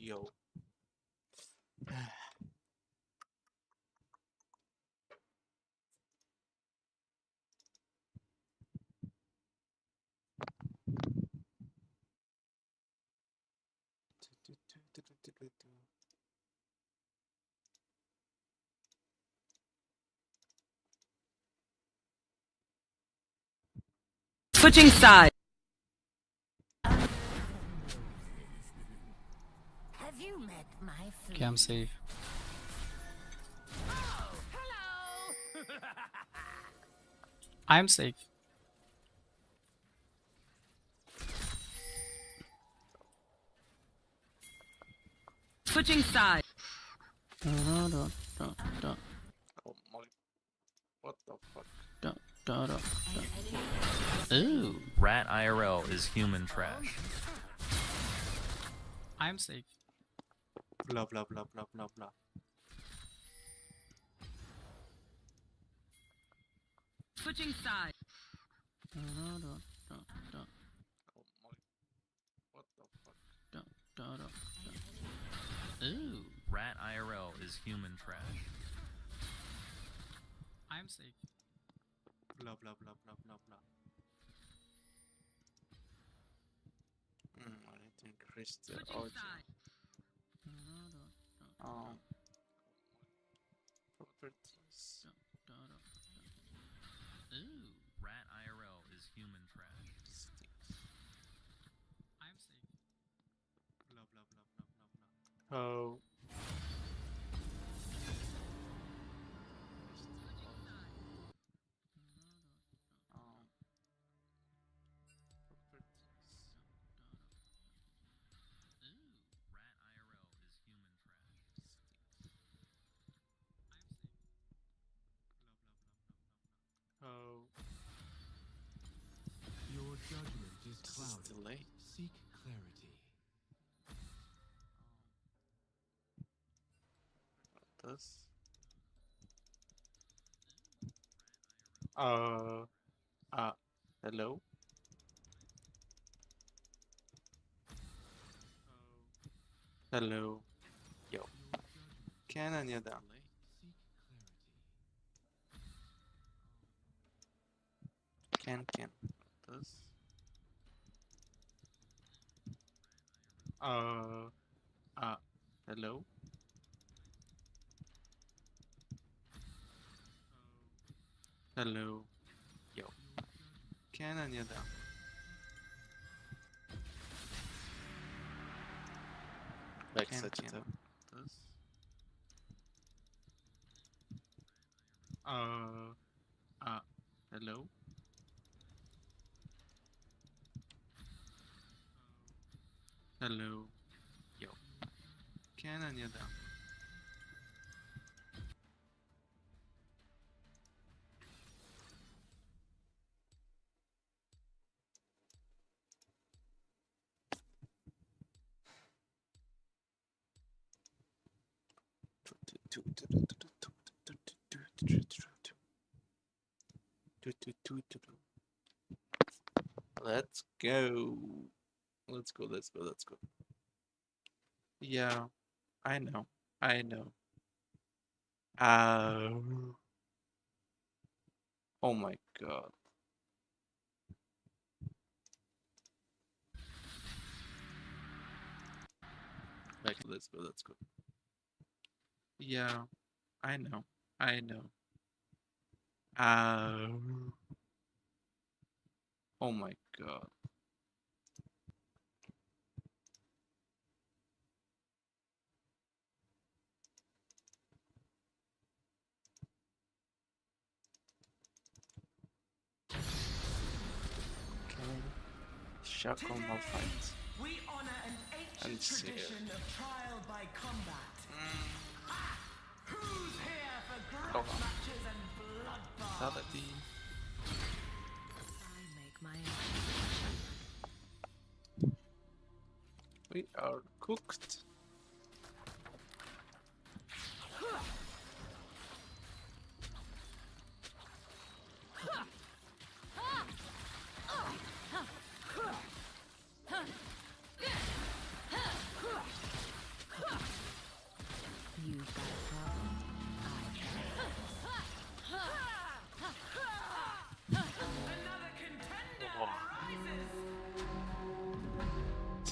Yo. Switching sides. Have you met my Okay, I'm safe. Oh, hello! I'm safe. Switching sides. Oh my. What the fuck? Ooh, Rat IRL is human trash. I'm safe. Blah blah blah blah blah blah. Switching sides. Oh my. What the fuck? Ooh, Rat IRL is human trash. I'm safe. Blah blah blah blah blah blah. I need to increase the Switching audio. sides. Properties. Ooh, Rat IRL is human trash. Sticks. I'm safe. Blah blah blah blah blah blah. Oh. Properties. Ooh, Rat IRL is human trash. I'm safe. Oh. Your judgment is This is clouded. delay. Seek clarity. This. Hello. Hello. Yo. Canon ya da. Seek clarity. Can. This. Hello. Hello. Yo. Canon ya da. Can. This. Hello. Hello. Yo. Canon ya da. Let's go. Let's go. Let's go. Let's go. Yeah, I know. I know. Oh my god. Like, let's go. Let's go. Yeah, I know. I know. Oh my god. Okay. Shackle Malfight. We honor an And ancient see it. tradition of trial by combat. Who's here for grudge Hold on. matches and bloodbaths? Fatality. I make my We are cooked.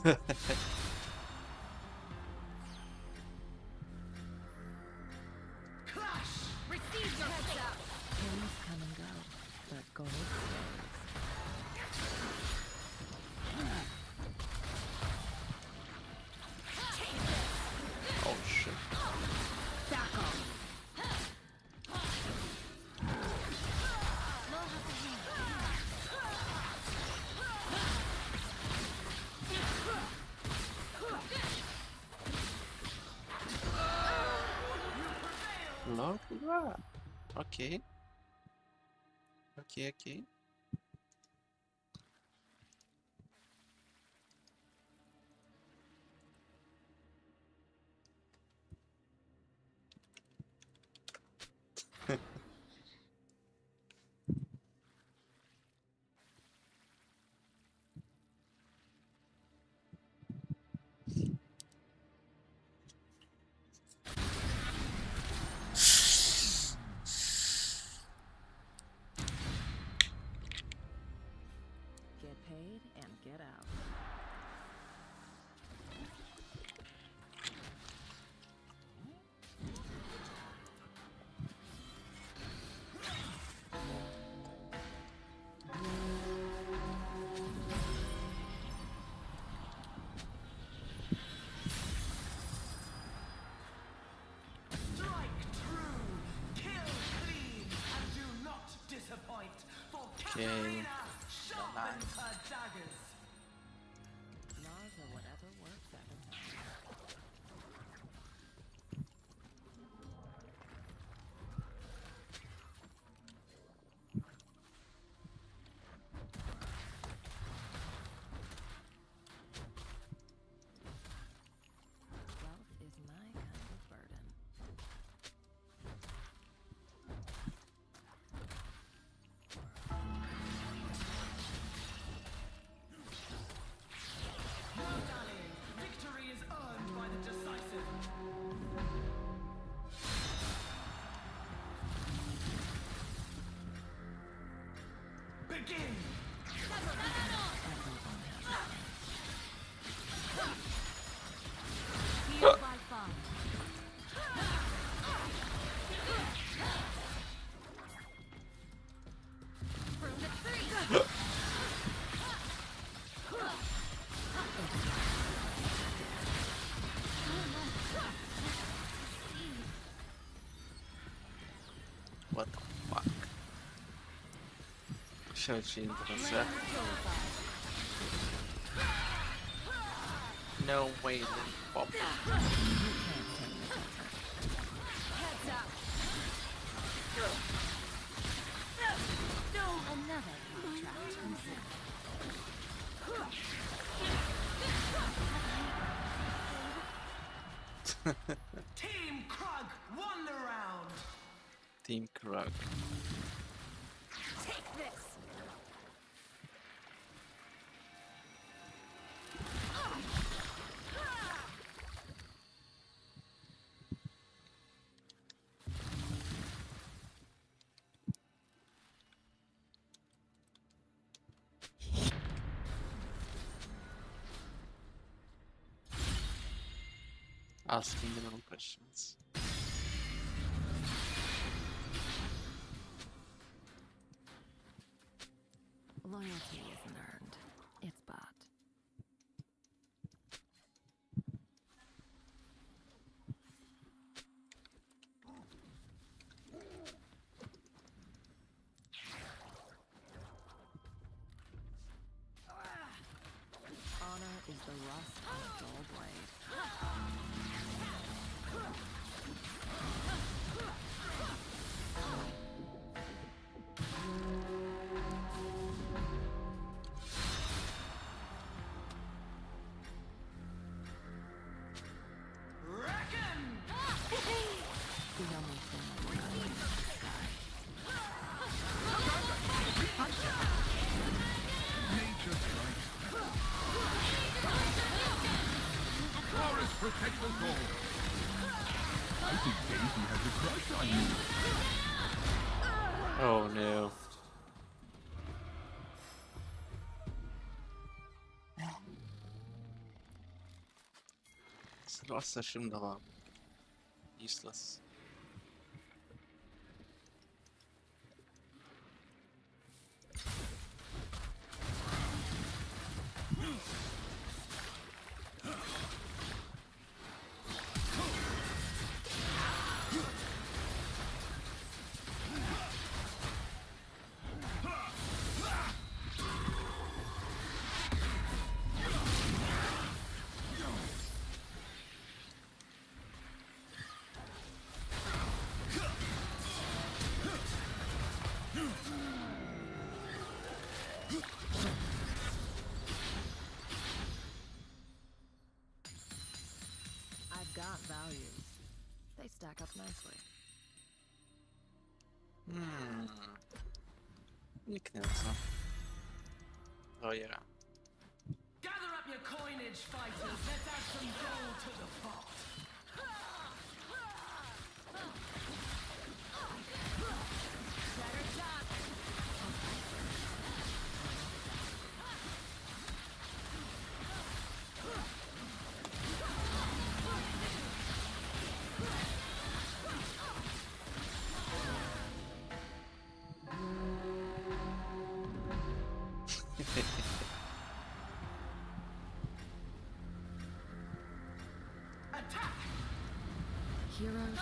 Clash! Receive your heads up. Kings come and go, but gold stays. Oh shit. Back off. Lord has a hand. Lord, hurrah. Okay. Okay, okay. Get paid and get out. Strike true, kill clean, and do not disappoint. For Katarina sharpens her daggers. Laws are whatever works at the time. Wealth is my kind of burden. No dallying. Victory is earned by the decisive. Begin! Healed by fire. Prove it free. What the fuck? Should interesse. No way, Pop. Heads up. Another contract complete. Team Krug won the round! Team Krug. Take this. Asking the wrong questions. Loyalty isn't earned. It's bought. Honor is the rust on a dull blade. Reckon! The only thing I know is the sky. Nature strikes. Forest protect us all. I think Daisy has a crush on you. Oh no. Lost session var. Useless. I've got values. They stack up nicely. Uniknęco. Oh yeah. Gather up your coinage, fighters. Let's add some gold to the pot. Attack! Heroes.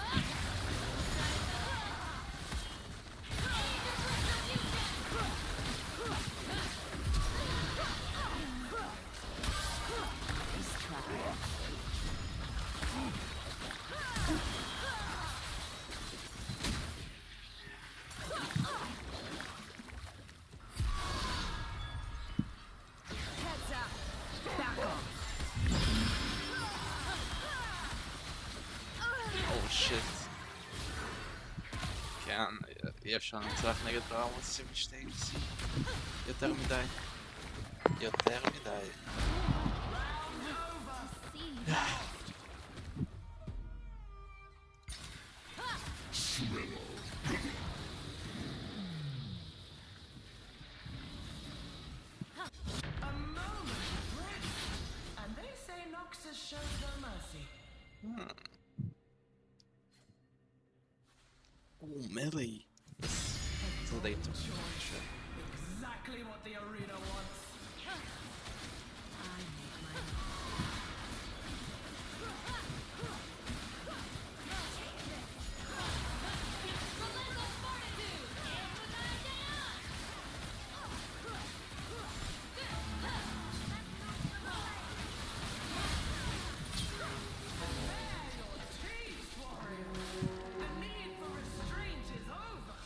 Nice try. Heads up. Back off. Oh shit. כן, אי אפשר לנצח נגד ברמוסים משתי ניסים. יותר מדי. יותר מדי. A moment of rest. And they say Noxus shows no mercy. Oh, melee. So they took shit. Exactly what the arena wants. I make my Peace, warrior. The need for restraint is over.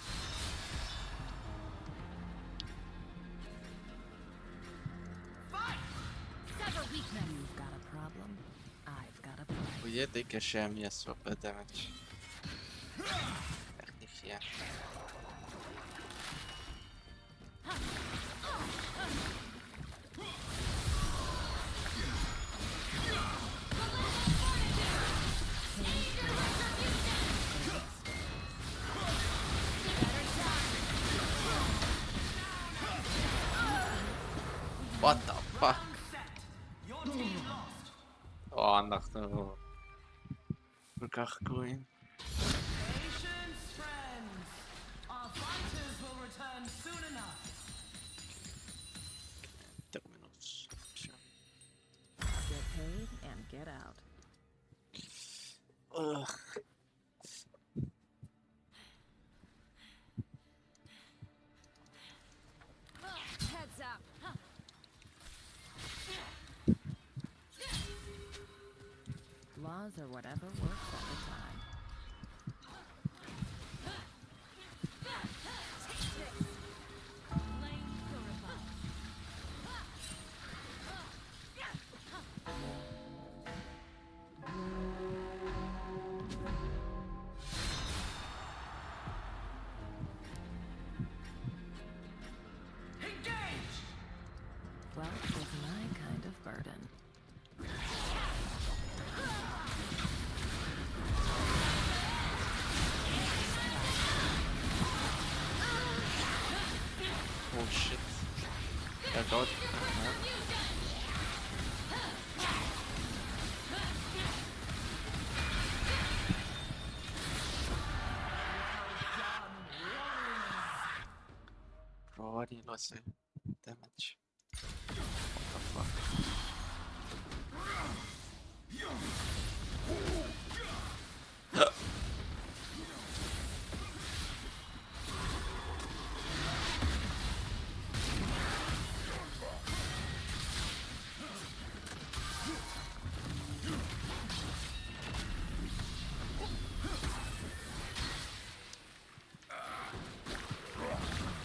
Fight! sever weakness. You've got a problem. I've got a plan. הוא יהיה די קשה הם יעשו הרבה דמג'. איך נחיה? What the fuck? Set. Your team lost. אנחנו כל כך גרועים. Patience, friends. Our fighters will return soon enough. טרמינוס. Get paid and get out. Heads up. Laws are whatever works at the time. Engage! Wealth is my kind of burden. was a damage. What the fuck?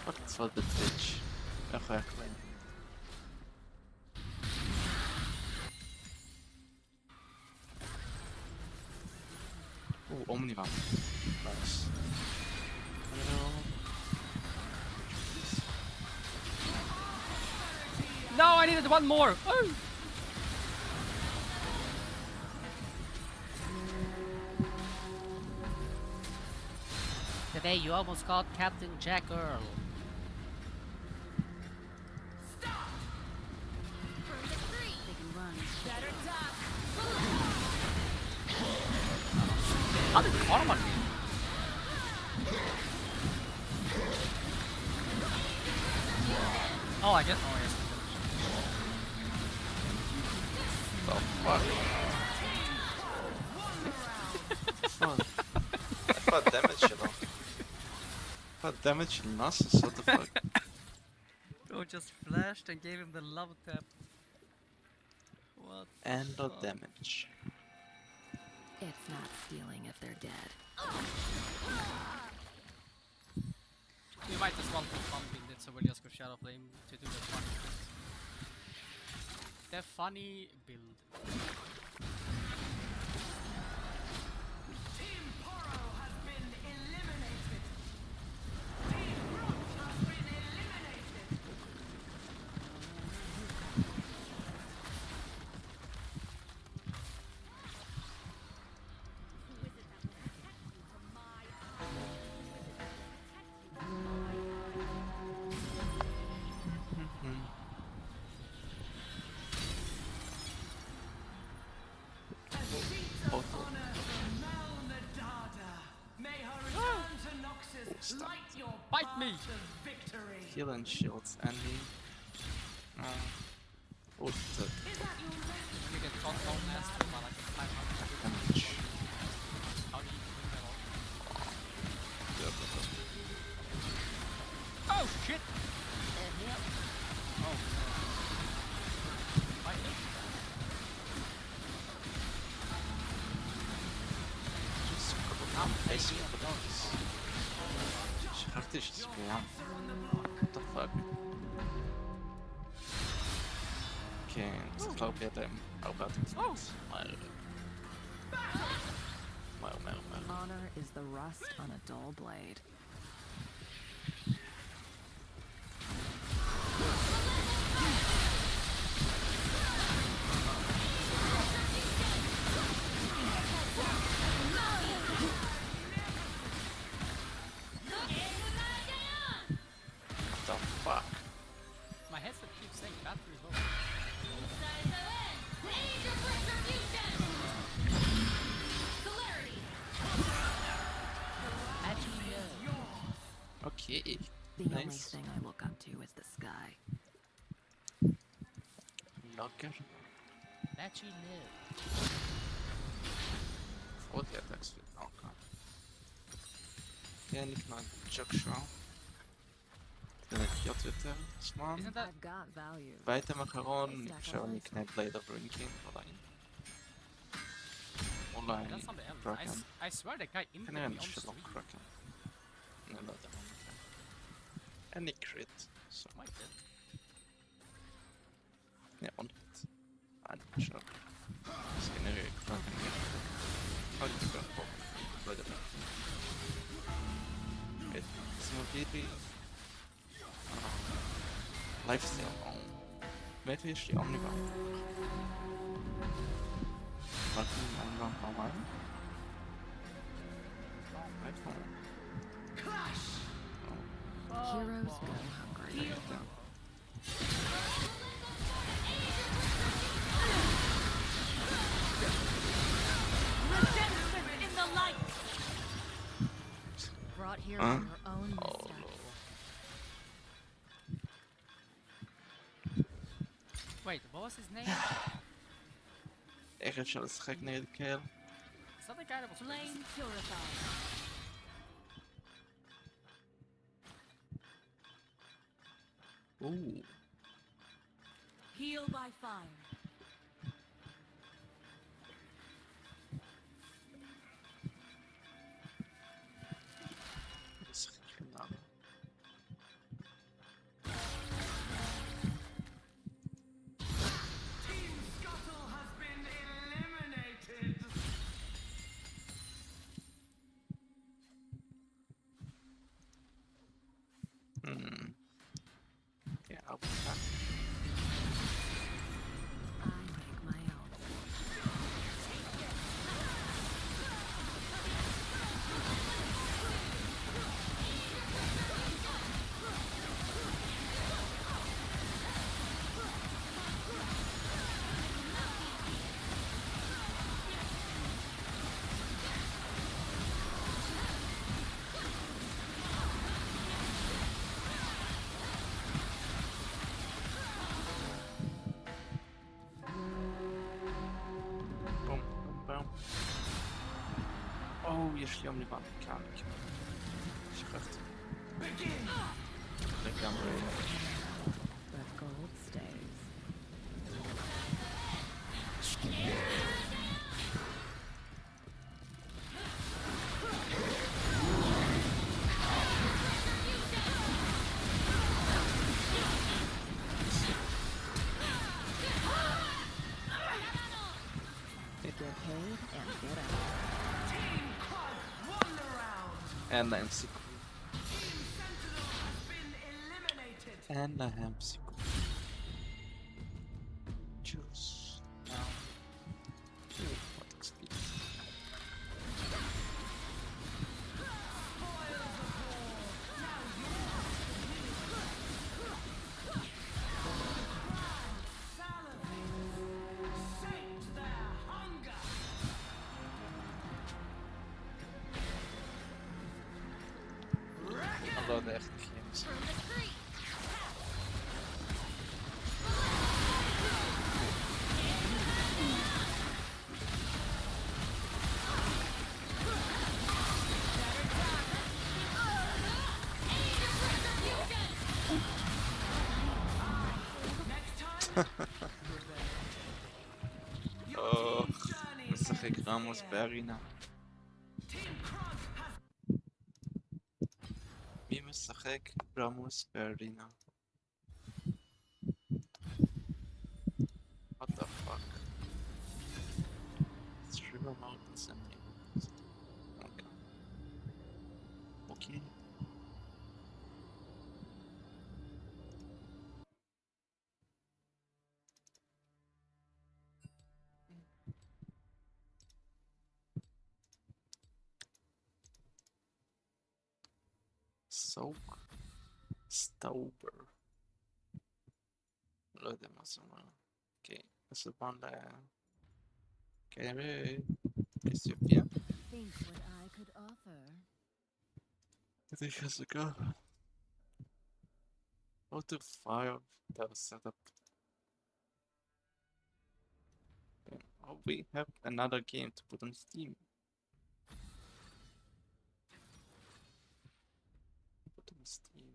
Wat wat de Twitch? Echt weg. Oeh, Omniman. Nice. No, I needed one more. Oh. Today you almost called Captain Jack Earl. They can run. How did Karma do? Oh, I guess. Oh, yes. The fuck? I thought damage you know. I thought damage Nasus, what the fuck? Bro just flashed and gave him the love tap. What? And the fuck? damage. It's not stealing if they're dead. We might as well put bumping it, so we'll just go Shadow Flame to do the funny bit. The funny build. Team Poro has been eliminated. Team Root has been eliminated. A seat of honor for Mel Nadada. May her return to Noxus light your Bite path me. to victory. Heal and shields and he... What the Is that your left? You get front down last to like 500 damage? How do you do that all? Yeah, Oh shit! Oh. Bite me. Basically, שכחתי שזה קיים. What the fuck? כן, צריך להרביע להם 4 תקציבים. מהר. Honor is the rust on a dull blade. What the fuck? My headset keeps saying battery low. Okay. The only Nice. thing I look up to is the sky. Locker. Battery low. 40 attacks with Alka. כן, נקנה ג'קשו. זה לחיות יותר זמן. Isn't that I've got value. והאייטם האחרון, אני חושב אני אקנה בלייד אוף רינקינג, אולי. אולי that's something else? קרקן. I swear the guy instantly כנראה on שלא stream. קרקן. אני לא יודע מה נקרא. אין לי קריט. So, Might be. yeah, on it. I'm not sure. אז כנראה קרקן. עוד יותר פה. לא יודע מה. זה מביא לי... לייפסטייל. מאיפה יש לי אומניבאם? רק אומניבאם פעמיים? איפה? Heroes go hungry. In the light. Brought here Huh? from her own Oh, missteps. Wait, what was his name? איך אפשר לשחק נגד קהל? Is that the guy that was Flame purified. Ooh. Heal by fire. לשחק חינם. Team Scuttle has been eliminated. Yeah, I'll be back. I make my own. בום, בום, בום. או, יש לי יום לבן. כאן, שכחתי. לגמרי. But gold stays. Get paid and get out. Team Quad won the round. אין להם סיכוי. Team Sentinel has been eliminated. אין להם סיכוי. Choose now. What experience? Sate their hunger. אני לא יודע איך נחיה עם זה. משחק רמוס בארינה. מי משחק רמוס בארינה? What the fuck? It's River Mountains and Neighborhoods. Okay. Okay. Soak. Stauber. לא יודע מה זה אומר. אוקיי, בסופן כנראה אתיופיה. Think what I could offer. כדי חזקה. How to fire that setup. Oh, we have another game to put on Steam. Put on Steam.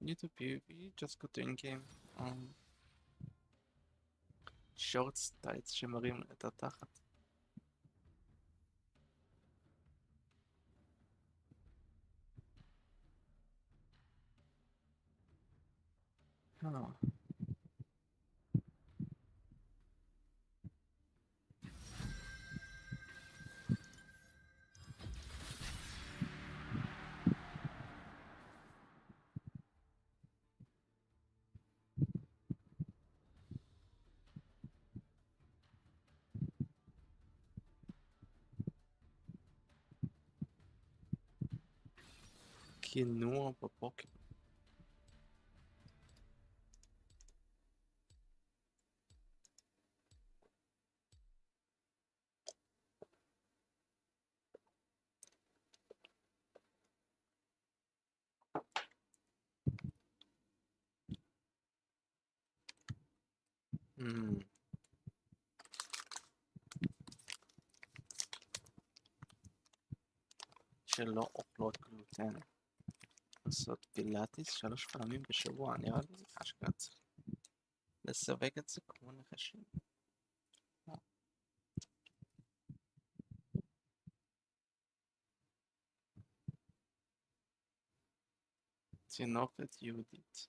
YouTube PvP, just go to in-game. שורטס טייטס שמראים את התחת. קינוע בבוקר. Mm. שלא אוכלות גלוטן. לעשות פילאטיס 3 פעמים בשבוע, נראה לי אשכרה צריך לסווג את זה כמו נחשים. תינוקת יהודית.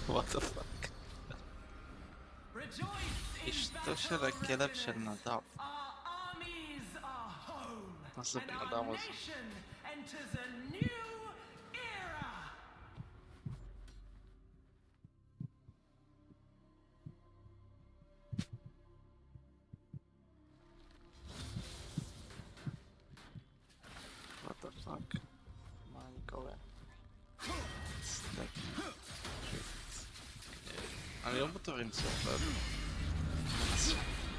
What the fuck? Rejoice in אשתו של battle הכלב של readiness. נדב. Our armies are home. מה זה And בן our אדם הזה? nation enters a new era. What the fuck? מה אני קורא? אני לא בטוח אם זה עובד.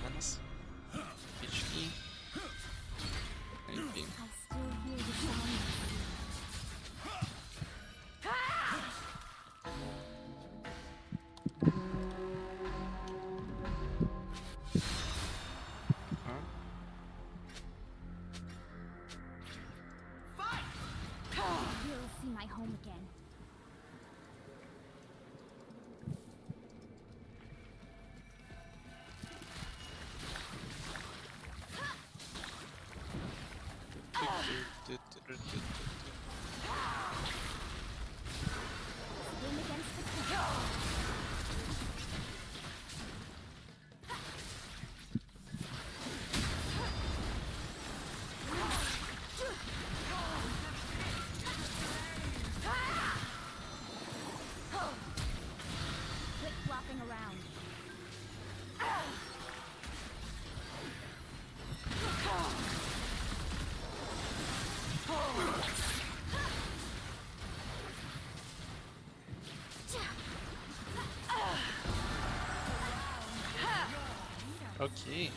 מנס. פיצ'קי. maybe. I still hear the sound. Huh? You'll see my home again. Swim against the current. Quit flopping around. Okay.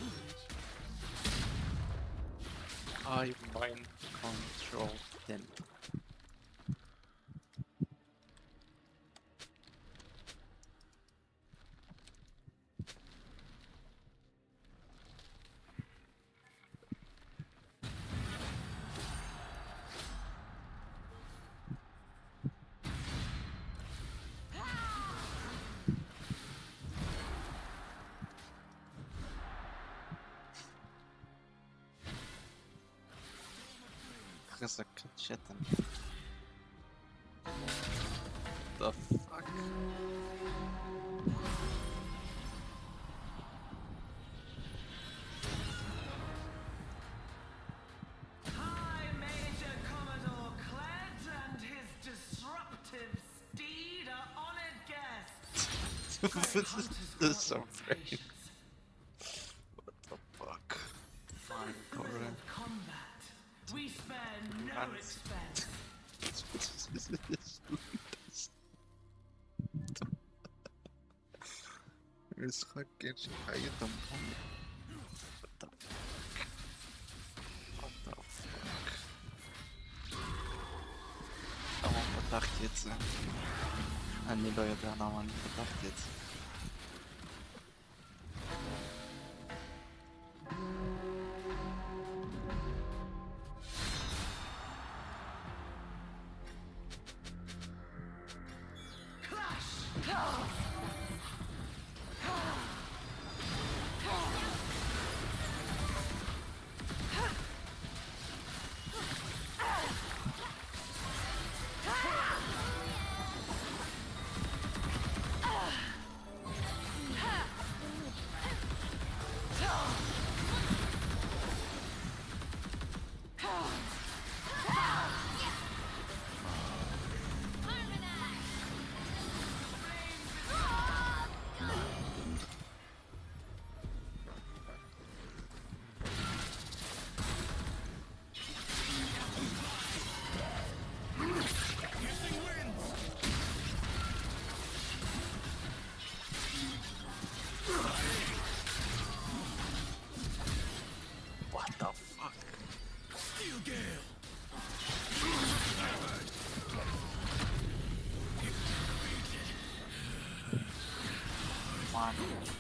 I mind control them. חזקת שתן. The fuck? High Major Commodore Kled and his disruptive steed are honored guests. Great hunters This is so want brave. patience. What the fuck? For the thrill of combat, we spare no Hands. expense. משחק שחי את המון. What the fuck? What the fuck? למה פתחתי את זה? אני לא יודע למה אני פתחתי את זה.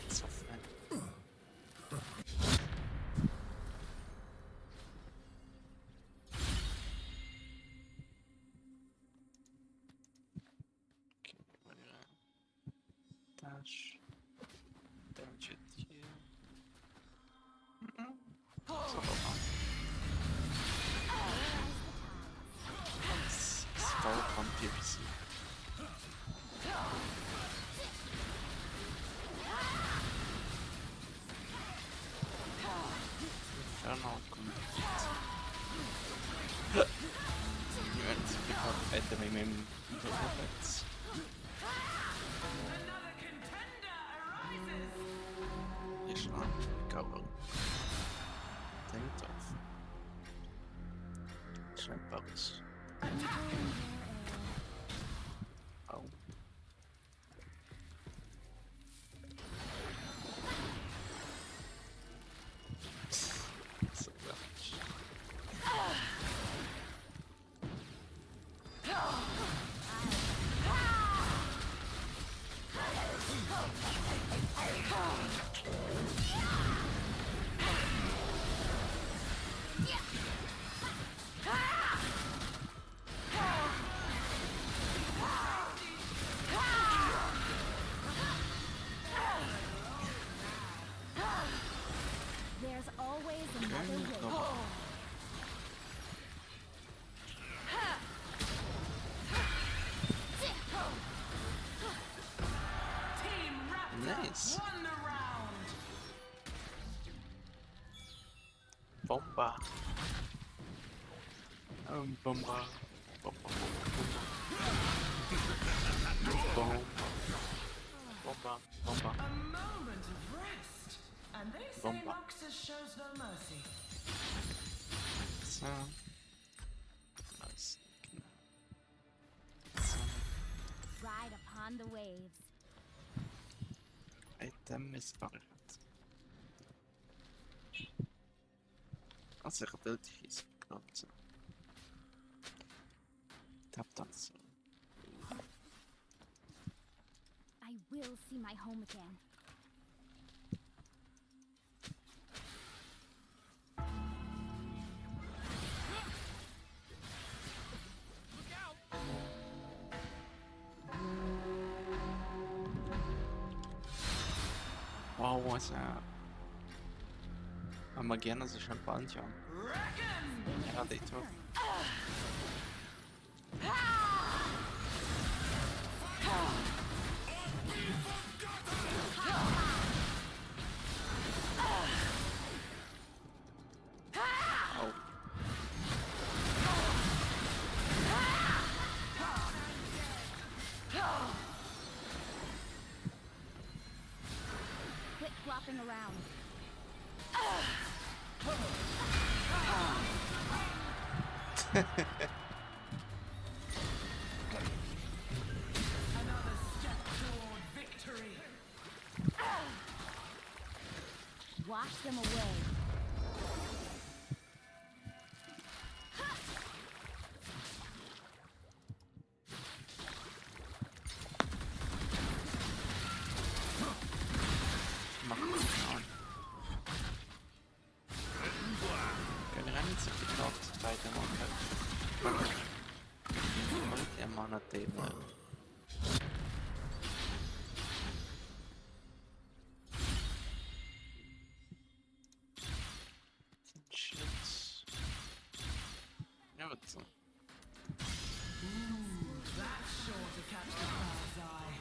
So funny. Okay, we're gonna dash. Damage it here. So stall from PVC. I don't know what combat. You want to pick up at the minimum effects. Another contender arises. Hier schon recover. Denkt auf. Scheinbares. Au. So damage. There's always another way. Go. Team Raptor Nice. won the round. Bomba. Bomba. Bomba. Bomba. Bomba. Bomba. A moment of rest. And they say Bomba. Noxus shows no mercy. So. Nice. So. Ride upon the waves. Item is barred. Als er ability is klopt. Tap dansen. I will see my home again. Wow, what's that? Amagiana ze schon Pantheon. Reckon. Ja, die toch. Oh. Quit flopping around. Another step toward victory. Wash them away. Mag goed gaan. Kunnen er niet zo geklapt bij de man hebben. Wat is die man het even? Shit. Ja, wat dan? That's sure to catch the crowd's eye.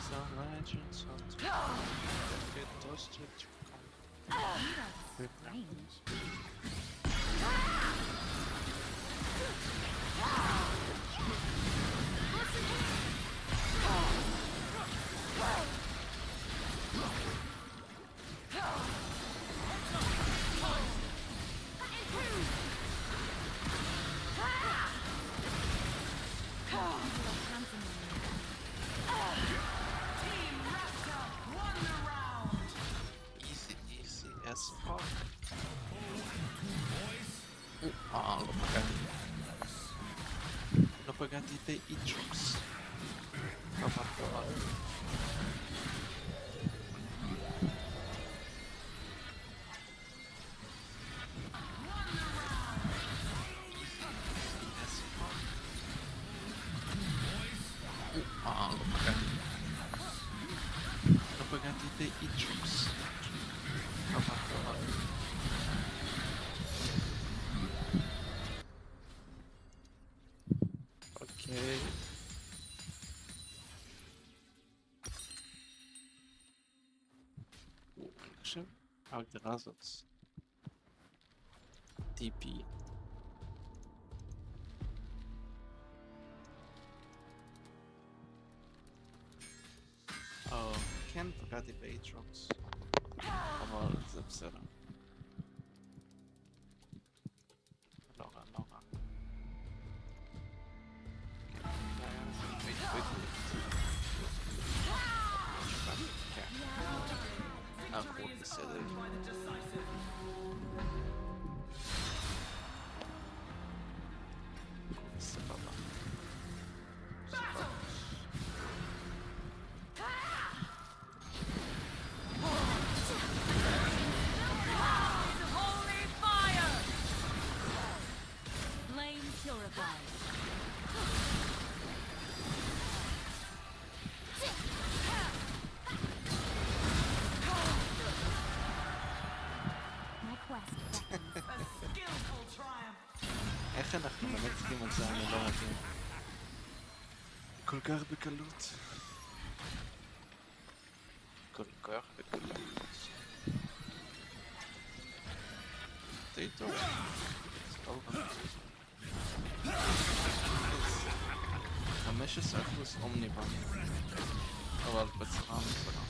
Some legends of get toasted to come. Strange. L'ho pagati. L'ho pagati dei Itrox. L'ho fatto male. L'ho pagati. L'ho pagati dei Itrox. L'ho fatto male. Ok. Action. ההגדרה הזאת. TP. כן פגעתי באיטרוקס, אבל זה בסדר. לא רע, לא רע. כן. הכל בסדר. סבבה. סבבה. Holy fire! Flame purified. My quest beckons. A skillful triumph. איך אנחנו מנצחים על זה? אני לא מבין. כל כך בקלות. כל כך בקלות. די טוב. סבבה. 15% אומניבן. אבל בצורה מוזרה.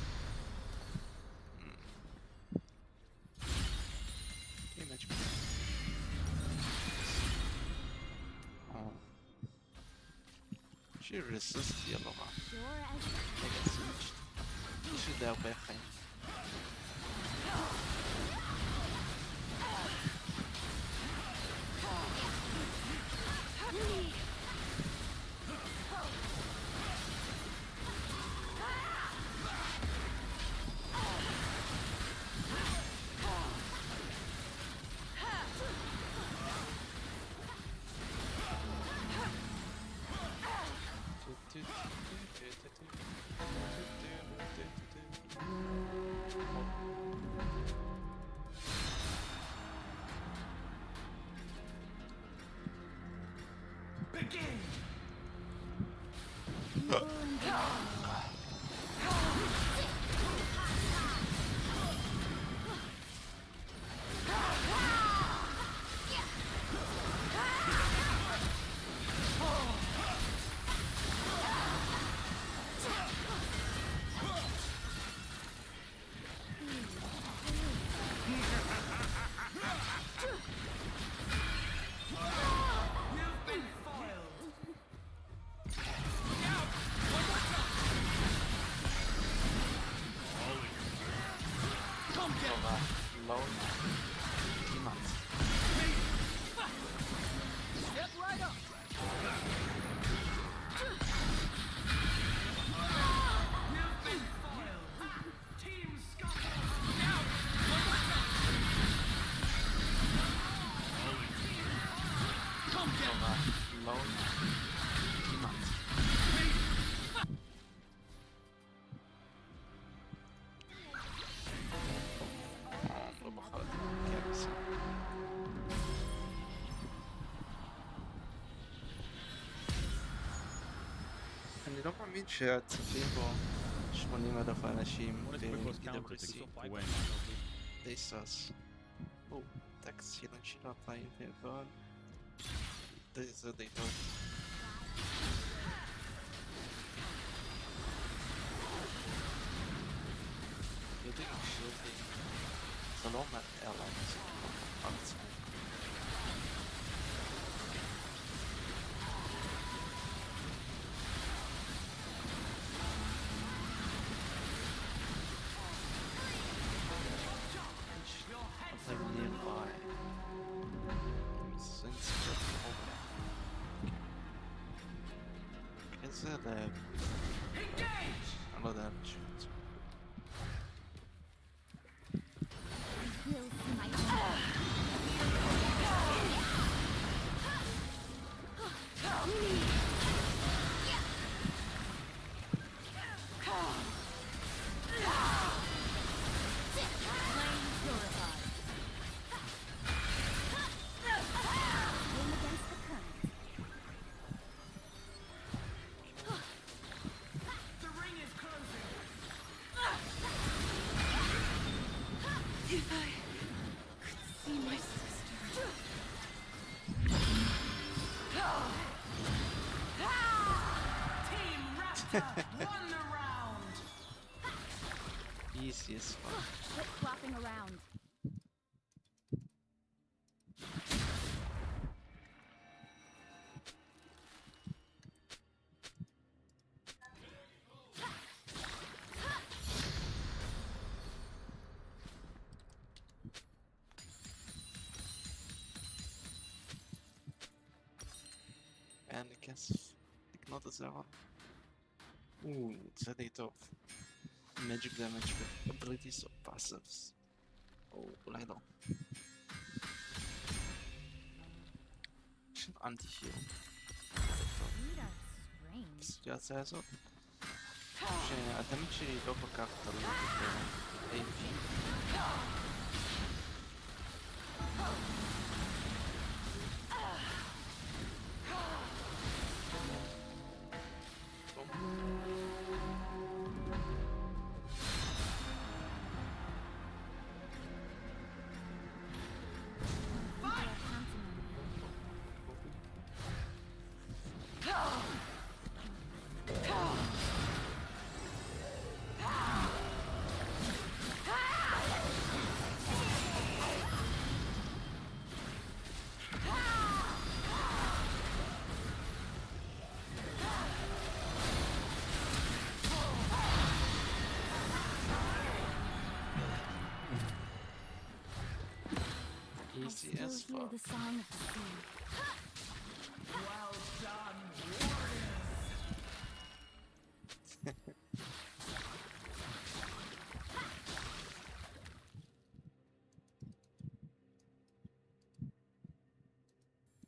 אימג' שהיא רסיסט היא לא רע. Sure as רגע, סוויץ'. יש לי די הרבה חיים. Begin! You've been foiled! טובה. לא כמעט. You've been foiled! Team Scott! טובה. לא כמעט. לא בחרתי. כן, בסדר. אני לא מאמין שהצופים בו 80,000 אנשים ב-EWC. די סוס. טקסט של הנשירה הפעמים ועבר. זה די טוב. יודעים שיודעים. זה לא אומר אליי, זה ארצה. Your head's Precisa deve. Engage! Ela deve, gente. Will see my own. Flame purified. Swim against the current. The ring is closing. If I could see my sister. Team Raptor won the round. Easy as fuck. Quit flopping around. And I guess ignore the zero. Ooh, it's a date of magic damage with abilities or passives. Oh, leider. Anti-heal. Feet are strange. Situația aia sau? Și atem și după cartă de AP. I Easy still as hear fuck. the song of the sea. Well done, warriors.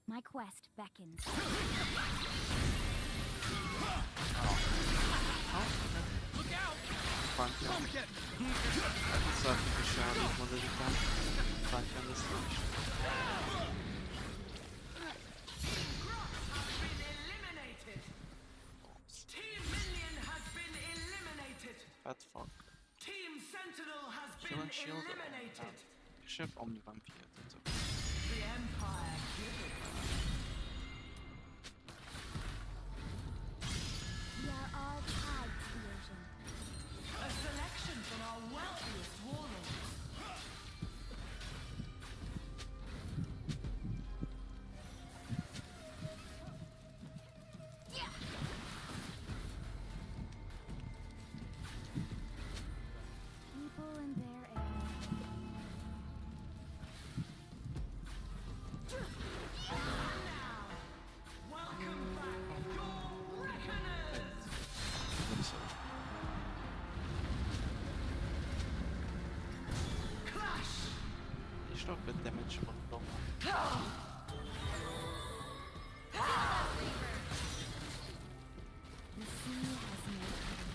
My quest beckons. Pantheon. Só que puxar a moda de campo. Pantheon destruction. Has been eliminated. Team Minion has been eliminated. Fat fuck. Team Sentinel has Shield been and shield. eliminated. Chef Omnivampire. The Empire given. We are all tied to the ocean. A selection from our wealthiest warlords. People in their area. Now, welcome back, your reckoners. Clash. Ești loc pe damage pe două. The sea has no hidden.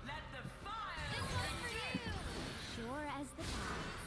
Let the fire. Sure as the tides.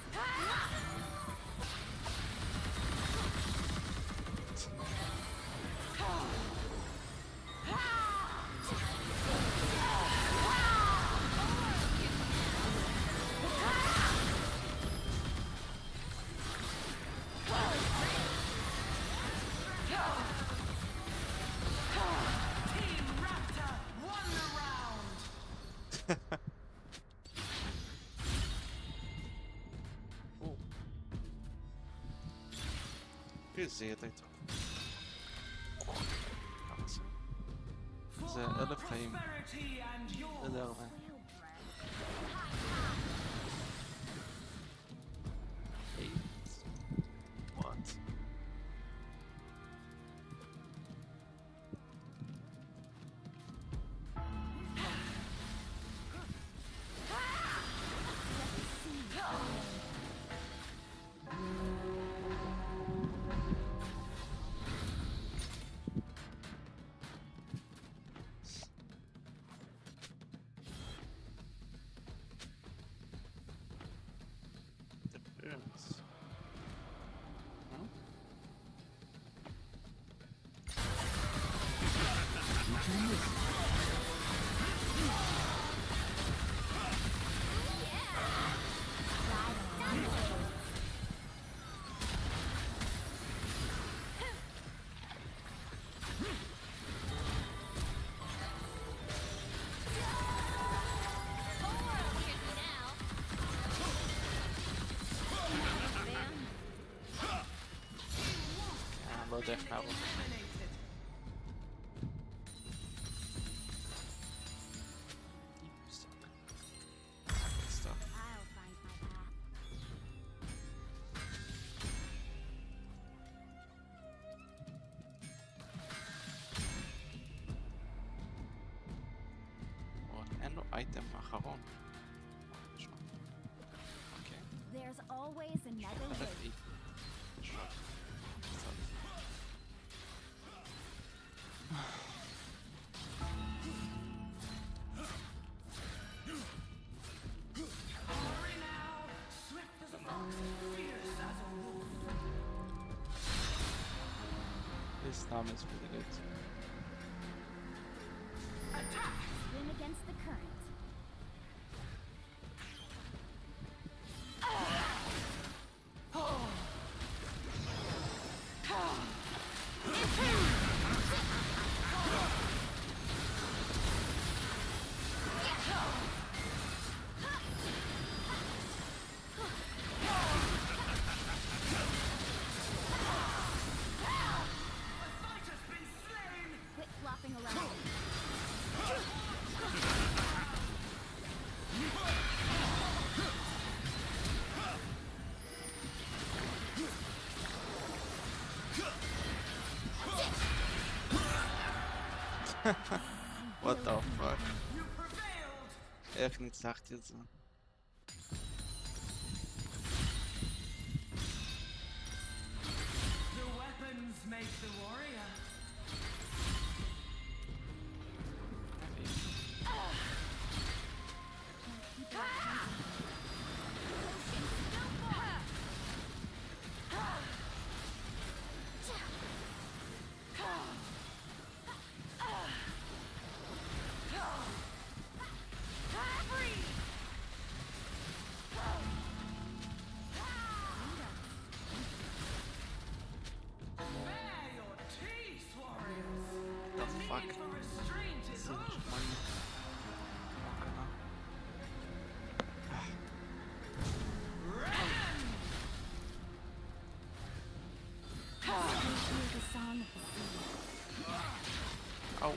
זה יהיה די טוב. כמה זה? זה 1000 חיים. Prosperity and yours. זה די הרבה. What? The burns. Huh? לא יודע איך נעבור. Eliminated. Stuff. I'll find my path. אין לו אייטם אחרון. אוקיי. There's always another הלך way. אי. Hurry now. Swift as a fox, fierce as a wolf. This time is pretty good. Attack. Swim against the current. The fight has been slain. Quit flopping around. What the fuck? You prevailed. איך ניצחתי את זה? The weapons make the warrior. Bare your teeth, warriors. The The fuck? need for restraint is זה over. נשמע לי... מה קרה? Reckon. Hear the song of the sea. אאו.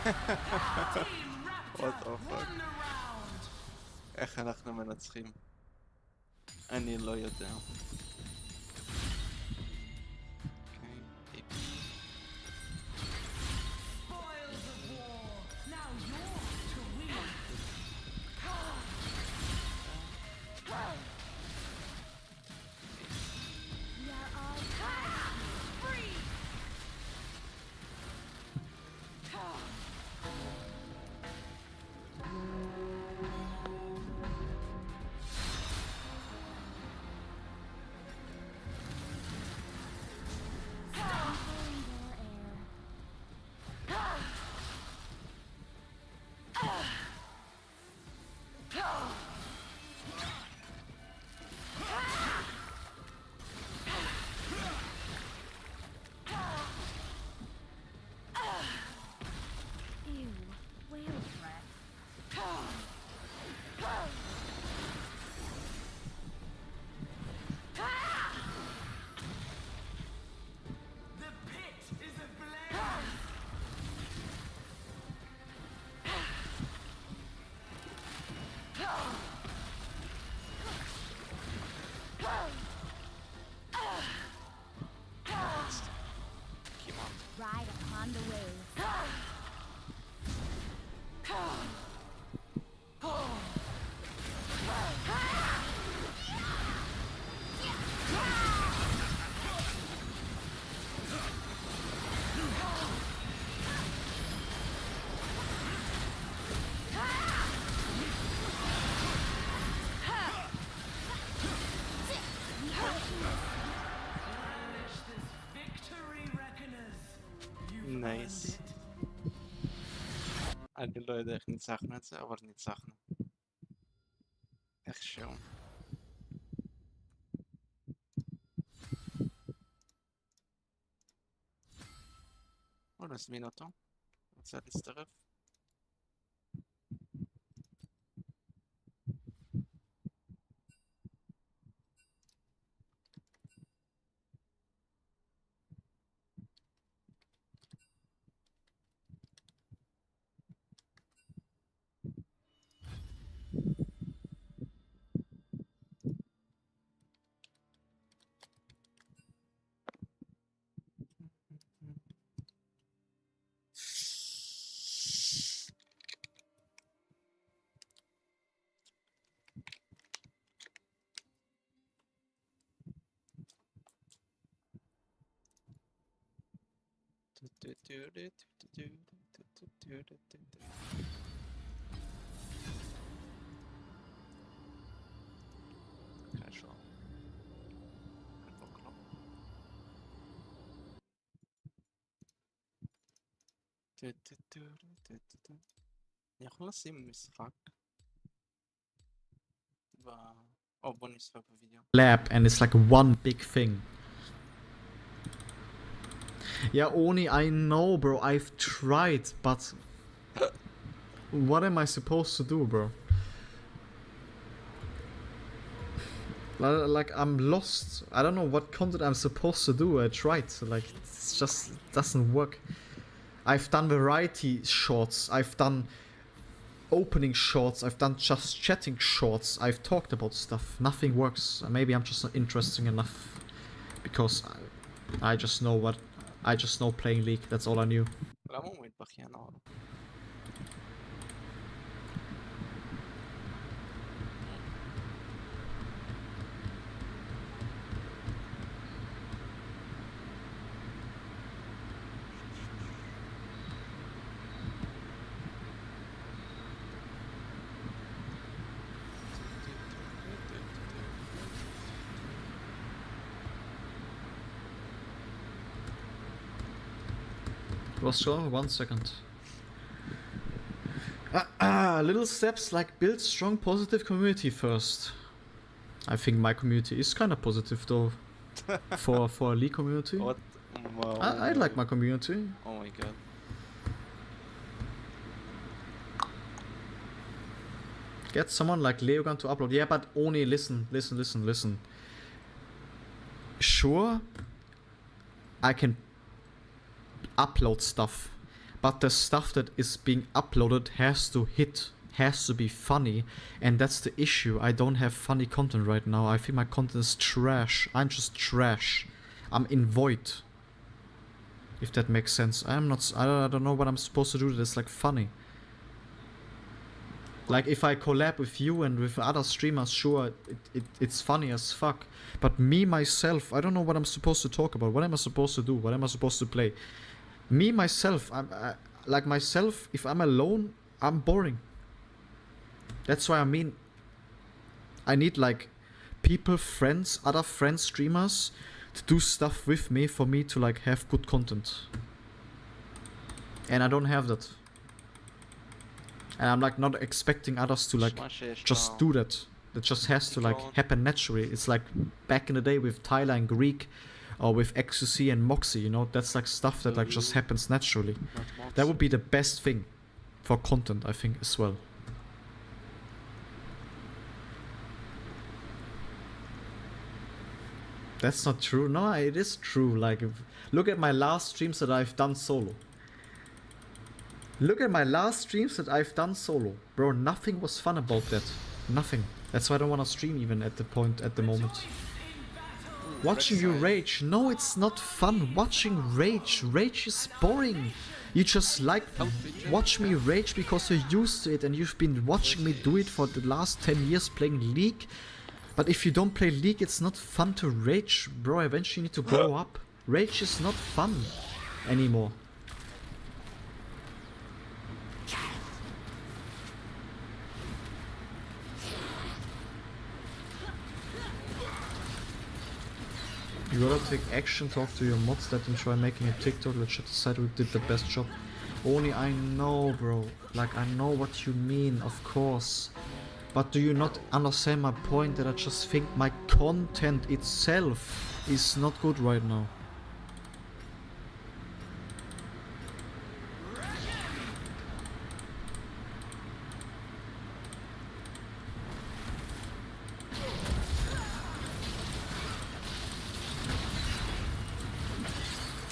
Team Raptor What the fuck? won the round. איך אנחנו מנצחים? אני לא יודע. אוקיי. Spoils of war. Now yours to wield. We are all tied. Free. Nice. Alle Leute echt niet zagen het, aber niet zagen. Echt schön. Oh, dat is Minato. Wat staat iets terug? Хорошо. אני יכול לשים משחק או בוא נשחק בווידאו. Lab and it's like one big thing. Yeah, Oni, I know, bro. I've tried, but what am I supposed to do, bro? Like, I'm lost. I don't know what content I'm supposed to do. I tried. Like, it's just it doesn't work. I've done variety shorts. I've done opening shorts. I've done just chatting shorts. I've talked about stuff. Nothing works. Maybe I'm just not interesting enough because I just know playing League. That's all I knew. למה הוא מתבכיין אבל? Was wrong? 1 second. Little steps like build strong positive community first. I think my community is kind of positive though. for a League community. What? Wow. I like my community. Oh my god. Get someone like Leogan to upload. Yeah, but only listen. Sure, I can upload stuff, but the stuff that is being uploaded has to hit, has to be funny, and that's the issue. I don't have funny content right now. I think my content is trash. I'm just trash. I'm in void. If that makes sense. I don't know what I'm supposed to do that's like funny. Like if I collab with you and with other streamers, sure, it's funny as fuck. But me, myself, I don't know what I'm supposed to talk about. What am I supposed to do? What am I supposed to play? Me, myself, like myself, if I'm alone, I'm boring. That's why I mean, I need like people, friends, other friends, streamers to do stuff with me for me to like have good content. And I don't have that. And I'm like not expecting others to like just do that. That just has to like happen naturally. It's like back in the day with Tyler and Greek, or with XQC and Moxie, you know, that's like stuff that like just happens naturally. That would be the best thing for content, I think, as well. That's not true. No, it is true. Like, look at my last streams that I've done solo. Look at my last streams that I've done solo. Bro, nothing was fun about that. Nothing. That's why I don't want to stream even at the moment. Watching you rage. No, it's not fun. Watching rage. Rage is boring. You just like watch me rage because you're used to it and you've been watching me do it for the last 10 years playing League. But if you don't play League, it's not fun to rage. Bro, eventually you need to grow up. Rage is not fun anymore. You gotta take action, talk to your mods, let them try making a TikTok, let shit decide who did the best job. Only I know, bro. Like, I know what you mean, of course. But do you not understand my point that I just think my content itself is not good right now?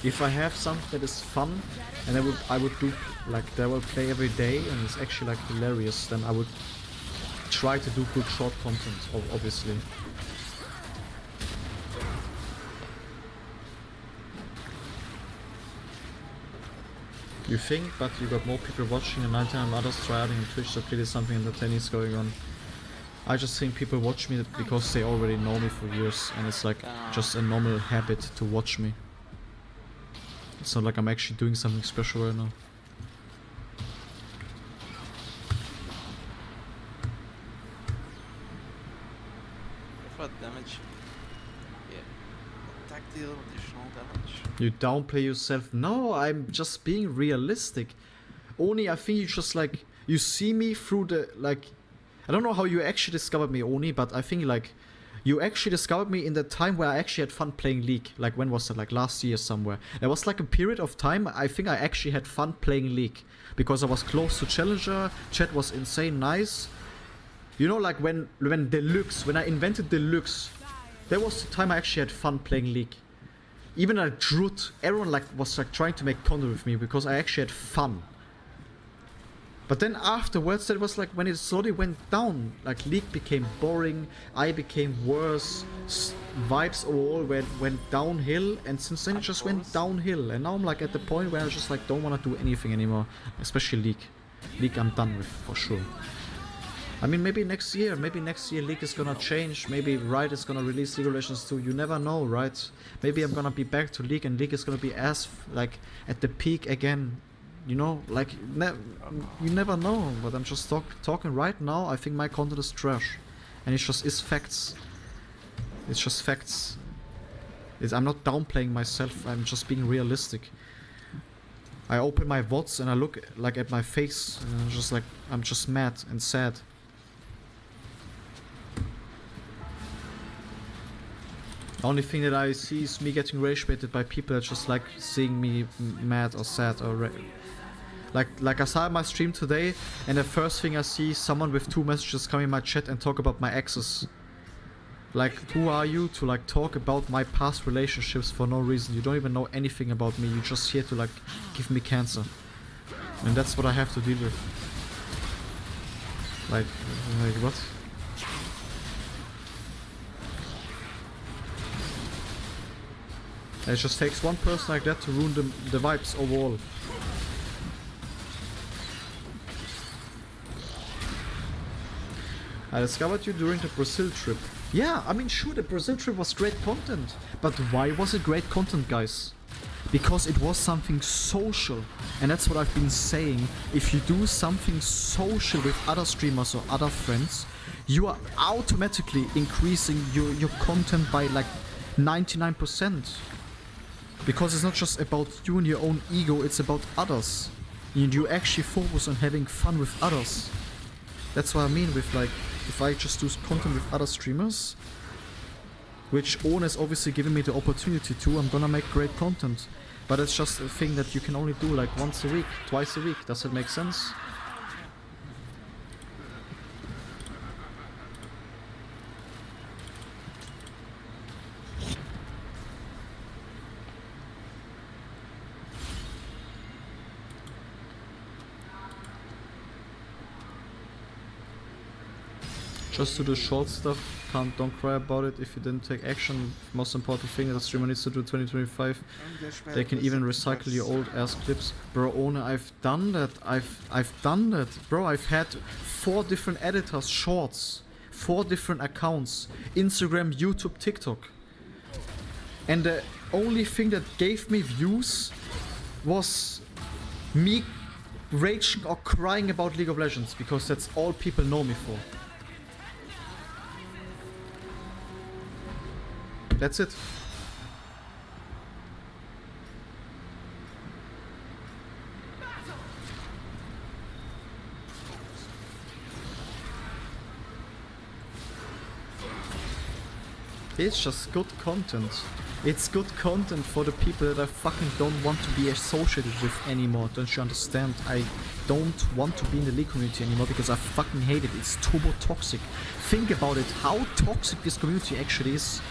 If I have something that is fun and I would do like that, I will play every day and it's actually like hilarious, then I would try to do good short content, obviously. You think, but you got more people watching and 99 others try adding on Twitch, so clearly something entertaining is going on. I just think people watch me because they already know me for years and it's like just a normal habit to watch me. It's not like I'm actually doing something special right now. For damage. Yeah. Attack deal additional damage. You downplay yourself. No, I'm just being realistic. Oni, I think you just like, you see me through the, like, I don't know how you actually discovered me, Oni, but I think like, you actually discovered me in the time where I actually had fun playing League. Like, when was that? Like last year somewhere. There was like a period of time I think I actually had fun playing League. Because I was close to Challenger, chat was insane nice. You know, like when Deluxe, when I invented Deluxe, there was the time I actually had fun playing League. Even at Drut, everyone like was like trying to make content with me because I actually had fun. But then afterwards, that was like when it slowly went down. Like League became boring, I became worse, vibes all went downhill, and since then it just went downhill. And now I'm like at the point where I just like don't want to do anything anymore, especially League. League I'm done with for sure. I mean, maybe next year League is gonna change. Maybe Riot is gonna release League of Legends 2. You never know, right? Maybe I'm gonna be back to League and League is gonna be as like at the peak again. You know, like, you never know, but I'm just talking right now. I think my content is trash. And it just is facts. It's just facts. I'm not downplaying myself, I'm just being realistic. I open my VODs and I look like at my face and I'm just mad and sad. The only thing that I see is me getting rage baited by people that just like seeing me mad or sad or like I saw my stream today and the first thing I see is someone with 2 messages come in my chat and talk about my exes. Like, who are you to like talk about my past relationships for no reason? You don't even know anything about me, you're just here to like give me cancer. And that's what I have to deal with. Like what? And it just takes one person like that to ruin the vibes overall. I discovered you during the Brazil trip. Yeah, I mean sure, the Brazil trip was great content. But why was it great content, guys? Because it was something social. And that's what I've been saying. If you do something social with other streamers or other friends, you are automatically increasing your content by like 99%. Because it's not just about you and your own ego, it's about others. And you actually focus on having fun with others. That's what I mean with like, if I just do content with other streamers, which Owen has obviously given me the opportunity to, I'm gonna make great content. But it's just a thing that you can only do like once a week, twice a week. Does it make sense? Just do the short stuff, don't cry about it if you didn't take action. Most important thing that the streamer needs to do 2025. They can even recycle your old ass clips. Bro, Ona, I've done that. I've done that. Bro, I've had 4 different editors, shorts, 4 different accounts, Instagram, YouTube, TikTok. And the only thing that gave me views was me raging or crying about League of Legends, because that's all people know me for. That's it. It's just good content. It's good content for the people that I fucking don't want to be associated with anymore. Don't you understand? I don't want to be in the League community anymore because I fucking hate it. It's turbo toxic. Think about it, how toxic this community actually is.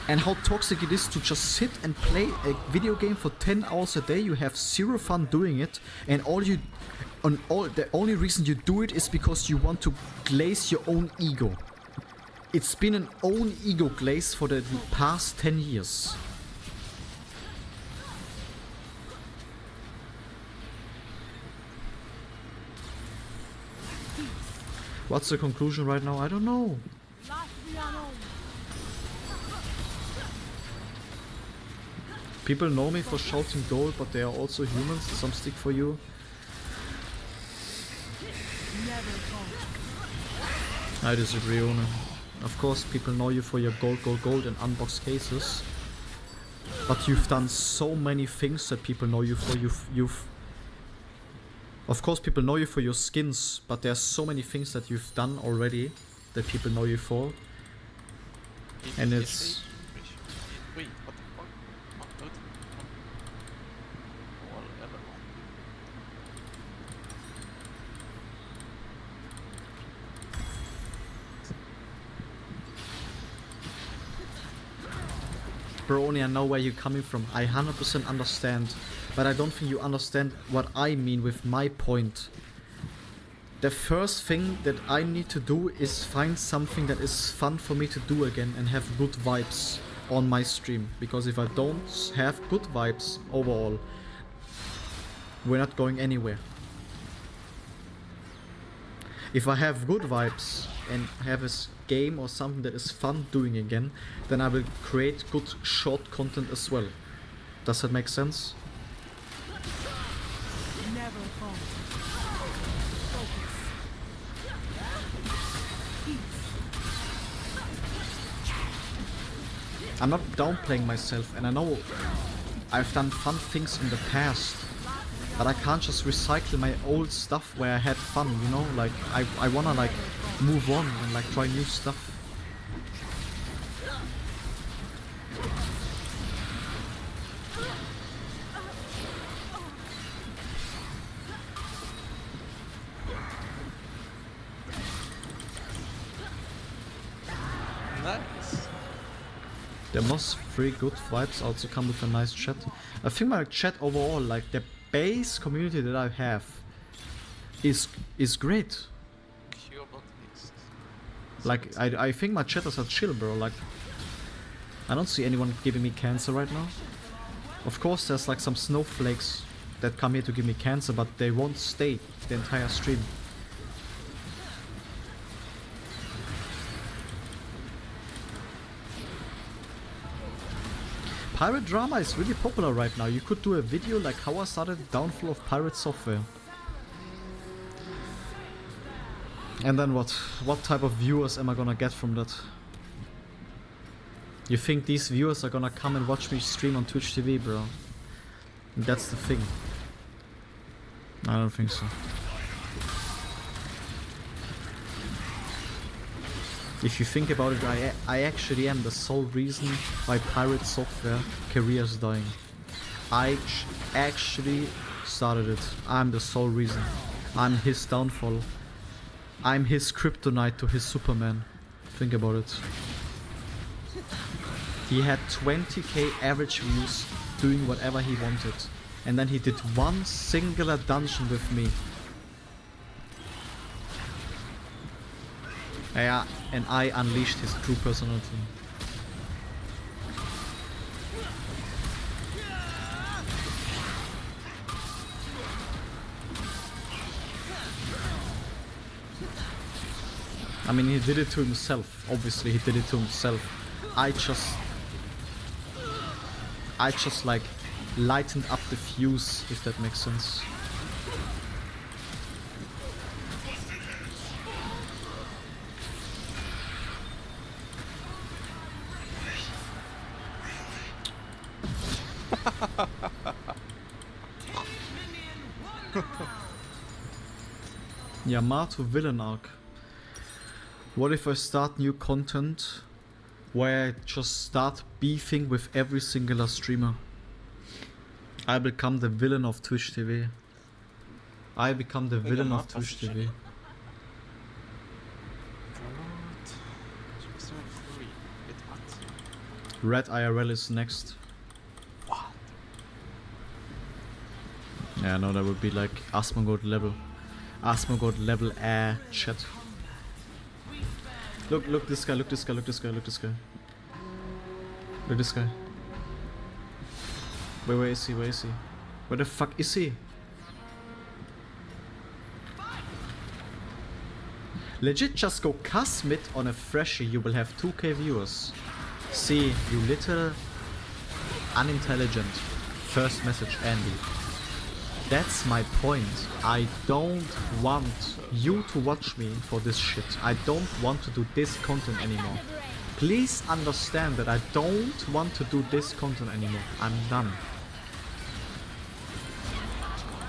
And how toxic it is to just sit and play a video game for 10 hours a day. You have zero fun doing it, and the only reason you do it is because you want to glaze your own ego. It's been an own ego glaze for the past 10 years. What's the conclusion right now? I don't know. People know me for shouting gold, but they are also humans. Some stick for you. I disagree, Ona. Of course, people know you for your gold, gold, gold and unboxed cases. But you've done so many things that people know you for. Of course, people know you for your skins, but there's so many things that you've done already that people know you for. And it's... Wait, what the fuck? What? Whatever. Bro, only I know where you're coming from. I 100% understand. But I don't think you understand what I mean with my point. The first thing that I need to do is find something that is fun for me to do again and have good vibes on my stream. Because if I don't have good vibes overall, we're not going anywhere. If I have good vibes and have a game or something that is fun doing again, then I will create good short content as well. Does that make sense? I'm not downplaying myself, and I know I've done fun things in the past, but I can't just recycle my old stuff where I had fun, you know? Like, I wanna like move on and like try new stuff. Nice. There must 3 good vibes also come with a nice chat. I think my chat overall, like the base community that I have, is great. Like I think my chatters are chill, bro. Like I don't see anyone giving me cancer right now. Of course, there's like some snowflakes that come here to give me cancer, but they won't stay the entire stream. Pirate drama is really popular right now. You could do a video like how I started the downfall of pirate software. And then what? What type of viewers am I gonna get from that? You think these viewers are gonna come and watch me stream on Twitch TV, bro? That's the thing. I don't think so. If you think about it, I actually am the sole reason why pirate software career is dying. I actually started it. I'm the sole reason. I'm his downfall. I'm his kryptonite to his Superman. Think about it. He had 20k average views doing whatever he wanted. And then he did one singular dungeon with me. Yeah, and I unleashed his true personality. I mean, he did it to himself. Obviously, he did it to himself. I just like lightened up the fuse, if that makes sense. Yamato villain arc. What if I start new content where I just start beefing with every singular streamer. I become the villain of Twitch TV. I become the villain of Twitch TV. Red IRL is next. What? Yeah, no, that would be like Asmongold level. Asmongold level chat. Look this guy, look this guy, look this guy, look this guy. Look this guy. Where is he? Where is he? Where the fuck is he? Legit, just go cast mid on a freshie, you will have 2k viewers. See, you little unintelligent. First message, Andy. That's my point. I don't want you to watch me for this shit. I don't want to do this content anymore. Please understand that I don't want to do this content anymore. I'm done.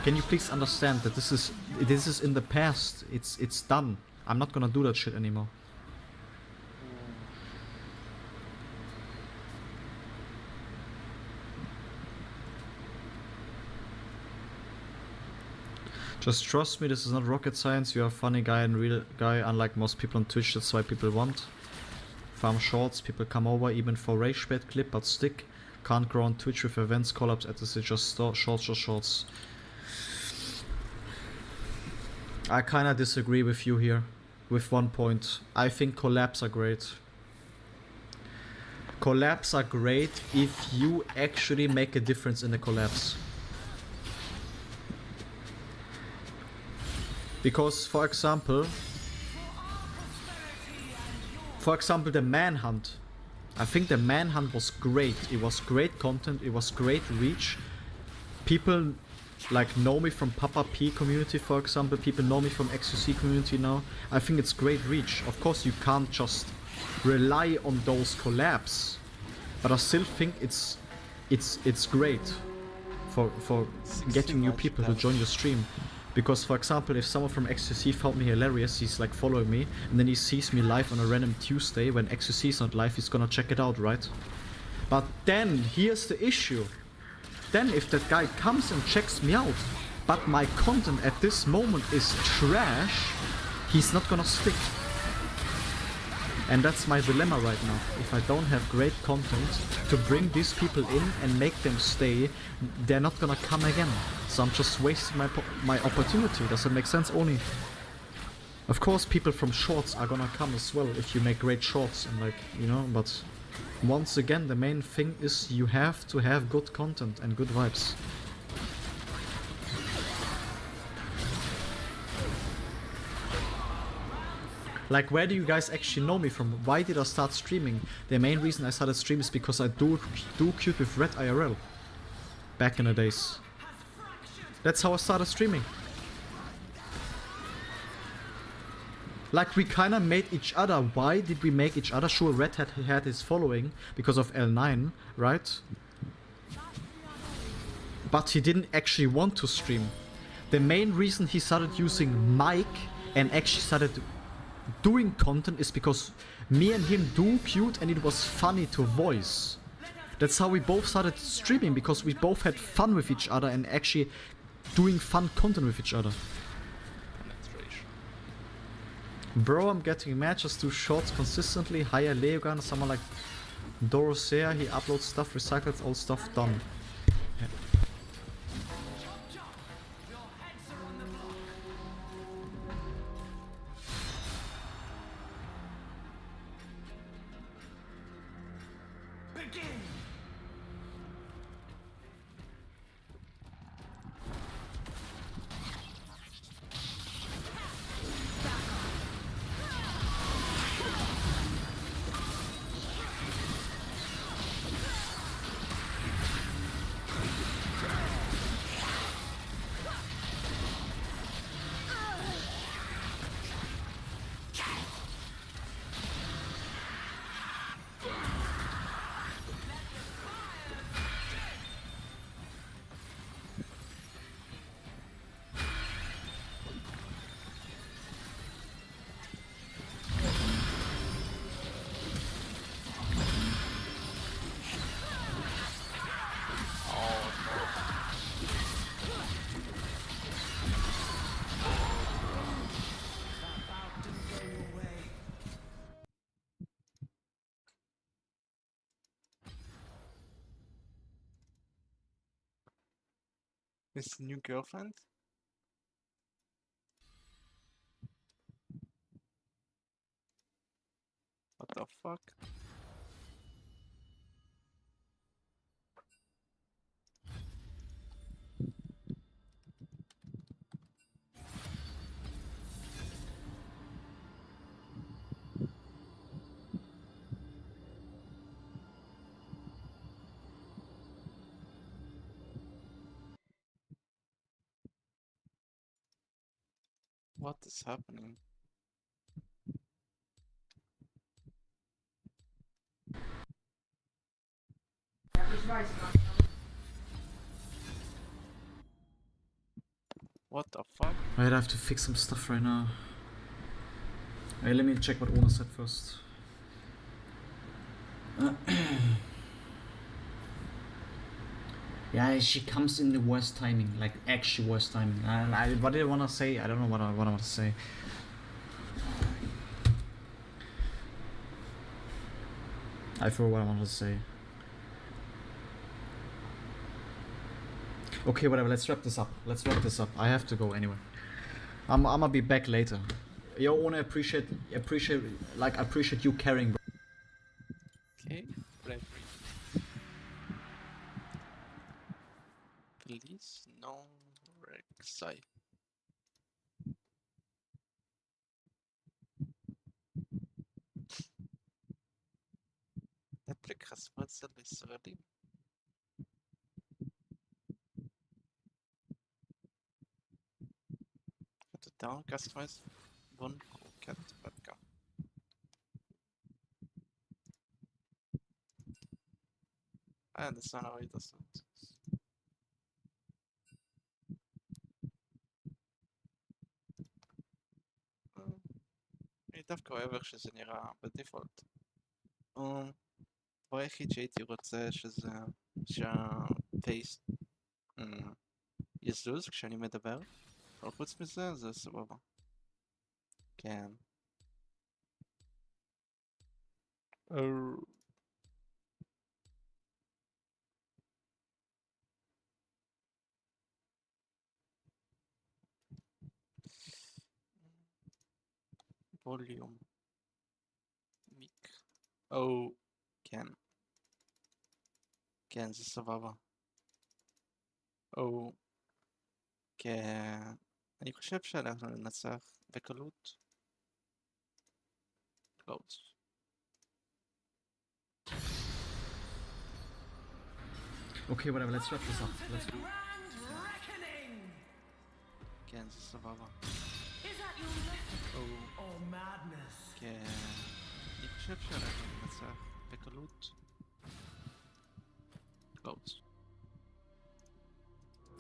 Can you please understand that this is in the past. It's done. I'm not gonna do that shit anymore. Just trust me, this is not rocket science. You're a funny guy and real guy, unlike most people on Twitch. That's why people want. Farm shorts, people come over even for rage bait clip, but stick. Can't grow on Twitch with events, collabs, etc. Just shorts. I kinda disagree with you here. With one point. I think collabs are great. Collabs are great if you actually make a difference in the collabs. Because, for example, the Manhunt. I think the Manhunt was great. It was great content. It was great reach. People like know me from Papa P community, for example. People know me from XQC community now. I think it's great reach. Of course, you can't just rely on those collabs, but I still think it's great for getting new people to join your stream. Because, for example, if someone from XQC found me hilarious, he's like following me, and then he sees me live on a random Tuesday when XQC is not live, he's gonna check it out, right? But then, here's the issue. Then if that guy comes and checks me out, but my content at this moment is trash, he's not gonna stick. And that's my dilemma right now. If I don't have great content to bring these people in and make them stay, they're not gonna come again. So I'm just wasting my opportunity. Does it make sense? Only. Of course, people from shorts are gonna come as well if you make great shorts and like, you know, but once again, the main thing is you have to have good content and good vibes. Like, where do you guys actually know me from? Why did I start streaming? The main reason I started streaming is because I do cute with Red IRL. Back in the days. That's how I started streaming. Like, we kinda made each other. Why did we make each other? Sure, Red had his following because of L9, right? But he didn't actually want to stream. The main reason he started using mic and actually started doing content is because me and him do cute and it was funny to voice. That's how we both started streaming, because we both had fun with each other and actually doing fun content with each other. Bro, I'm getting matches to shorts consistently. Hire Leogan, someone like Dorothea, he uploads stuff, recycles all stuff done. Yeah. His new girlfriend? What the fuck? What is happening? What the fuck? Wait, I have to fix some stuff right now. Hey, let me check what Ona said first. Yeah, she comes in the worst timing, like actually worst timing. What did I want to say? I don't know what I want to say. I forgot what I wanted to say. Okay, whatever. Let's wrap this up. I have to go anyway. I'm gonna be back later. Yo, Ona, appreciate you caring, bro. Okay, right. Please, no Rek'Sai. נפלק חסמו את זה לישראלים. Total customize one cat webcam. I understand how it does it. אני דווקא אוהב איך שזה נראה בדיפולט. הדבר היחיד שהייתי רוצה שזה שהפייס יזוז כשאני מדבר, אבל חוץ מזה זה סבבה. כן. ווליום. מיק. או, כן. כן, זה סבבה. או, כן. אני חושב שאנחנו ננצח בקלות. close. Okay, whatever, let's wrap this up. Let's go. כן, זה סבבה. או, Or madness. כן. אני חושב שאנחנו ננצח בקלות. close.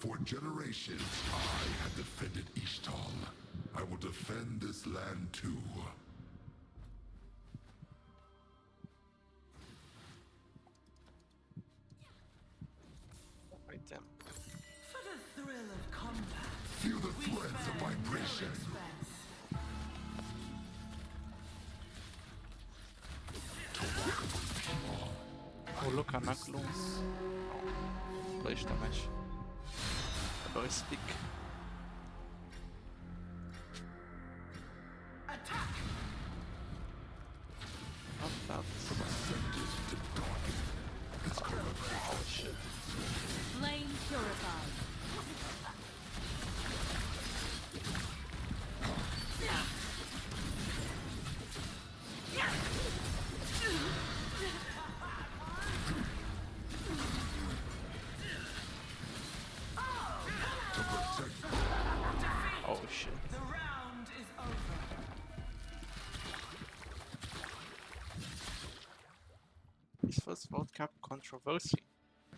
For generations, I have defended Ishtal. I will defend this land too. Right then. For the thrill of combat. Feel the threads of vibration. הוא לא קנה כלום. לא השתמש. לא הספיק. Flame purified. Oh shit. The round is over. This was World Cup controversy.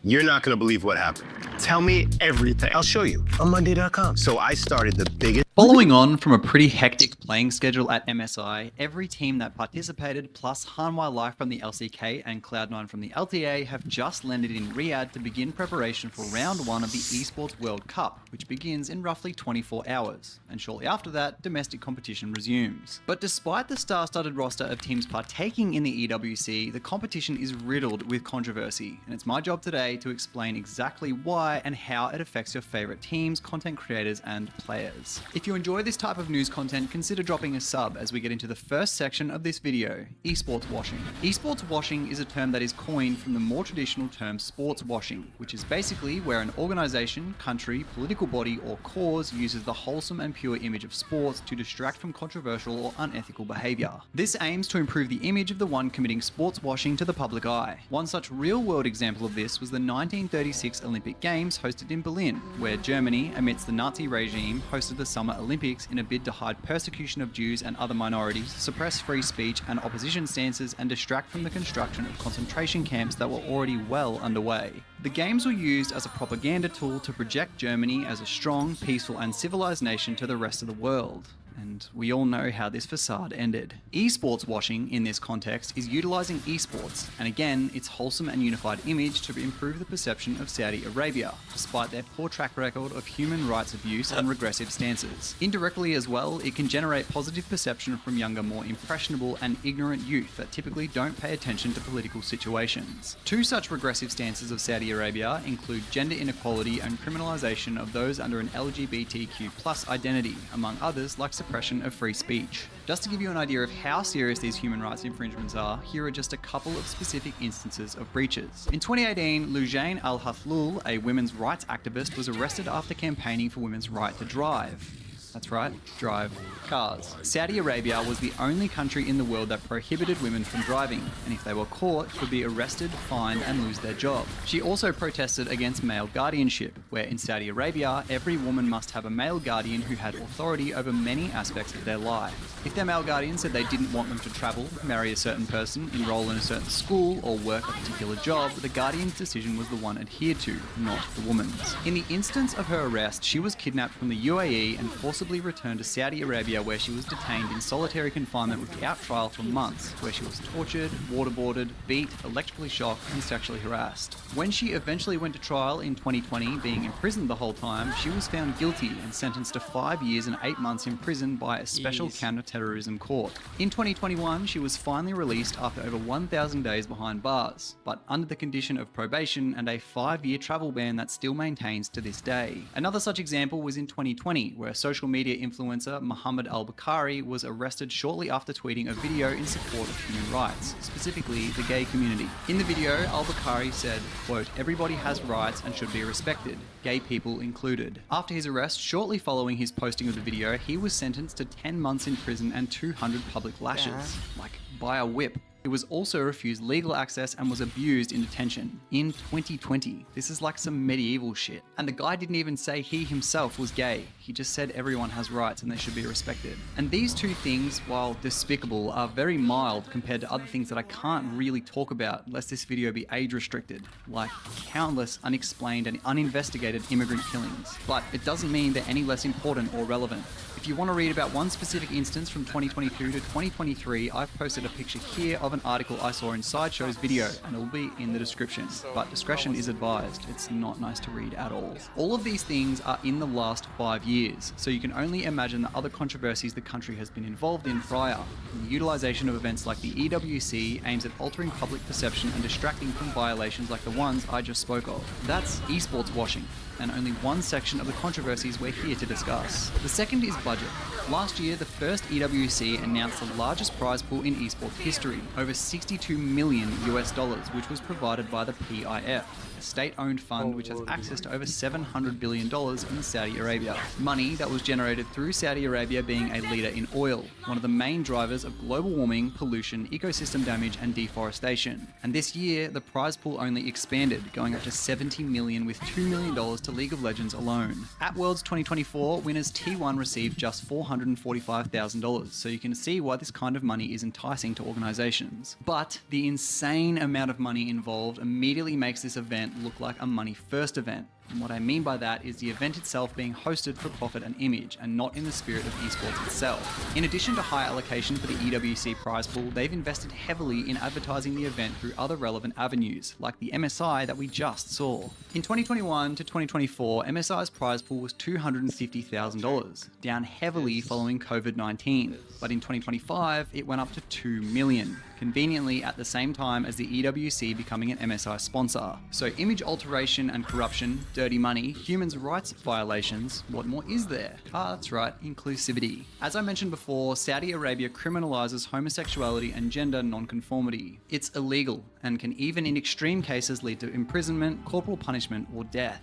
You're not going to believe what happened. Tell me everything. I'll show you on Monday.com. So I started the biggest Following on from a pretty hectic playing schedule at MSI, every team that participated, plus Hanwha Life from the LCK and Cloud9 from the LTA, have just landed in Riyadh to begin preparation for round 1 of the Esports World Cup, which begins in roughly 24 hours. And shortly after that, domestic competition resumes. But despite the star-studded roster of teams partaking in the EWC, the competition is riddled with controversy, and it's my job today to explain exactly why and how it affects your favorite teams, content creators, and players. If you enjoy this type of news content, consider dropping a sub as we get into the first section of this video, esports washing. Esports washing is a term that is coined from the more traditional term sports washing, which is basically where an organization, country, political body, or cause uses the wholesome and pure image of sports to distract from controversial or unethical behavior. This aims to improve the image of the one committing sports washing to the public eye. One such real-world example of this was the 1936 Olympic Games hosted in Berlin, where Germany, amidst the Nazi regime, hosted the Summer Olympics in a bid to hide persecution of Jews and other minorities, suppress free speech and opposition stances, and distract from the construction of concentration camps that were already well underway. The games were used as a propaganda tool to project Germany as a strong, peaceful, and civilized nation to the rest of the world. And we all know how this facade ended. Esports washing, in this context, is utilizing esports, and again, its wholesome and unified image to improve the perception of Saudi Arabia, despite their poor track record of human rights abuse and regressive stances. Indirectly as well, it can generate positive perception from younger, more impressionable and ignorant youth that typically don't pay attention to political situations. Two such regressive stances of Saudi Arabia include gender inequality and criminalization of those under an LGBTQ+ identity, among others like suppression of free speech. Just to give you an idea of how serious these human rights infringements are, here are just a couple of specific instances of breaches. In 2018, Lujain Al-Hathlul, a women's rights activist, was arrested after campaigning for women's right to drive. That's right, drive cars. Saudi Arabia was the only country in the world that prohibited women from driving, and if they were caught, could be arrested, fined, and lose their job. She also protested against male guardianship, where in Saudi Arabia, every woman must have a male guardian who had authority over many aspects of their life. If their male guardian said they didn't want them to travel, marry a certain person, enroll in a certain school, or work a particular job, the guardian's decision was the one adhered to, not the woman's. In the instance of her arrest, she was kidnapped from the UAE and forcibly returned to Saudi Arabia, where she was detained in solitary confinement without trial for months, where she was tortured, waterboarded, beat, electrically shocked, and sexually harassed. When she eventually went to trial in 2020, being imprisoned the whole time, she was found guilty and sentenced to 5 years and 8 months in prison by a special counter-terrorism court. In 2021, she was finally released after over 1,000 days behind bars, but under the condition of probation and a 5-year travel ban that still maintains to this day. Another such example was in 2020, where social media influencer Muhammad Al-Bukhari was arrested shortly after tweeting a video in support of human rights, specifically the gay community. In the video, Al-Bukhari said, quote, "Everybody has rights and should be respected, gay people included." After his arrest, shortly following his posting of the video, he was sentenced to 10 months in prison and 200 public lashes, like by a whip. He was also refused legal access and was abused in detention in 2020. This is like some medieval shit. And the guy didn't even say he himself was gay. He just said everyone has rights and they should be respected. And these two things, while despicable, are very mild compared to other things that I can't really talk about lest this video be age restricted, like countless unexplained and uninvestigated immigrant killings. But it doesn't mean they're any less important or relevant. If you want to read about one specific instance from 2022 to 2023, I've posted a picture here of an article I saw in Sideshow's video, and it will be in the description. But discretion is advised. It's not nice to read at all. All of these things are in the last 5 years, so you can only imagine the other controversies the country has been involved in prior. And the utilization of events like the EWC aims at altering public perception and distracting from violations like the ones I just spoke of. That's esports washing, and only one section of the controversies we're here to discuss. The second is budget. Last year, the first EWC announced the largest prize pool in esports history, over $62 million US, which was provided by the PIF, a state-owned fund which has access to over $700 billion in Saudi Arabia. Money that was generated through Saudi Arabia being a leader in oil, one of the main drivers of global warming, pollution, ecosystem damage, and deforestation. And this year, the prize pool only expanded, going up to $70 million with $2 million to to League of Legends alone. At Worlds 2024, winners T1 received just $445,000, so you can see why this kind of money is enticing to organizations. But the insane amount of money involved immediately makes this event look like a money-first event. And what I mean by that is the event itself being hosted for profit and image, and not in the spirit of esports itself. In addition to high allocation for the EWC prize pool, they've invested heavily in advertising the event through other relevant avenues, like the MSI that we just saw. In 2021 to 2024, MSI's prize pool was $250,000, down heavily following COVID-19. But in 2025, it went up to $2 million. Conveniently at the same time as the EWC becoming an MSI sponsor. So image alteration and corruption, dirty money, human rights violations, what more is there? That's right, inclusivity. As I mentioned before, Saudi Arabia criminalizes homosexuality and gender nonconformity. It's illegal and can even in extreme cases lead to imprisonment, corporal punishment, or death.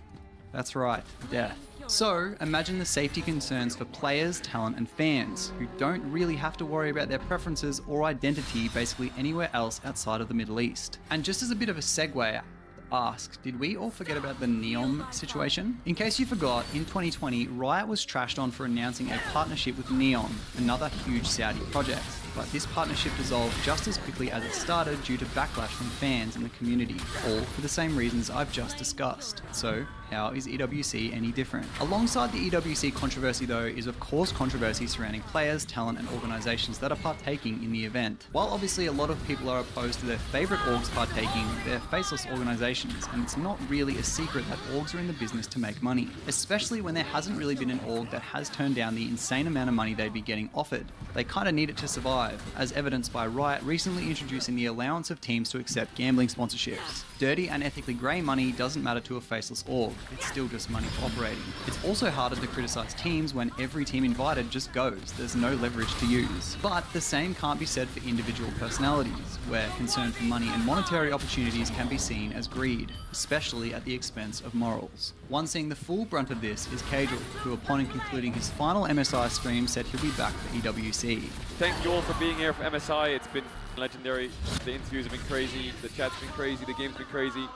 That's right, death. So, imagine the safety concerns for players, talent, and fans, who don't really have to worry about their preferences or identity basically anywhere else outside of the Middle East. And just as a bit of a segue, ask, did we all forget about the Neom situation? In case you forgot, in 2020, Riot was trashed on for announcing a partnership with Neom, another huge Saudi project. But this partnership dissolved just as quickly as it started due to backlash from fans in the community, all for the same reasons I've just discussed. So, how is EWC any different? Alongside the EWC controversy though is of course controversy surrounding players, talent and organizations that are partaking in the event. While obviously a lot of people are opposed to their favorite orgs partaking, they're faceless organizations, and it's not really a secret that orgs are in the business to make money, especially when there hasn't really been an org that has turned down the insane amount of money they'd be getting offered. They kinda need it to survive, as evidenced by Riot recently introducing the allowance of teams to accept gambling sponsorships. Dirty and ethically grey money doesn't matter to a faceless org, it's still just money for operating. It's also harder to criticise teams when every team invited just goes, there's no leverage to use. But the same can't be said for individual personalities, where concern for money and monetary opportunities can be seen as greed, especially at the expense of morals. One seeing the full brunt of this is Cadril, who upon concluding his final MSI stream said he'll be back for EWC. Thank you all for being here for MSI. It's been legendary. The interviews have been crazy, the chat's been crazy, the game's been crazy.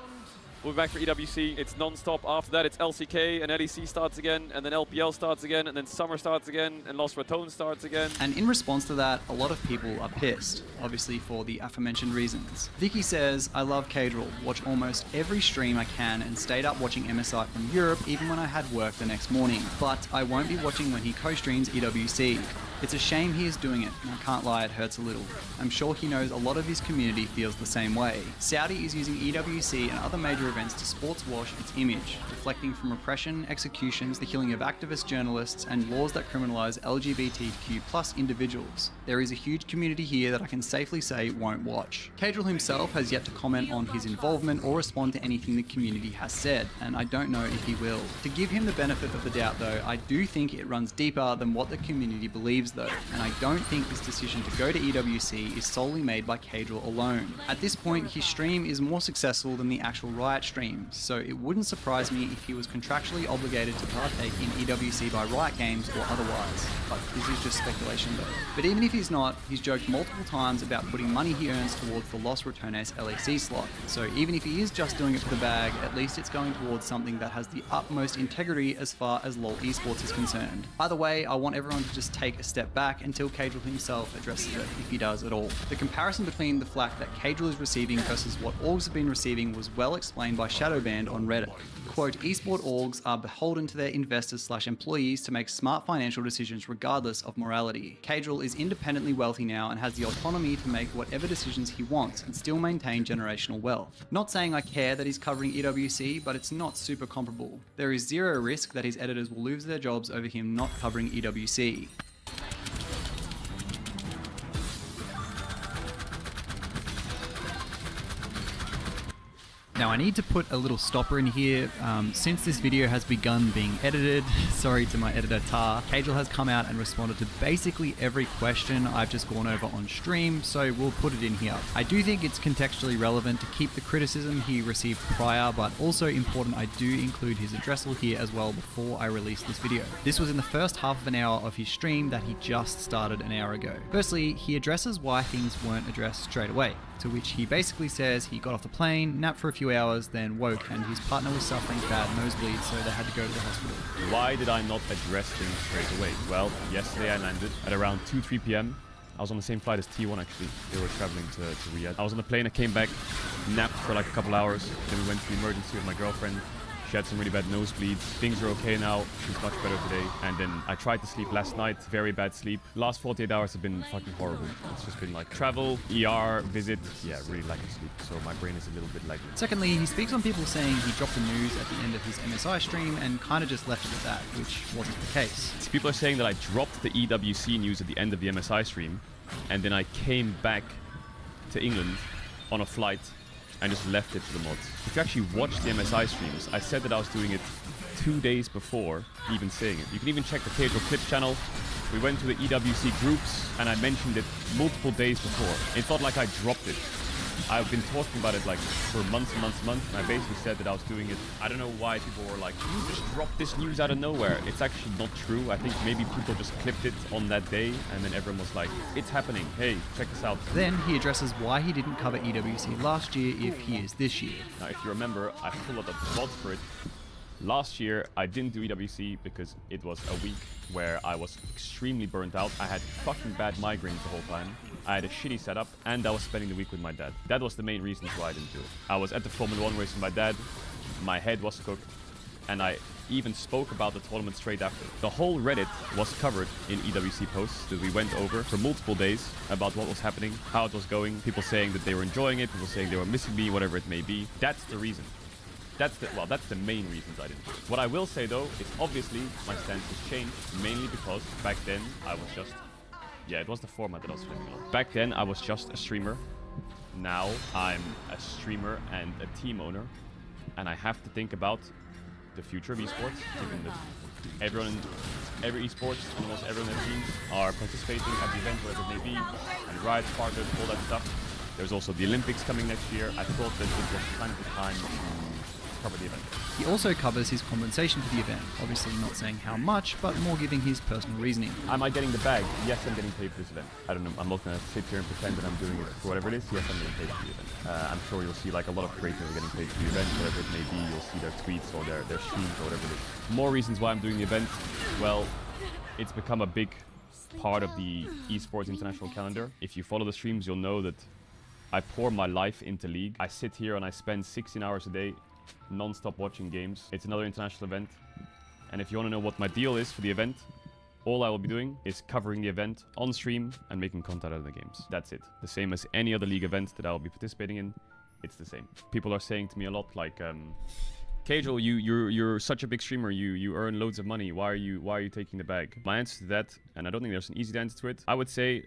We'll be back for EWC. It's non-stop. After that, it's LCK and LEC starts again, and then LPL starts again, and then Summer starts again, and Lost Raton starts again. And in response to that, a lot of people are pissed, obviously for the aforementioned reasons. Vicky says, I love Cadril, watch almost every stream I can, and stayed up watching MSI from Europe even when I had work the next morning. But I won't be watching when he co-streams EWC. It's a shame he is doing it, and I can't lie, it hurts a little. I'm sure he knows a lot of his community feels the same way. Saudi is using EWC and other major events to sports wash its image, deflecting from repression, executions, the killing of activist journalists, and laws that criminalise LGBTQ+ individuals. There is a huge community here that I can safely say won't watch. Cadril himself has yet to comment on his involvement or respond to anything the community has said, and I don't know if he will. To give him the benefit of the doubt though, I do think it runs deeper than what the community believes though, and I don't think this decision to go to EWC is solely made by Cadril alone. At this point, his stream is more successful than the actual Riot streams, so it wouldn't surprise me if he was contractually obligated to partake in EWC by Riot Games or otherwise, but this is just speculation though. But even if he's not, he's joked multiple times about putting money he earns towards the Los Ratones LEC slot, so even if he is just doing it for the bag, at least it's going towards something that has the utmost integrity as far as LoL esports is concerned. Either way, I want everyone to just take a step back until Cadril himself addresses it, if he does at all. The comparison between the flack that Cadril is receiving versus what orgs have been receiving was well explained by Shadowband on Reddit. Quote, esport orgs are beholden to their investors/employees to make smart financial decisions regardless of morality. Cadril is independently wealthy now and has the autonomy to make whatever decisions he wants and still maintain generational wealth. Not saying I care that he's covering EWC, but it's not super comparable. There is zero risk that his editors will lose their jobs over him not covering EWC. Now I need to put a little stopper in here. Since this video has begun being edited, sorry to my editor Tar, Cadril has come out and responded to basically every question I've just gone over on stream, so we'll put it in here. I do think it's contextually relevant to keep the criticism he received prior, but also important I do include his addressal here as well before I release this video. This was in the first half of an hour of his stream that he just started an hour ago. Firstly, he addresses why things weren't addressed straight away, to which he basically says he got off the plane, napped for a few 2 hours, then woke and his partner was suffering bad nosebleeds, so they had to go to the hospital. Why did I not address things straight away? Well, yesterday I landed at around 2-3 p.m. I was on the same flight as T1 actually. They were traveling to Riyadh. I was on the plane, I came back, napped for like a couple hours, then we went to the emergency with my girlfriend. She had some really bad nosebleeds. Things are okay now. She's much better today. And then I tried to sleep last night. Very bad sleep. Last 48 hours have been fucking horrible. It's just been like travel, ER, visit. Yeah, really lacking sleep. So my brain is a little bit laggy. Secondly, he speaks on people saying he dropped the news at the end of his MSI stream and kind of just left it at that, which wasn't the case. So people are saying that I dropped the EWC news at the end of the MSI stream, and then I came back to England on a flight and just left it to the mods. If you actually watch the MSI streams, I said that I was doing it 2 days before even saying it. You can even check the Casual Clips channel. We went to the EWC groups and I mentioned it multiple days before. It's not like I dropped it. I've been talking about it like for months and months and months, and I basically said that I was doing it. I don't know why people were like, you just dropped this news out of nowhere. It's actually not true. I think maybe people just clipped it on that day, and then everyone was like, it's happening. Hey, check this out. Then he addresses why he didn't cover EWC last year if he is this year. Now, if you remember, I pulled up the VOD for it. Last year, I didn't do EWC because it was a week where I was extremely burnt out. I had fucking bad migraines the whole time. I had a shitty setup, and I was spending the week with my dad. That was the main reason why I didn't do it. I was at the Formula 1 race with my dad, my head was cooked, and I even spoke about the tournament straight after. The whole Reddit was covered in EWC posts that we went over for multiple days about what was happening, how it was going, people saying that they were enjoying it, people saying they were missing me, whatever it may be. That's the reason. That's the main reasons I didn't do it. What I will say though is obviously my stance has changed, mainly because back then I was just... Yeah, it was the format that I was flipping on. Back then I was just a streamer. Now I'm a streamer and a team owner. And I have to think about the future of esports, given that every esports, almost everyone in the teams are participating at the event, whatever it may be, and rides, partners, all that stuff. There's also the Olympics coming next year. I thought that it was kind of the time to cover the event. He also covers his compensation for the event, obviously not saying how much, but more giving his personal reasoning. Am I getting the bag? Yes, I'm getting paid for this event. I don't know, I'm not going to sit here and pretend that I'm doing it for whatever it is. Yes, I'm getting paid for the event. I'm sure you'll see like a lot of creators are getting paid for the event, whatever it may be. You'll see their tweets or their streams or whatever it is. More reasons why I'm doing the event. Well, it's become a big part of the esports international calendar. If you follow the streams, you'll know that I pour my life into League. I sit here and I spend 16 hours a day non-stop watching games. It's another international event. And if you want to know what my deal is for the event, all I will be doing is covering the event on stream and making content out of the games. That's it. The same as any other League event that I will be participating in. It's the same. People are saying to me a lot like, Casual, you're such a big streamer, you earn loads of money. Why are you taking the bag? My answer to that, and I don't think there's an easy answer to it, I would say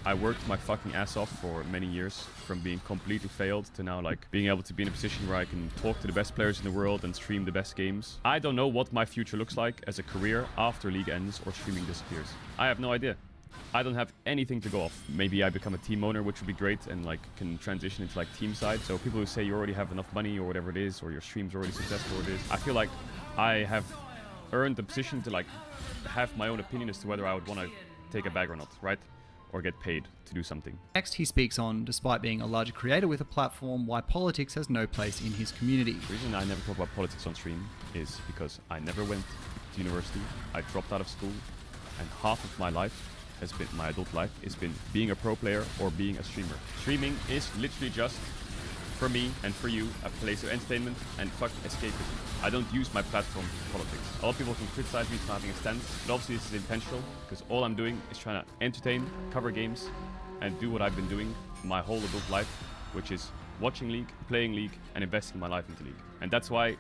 I worked my fucking ass off for many years, from being completely failed to now like being able to be in a position where I can talk to the best players in the world and stream the best games. I don't know what my future looks like as a career after League ends or streaming disappears. I have no idea. I don't have anything to go off. Maybe I become a team owner, which would be great, and like can transition into like team side. So people who say you already have enough money or whatever it is, or your stream's already successful or it is, I feel like I have earned the position to like have my own opinion as to whether I would want to take a bag or not, right? Or get paid to do something. Next, he speaks on, despite being a larger creator with a platform, why politics has no place in his community. The reason I never talk about politics on stream is because I never went to university, I dropped out of school, and half of my life has been, my adult life, has been being a pro player or being a streamer. Streaming is literally just, for me and for you, a place of entertainment and fuck escapism. I don't use my platform for politics. A lot of people can criticize me for having a stance, but obviously this is intentional, because all I'm doing is trying to entertain, cover games, and do what I've been doing my whole adult life, which is watching League, playing League, and investing my life into League. And that's why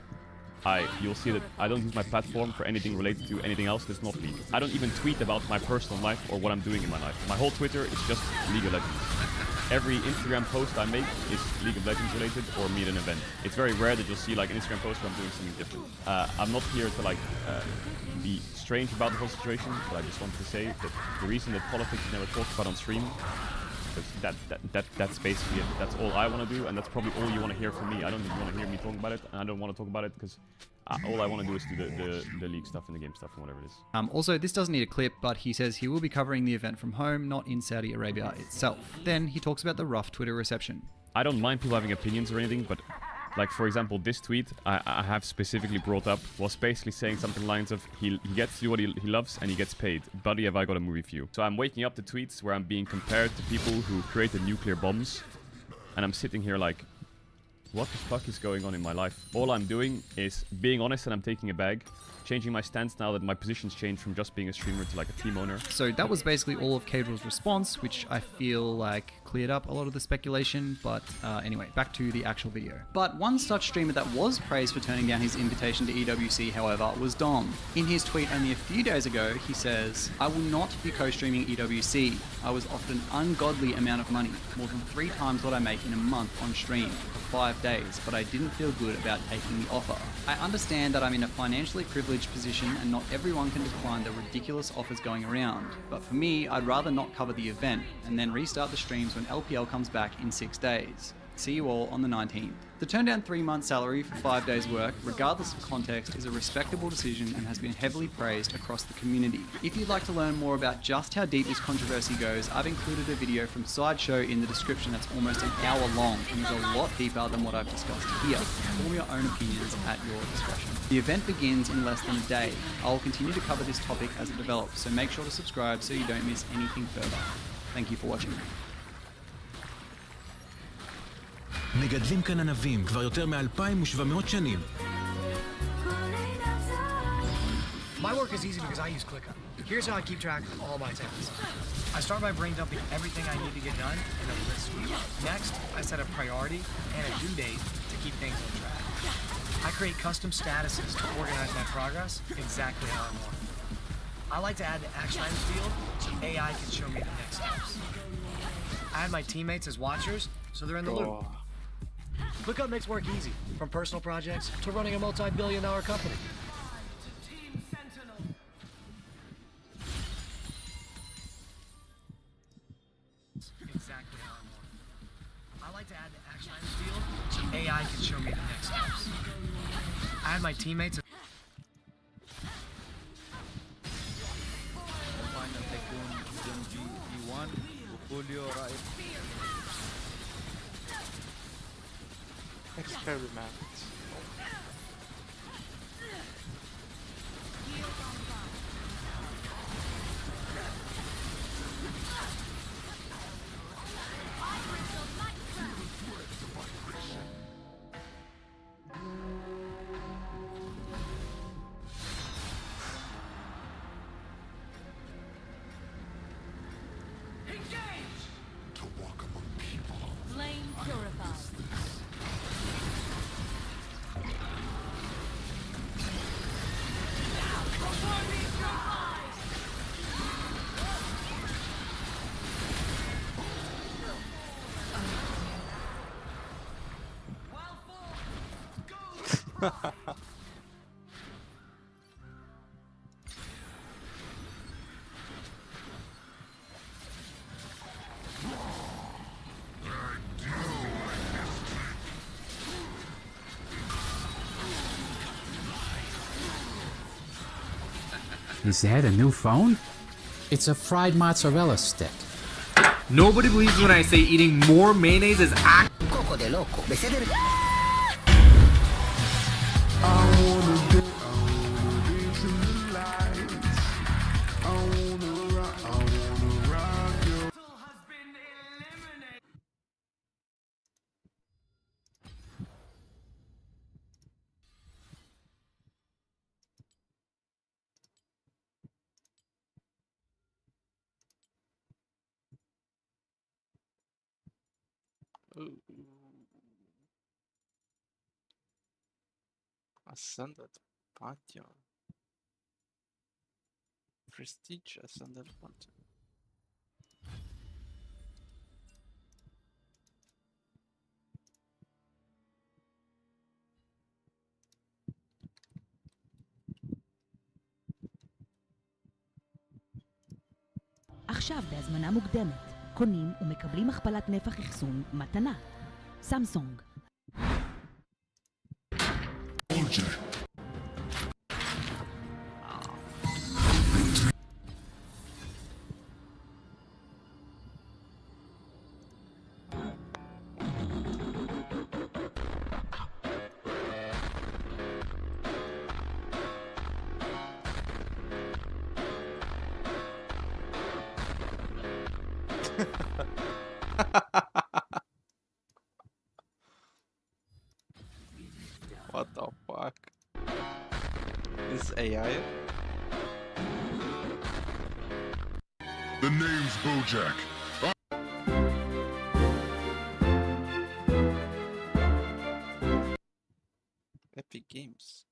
you'll see that I don't use my platform for anything related to anything else that's not League. I don't even tweet about my personal life or what I'm doing in my life. My whole Twitter is just League of Legends. Every Instagram post I make is League of Legends related or me at an event. It's very rare that you'll see like an Instagram post where I'm doing something different. I'm not here to like be strange about the whole situation, but I just want to say that the reason that politics is never talked about on stream, because that's basically it. That's all I want to do, and that's probably all you want to hear from me. I don't think you want to hear me talking about it, and I don't want to talk about it because all I want to do is do the League stuff and the game stuff and whatever it is. Also, this doesn't need a clip, but he says he will be covering the event from home, not in Saudi Arabia itself. Then he talks about the rough Twitter reception. I don't mind people having opinions or anything, but Like, for example, this tweet I have specifically brought up was basically saying something lines of, he gets to do what he loves and he gets paid. Buddy, have I got a movie for you? So I'm waking up to tweets where I'm being compared to people who created nuclear bombs. And I'm sitting here like, what the fuck is going on in my life? All I'm doing is being honest, and I'm taking a bag. Changing my stance now that my position's changed from just being a streamer to like a team owner. So that was basically all of Cadrill's response, which I feel like cleared up a lot of the speculation. But anyway, back to the actual video. But one such streamer that was praised for turning down his invitation to EWC, however, was Dom. In his tweet only a few days ago, he says, "I will not be co-streaming EWC. I was offered an ungodly amount of money, more than 3 times what I make in a month on stream for 5 days, but I didn't feel good about taking the offer. I understand that I'm in a financially privileged position and not everyone can decline the ridiculous offers going around, but for me, I'd rather not cover the event and then restart the streams when LPL comes back in 6 days. See you all on the 19th. To turn down 3 months salary for 5 days work, regardless of context, is a respectable decision and has been heavily praised across the community. If you'd like to learn more about just how deep this controversy goes, I've included a video from Sideshow in the description that's almost an hour long and is a lot deeper than what I've discussed here. Form your own opinions at your discretion. The event begins in less than a day. I'll continue to cover this topic as it develops, so make sure to subscribe so you don't miss anything further. Thank you for watching. מגדלים כאן ענבים כבר יותר מ-2,700 שנים. My work is easy because I use ClickUp. Here's how I keep track of all my tasks. I start by brain dumping everything I need to get done in a list. Next, I set a priority and a due date to keep things on track. I create custom statuses to organize my progress exactly how I want. I like to add the action items field so AI can show me the next steps. I have my teammates as watchers, so they're in the loop. ClickUp makes work easy, from personal projects to running a multi-billion-dollar company. Exactly how I want. I like to add the action items field so AI can show me the next steps. I have my teammates. Experiment. Flame purified. Is that a new phone? It's a fried mozzarella stick. Nobody believes when I say eating more mayonnaise is Coco de loco. Ascended Pantheon. Prestige Ascended Pantheon. עכשיו בהזמנה מוקדמת, קונים ומקבלים הכפלת נפח אחסון מתנה. סמסונג. What the fuck? Is AI? The name's Bojack. Epic Games.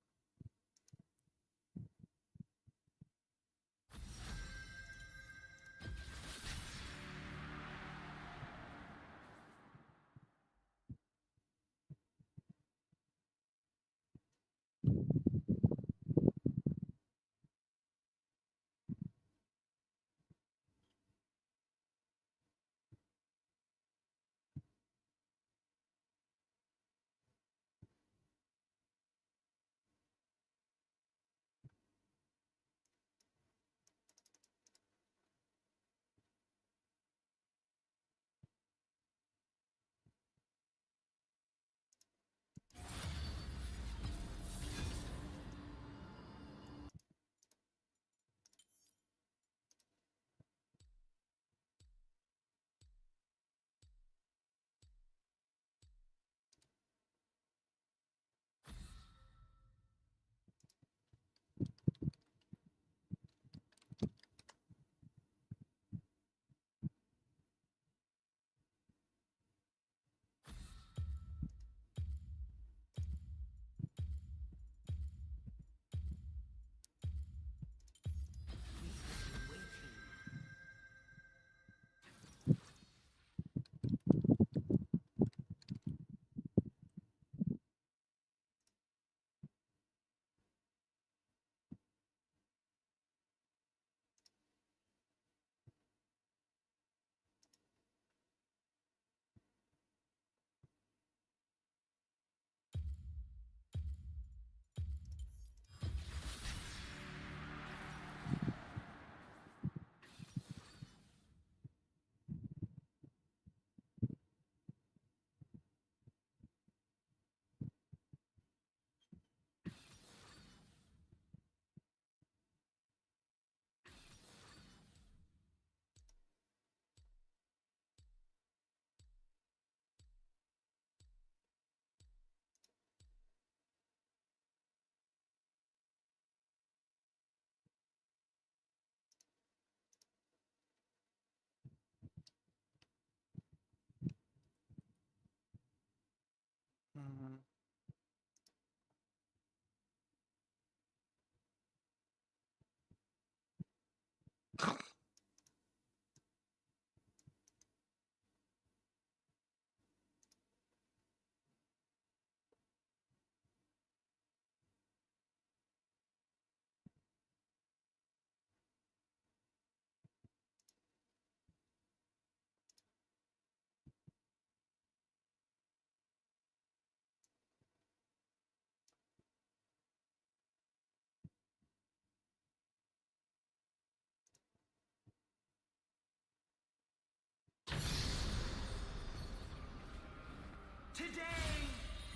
Today,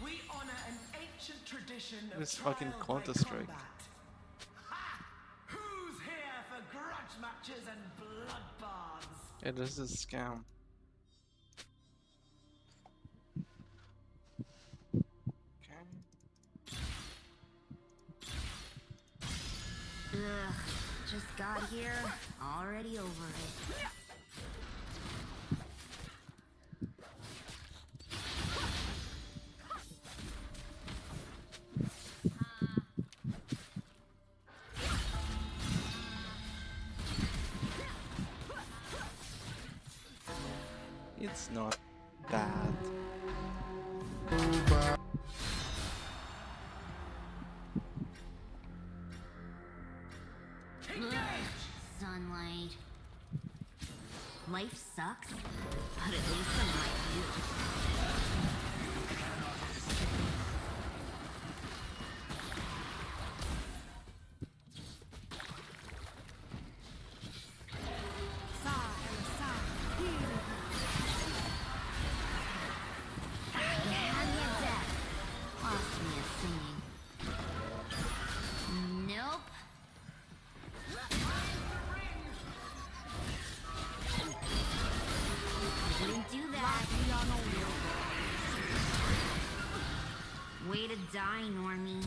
we honor an ancient tradition of This fucking trial by Counter-Strike. combat. Ha! Who's here for grudge matches and bloodbaths? It is a scam. Ugh, just got here, already over it. It's not bad. Sunlight. Life sucks, but at least I'm like you. Nope. try, Normie.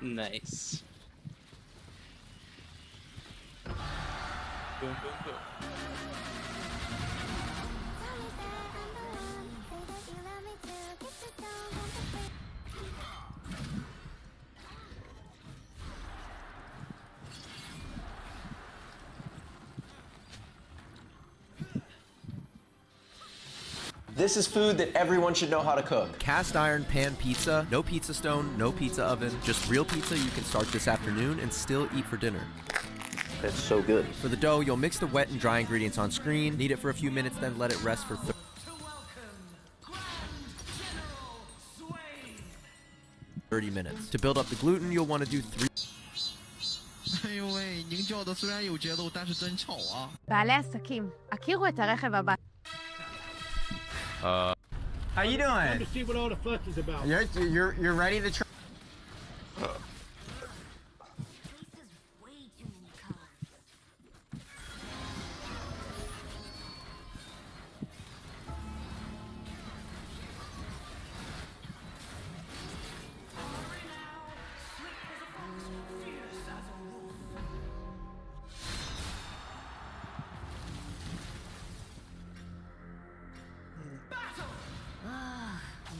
Nice. Boom, boom, boom. This is food that everyone should know how to cook. Cast iron pan pizza, no pizza stone, no pizza oven, just real pizza you can start this afternoon and still eat for dinner. That's so good. For the dough, you'll mix the wet and dry ingredients on screen, knead it for a few minutes, then let it rest for 30 minutes. To build up the gluten, you'll want to do 3. 哎呦喂，您叫的虽然有节奏，但是真吵啊！ בעלי עסקים, הכירו את הרכב הבא. How you doing? To see what all the fuss is about. You're ready to try.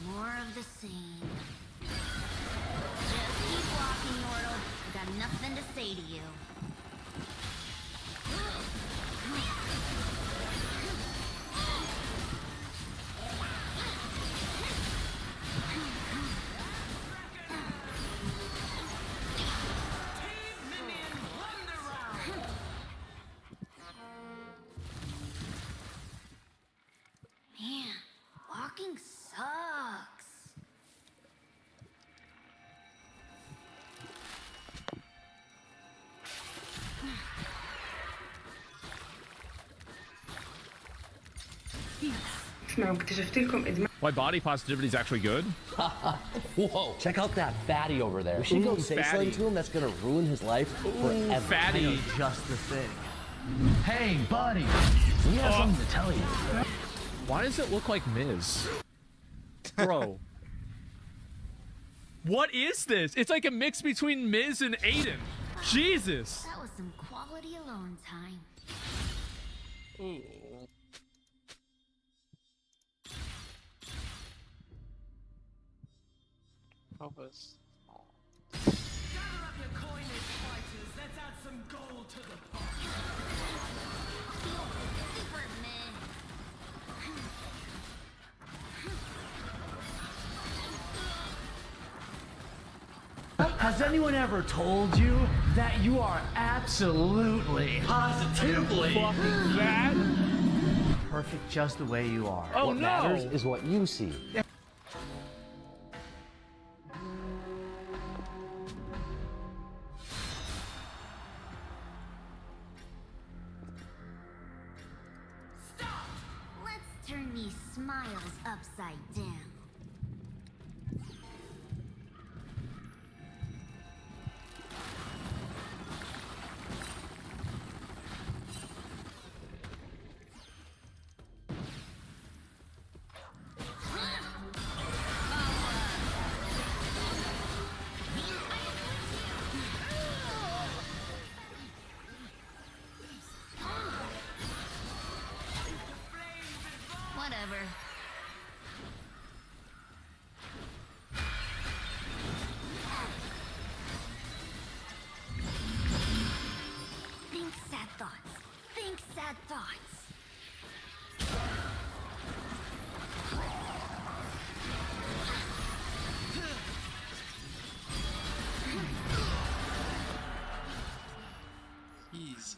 More of the same. Just keep walking, mortal. I got nothing to say to you. Man, walking sucks. Why body positivity is actually good? Whoa, check out that fatty over there. We should go say something to him that's gonna ruin his life forever. Fatty. I know just the thing. Hey, buddy, we have something to tell you. Why does it look like Miz? Bro. What is this? It's like a mix between Miz and Aiden. Jesus. That was some quality alone time. Ooh. Help us. Gather up your coinage, fighters. Let's add some gold to the pot. Superman. Has anyone ever told you that you are absolutely, positively bad? Perfect just the way you are. Oh, what no. matters is what you see. Let's turn these smiles upside down. Whatever. Think sad thoughts. Think sad thoughts. Easy.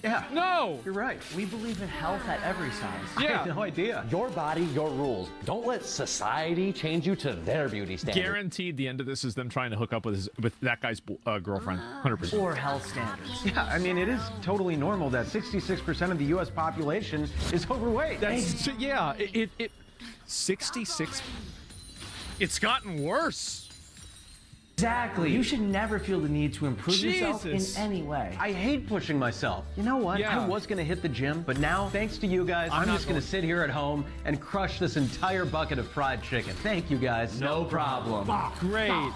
Yeah. No! You're right. We believe in health at every size. Yeah. I had no idea. Your body, your rules. Don't let society change you to their beauty standards. Guaranteed the end of this is them trying to hook up with that guy's girlfriend. 100%. Or health standards. Yeah, I mean, it is totally normal that 66% of the U.S. population is overweight. That's, yeah, it 66. It's gotten worse. Exactly. You should never feel the need to improve yourself in Jesus. any way. I hate pushing myself. You know what? Yeah. I was going to hit the gym, but now, thanks to you guys, I'm not just going to sit here at home and crush this entire bucket of fried chicken. Thank you guys. No problem. Great.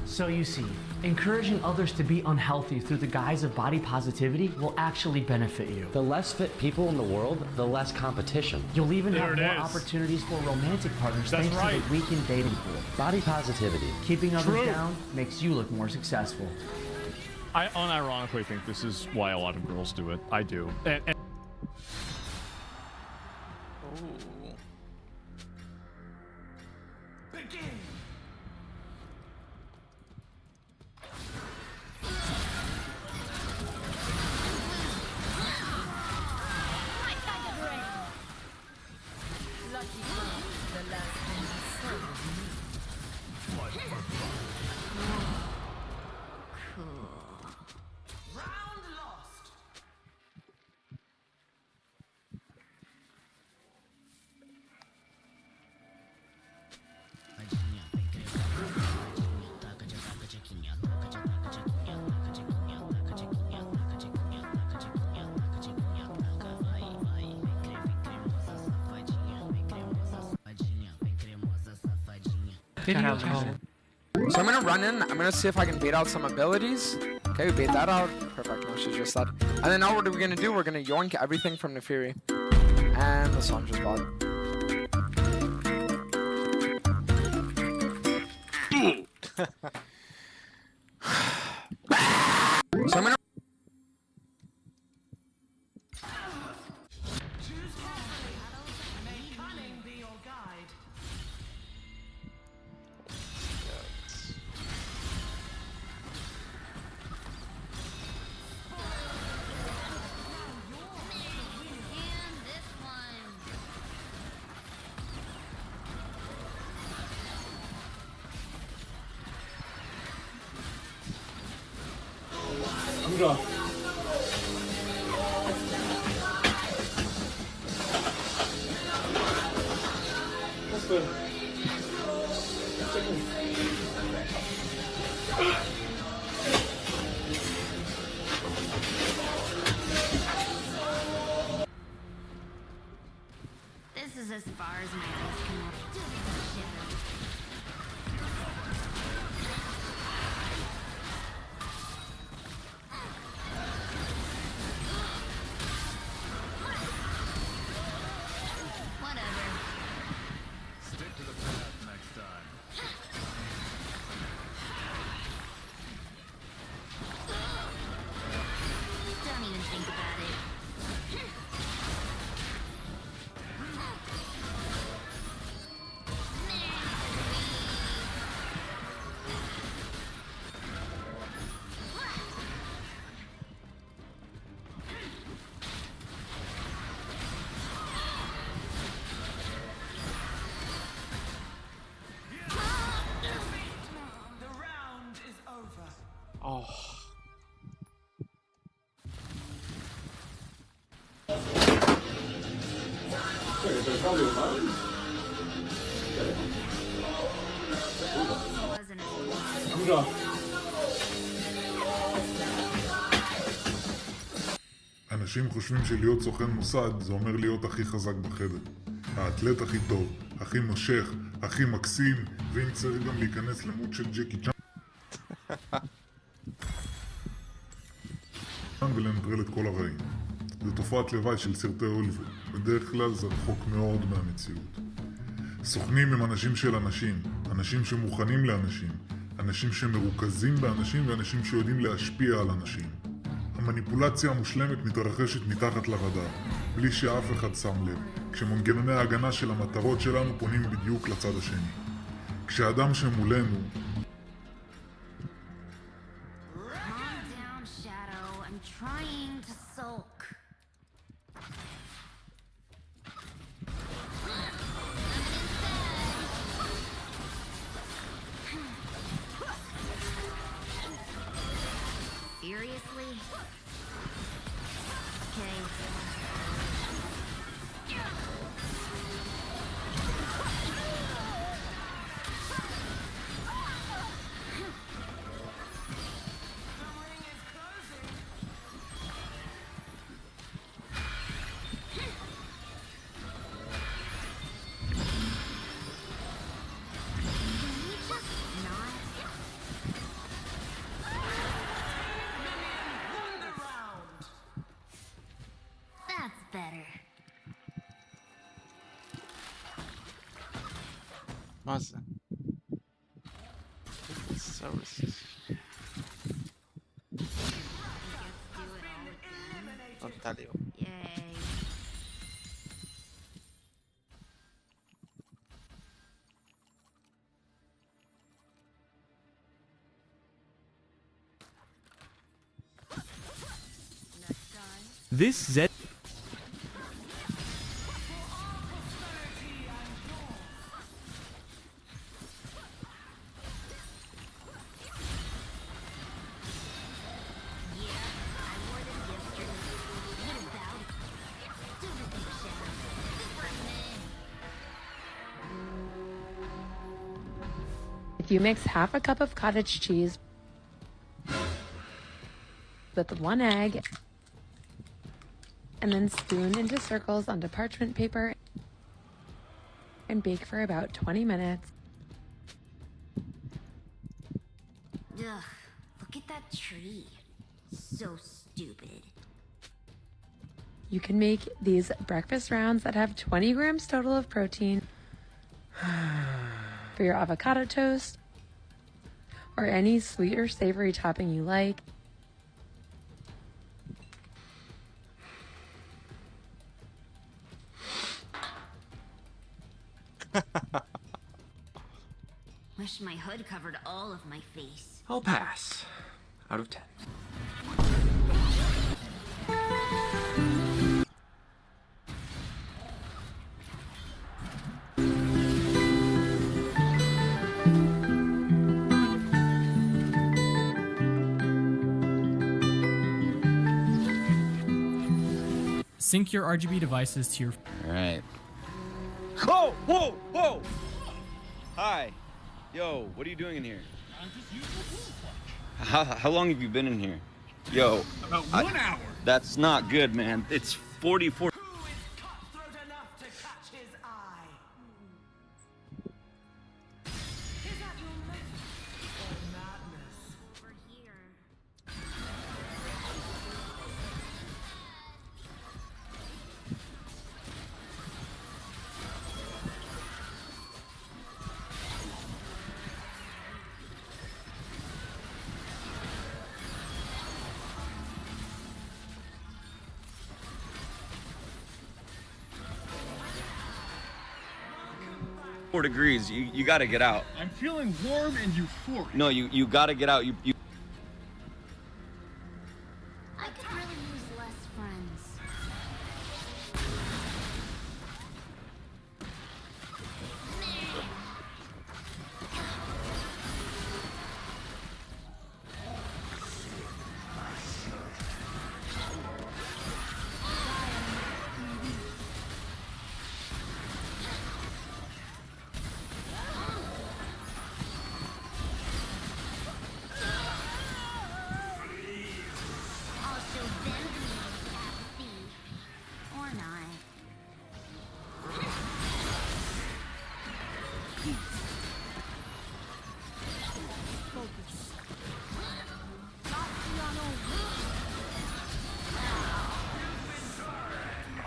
So you see, encouraging others to be unhealthy through the guise of body positivity will actually benefit you. The less fit people in the world, the less competition. You'll even There have it more is. opportunities for romantic partners That's thanks right. to the weekend dating pool. Body positivity. Keeping others True. down makes you look more successful. I unironically think this is why a lot of girls do it. I do. And Round lost. Video call. So I'm gonna run in, I'm gonna see if I can bait out some abilities. Okay, we bait that out. Perfect, no, she's just dead. And then now what are we gonna do? We're gonna yoink everything from the Fury. And the Sun just bought. So I'm gonna May cunning be your guide. This is as far as my eyes can look. Shiver. Whatever. Stick to the path next time. Don't even think about it. The round is over. Oh. אנשים חושבים שלהיות סוכן מוסד זה אומר להיות הכי חזק בחדר. האתלט הכי טוב, הכי מושך, הכי מקסים, ואם צריך גם להיכנס למות של ג'קי צ'אן ולנטרל את כל הרעים. זו תופעת לוואי של סרטי הוליווד. בדרך כלל זה רחוק מאוד מהמציאות. סוכנים הם אנשים של אנשים, אנשים שמוכנים לאנשים, אנשים שמרוכזים באנשים ואנשים שיודעים להשפיע על אנשים. המניפולציה המושלמת מתרחשת מתחת לרדאר, בלי שאף אחד שם לב, כשמנגנוני ההגנה של המטרות שלנו פונים בדיוק לצד השני. כשאדם שמולנו Calm down, Shadow. I'm trying to sulk. Seriously? Okay. Nossa. Services. Onde tá ali? Yay. This Z. If you mix half a cup of cottage cheese with 1 egg and then spoon into circles onto parchment paper and bake for about 20 minutes. Ugh, look at that tree. So stupid. You can make these breakfast rounds that have 20 grams total of protein for your avocado toast or any sweet or savory topping you like. Wish my hood covered all of my face. I'll pass. Out of 10. Sync your RGB devices to your. All right. Whoa! Whoa! Whoa! Hi. Yo, what are you doing in here? I'm just using the pool. How long have you been in here? Yo. About 1 hour. That's not good, man. It's 44. Degrees. You got to get out. I'm feeling warm and euphoric. No, you got to get out. You. I could really use less friends.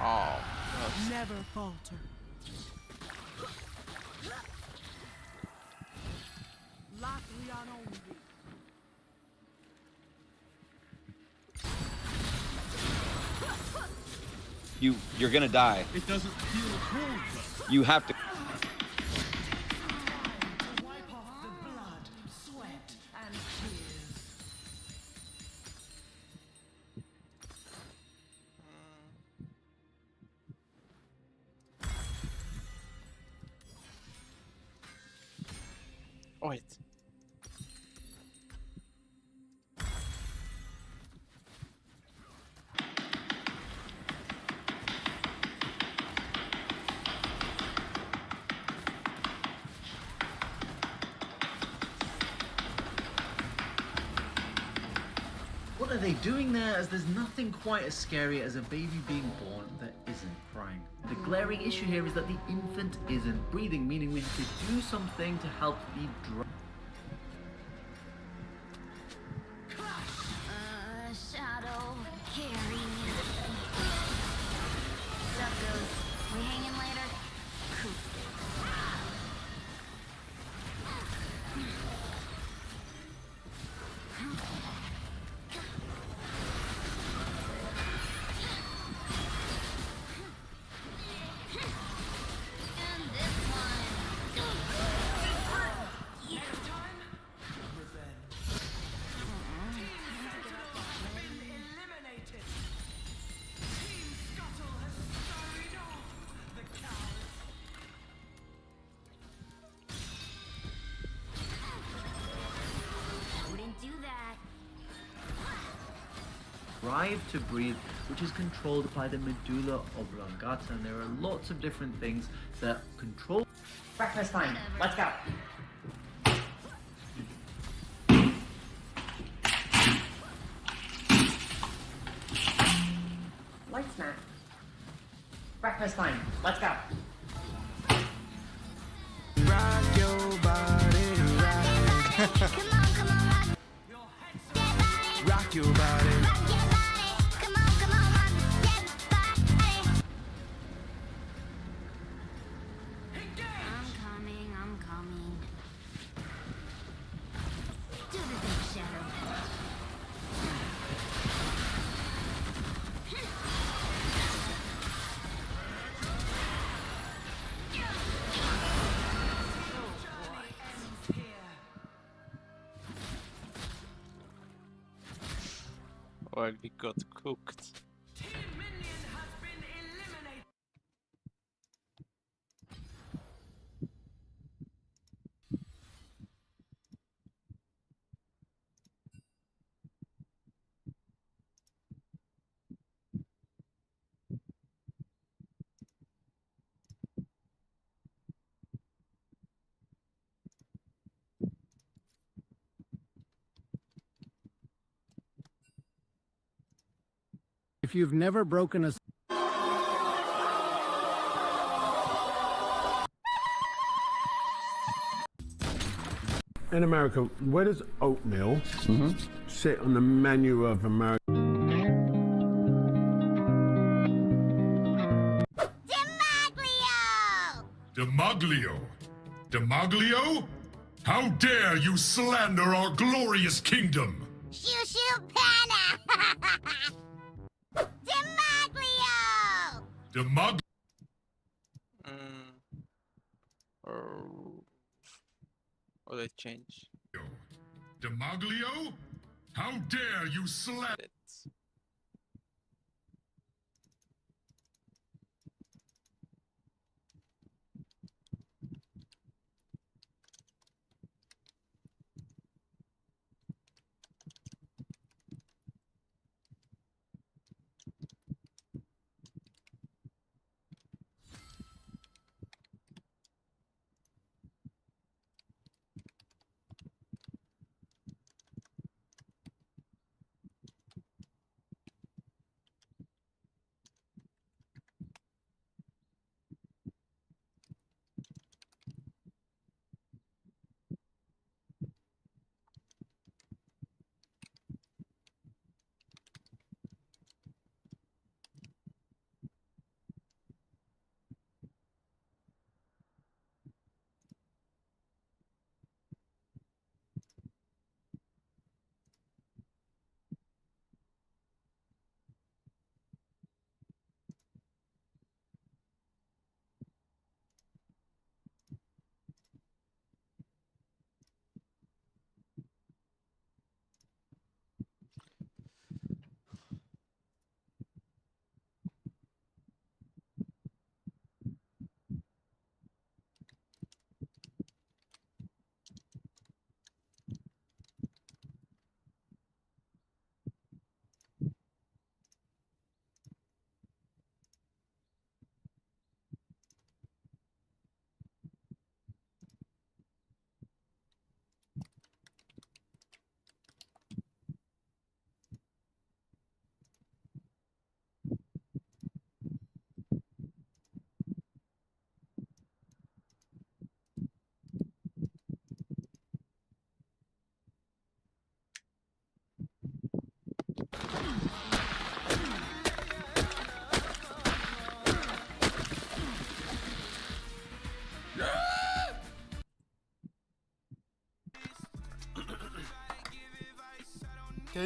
Oh, never falter. You're gonna die. It doesn't feel cold though. You have to. Wipe off the blood, sweat, and tears. Wait. What are they doing there, as there's nothing quite as scary as a baby being born that isn't crying. The glaring issue here is that the infant isn't breathing, meaning we have to do something to help the Shadow, carry me. Sup, goes. We hanging later? Cool. drive to breathe, which is controlled by the medulla oblongata. And there are lots of different things that control. Breakfast time. Let's go. Light snack. Breakfast time. Let's go. Rock your body, rock. Rock your body. I'm coming. Do the big shadow. Well, we got cooked. If you've never broken a... In America, where does oatmeal sit on the menu of America? Demaglio! Demaglio? How dare you slander our glorious kingdom! Shoo shoo Panna! Demaglio! Demag... Or they change. Demaglio? How dare you slander...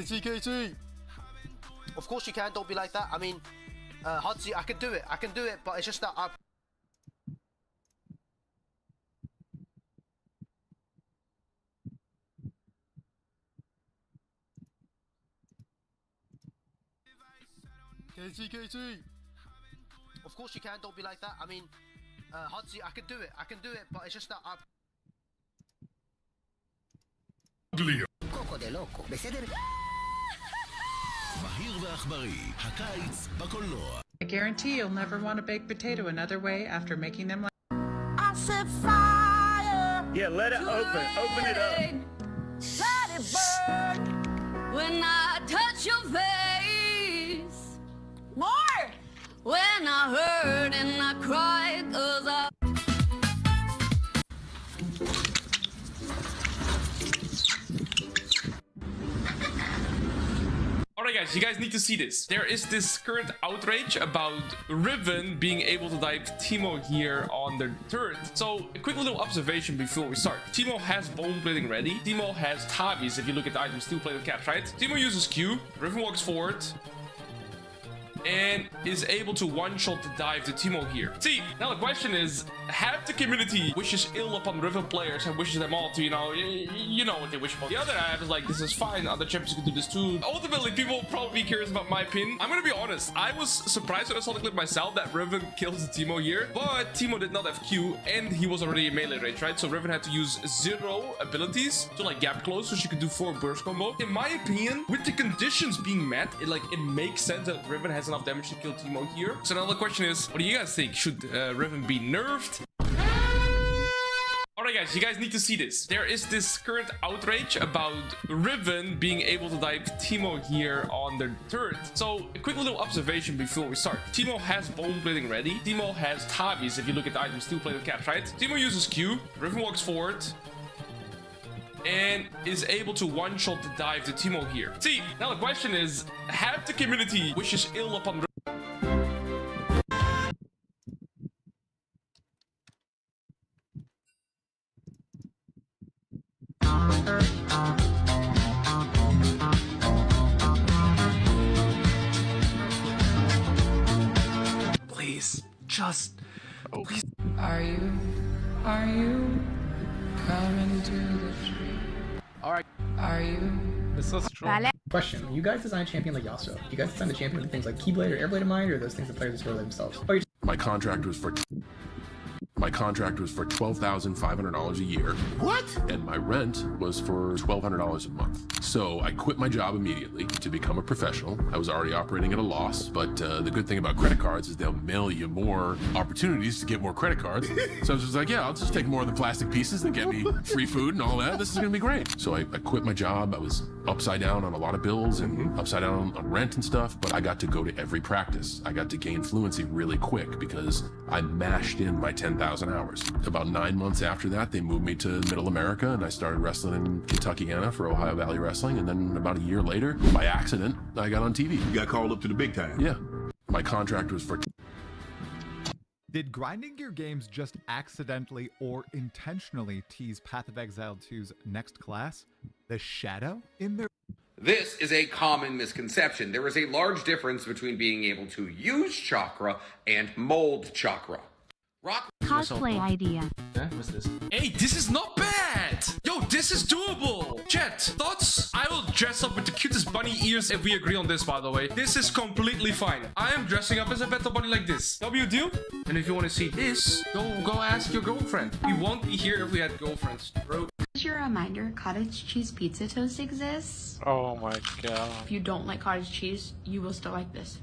KT. Of course you can, don't be like that. I mean, Hudzy, I can do it, but it's just that I... KT. Of course you can, don't be like that. I mean, Hudzy, I can do it, but it's just that I... Demaglio! Coco de loco. I guarantee you'll never want a baked potato another way after making them like. I set fire. Yeah, let it open. Open it up. Let it burn. When I touch your face. More. When I hurt and I cry 'cause I. Alright guys, you guys need to see this. There is this current outrage about Riven being able to dive Teemo here on the turret. So a quick little observation before we start. Teemo has bone plating ready. Teemo has tabis if you look at the items, steel plated caps, right? Teemo uses Q, Riven walks forward, and is able to one-shot the dive to Teemo here. See, now the question is, half the community wishes ill upon Riven players and wishes them all to, you know what they wish for. The other half is like, this is fine, other champions can do this too. Ultimately, people will probably be curious about my opinion. I'm gonna be honest, I was surprised when I saw the clip myself that Riven kills Teemo here, but Teemo did not have Q, and he was already in melee range, right? So Riven had to use 0 abilities to like gap close, so she could do 4 burst combo. In my opinion, with the conditions being met, it makes sense that Riven has enough damage to kill Teemo here. So now the question is, what do you guys think? Should Riven be nerfed? Alright guys, you guys need to see this. There is this current outrage about Riven being able to dive Teemo here on the turret. So a quick little observation before we start. Teemo has bone plating ready. Teemo has tabis if you look at the items, steel plated caps, right? Teemo uses Q, Riven walks forward, and is able to one-shot the dive to Teemo here. See, now the question is, half the community wishes ill upon Please, just. Please. Are you coming to the tree? Alright. Are you? This is true. Question: you guys design a champion like Yasuo. Do you guys design the champion with things like Keyblade or Airblade in mind, or those things that players discover themselves? Oh, My contract was for $12,500 a year. What? And my rent was for $1,200 a month. So I quit my job immediately to become a professional. I was already operating at a loss, but the good thing about credit cards is they'll mail you more opportunities to get more credit cards. So I was just like, yeah, I'll just take more of the plastic pieces and get me free food and all that. This is gonna be great. So I quit my job. I was upside down on a lot of bills and upside down on rent and stuff, but I got to go to every practice. I got to gain fluency really quick because I mashed in my 10,000 hours. About 9 months after that, they moved me to Middle America and I started wrestling in Kentuckiana for Ohio Valley Wrestling. And then about a year later, by accident, I got on TV. You got called up to the big time. Yeah. My contract was for... Did Grinding Gear Games just accidentally or intentionally tease Path of Exile 2's next class, the Shadow, in their... This is a common misconception. There is a large difference between being able to use chakra and mold chakra. Cosplay idea. What's this? Hey, this is not bad! Yo, this is doable! Chat, thoughts? I will dress up with the cutest bunny ears if we agree on this, by the way. This is completely fine. I am dressing up as a battle bunny like this. W deal? And if you want to see this, go ask your girlfriend. We won't be here if we had girlfriends, bro. As your reminder, cottage cheese pizza toast exists. Oh my god. If you don't like cottage cheese, you will still like this.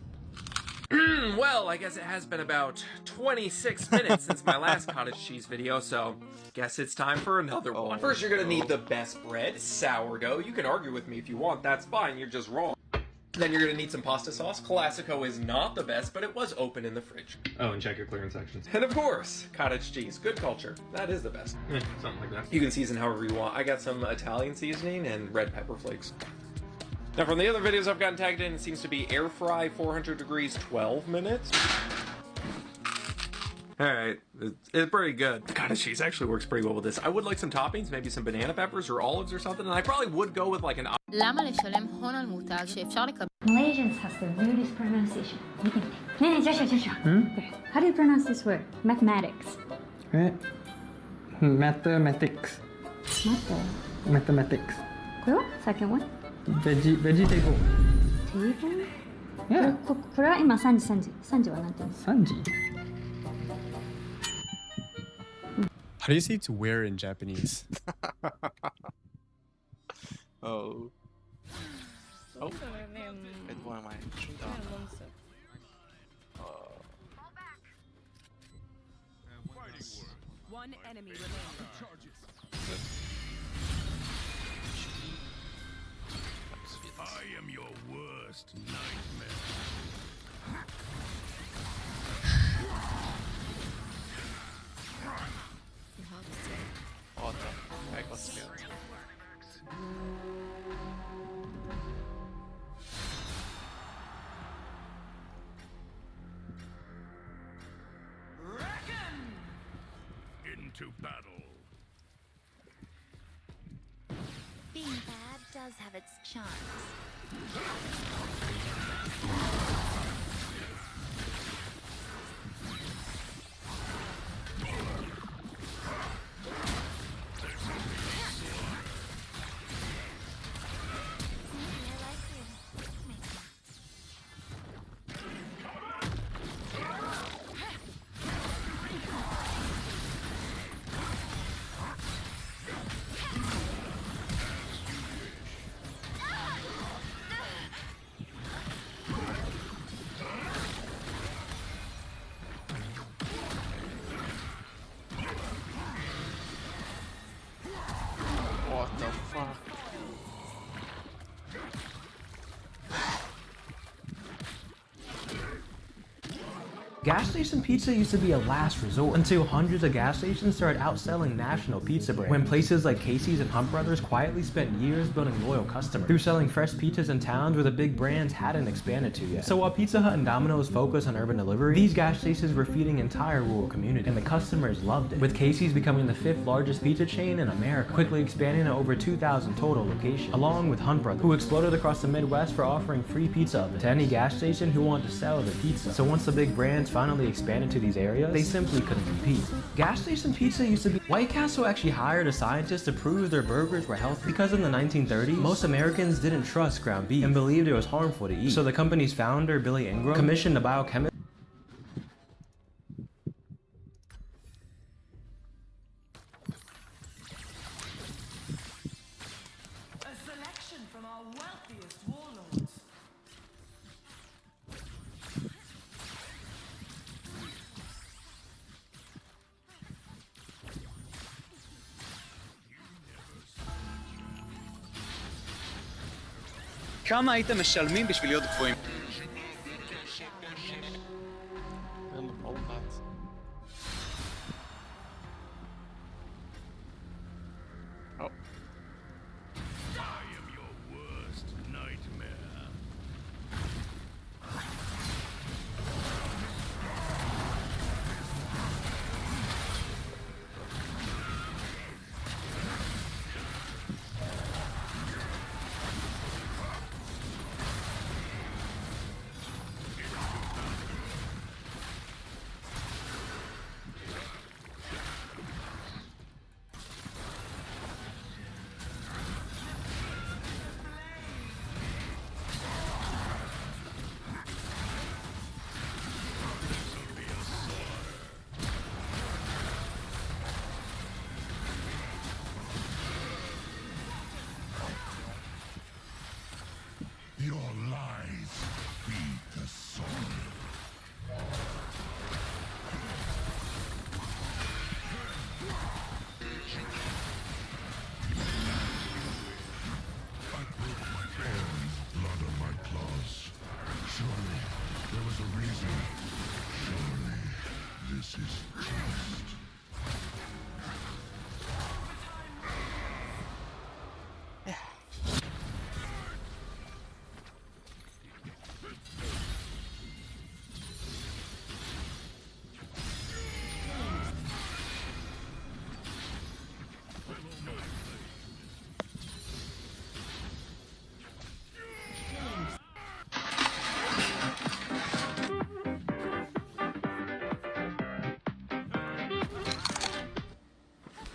Well, I guess it has been about 26 minutes since my last cottage cheese video, so guess it's time for another one. First, you're gonna need the best bread, sourdough. You can argue with me if you want, that's fine, you're just wrong. Then you're gonna need some pasta sauce. Classico is not the best, but it was open in the fridge. Oh, and check your clearance sections. And of course, cottage cheese. Good culture. That is the best. Something like that. You can season however you want. I got some Italian seasoning and red pepper flakes. Now, from the other videos I've gotten tagged in, it seems to be air fry, 400 degrees, 12 minutes. Alright, it's pretty good. The cottage cheese actually works pretty well with this. I would like some toppings, maybe some banana peppers or olives or something, and I probably would go with like an... Malaysians have the weirdest pronunciation. How do you pronounce this word? Mathematics. Mathematics. Mathematics. これは second one? Vegetable. Table? Yeah. これは今3時は何て言うの 3時 How do you say to wear in Japanese? Oh. Oh, it won my shootout. One enemy remaining. I am your worst nightmare. Oh, I got scared. Into battle. Being bad does have its charms. What the fuck? Gas station pizza used to be a last resort until hundreds of gas stations started outselling national pizza brands. When places like Casey's and Hunt Brothers quietly spent years building loyal customers through selling fresh pizzas in towns where the big brands hadn't expanded to yet. So while Pizza Hut and Domino's focused on urban delivery, these gas stations were feeding entire rural communities, and the customers loved it. With Casey's becoming the 5th largest pizza chain in America, quickly expanding to over 2,000 total locations, along with Hunt Brothers, who exploded across the Midwest for offering free pizza ovens to any gas station who wanted to sell the pizza. So once the big brands finally expanded to these areas, they simply couldn't compete. Gas station pizza used to be... White Castle actually hired a scientist to prove their burgers were healthy because in the 1930s, most Americans didn't trust ground beef and believed it was harmful to eat. So the company's founder, Billy Ingram, commissioned a biochemist A selection from our wealthiest warlords. כמה הייתם משלמים בשביל להיות גבוהים? Oh. I am your worst nightmare. Your lies feed the soul. I broke my hands, blood on my claws. Surely there was a reason. Surely this is just.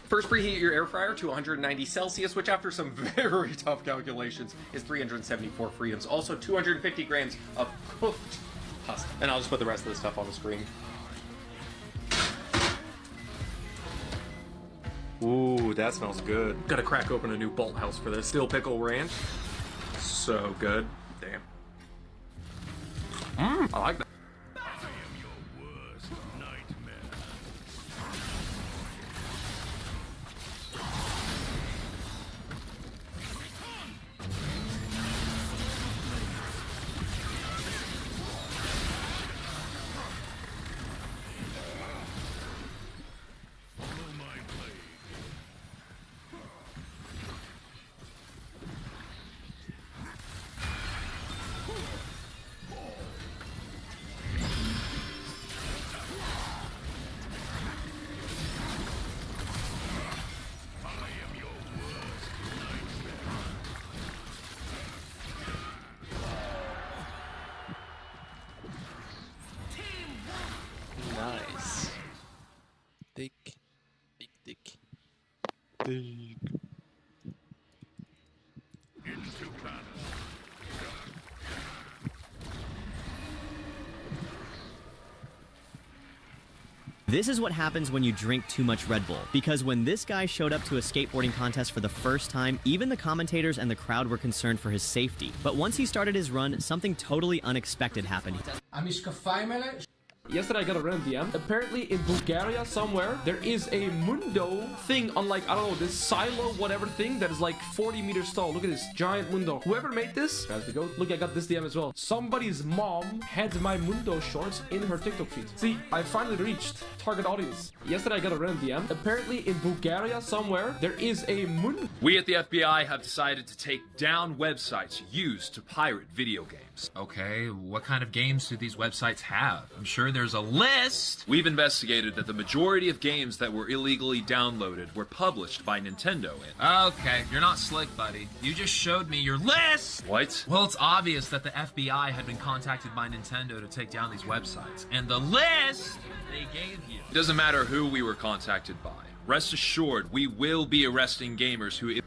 First preheat your air fryer to 190 Celsius, which after some very tough calculations is 374 freedoms. Also 250 grams of cooked pasta. And I'll just put the rest of this stuff on the screen. Ooh, that smells good. Gotta crack open a new Bolt House for this. Dill Pickle Ranch. So good. Damn. I like that. Nice. Dick. Big dick. Dick. This is what happens when you drink too much Red Bull. Because when this guy showed up to a skateboarding contest for the first time, even the commentators and the crowd were concerned for his safety. But once he started his run, something totally unexpected happened. Yesterday I got a random DM. Apparently in Bulgaria somewhere, there is a Mundo thing on like, I don't know, this silo whatever thing that is like 40 meters tall. Look at this giant Mundo. Whoever made this, guys, the goat. Look, I got this DM as well. Somebody's mom had my Mundo shorts in her TikTok feed. See, I finally reached target audience. Yesterday I got a random DM. Apparently in Bulgaria somewhere, there is a Mundo. We at the FBI have decided to take down websites used to pirate video games. Okay, what kind of games do these websites have? I'm sure there's a list. We've investigated that the majority of games that were illegally downloaded were published by Nintendo. Okay, you're not slick, buddy. You just showed me your list. What? Well, it's obvious that the FBI had been contacted by Nintendo to take down these websites. And the list they gave you. It doesn't matter who we were contacted by. Rest assured, we will be arresting gamers who...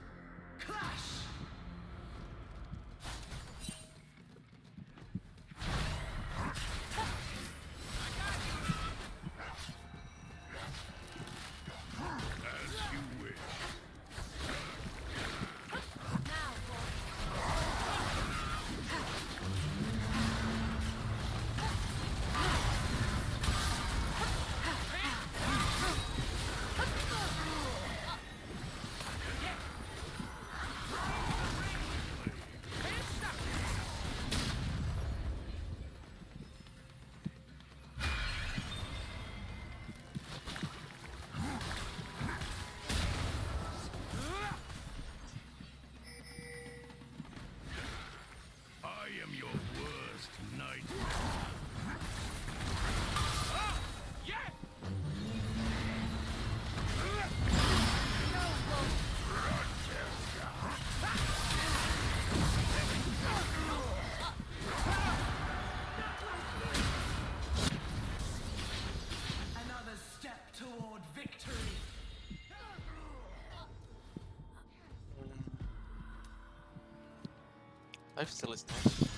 Lifesteal is nice.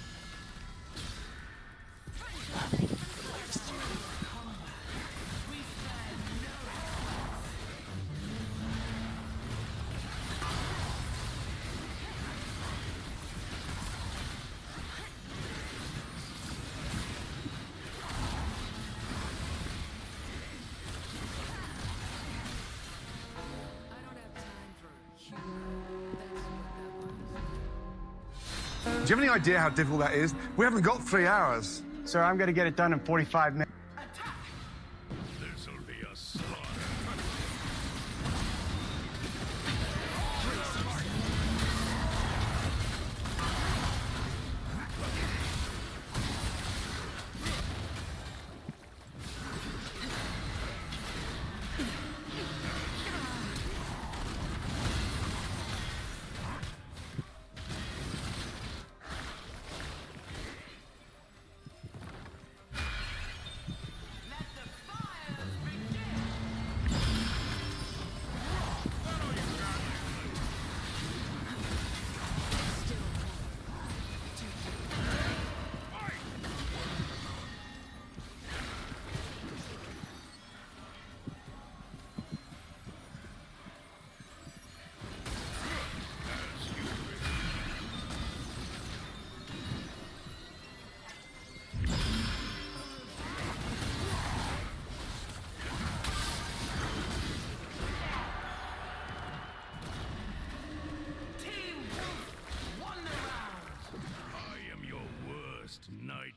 Do you have any idea how difficult that is? We haven't got 3 hours. Sir, I'm going to get it done in 45 minutes. This'll be a slaughter.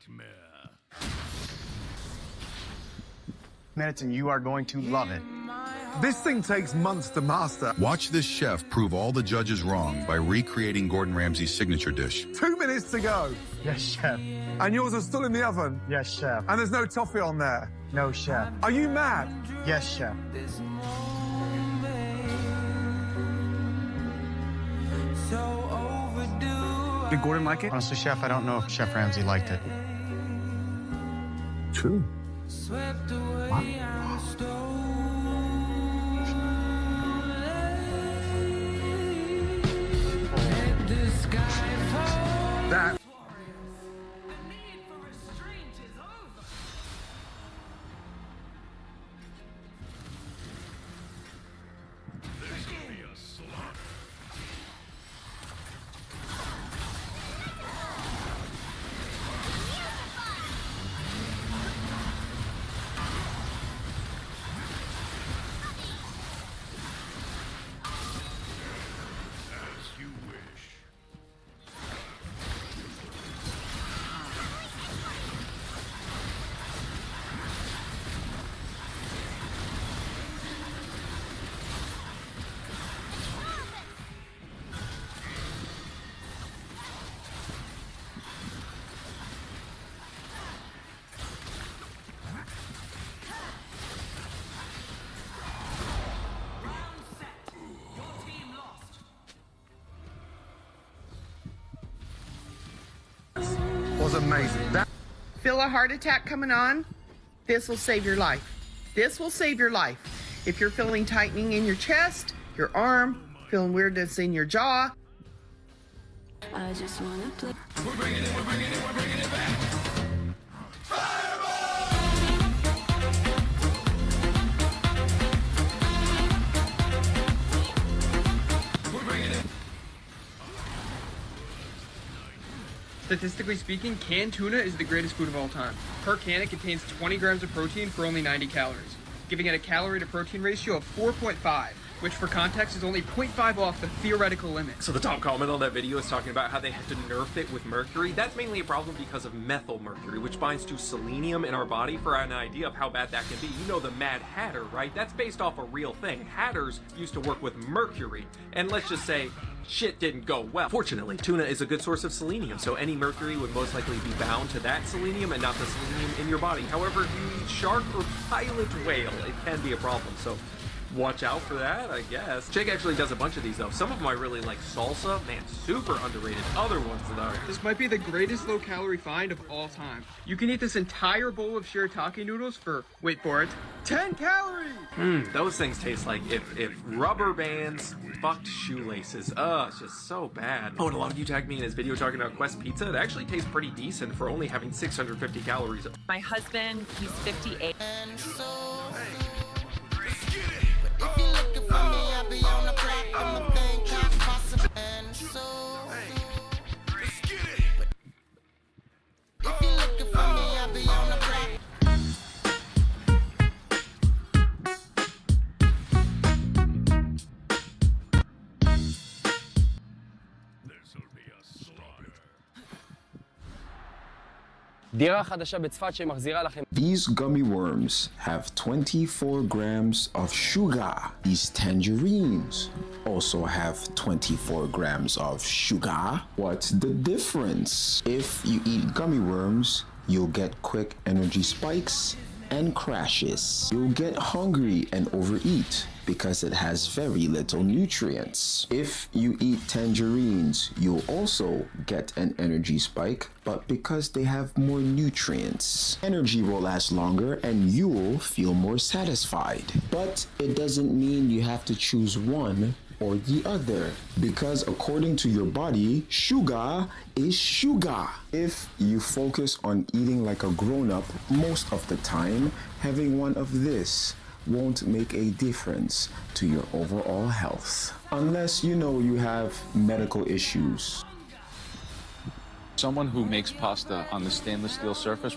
nightmare. Minutes and you are going to love it. This thing takes months to master. Watch this chef prove all the judges wrong by recreating Gordon Ramsay's signature dish. 2 minutes to go. Yes, chef. And yours are still in the oven. Yes, chef. And there's no toffee on there. No, chef. Are you mad? Yes, chef. Did Gordon like it? Honestly, chef, I don't know if Chef Ramsay liked it. True. What? That. Was amazing. That Feel a heart attack coming on? This will save your life. This will save your life. If you're feeling tightening in your chest, your arm, feeling weirdness in your jaw. I just wanna play. We're bringing it, we're bringing it, we're bringing it back. Statistically speaking, canned tuna is the greatest food of all time. Per can, it contains 20 grams of protein for only 90 calories, giving it a calorie to protein ratio of 4.5, which for context is only 0.5 off the theoretical limit. So the top comment on that video is talking about how they had to nerf it with mercury. That's mainly a problem because of methyl mercury, which binds to selenium in our body. For an idea of how bad that can be, you know the Mad Hatter, right? That's based off a real thing. Hatters used to work with mercury, and let's just say shit didn't go well. Fortunately, tuna is a good source of selenium, so any mercury would most likely be bound to that selenium and not the selenium in your body. However, if you eat shark or pilot whale, it can be a problem, so watch out for that, I guess. Jake actually does a bunch of these though. Some of them I really like. Salsa, man, super underrated. Other ones that are. This might be the greatest low-calorie find of all time. You can eat this entire bowl of shirataki noodles for, wait for it, 10 calories! Those things taste like if rubber bands fucked shoelaces. It's just so bad. Oh, and a lot of you tagged me in his video talking about Quest Pizza. It actually tastes pretty decent for only having 650 calories. My husband, he's 58. If you're looking for me, I'll be on the block. I'm the thing can't possibly. And so, let's get it. If you're looking for me, I'll be on the block. This'll be a slaughter. דירה חדשה בצפת שמחזירה לכם. These gummy worms have 24 grams of sugar. These tangerines also have 24 grams of sugar. What's the difference? If you eat gummy worms, you'll get quick energy spikes and crashes. You'll get hungry and overeat because it has very little nutrients. If you eat tangerines, you'll also get an energy spike, but because they have more nutrients, energy will last longer and you'll feel more satisfied. But it doesn't mean you have to choose one or the other, because according to your body, sugar is sugar. If you focus on eating like a grown-up most of the time, having one of this won't make a difference to your overall health. Unless you know you have medical issues. Someone who makes pasta on the stainless steel surface.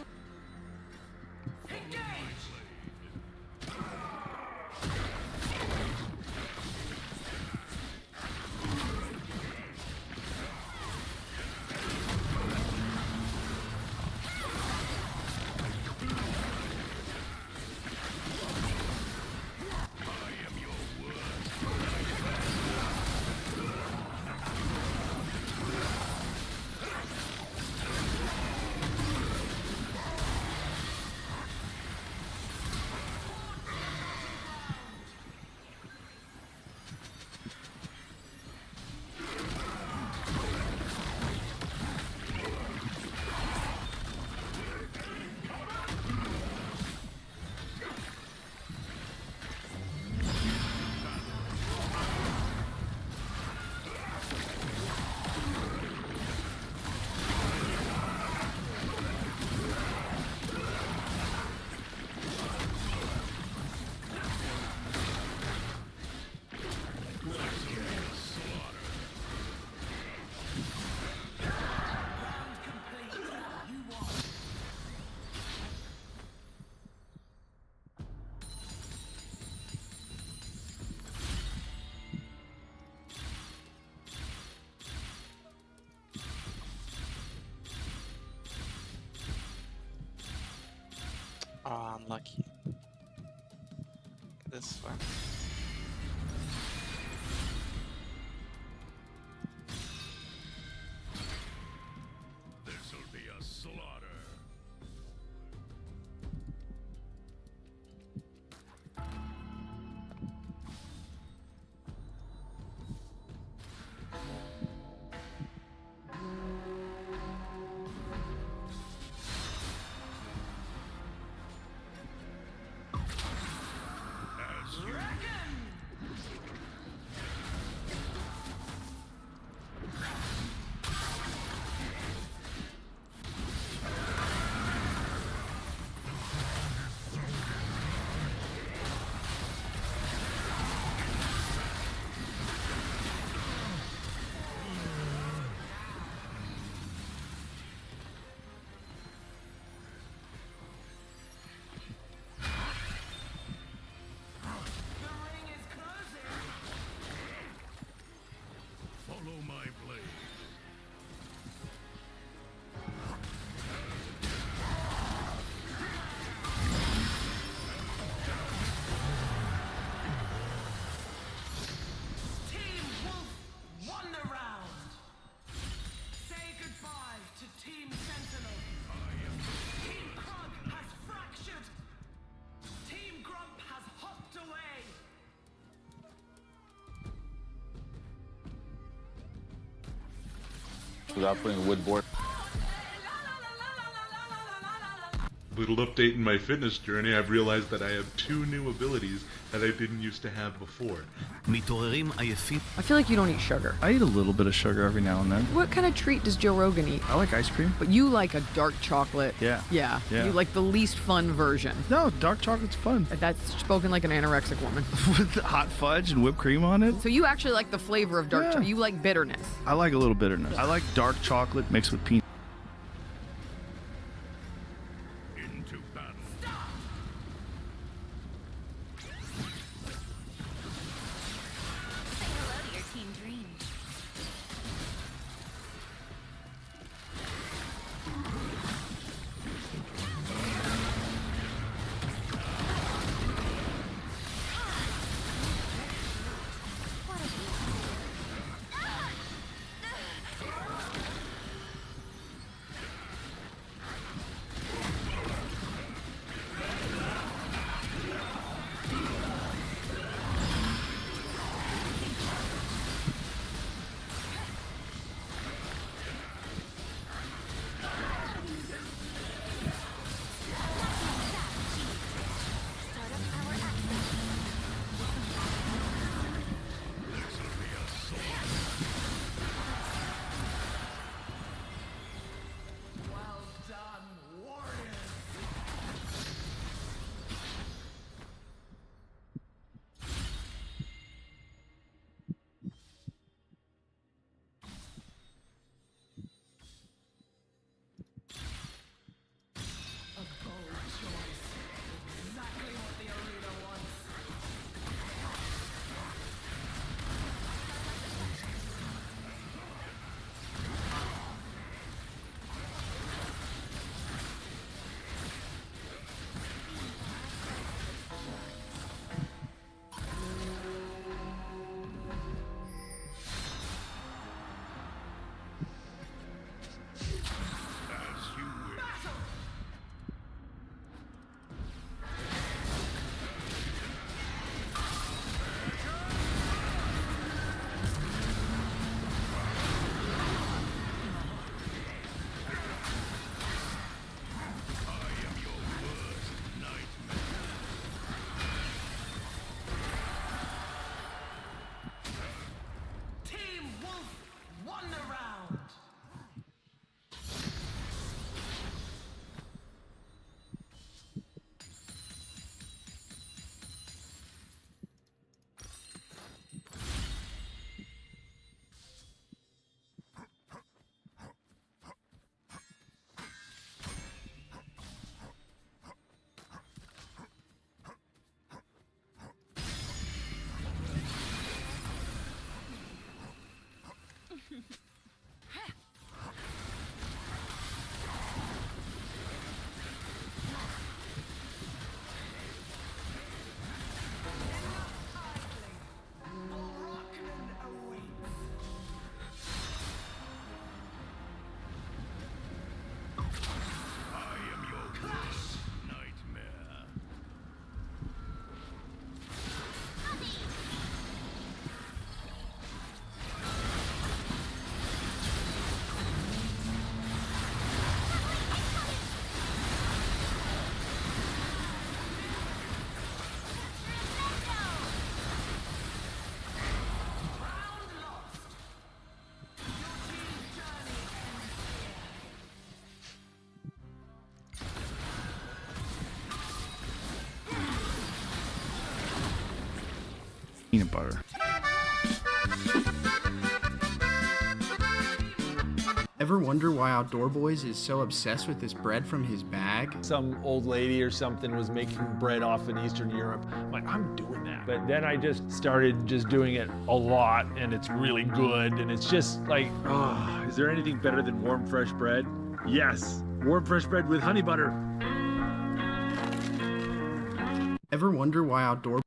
Oh, unlucky. This one. This'll be a slaughter. Follow my blade. Team Wolf won the round. Say goodbye to Team Sentinel. Team Krug has fractured. Team Grump has hopped away. Without putting a wood board. Little update in my fitness journey, I've realized that I have 2 new abilities that I didn't used to have before. I feel like you don't eat sugar. I eat a little bit of sugar every now and then. What kind of treat does Joe Rogan eat? I like ice cream. But you like a dark chocolate. Yeah. Yeah. Yeah. You like the least fun version. No, dark chocolate's fun. That's spoken like an anorexic woman. With hot fudge and whipped cream on it. So you actually like the flavor of dark chocolate. You like bitterness. I like a little bitterness. I like dark chocolate mixed with peanut. Into battle. Say hello to your team dream. Peanut butter. Ever wonder why Outdoor Boys is so obsessed with this bread from his bag? Some old lady or something was making bread off in Eastern Europe. I'm like, I'm doing that. But then I just started just doing it a lot, and it's really good. And it's just like, oh, is there anything better than warm, fresh bread? Yes, warm, fresh bread with honey butter. Ever wonder why Outdoor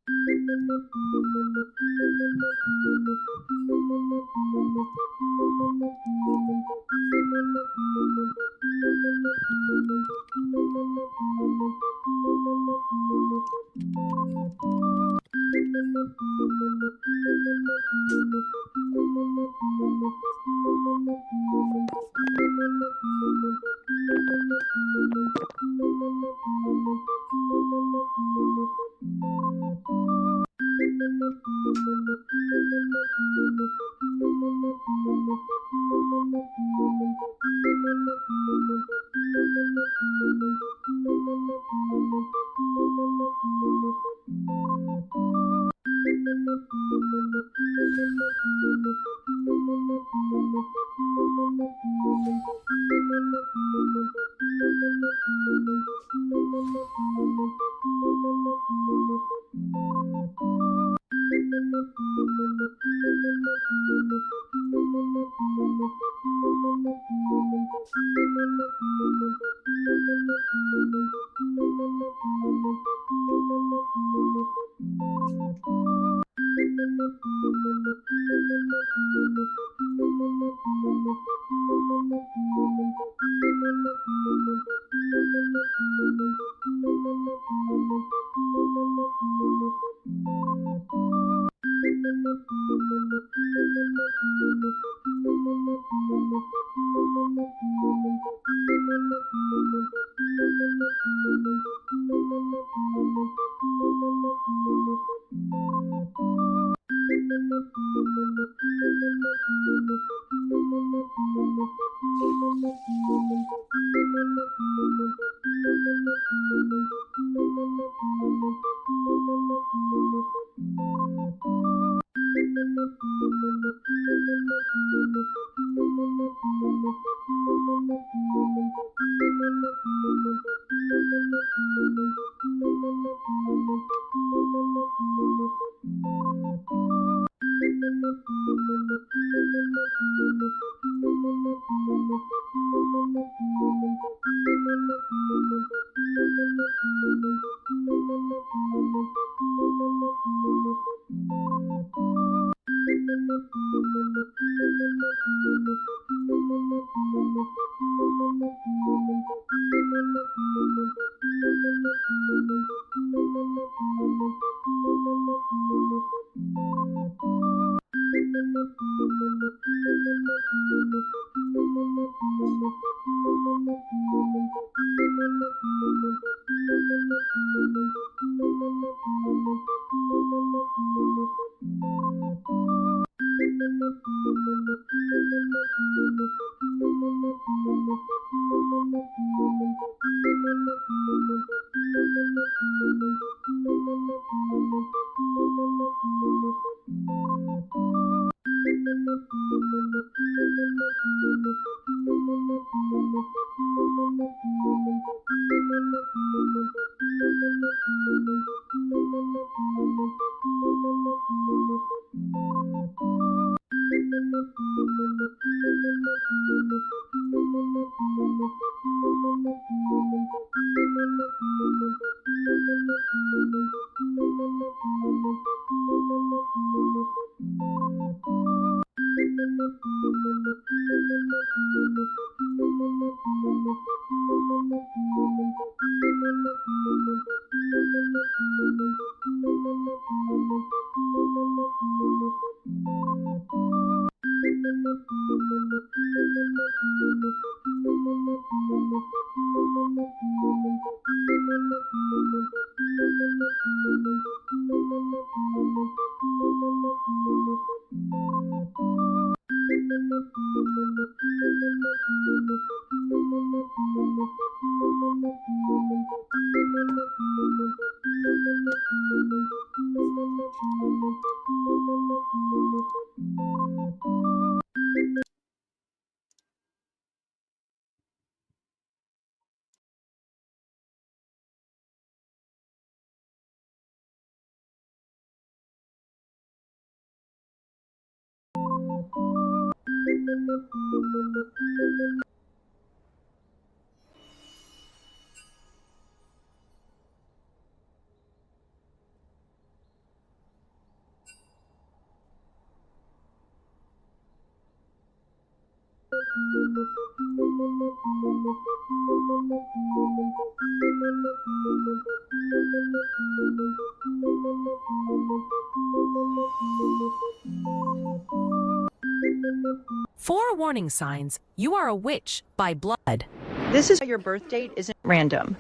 Four warning signs you are a witch by blood. This is why your birth date isn't random.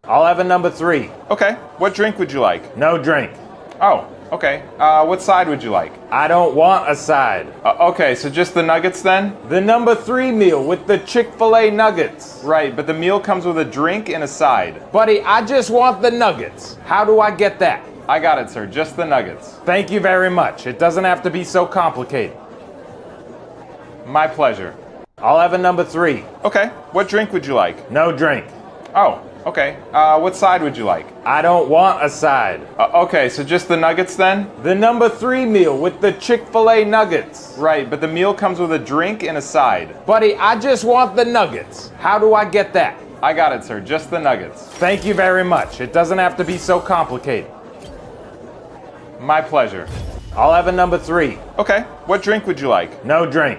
I'll have a number 3. Okay. What drink would you like? No drink. Oh, okay. What side would you like? I don't want a side. Okay, so just the nuggets then? The number 3 meal with the Chick-fil-A nuggets. Right, but the meal comes with a drink and a side. Buddy, I just want the nuggets. How do I get that? I got it, sir. Just the nuggets. Thank you very much. It doesn't have to be so complicated. My pleasure. I'll have a number 3. Okay. What drink would you like? No drink. Oh, okay. What side would you like? I don't want a side. Okay, so just the nuggets then? The number 3 meal with the Chick-fil-A nuggets. Right, but the meal comes with a drink and a side. Buddy, I just want the nuggets. How do I get that? I got it, sir. Just the nuggets. Thank you very much. It doesn't have to be so complicated. My pleasure. I'll have a number 3. Okay. What drink would you like? No drink.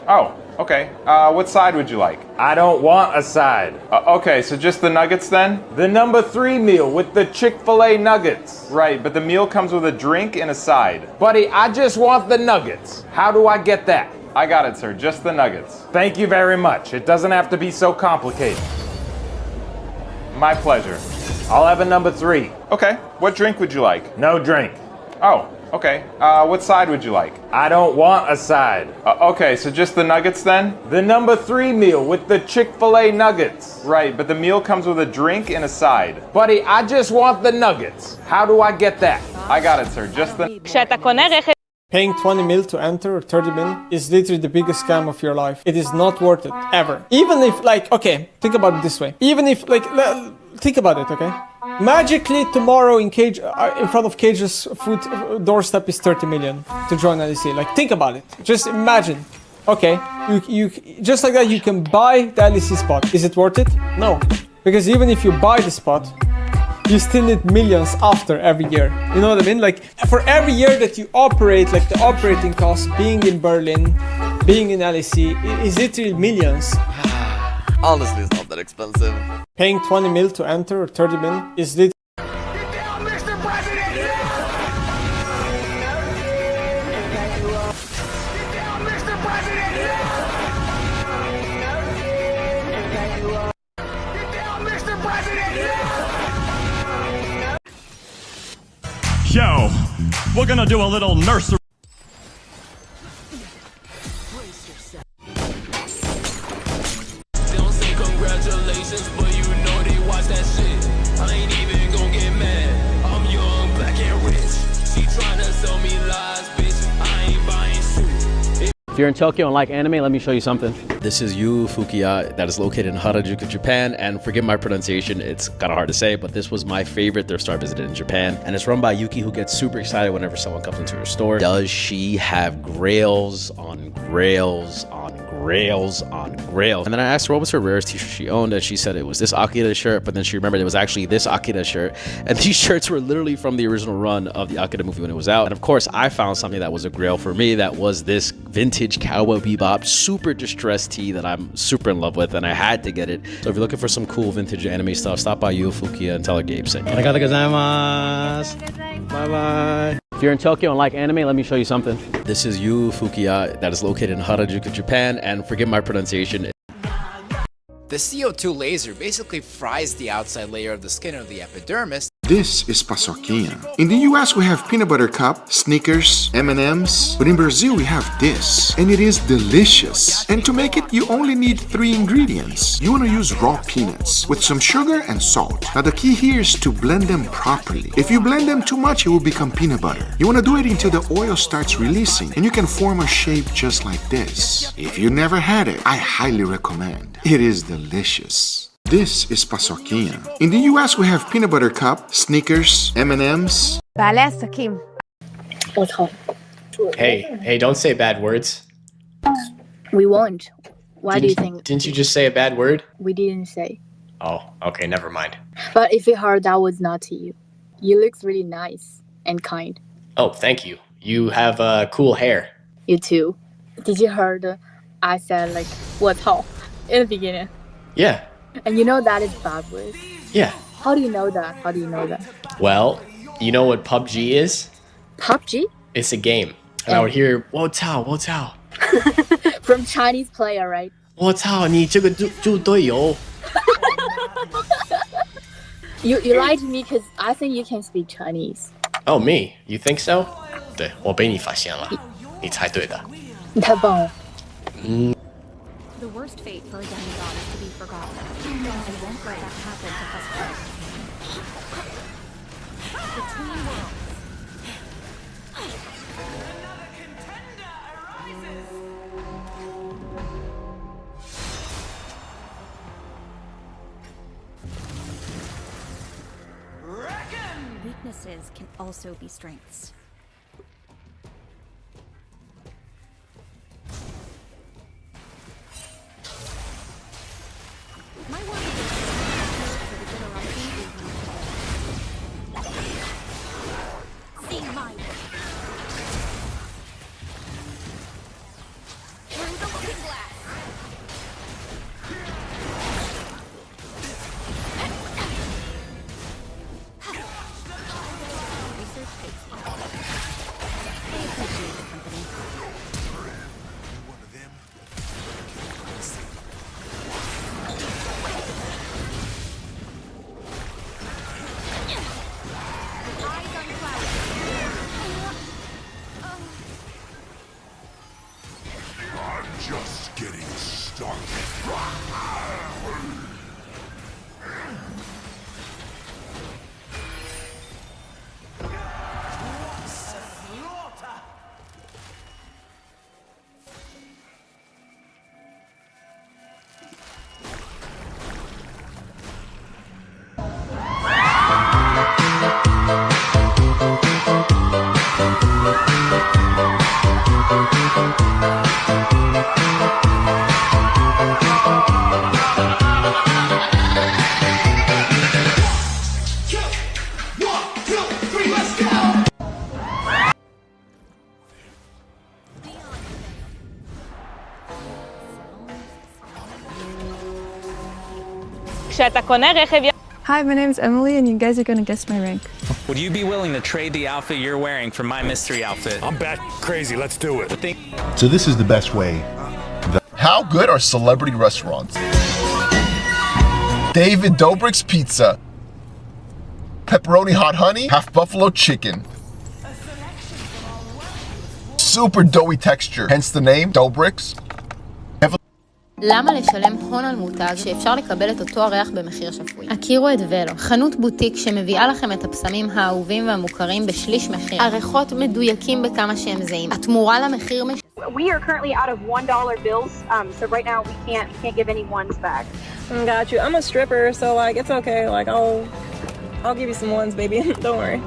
Oh, okay. What side would you like? I don't want a side. Okay, so just the nuggets then? The number 3 meal with the Chick-fil-A nuggets. Right, but the meal comes with a drink and a side. Buddy, I just want the nuggets. How do I get that? I got it, sir. Just the nuggets. Thank you very much. It doesn't have to be so complicated. My pleasure. I'll have a number 3. Okay. What drink would you like? No drink. Oh, okay. What side would you like? I don't want a side. Okay, so just the nuggets then? The number 3 meal with the Chick-fil-A nuggets. Right, but the meal comes with a drink and a side. Buddy, I just want the nuggets. How do I get that? I got it, sir. Just the... Paying 20 mil to enter or 30 mil is literally the biggest scam of your life. It is not worth it, ever. Even if, like, okay, think about it this way. Even if, like, think about it, okay? Magically tomorrow in front of Cage's food doorstep is 30 million to join LEC. Like, think about it. Just imagine. Okay, you just like that you can buy the LEC spot. Is it worth it? No, because even if you buy the spot, you still need millions after every year. You know what I mean? Like, for every year that you operate, like the operating cost, being in Berlin, being in LEC, is literally millions. Honestly, it's not that expensive. Paying 20 mil to enter or 30 mil is literally... Yo, we're gonna do a little nursery. Don't say congratulations, but you know they watch that shit. I ain't even gon' get mad. I'm young, black and rich. She tryna sell me lies, bitch. I ain't buying suit. If you're in Tokyo and like anime, let me show you something. This is Yu Fukiya, that is located in Harajuku, Japan, and forgive my pronunciation, it's kind of hard to say, but this was my favorite thrift store I visited in Japan, and it's run by Yuki, who gets super excited whenever someone comes into her store. Does she have grails on grails on grails on grails? And then I asked her what was her rarest t-shirt she owned, and she said it was this Akira shirt, but then she remembered it was actually this Akira shirt, and these shirts were literally from the original run of the Akira movie when it was out. And of course, I found something that was a grail for me, that was this vintage Cowboy Bebop super distressed tee that I'm super in love with, and I had to get it. So if you're looking for some cool vintage anime stuff, stop by Yu Fukiya and tell her Gabe sent you. Arigatou gozaimasu. Bye-bye. If you're in Tokyo and like anime, let me show you something. This is Yu Fukiya, that is located in Harajuku, Japan, and forgive my pronunciation. The CO2 laser basically fries the outside layer of the skin of the epidermis. This is paçoquinha. In the US we have peanut butter cup, Snickers, M&Ms, but in Brazil we have this, and it is delicious. And to make it, you only need 3 ingredients. You want to use raw peanuts with some sugar and salt. Now the key here is to blend them properly. If you blend them too much, it will become peanut butter. You want to do it until the oil starts releasing, and you can form a shape just like this. If you never had it, I highly recommend. It is delicious. This is paçoquinha. In the US we have peanut butter cup, Snickers, M&Ms. בעלי עסקים. Hey, don't say bad words. We won't. Why do you think? Didn't you just say a bad word? We didn't say. Oh, okay, never mind. But if you heard, that was not to you. You look really nice and kind. Oh, thank you. You have cool hair. You too. Did you heard I said like 我操 in the beginning? Yeah. And you know that is bad words. Yeah. How do you know that? How do you know that? Well, you know what PUBG is? PUBG? It's a game. And I would hear 我操我操 From Chinese player, right? 我操你这个猪队友 You lied to me because I think you can speak Chinese. Oh, me? You think so? 对，我被你发现了，你猜对的。你太棒了。The worst fate for a demigod is to be forgotten. I won't let that happen to us. Between worlds. Weaknesses can also be strengths. My work is for the generosity see my work. Through the looking glass. Research takes all. I appreciate the company. Just getting started. Hi, my name's Emily, and you guys are gonna guess my rank. Would you be willing to trade the outfit you're wearing for my mystery outfit? I'm back crazy. Let's do it. So this is the best way. How good are celebrity restaurants? David Dobrik's Pizza. Pepperoni hot honey, half buffalo chicken. Super doughy texture, hence the name, Dobrik's. למה לשלם הון על מותג שאפשר לקבל את אותו הריח במחיר שפוי? הכירו את ולו, חנות בוטיק שמביאה לכם את הפסמים האהובים והמוכרים בשליש מחיר. הריחות מדויקים בכמה שהם זהים. התמורה למחיר We are currently out of $1 bills, so right now we can't give any ones back. Got you. I'm a stripper, so like it's okay. Like I'll give you some ones, baby. Don't worry.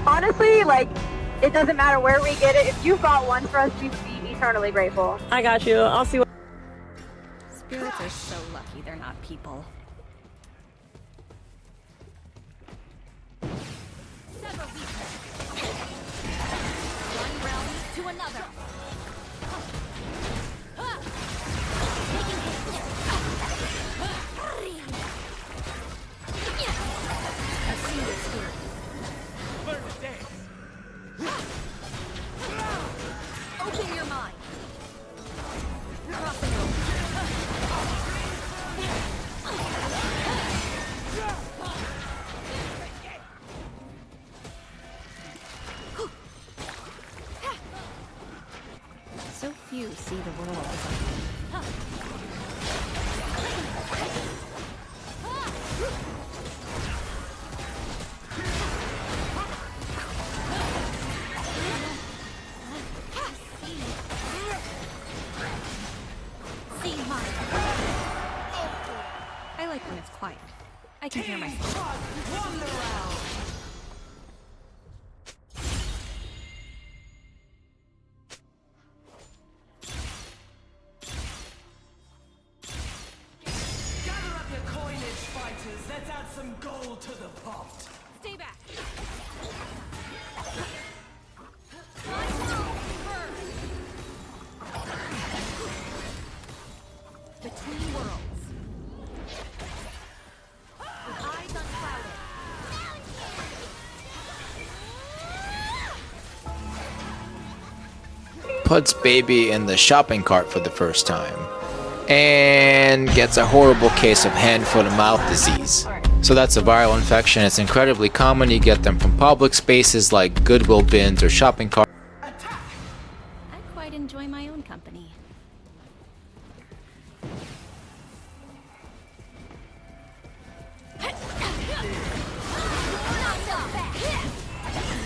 Honestly, like it doesn't matter where we get it. If you've got ones for us, we'd be eternally grateful. I got you. I'll see what. Spirits are so lucky they're not people. One realm to another. A single spirit. Learn to dance. Open your mind. Crossing over. So few see the world as see mine. I like when it's quiet. I can hear myself. some gold to the pot. Stay back. Between worlds. With eyes unclouded. Puts baby in the shopping cart for the first time and gets a horrible case of hand, foot, and mouth disease. So that's a viral infection. It's incredibly common. You get them from public spaces like Goodwill bins or shopping carts. I quite enjoy my own company.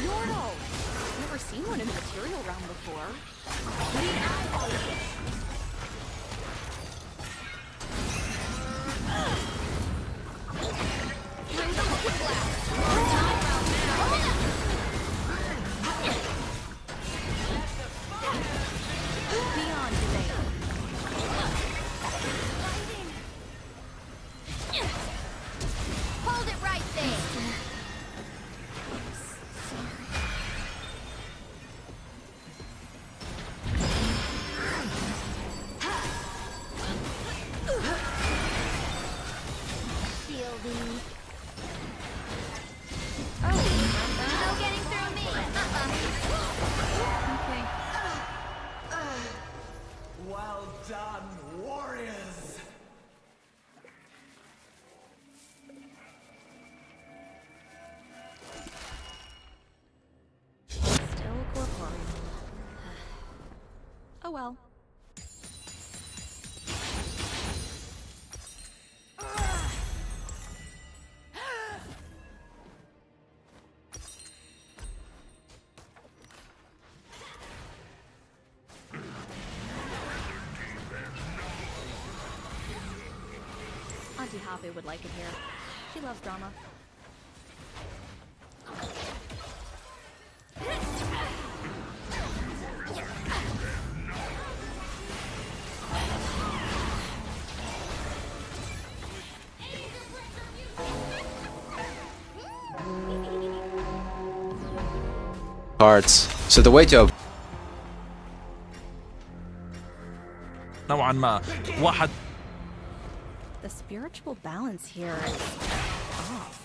Yordle! Never seen one in the material realm before. Beyond debate. Hold it right there. Shielding. Oh, no getting through me. Okay. Well done, warriors. Still corporeal. Oh well. Auntie Happy would like it here. She loves drama. Cards. So the way to نوعا ما واحد. The spiritual balance here is off.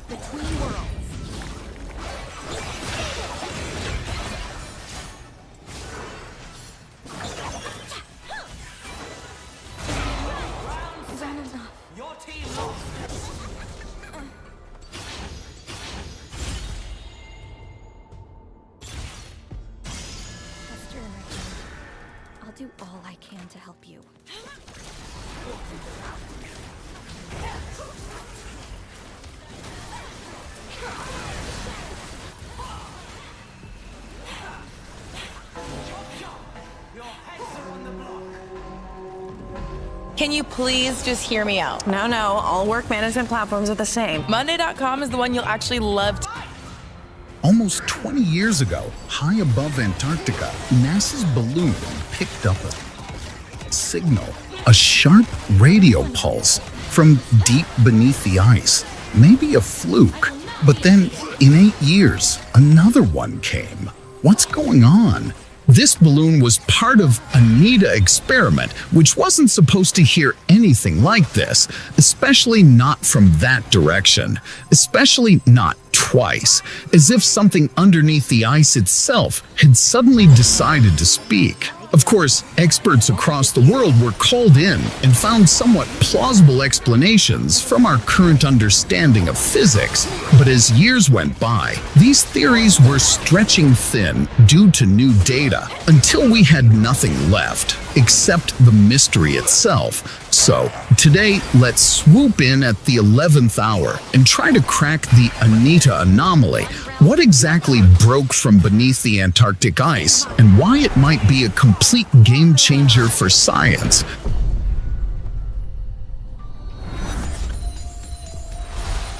Between worlds. Is that enough? Your team lost. Esther and Richard, I'll do all I can to help you. Can you please just hear me out? No, all work management platforms are the same. Monday.com is the one you'll actually love to. Almost 20 years ago, high above Antarctica, NASA's balloon picked up a signal, a sharp radio pulse from deep beneath the ice. Maybe a fluke, but then in 8 years, another one came. What's going on? This balloon was part of a NIDA experiment, which wasn't supposed to hear anything like this, especially not from that direction, especially not twice, as if something underneath the ice itself had suddenly decided to speak. Of course, experts across the world were called in and found somewhat plausible explanations from our current understanding of physics. But as years went by, these theories were stretching thin due to new data until we had nothing left except the mystery itself. So, today, let's swoop in at the 11th hour and try to crack the Anita anomaly. What exactly broke from beneath the Antarctic ice, and why it might be a complete game changer for science?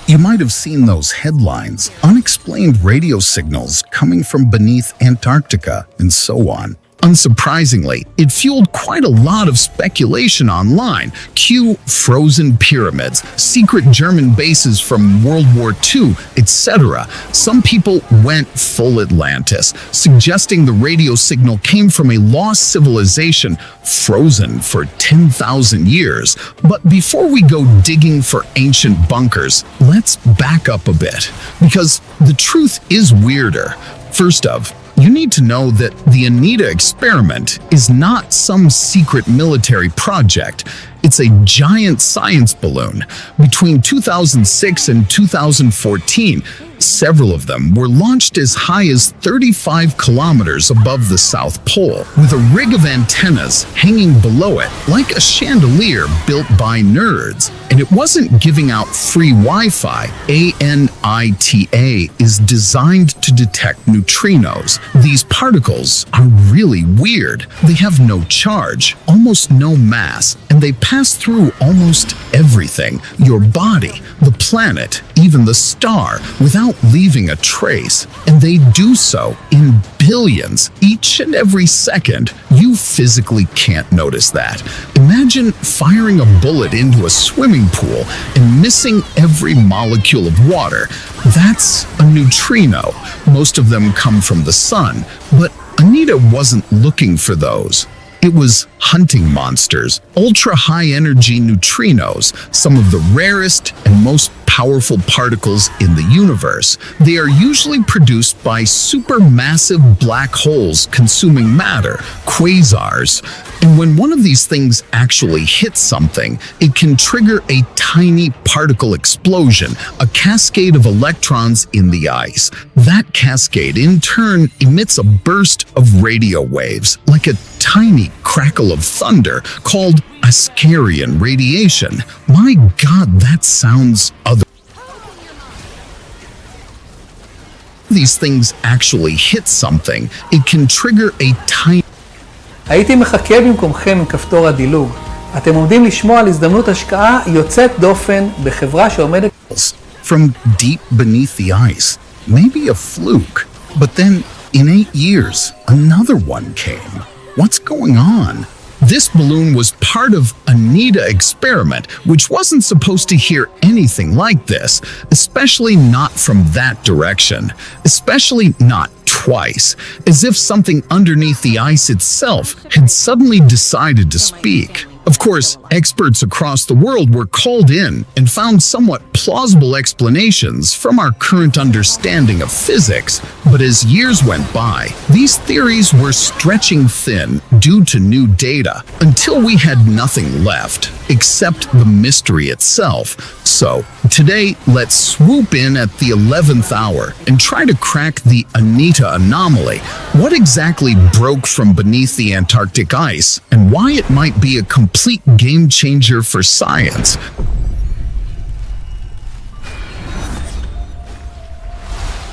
You might have seen those headlines, unexplained radio signals coming from beneath Antarctica, and so on. Unsurprisingly, it fueled quite a lot of speculation online. Cue frozen pyramids, secret German bases from World War II, etc. Some people went full Atlantis, suggesting the radio signal came from a lost civilization frozen for 10,000 years. But before we go digging for ancient bunkers, let's back up a bit, because the truth is weirder. First off, you need to know that the Anita experiment is not some secret military project. It's a giant science balloon. Between 2006 and 2014, several of them were launched as high as 35 kilometers above the South Pole, with a rig of antennas hanging below it like a chandelier built by nerds. And it wasn't giving out free Wi-Fi. ANITA is designed to detect neutrinos. These particles are really weird. They have no charge, almost no mass, and they pass through almost everything. Your body, the planet, even the star, without leaving a trace. And they do so in billions each and every second. You physically can't notice that. Imagine firing a bullet into a swimming pool and missing every molecule of water. That's a neutrino. Most of them come from the sun, but Anita wasn't looking for those. It was hunting monsters, ultra-high energy neutrinos, some of the rarest and most powerful particles in the universe. They are usually produced by supermassive black holes consuming matter, quasars. And when one of these things actually hits something, it can trigger a tiny particle explosion, a cascade of electrons in the ice. That cascade, in turn, emits a burst of radio waves, like a tiny crackle of thunder called Ascarian radiation. My God, that sounds other. These things actually hit something, it can trigger a tiny... הייתי מחכה במקומכם עם כפתור הדילוג. אתם עומדים לשמוע על הזדמנות השקעה יוצאת דופן בחברה שעומדת... From deep beneath the ice, maybe a fluke. But then, in 8 years, another one came. What's going on? This balloon was part of Anita experiment, which wasn't supposed to hear anything like this, especially not from that direction, especially not twice, as if something underneath the ice itself had suddenly decided to speak. Of course, experts across the world were called in and found somewhat plausible explanations from our current understanding of physics, but as years went by, these theories were stretching thin due to new data until we had nothing left except the mystery itself. So, today, let's swoop in at the 11th hour and try to crack the Anita anomaly. What exactly broke from beneath the Antarctic ice, and why it might be a complete game changer for science?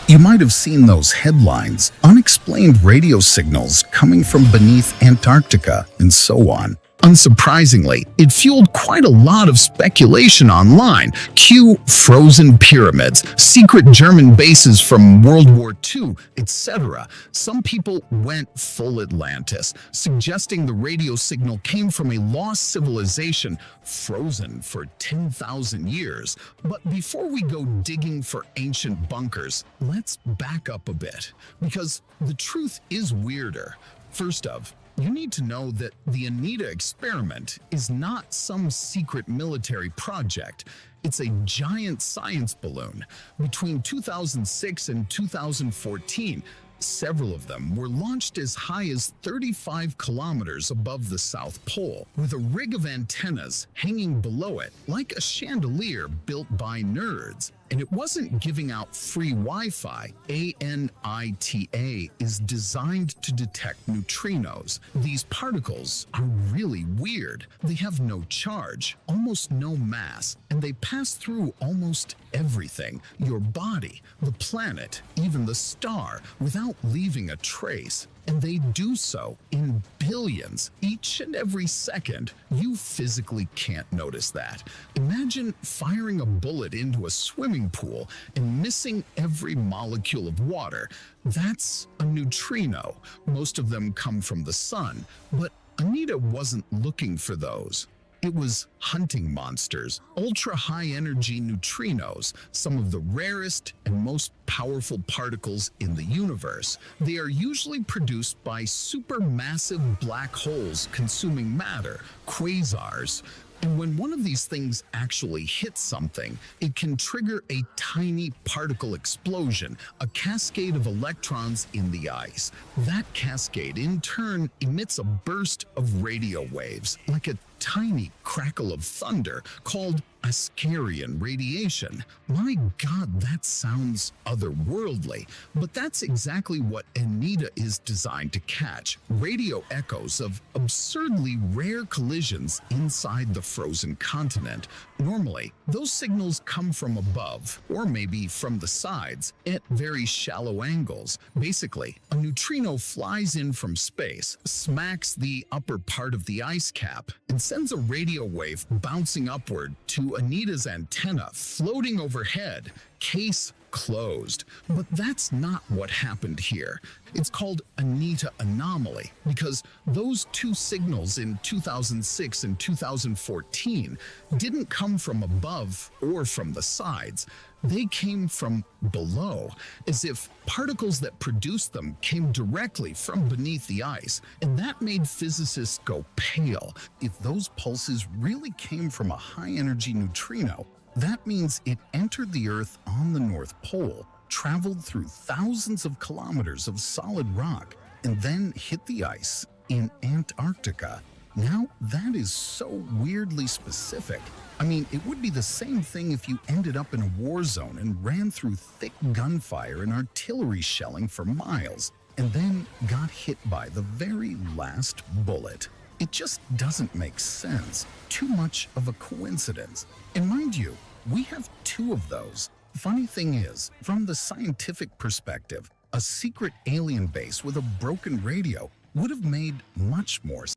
You might have seen those headlines, unexplained radio signals coming from beneath Antarctica, and so on. Unsurprisingly, it fueled quite a lot of speculation online. Cue frozen pyramids, secret German bases from World War II, etc. Some people went full Atlantis, suggesting the radio signal came from a lost civilization frozen for 10,000 years. But before we go digging for ancient bunkers, let's back up a bit, because the truth is weirder. First off, you need to know that the Anita experiment is not some secret military project. It's a giant science balloon. Between 2006 and 2014, Several of them were launched as high as 35 kilometers above the South Pole, with a rig of antennas hanging below it, like a chandelier built by nerds. And it wasn't giving out free Wi-Fi. ANITA is designed to detect neutrinos. These particles are really weird. They have no charge, almost no mass, and they pass through almost everything, your body, the planet, even the star, without leaving a trace. And they do so in billions each and every second. You physically can't notice that. Imagine firing a bullet into a swimming pool and missing every molecule of water. That's a neutrino. Most of them come from the sun, but Anita wasn't looking for those. It was hunting monsters, ultra-high-energy neutrinos, some of the rarest and most powerful particles in the universe. They are usually produced by supermassive black holes consuming matter, quasars. And when one of these things actually hits something, it can trigger a tiny particle explosion, a cascade of electrons in the ice. That cascade, in turn, emits a burst of radio waves, like a tiny crackle of thunder called Ascarian radiation. My God, that sounds otherworldly, but that's exactly what Anita is designed to catch. Radio echoes of absurdly rare collisions inside the frozen continent. Normally, those signals come from above, or maybe from the sides, at very shallow angles. Basically, a neutrino flies in from space, smacks the upper part of the ice cap, and sends a radio wave bouncing upward to Anita's antenna floating overhead. Case closed. But that's not what happened here. It's called Anita anomaly because those two signals in 2006 and 2014 didn't come from above or from the sides. They came from below, as if particles that produced them came directly from beneath the ice, and that made physicists go pale. If those pulses really came from a high-energy neutrino, that means it entered the Earth on the North Pole, traveled through thousands of kilometers of solid rock, and then hit the ice in Antarctica. Now, that is so weirdly specific. I mean, it would be the same thing if you ended up in a war zone and ran through thick gunfire and artillery shelling for miles, and then got hit by the very last bullet. It just doesn't make sense. Too much of a coincidence. And mind you, we have two of those. Funny thing is, from the scientific perspective, a secret alien base with a broken radio would have made much more sense.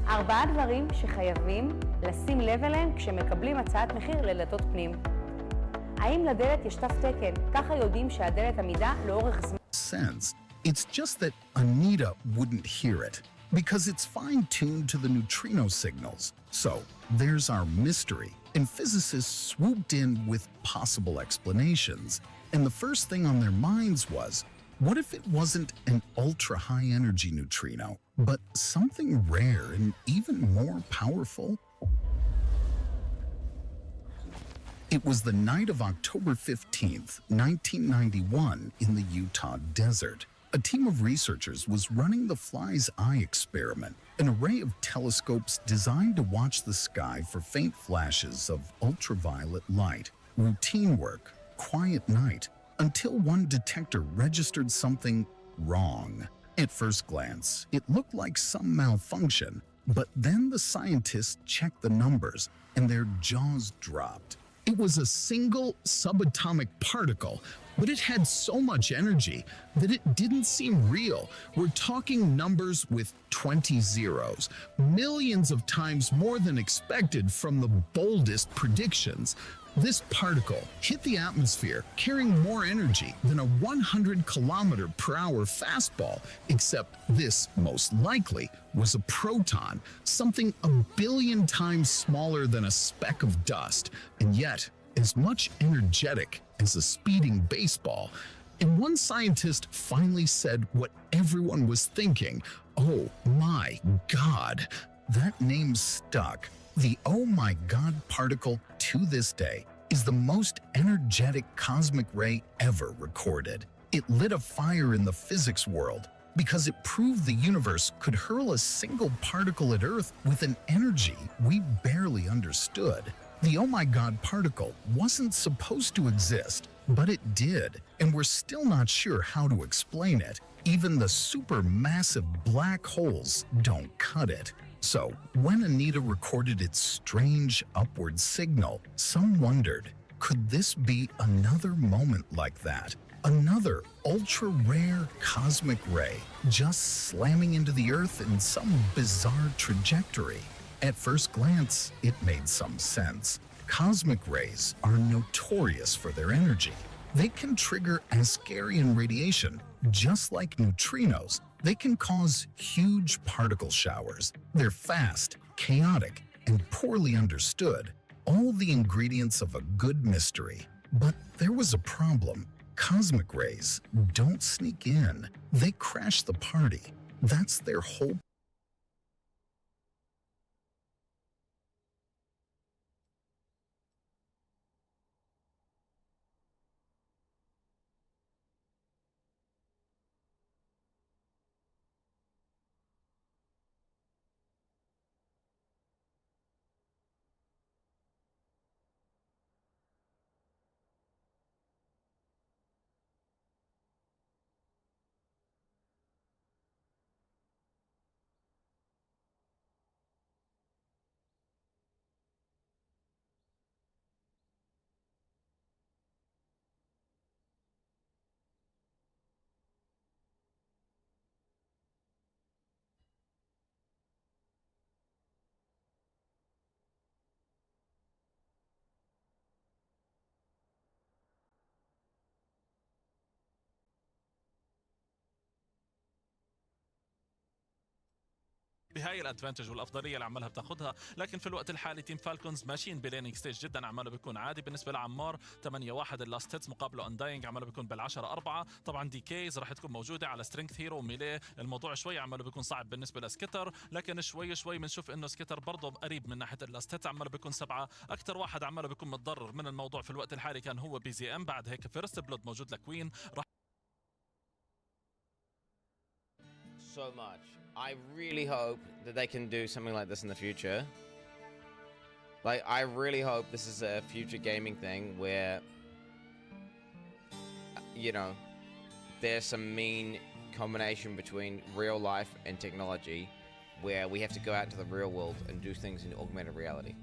4 דברים שחייבים לשים לב אליהם כשמקבלים הצעת מחיר לדלתות פנים. האם לדלת יש תו תקן? ככה יודעים שהדלת עמידה לאורך זמן. Sense. It's just that Anita wouldn't hear it, because it's fine-tuned to the neutrino signals. So, there's our mystery, and physicists swooped in with possible explanations. And the first thing on their minds was, what if it wasn't an ultra-high-energy neutrino, but something rare and even more powerful? It was the night of October 15th, 1991, in the Utah desert. A team of researchers was running the Fly's Eye experiment, an array of telescopes designed to watch the sky for faint flashes of ultraviolet light. Routine work, quiet night, until one detector registered something wrong. At first glance, it looked like some malfunction, but then the scientists checked the numbers and their jaws dropped. It was a single subatomic particle, but it had so much energy that it didn't seem real. We're talking numbers with 20 zeros, millions of times more than expected from the boldest predictions. This particle hit the atmosphere carrying more energy than a 100-kilometer-per-hour fastball, except this most likely was a proton, something a billion times smaller than a speck of dust, and yet as much energetic as a speeding baseball. And one scientist finally said what everyone was thinking. Oh my God, that name stuck. The oh my God particle, to this day, is the most energetic cosmic ray ever recorded. It lit a fire in the physics world because it proved the universe could hurl a single particle at Earth with an energy we barely understood. The oh my god particle wasn't supposed to exist, but it did, and we're still not sure how to explain it. Even the supermassive black holes don't cut it. So, when Anita recorded its strange upward signal, some wondered, could this be another moment like that? Another ultra-rare cosmic ray just slamming into the Earth in some bizarre trajectory? At first glance, it made some sense. Cosmic rays are notorious for their energy. They can trigger Asgarian radiation, just like neutrinos. They can cause huge particle showers. They're fast, chaotic, and poorly understood. All the ingredients of a good mystery. But there was a problem. Cosmic rays don't sneak in. They crash the party. That's their whole بهاي الادفانتج والافضليه اللي عمالها بتاخذها، لكن في الوقت الحالي تيم فالكونز ماشيين بلينينج ستيج جدا عماله بيكون عادي. بالنسبه لعمار 8-1 اللاست هيتس مقابله انداينج عماله بيكون بال10-4. طبعا دي كيز راح تكون موجوده على سترينث هيرو وميلي. الموضوع شوي عماله بيكون صعب بالنسبه لسكيتر، لكن شوي بنشوف انه سكيتر برضه قريب من ناحيه اللاست هيتس عماله بيكون 7. اكثر واحد عماله بيكون متضرر من الموضوع في الوقت الحالي كان هو بي زي ام. بعد هيك فيرست بلود موجود لكوين. راح so much. I really hope that they can do something like this in the future. Like, I really hope this is a future gaming thing where, you know, there's some mean combination between real life and technology where we have to go out into the real world and do things in augmented reality.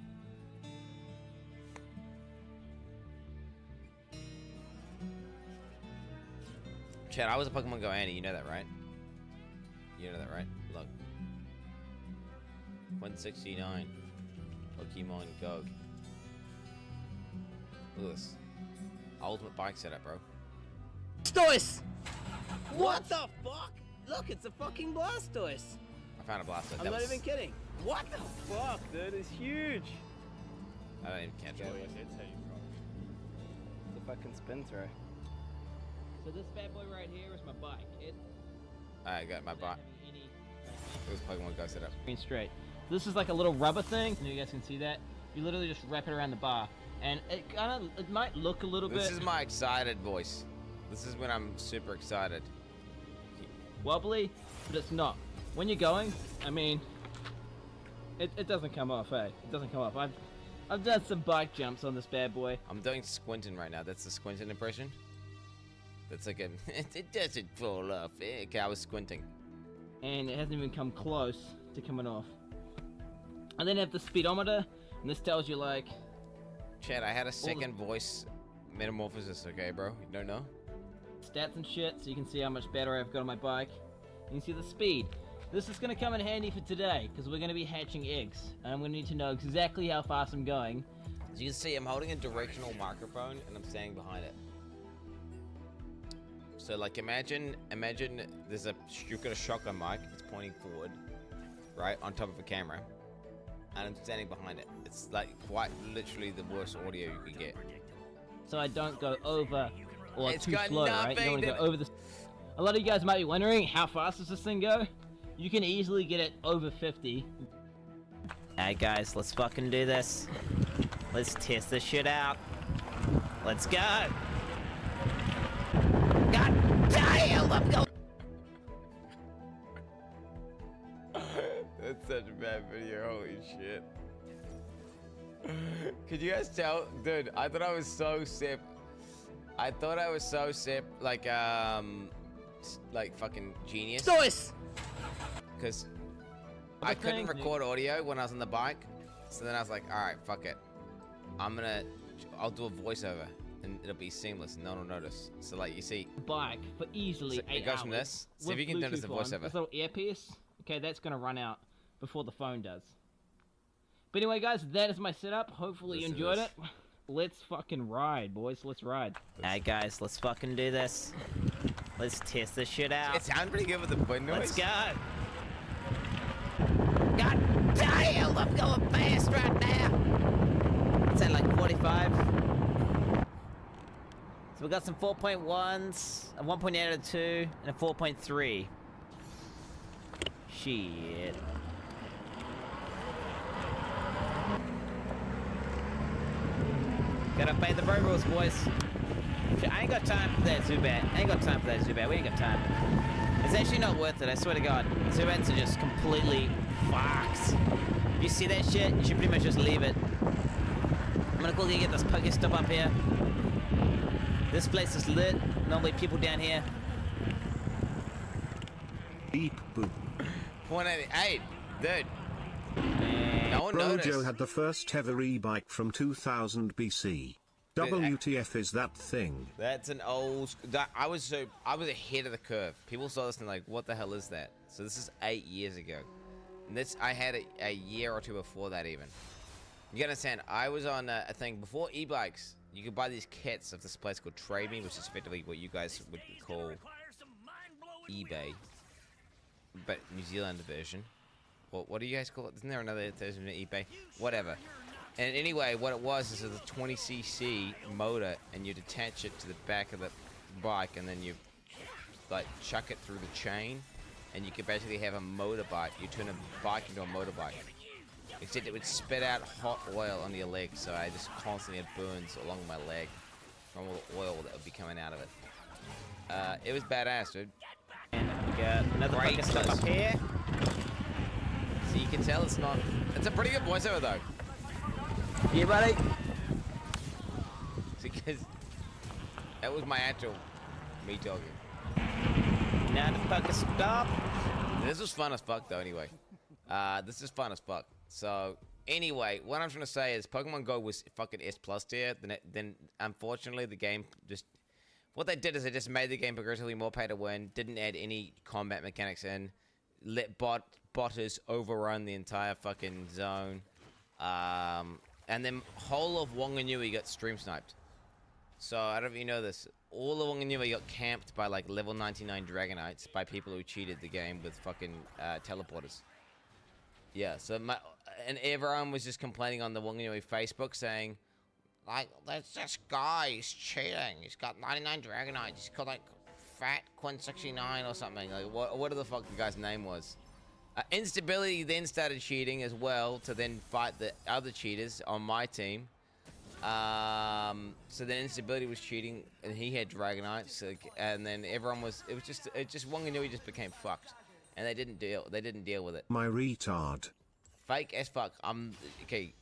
Chad, I was a Pokemon Go Annie, you know that, right? You know that, right? Look. 169. Pokemon Go. Look at this. Ultimate bike setup, bro. Blastoise! What the fuck? Look, it's a fucking Blastoise! I found a Blastoise. I'm not even kidding. What the fuck, dude? It's huge! I don't even catch it. It's a fucking spin throw. So this bad boy right here is my bike. I got my bike. It was Pokemon Go setup. Straight. This is like a little rubber thing. You guys can see that. You literally just wrap it around the bar, and it might look a little bit. This is my excited voice. This is when I'm super excited. Wobbly, but it's not. When you're going, I mean, it doesn't come off, eh? It doesn't come off. I've done some bike jumps on this bad boy. I'm doing squinting right now. That's the squinting impression. That's like a, it doesn't fall off. Okay, I was squinting. And it hasn't even come close to coming off. And then you have the speedometer, and this tells you like... Chad, I had a second voice metamorphosis, okay, bro? You don't know? Stats and shit, so you can see how much better I've got on my bike. You can see the speed. This is going to come in handy for today, because we're going to be hatching eggs. And I'm going to need to know exactly how fast I'm going. As you can see, I'm holding a directional microphone, and I'm standing behind it. So like imagine you've got a shotgun mic, it's pointing forward, right, on top of a camera, and I'm standing behind it. It's like quite literally the worst audio you could get. So I don't go over or it's too got slow, right? You don't want to go over this. A lot of you guys might be wondering, how fast does this thing go? You can easily get it over 50. Alright guys, let's fucking do this. Let's test this shit out. Let's go! God I'm going. That's such a bad video. Holy shit. Could you guys tell? Dude, I thought I was so sip. I thought I was so sip. Like fucking genius. Nice! Because I couldn't record audio when I was on the bike. So then I was like, alright, fuck it. I'll do a voiceover. And it'll be seamless and no one will notice. So like you see, bike for easily so 8 it goes hours. from this. See if you can notice the voiceover. This little earpiece. Okay, that's gonna run out before the phone does. But anyway, guys, that is my setup. Hopefully you enjoyed it. Let's fucking ride, boys. Let's ride. Alright, guys, let's fucking do this. Let's test this shit out. It sounds pretty good with the wind noise. Let's go. God damn, I'm going fast right now. It's at like 45. So we got some 4.1s, a 1.8 out of 2, and a 4.3. Shit. Gotta pay the road rules, boys. Shit, I ain't got time for that, Zubat. I ain't got time for that, Zubat. We ain't got time. It's actually not worth it, I swear to God. Zubats are just completely fucked. If you see that shit, you should pretty much just leave it. I'm gonna quickly get this Pokestop up here. This place is lit. Normally people down here. Beep boop. 188, dude. No one Brojo noticed. had the first ever e-bike from 2000 BC. WTF is that thing? That's an old. I was ahead of the curve. People saw this and like, what the hell is that? So this is 8 years ago. And this I had a year or two before that even. You gotta understand, I was on a thing before e-bikes. You could buy these kits of this place called Trade Me, which is effectively what you guys would call eBay, but New Zealand version. What do you guys call it? Isn't there another version of eBay? Whatever. And anyway, what it was is a 20cc motor, and you'd attach it to the back of the bike, and then you like chuck it through the chain, and you could basically have a motorbike. You turn a bike into a motorbike. Except it would spit out hot oil on your leg, so I just constantly had burns along my leg from all the oil that would be coming out of it. It was badass, dude. And we got another fucking stuff up here. So you can tell it's not. It's a pretty good voiceover though. Yeah, buddy. Because that was my actual me talking. Now the Pokestop. This was fun as fuck though. Anyway, this is fun as fuck. So anyway, what I'm trying to say is Pokemon Go was fucking S+ tier. Then unfortunately the game just, what they did is they just made the game progressively more pay to win. Didn't add any combat mechanics in. Let botters overrun the entire fucking zone. And then whole of Wanganui got stream sniped. So I don't know if you know this. All of Wanganui got camped by like level 99 Dragonites by people who cheated the game with fucking teleporters. Yeah, so and everyone was just complaining on the Wanganui Facebook saying, like, there's this guy, he's cheating. He's got 99 Dragonites. He's called like Fat Quinn69 or something. Like, what the fuck the guy's name was. Instability then started cheating as well to then fight the other cheaters on my team. So then Instability was cheating and he had Dragonites, and then everyone was. It just Wanganui just became fucked, and they didn't deal with it. My retard. Fake as fuck. Okay.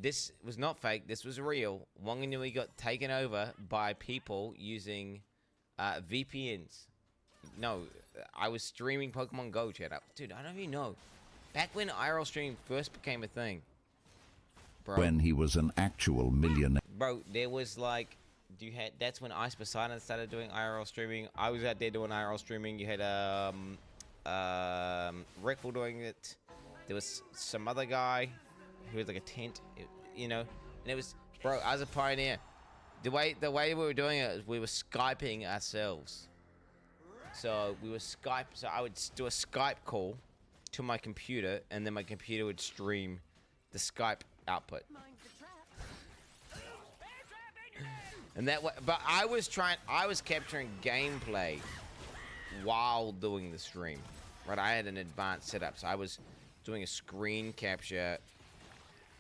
This was not fake. This was real. Wanganui got taken over by people using VPNs. No, I was streaming Pokemon Go, chat up. Dude, I don't know if you know. Back when IRL streaming first became a thing. Bro. When he was an actual millionaire. Bro, there was like, that's when Ice Poseidon started doing IRL streaming. I was out there doing IRL streaming. You had Rickful doing it. There was some other guy who was like a tent, you know, and it was, bro, I was a pioneer. The way we were doing it is we were Skyping ourselves. So we were so I would do a Skype call to my computer, and then my computer would stream the Skype output. And that way, but I was capturing gameplay while doing the stream, right? I had an advanced setup, so I was doing a screen capture,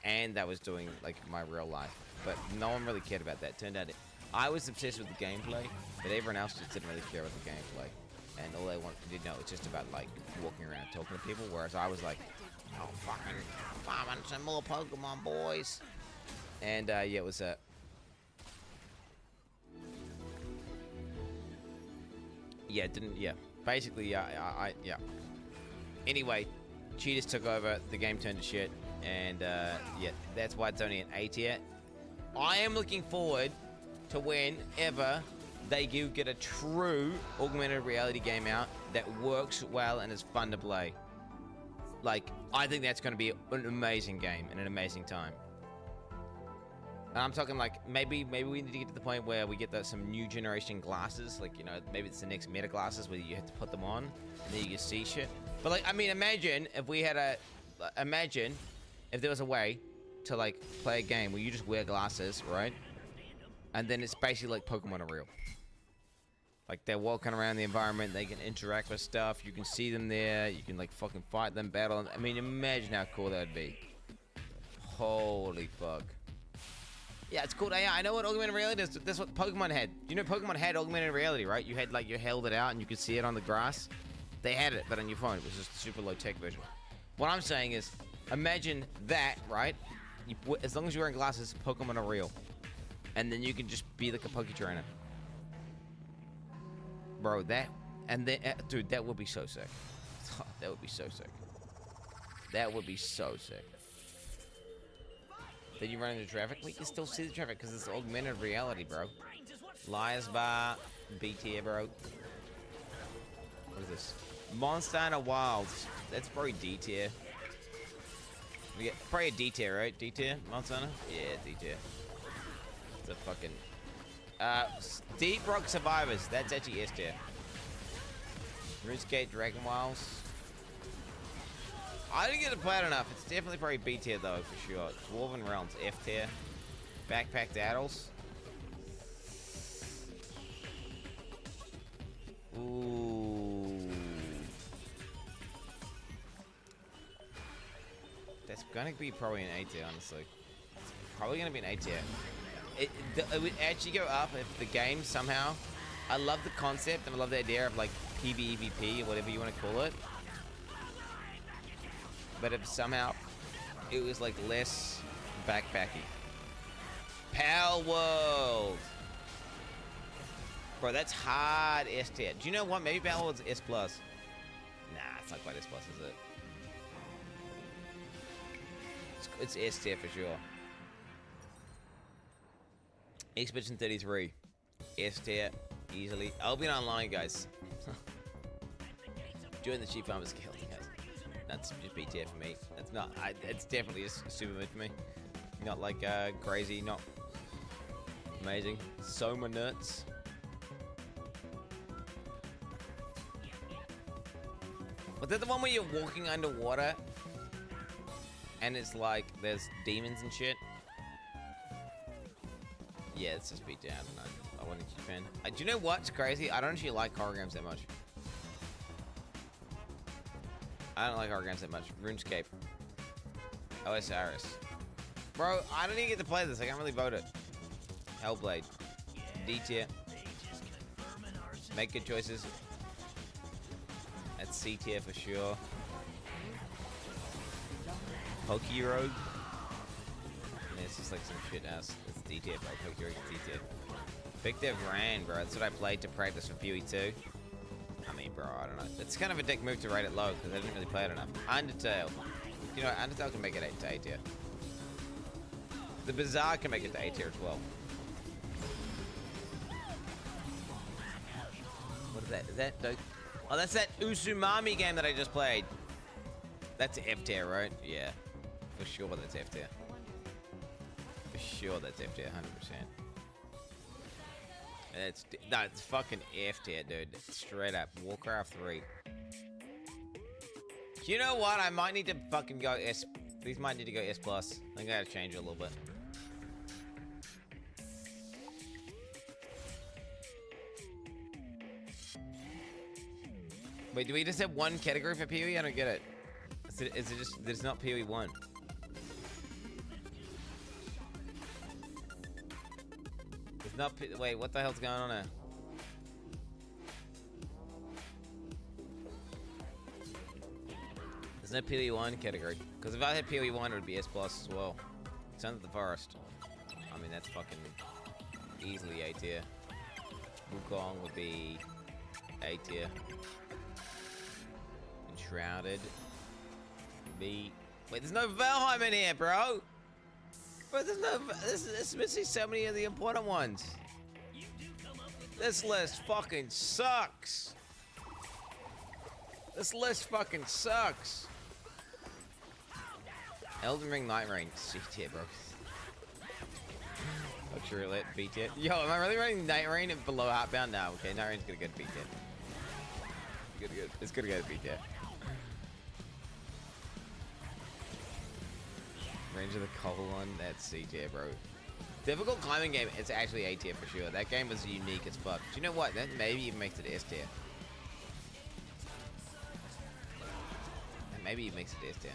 and I was doing like my real life. But no one really cared about that. Turned out I was obsessed with the gameplay, but everyone else just didn't really care about the gameplay. and all they did know was just about like walking around talking to people, whereas I was like, oh fucking farming some more Pokemon, boys. And yeah, it was yeah, basically, yeah. Anyway, cheaters took over, the game turned to shit, and yeah, that's why it's only an A tier. I am looking forward to whenever they do get a true augmented reality game out that works well and is fun to play. Like, I think that's going to be an amazing game and an amazing time. And I'm talking like, maybe we need to get to the point where we get some new generation glasses. Like, you know, maybe it's the next meta glasses where you have to put them on and then you can see shit. But like, I mean, imagine if we had imagine if there was a way to like play a game where you just wear glasses, right? And then it's basically like Pokemon are real. Like, they're walking around the environment, they can interact with stuff, you can see them there, you can like fucking fight them, battle them. I mean, imagine how cool that would be. Holy fuck. Yeah, it's cool. Yeah, I know what augmented reality is. That's what Pokemon had. You know, Pokemon had augmented reality, right? You had like, you held it out and you could see it on the grass. They had it, but on your phone. It was just a super low tech version. What I'm saying is, imagine that, right? As long as you're wearing glasses, Pokemon are real. And then you can just be like a Poke Trainer. Bro, that, and then, dude, that would be so sick. That would be so sick. That would be so sick. Then you run into traffic. We can still see the traffic because it's augmented reality, bro. Liars Bar, B tier, bro. What is this? Monster Hunter Wilds. That's probably D tier. We get probably a D tier, right? D tier, Monster Hunter. Yeah, D tier. It's a fucking. Deep Rock Survivors. That's actually S tier. RuneScape Dragon Wilds. I didn't get to play it enough. It's definitely probably B tier though, for sure. Dwarven Realms, F tier. Backpacked Addles. Ooh. That's gonna be probably an A tier, honestly. It's probably gonna be an A tier. It would actually go up if the game somehow. I love the concept and I love the idea of like PvEVP or whatever you want to call it. But if somehow it was like less backpacky. Pal World. Bro, that's hard S tier. Do you know what? Maybe Pal World's S+. Nah, it's not quite S+, is it? It's S tier for sure. Expedition 33. S tier. Easily. I'll be online, guys. Join the Sheep Farmers Guild, guys. That's just B tier for me. That's not. It's definitely just super mid for me. Not like crazy. Not amazing. Soma nuts. Was that the one where you're walking underwater and it's like there's demons and shit? Yeah, it's just beat down. I don't know. I wasn't a huge fan. Do you know what's crazy? I don't actually like horror games that much. I don't like horror games that much. RuneScape. Osiris. Bro, I don't even get to play this. I can't really vote it. Hellblade. D tier. Make good choices. That's C tier for sure. Poke-Rogue. It's just like some shit ass. It's D tier, bro. Poke-Rogue is D tier. Big Dev Ran, bro. That's what I played to practice for PoE 2. I mean, bro, I don't know. It's kind of a dick move to rate it low because I didn't really play it enough. Undertale. You know, Undertale can make it to A tier. The Bazaar can make it to A tier as well. What is that? Is that the... Oh, that's that Uzumaki game that I just played. That's F tier, right? Yeah. For sure that's F tier. For sure that's F tier, 100%. It's fucking F tier, dude. Straight up. Warcraft 3. You know what? I might need to fucking go S. These might need to go S+. I think I gotta change it a little bit. Wait, do we just have one category for PoE? I don't get it. Is it just, there's not PoE 1? It's not, wait, what the hell's going on there? no PoE1 category. Because if I had PoE1, it would be S+ as well. Sons of the Forest. I mean, that's fucking easily A tier. Wukong would be A tier. Enshrouded. B. Wait, there's no Valheim in here, bro! But there's no. This is missing so many of the important ones. This list fucking sucks. This list fucking sucks. Elden Ring, Night Rain, C tier, bro. Luxury Lit, B tier. Yo, am I really running Night Rain below Heartbound? No, okay, Night Rain's gonna go to B tier. Good. It's gonna go to B tier. Range of the Colon, that's C tier, bro. Difficult climbing game, it's actually A tier for sure. That game was unique as fuck. Do you know what? That maybe even makes it S tier. That maybe even makes it S tier.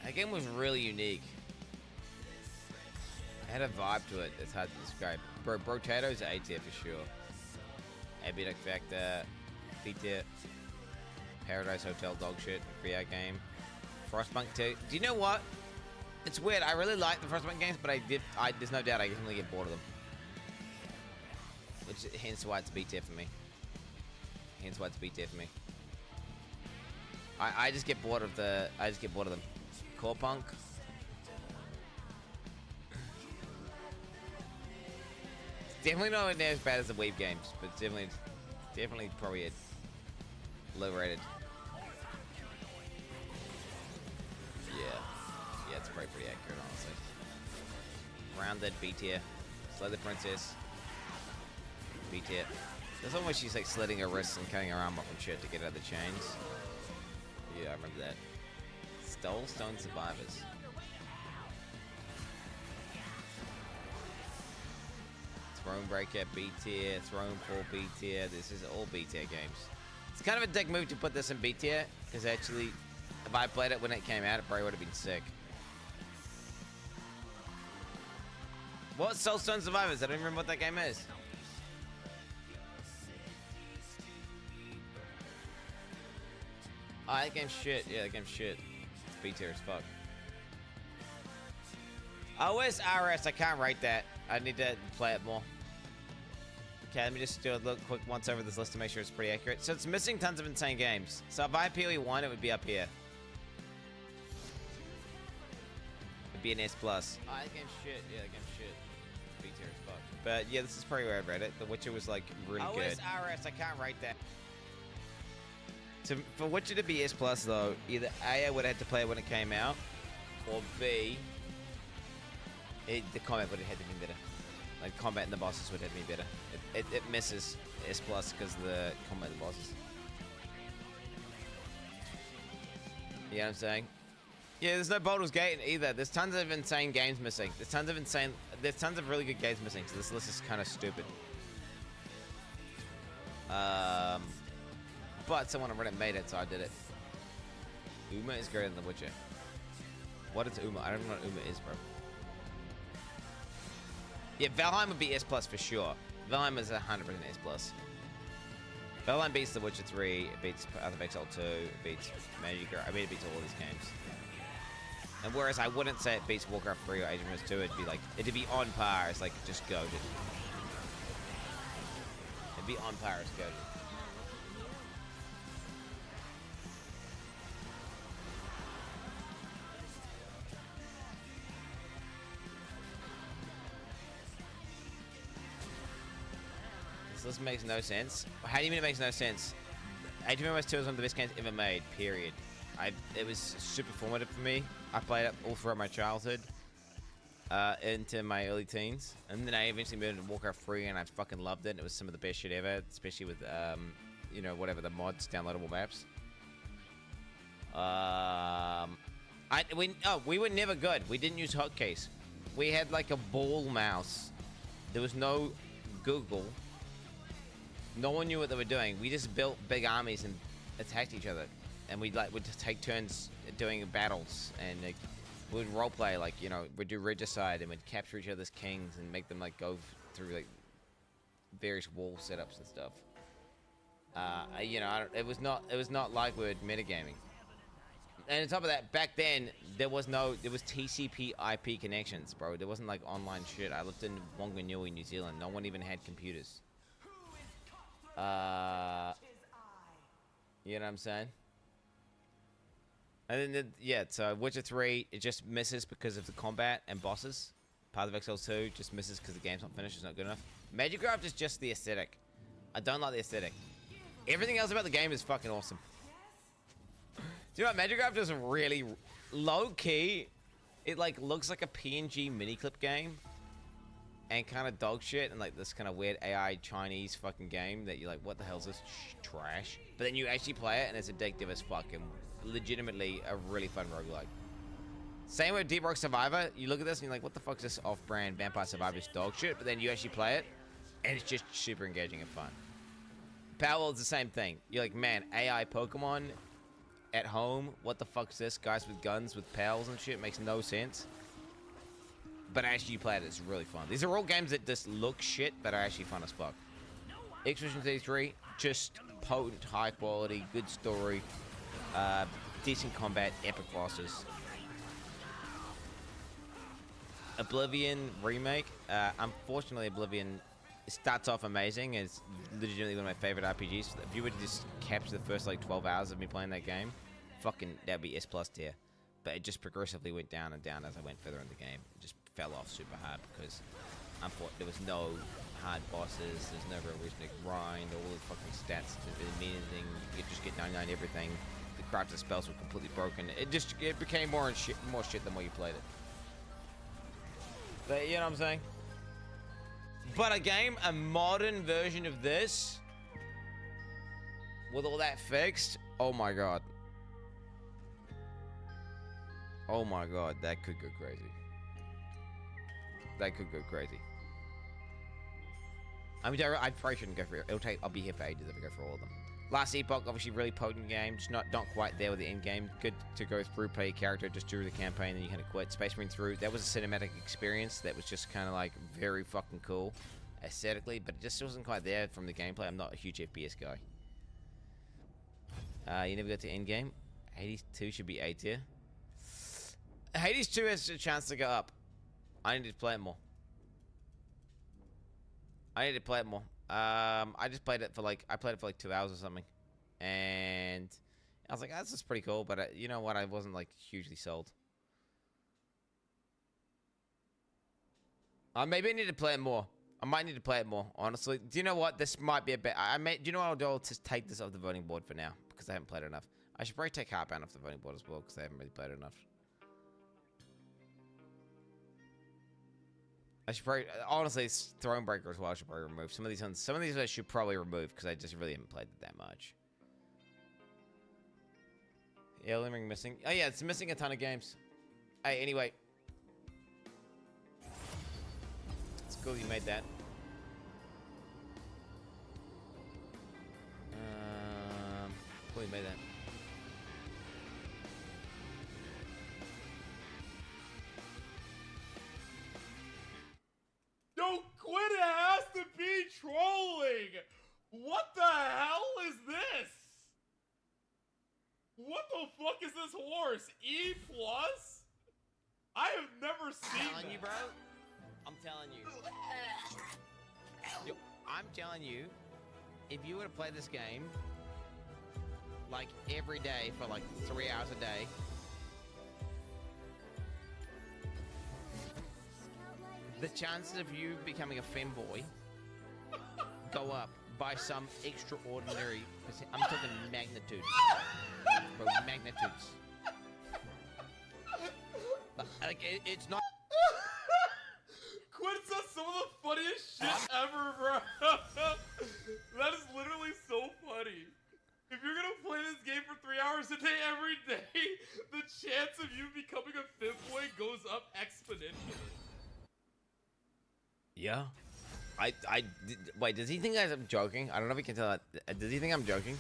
That game was really unique. It had a vibe to it that's hard to describe. Bro, Brotato's A tier for sure. Abidic Factor, B tier. Paradise Hotel dog shit, free-out game. Frostpunk 2. Do you know what? It's weird. I really like the Frostpunk games, but there's no doubt I definitely get bored of them. Which hence why it's B tier for me. Hence why it's B tier for me. I just get bored of them. Core Punk. Definitely not near as bad as the Weave games, but definitely probably low rated. Yeah, it's probably pretty accurate, honestly. Rounded, B tier. Slay the Princess, B tier. There's one where she's like slitting her wrists and cutting her arm off and shit to get out of the chains. Yeah, I remember that. Stone Survivors. Throne Breaker, B tier. Throne Fall, B tier. This is all B tier games. It's kind of a dick move to put this in B tier, because actually, if I played it when it came out, it probably would have been sick. What? Soulstone Survivors? I don't remember what that game is. Oh, that game's shit. Yeah, that game's shit. It's B tier as fuck. Oh, where's RS? I can't rate that. I need to play it more. Okay, let me just do a look quick once over this list to make sure it's pretty accurate. So it's missing tons of insane games. So if I had PoE1, it would be up here. It'd be an S+. Oh, that game's shit. Yeah, that game's shit. It's B tier as fuck. But yeah, this is probably where I've read it. The Witcher was like really good. Where's RS? I can't rate that. So for Witcher to be S+ though, either A, I would have had to play it when it came out, or B, the combat would have had to be better. Like, combat and the bosses would have to be better. It misses S+ because of the combat and the bosses. You know what I'm saying? Yeah, there's no Baldur's Gate either. There's tons of insane games missing. There's tons of really good games missing, so this list is kind of stupid. But someone on Reddit made it, so I did it. Uma is greater than The Witcher. What is Uma? I don't know what Uma is, bro. Yeah, Valheim would be S+ for sure. Valheim is 100% S+. Valheim beats The Witcher 3, it beats Path of Exile 2, it beats Magic, I mean, it beats all these games. And whereas I wouldn't say it beats Warcraft 3 or Age of Empires 2, it'd be like, it'd be on par as like just goated. It'd be on par as goated. This makes no sense. How do you mean it makes no sense? Age of Empires 2 is one of the best games ever made, period. It was super formative for me. I played it all throughout my childhood, into my early teens. And then I eventually moved into Warcraft 3 and I fucking loved it. It was some of the best shit ever, especially with, you know, whatever the mods, downloadable maps. We were never good. We didn't use hotkeys. We had like a ball mouse. There was no Google. No one knew what they were doing. We just built big armies and attacked each other, and we'd just take turns doing battles, and like, We'd roleplay, like, you know, we'd do regicide and we'd capture each other's kings and make them, like, go through, like, various wall setups and stuff. You know, it was not like we were metagaming. And on top of that, back then, there was TCP IP connections, bro. There wasn't, like, online shit. I lived in Wanganui, New Zealand. No one even had computers. You know what I'm saying? And then, yeah, so Witcher 3, it just misses because of the combat and bosses. Path of Exile 2 just misses because the game's not finished, it's not good enough. Magicraft is just the aesthetic. I don't like the aesthetic. Everything else about the game is fucking awesome. Do you know what? Magicraft is really low-key. It, like, looks like a PNG mini-clip game. And kind of dog shit, and, like, this kind of weird AI Chinese fucking game that you're like, what the hell is this trash? But then you actually play it, and it's addictive as fuck, and legitimately a really fun roguelike. Same with Deep Rock Survivor. You look at this, and you're like, what the fuck is this off-brand Vampire Survivors dog shit? But then you actually play it, and it's just super engaging and fun. Palworld's the same thing. You're like, man, AI Pokemon at home, what the fuck is this? Guys with guns with pals and shit, makes no sense. But actually you play it, it's really fun. These are all games that just look shit, but are actually fun as fuck. Expedition 33, just potent, high quality, good story, decent combat, epic bosses. Oblivion remake. Unfortunately, Oblivion starts off amazing. It's legitimately one of my favorite RPGs. If you were to just capture the first like 12 hours of me playing that game, fucking that'd be S+ tier. But it just progressively went down and down as I went further in the game. It just fell off super hard because there was no hard bosses. There's no real reason to grind. All the fucking stats didn't mean anything. You could just get 99 everything. The crafted spells were completely broken. It became more shit the more you played it. But you know what I'm saying? But a modern version of this, with all that fixed, oh my god. Oh my god, that could go crazy. That could go crazy. I mean, I probably shouldn't go for it. I'll be here for ages if I go for all of them. Last Epoch, obviously really potent game, just not quite there with the end game. Good to go through, play your character, just do the campaign, then you kind of quit. Space Marine through, that was a cinematic experience that was just kind of like very fucking cool aesthetically, but it just wasn't quite there from the gameplay. I'm not a huge FPS guy. You never got to end game. Hades 2 should be A tier. Hades 2 has a chance to go up. I need to play it more. I just played it for like 2 hours or something, and I was like, oh, this is pretty cool, but you know what? I wasn't like hugely sold. Maybe I need to play it more. I might need to play it more, honestly. Do you know what? This might be a bit. Do you know what I'll do? I'll just take this off the voting board for now because I haven't played it enough. I should probably take Heartbound off the voting board as well because I haven't really played it enough. I should probably, honestly, Thronebreaker as well. I should probably remove some of these ones. Some of these I should probably remove because I just really haven't played it that much. Yeah, Elden Ring missing. Oh yeah, it's missing a ton of games. Hey, anyway, it's cool you made that. Cool you made that. Yo, quit, it has to be trolling! What the hell is this? What the fuck is this horse? E+? I have never seen I'm telling that. you, bro. I'm telling you. Yo, I'm telling you, if you were to play this game, like, every day for, like, 3 hours a day, the chances of you becoming a femboy go up by some extraordinary percent. I'm talking magnitudes. Bro, magnitudes. Like, it's not... Quinn says some of the funniest shit ever, bro. That is literally so funny. If you're gonna play this game for 3 hours a day every day, the chance of you becoming a femboy goes up exponentially. Yeah. Wait, does he think I'm joking? I don't know if he can tell that. Does he think I'm joking?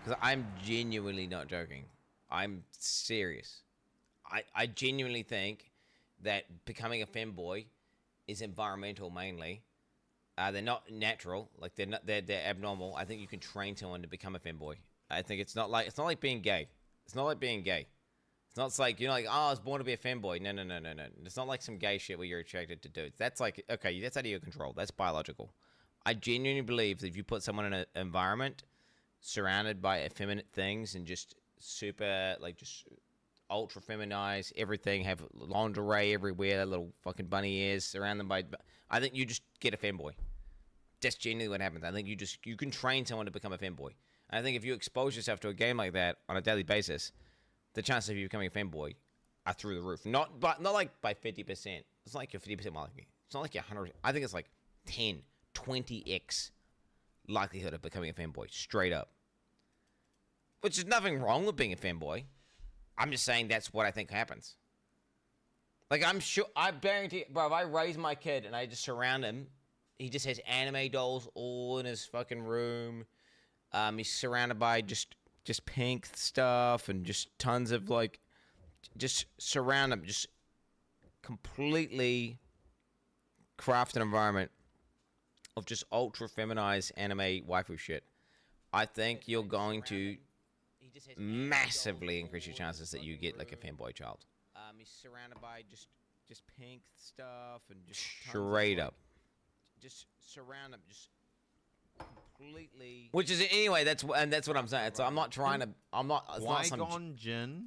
Because I'm genuinely not joking. I'm serious. I genuinely think that becoming a femboy is environmental mainly. They're not natural, like they're abnormal. I think you can train someone to become a femboy. I think it's not like being gay. It's not like being gay. It's not like, you know, like, oh, I was born to be a femboy. No. It's not like some gay shit where you're attracted to dudes. That's like, okay, that's out of your control. That's biological. I genuinely believe that if you put someone in an environment surrounded by effeminate things and just super, like, just ultra feminize everything, have lingerie everywhere, little fucking bunny ears, surround them by, I think you just get a femboy. That's genuinely what happens. I think you can train someone to become a femboy. And I think if you expose yourself to a game like that on a daily basis, the chances of you becoming a femboy are through the roof. Not like by 50%. It's not like you're 50% likely. It's not like you're 100. I think it's like 10, 20x likelihood of becoming a femboy, straight up. Which is nothing wrong with being a femboy. I'm just saying that's what I think happens. Like, I'm sure, I guarantee, bro, if I raise my kid and I just surround him, he just has anime dolls all in his fucking room. He's surrounded by just pink stuff and just tons of, like, just surround him, just completely craft an environment of just ultra feminized anime waifu shit. I think you're going to massively increase your chances that you get like a femboy child. He's surrounded by just pink stuff and just straight up. Just surround him, just completely. Which is anyway. That's what I'm saying. So I'm not trying to. I'm not. It's not some.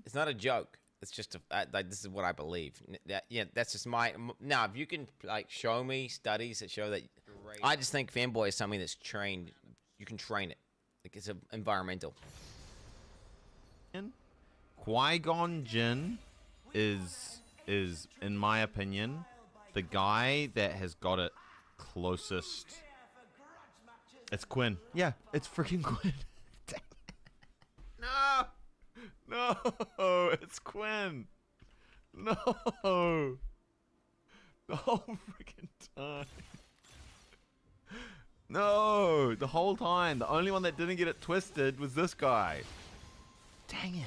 It's not a joke. It's just like, this is what I believe. That's just my. Now, if you can like show me studies that show that, I just think fanboy is something that's trained. You can train it. Like, it's environmental. Qui-Gon Jinn is in my opinion the guy that has got it closest. It's Quinn. Yeah, it's freaking Quinn. No, it's Quinn. No, the whole freaking time. No, the whole time. The only one that didn't get it twisted was this guy. Dang it.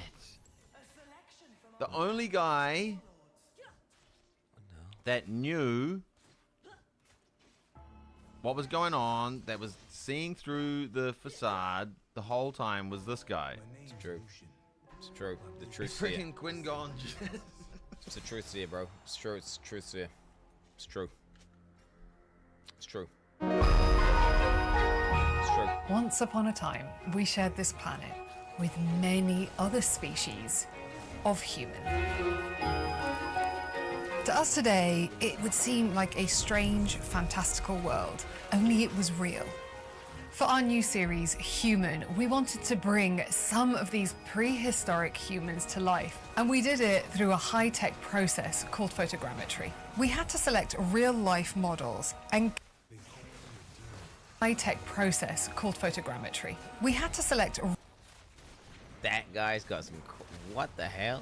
The only guy that knew what was going on, that was seeing through the facade the whole time, was this guy. It's true. It's true. The truth. It's freaking Qui-Gon. It's the truth here, bro. It's true. It's the truth here. It's true. It's true. It's true. Once upon a time, we shared this planet with many other species of human. To us today, it would seem like a strange, fantastical world, only it was real. For our new series, Human, we wanted to bring some of these prehistoric humans to life, and we did it through a high-tech process called photogrammetry. We had to select real-life models and high-tech process called photogrammetry. We had to select. That guy's got some. What the hell?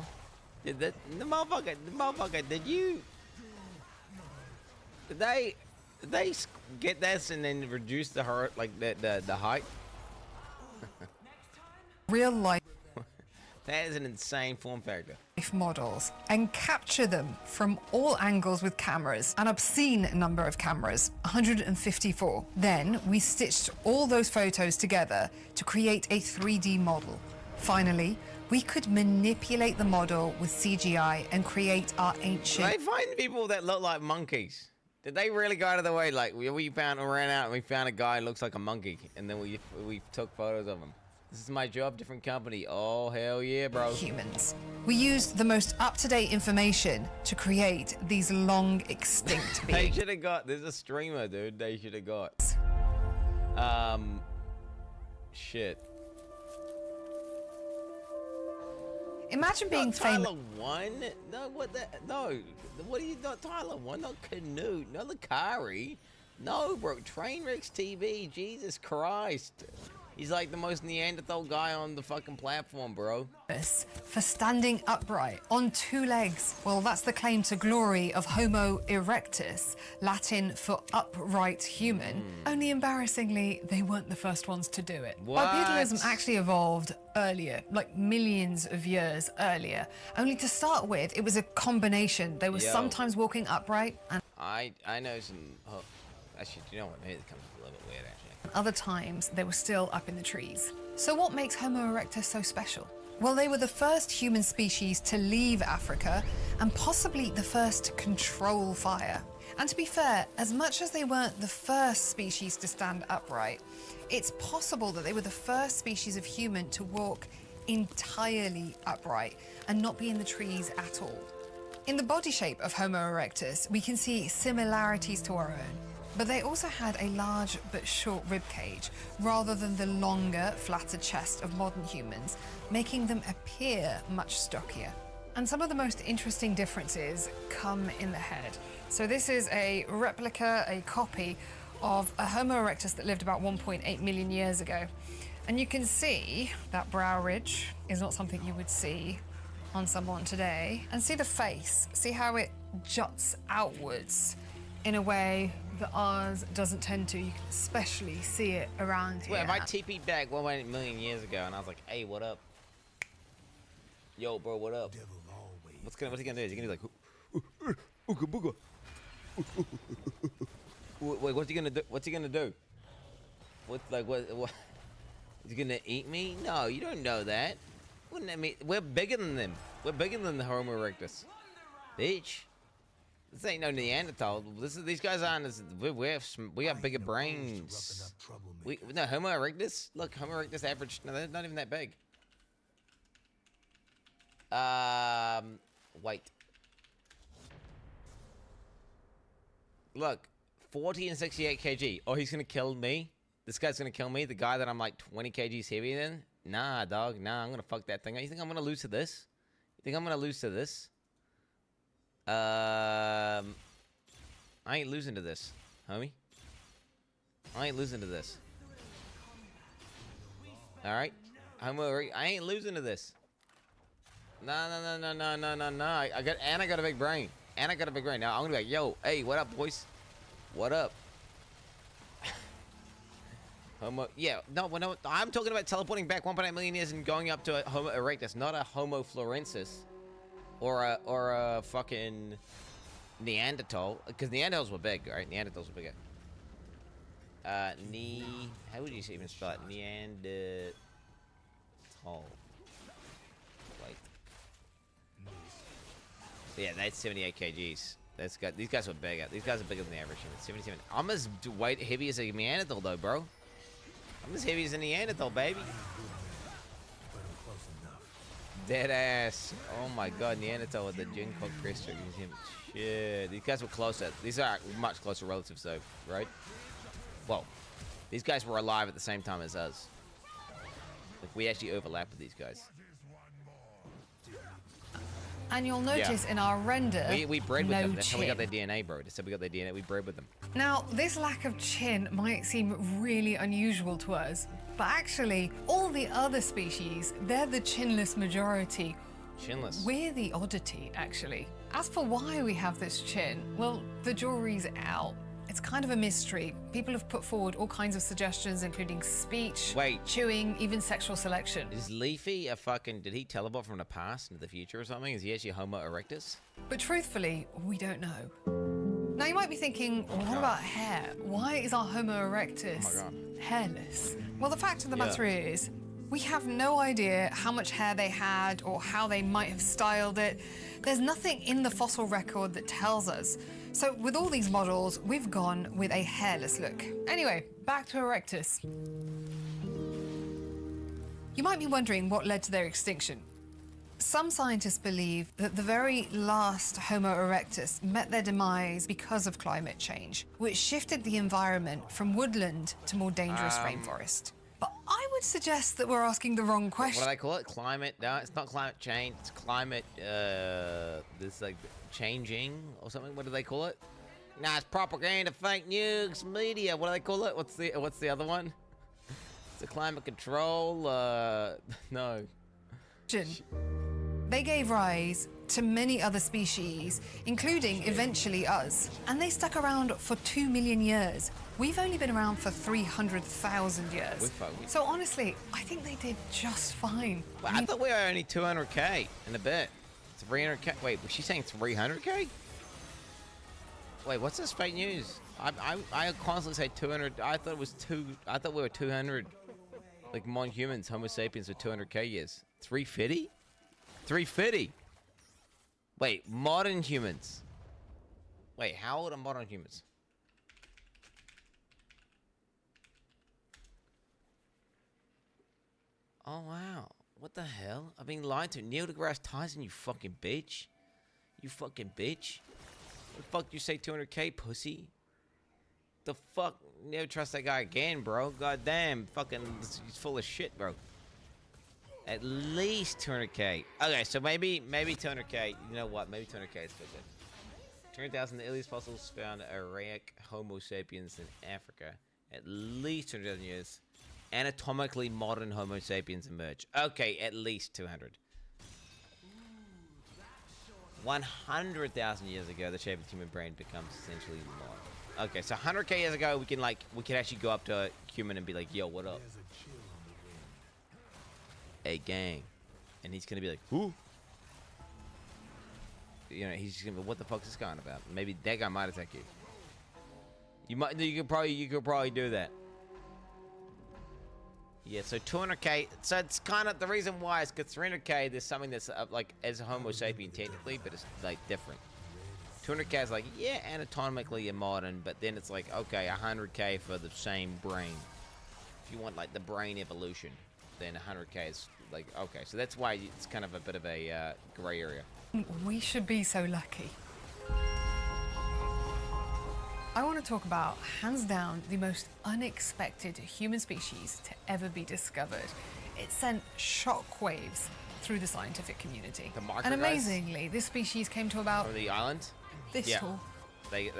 Did the motherfucker? Did they get this and then reduce the height, like the height? Real life. That is an insane form factor. Models and capture them from all angles with cameras, an obscene number of cameras, 154. Then we stitched all those photos together to create a 3D model. Finally, we could manipulate the model with CGI and create our ancient. Did they find people that look like monkeys? Did they really go out of the way? Like, we ran out and we found a guy who looks like a monkey, and then we took photos of him. This is my job, different company. Oh, hell yeah, bro. Humans. We used the most up-to-date information to create these long extinct beings. They should have got. There's a streamer, dude. They should have got. Shit. Imagine being famous. Tyler 1? No, what the? No. What are you not Tyler 1? Not Canute. Not Lucari. No, bro. Trainwrecks TV. Jesus Christ. He's like the most Neanderthal guy on the fucking platform, bro. For standing upright on two legs. Well, that's the claim to glory of Homo erectus, Latin for upright human. Only embarrassingly, they weren't the first ones to do it. Bipedalism actually evolved earlier, like millions of years earlier. Only to start with, it was a combination. They were sometimes walking upright and I know some. Oh, actually, you know what? Maybe it comes a little bit weird, actually. other times they were still up in the trees. So what makes Homo erectus so special? Well, they were the first human species to leave Africa and possibly the first to control fire. And to be fair, as much as they weren't the first species to stand upright, it's possible that they were the first species of human to walk entirely upright and not be in the trees at all. In the body shape of Homo erectus, we can see similarities to our own. But they also had a large but short rib cage, rather than the longer, flatter chest of modern humans, making them appear much stockier. And some of the most interesting differences come in the head. So this is a replica, a copy of a Homo erectus that lived about 1.8 million years ago. And you can see that brow ridge is not something you would see on someone today. And see the face, see how it juts outwards in a way that ours doesn't tend to. You can especially see it around here. Wait, if I TP'd back 1.8 million years ago and I was like, hey, what up? Yo, bro, what up? What's he gonna do? Is he gonna be like, ooga booga? Wait, what's he gonna do? What's he gonna do? What? Is he gonna eat me? No, you don't know that. Wouldn't that mean we're bigger than them? We're bigger than the Homo erectus, bitch. This ain't no Neanderthal. These guys aren't as we got bigger brains. No Homo erectus. Look, Homo erectus average. No, they're not even that big. Wait. Look, 40 and 68 kg. Oh, he's gonna kill me. This guy's gonna kill me. The guy that I'm like 20 kgs heavier than. Nah, dog. Nah, I'm gonna fuck that thing. You think I'm gonna lose to this? You think I'm gonna lose to this? I ain't losing to this, homie. I ain't losing to this. All right, I ain't losing to this. No. I got a big brain. And I got a big brain. Now I'm gonna be like, yo, hey, what up, boys? What up? Homo, yeah, no, I'm talking about teleporting back 1.8 million years and going up to a Homo erectus, not a Homo florensis. Or a fucking Neanderthal, because Neanderthals were big, right? Neanderthals were bigger. How would you even spell it? Neanderthal. Wait. Yeah, that's 78 kgs. These guys were bigger. These guys are bigger than the average human. 77. I'm as heavy as a Neanderthal, though, bro. I'm as heavy as a Neanderthal, baby. Dead ass. Oh my god, Neanderthal with the Jincock Crystal Museum. Shit. These guys were closer. These are much closer relatives, though, right? Well, these guys were alive at the same time as us. Like, we actually overlapped with these guys. And you'll notice in our render, we bred with them. That's how we got chin. their DNA, bro. That's how we got their DNA. We bred with them. Now, this lack of chin might seem really unusual to us, but actually, all the other species, they're the chinless majority. Chinless? We're the oddity, actually. As for why we have this chin, well, the jury's out. It's kind of a mystery. People have put forward all kinds of suggestions, including speech, chewing, even sexual selection. Is Leafy a fucking... Did he teleport from the past into the future or something? Is he actually Homo erectus? But truthfully, we don't know. Now, you might be thinking, what about hair? Why is our Homo erectus hairless? Well, the fact of the matter is, we have no idea how much hair they had or how they might have styled it. There's nothing in the fossil record that tells us. So with all these models, we've gone with a hairless look. Anyway, back to Erectus. You might be wondering what led to their extinction. Some scientists believe that the very last Homo erectus met their demise because of climate change, which shifted the environment from woodland to more dangerous rainforest. But I would suggest that we're asking the wrong question. What do they call it? Climate? No, it's not climate change. It's climate, this like changing or something. What do they call it? Nah, it's propaganda, fake news, media. What do they call it? What's the other one? It's the climate control. No. They gave rise to many other species, including eventually us, and they stuck around for 2 million years. We've only been around for 300,000 years. So honestly, I think they did just fine. Well, I thought we were only 200k in a bit. 300k. Wait, was she saying 300k? Wait, what's this fake news? I constantly say 200. I thought it was I thought we were 200. Like modern humans, Homo sapiens, were 200k years. 350? 350. Wait, modern humans. Wait, how old are modern humans? Oh wow. What the hell? I'm being lied to. Neil deGrasse Tyson, you fucking bitch. You fucking bitch. What the fuck you say 200k, pussy? The fuck? Never trust that guy again, bro. God damn. Fucking, he's full of shit, bro. At least 200k. Okay, so maybe 200k. You know what? Maybe 200k is good. 200,000 the earliest fossils found archaic Homo sapiens in Africa. At least 200,000 years. Anatomically modern Homo sapiens emerge. Okay, at least 200. 100,000 years ago, the shape of the human brain becomes essentially modern. Okay, so 100k years ago, we can actually go up to a human and be like, "Yo, what up?" Hey, gang, and he's gonna be like, "Who?" You know, he's just gonna be, "What the fuck is this guy on about?" Maybe that guy might attack you. You could probably do that. Yeah, so 200k. So it's kind of the reason why is because 300k. There's something that's like as a Homo sapien technically, but it's like different. 200k is like, yeah, anatomically and modern, but then it's like, okay, 100k for the same brain. If you want like the brain evolution, then 100k is like, okay. So that's why it's kind of a bit of a gray area. We should be so lucky. I want to talk about, hands down, the most unexpected human species to ever be discovered. It sent shockwaves through the scientific community. And amazingly, this species came to about... From the island? This tall. The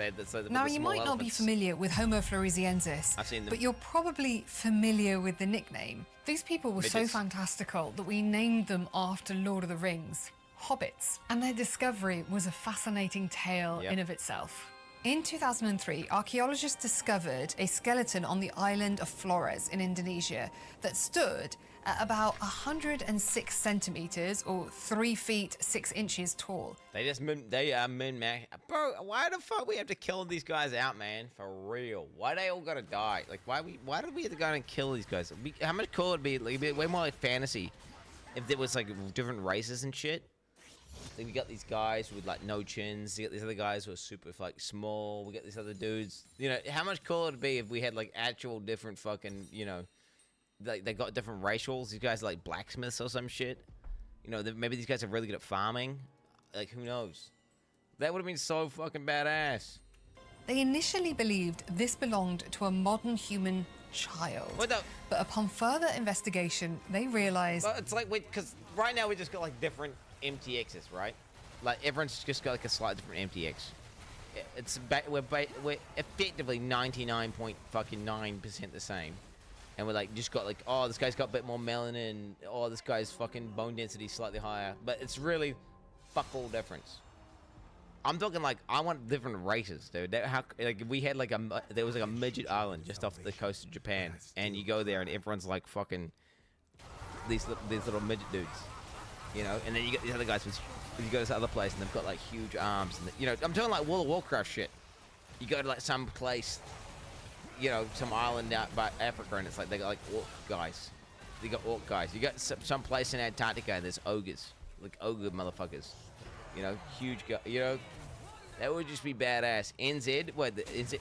now, you might not be familiar with Homo floresiensis, I've seen them. but you're probably familiar with the nickname. These people were so fantastical that we named them after Lord of the Rings, hobbits. And their discovery was a fascinating tale in of itself. In 2003, archaeologists discovered a skeleton on the island of Flores in Indonesia that stood at about 106 centimeters or 3 feet 6 inches tall. They are min-max. Bro, why the fuck we have to kill these guys out, man? For real. Why they all gotta die? Like, why did we have to go and kill these guys? How much cooler would it be? Like, it'd be way more like fantasy if there was like different races and shit. Like, we got these guys with like no chins. We got these other guys who are super like small. We got these other dudes. You know, how much cooler it'd be if we had like actual different fucking, you know, they got different racials. These guys are like blacksmiths or some shit. You know, maybe these guys are really good at farming. Like, who knows? That would have been so fucking badass. They initially believed this belonged to a modern human child. What the? But upon further investigation, they realized... Well, it's like, because right now we just got like different MTXs, right? Like, everyone's just got like a slightly different MTX. It's we're effectively 99.9% the same. And we're like, just got like, oh, this guy's got a bit more melanin. Oh, this guy's fucking bone density slightly higher. But it's really fuck all difference. I'm talking like, I want different races, dude. Like, we had like there was like a midget island just off the coast of Japan. And you go there and everyone's like fucking these little midget dudes. You know, and then you get these other guys with, you go to this other place and they've got like huge arms. And you know, I'm talking like World of Warcraft shit. You go to like some place, you know, some island out by Africa, and it's like they got like orc guys. They got orc guys. You got some place in Antarctica and there's ogres, like ogre motherfuckers. You know, huge guy. You know, that would just be badass. NZ, what? The NZ,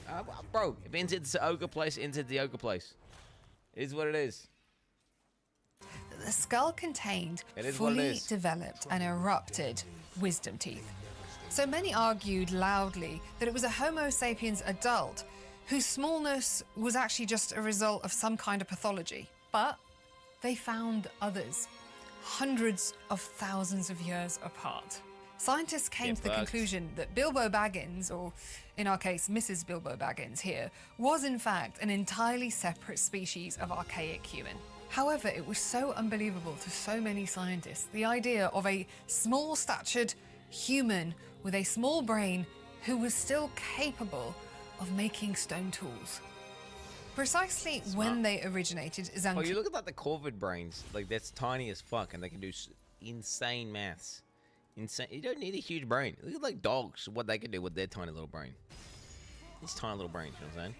bro. If NZ's the ogre place, NZ's the ogre place. It is what it is. The skull contained fully developed and erupted wisdom teeth. So many argued loudly that it was a Homo sapiens adult whose smallness was actually just a result of some kind of pathology. But they found others, hundreds of thousands of years apart. Scientists came to the conclusion that Bilbo Baggins, or in our case, Mrs. Bilbo Baggins here, was in fact an entirely separate species of archaic human. However, it was so unbelievable to so many scientists, the idea of a small-statured human with a small brain who was still capable of making stone tools. Precisely when they originated, Oh, you look at like the Corvid brains, like that's tiny as fuck, and they can do insane maths. Insane. You don't need a huge brain. Look at like dogs, what they can do with their tiny little brain. These tiny little brains, you know what I'm saying?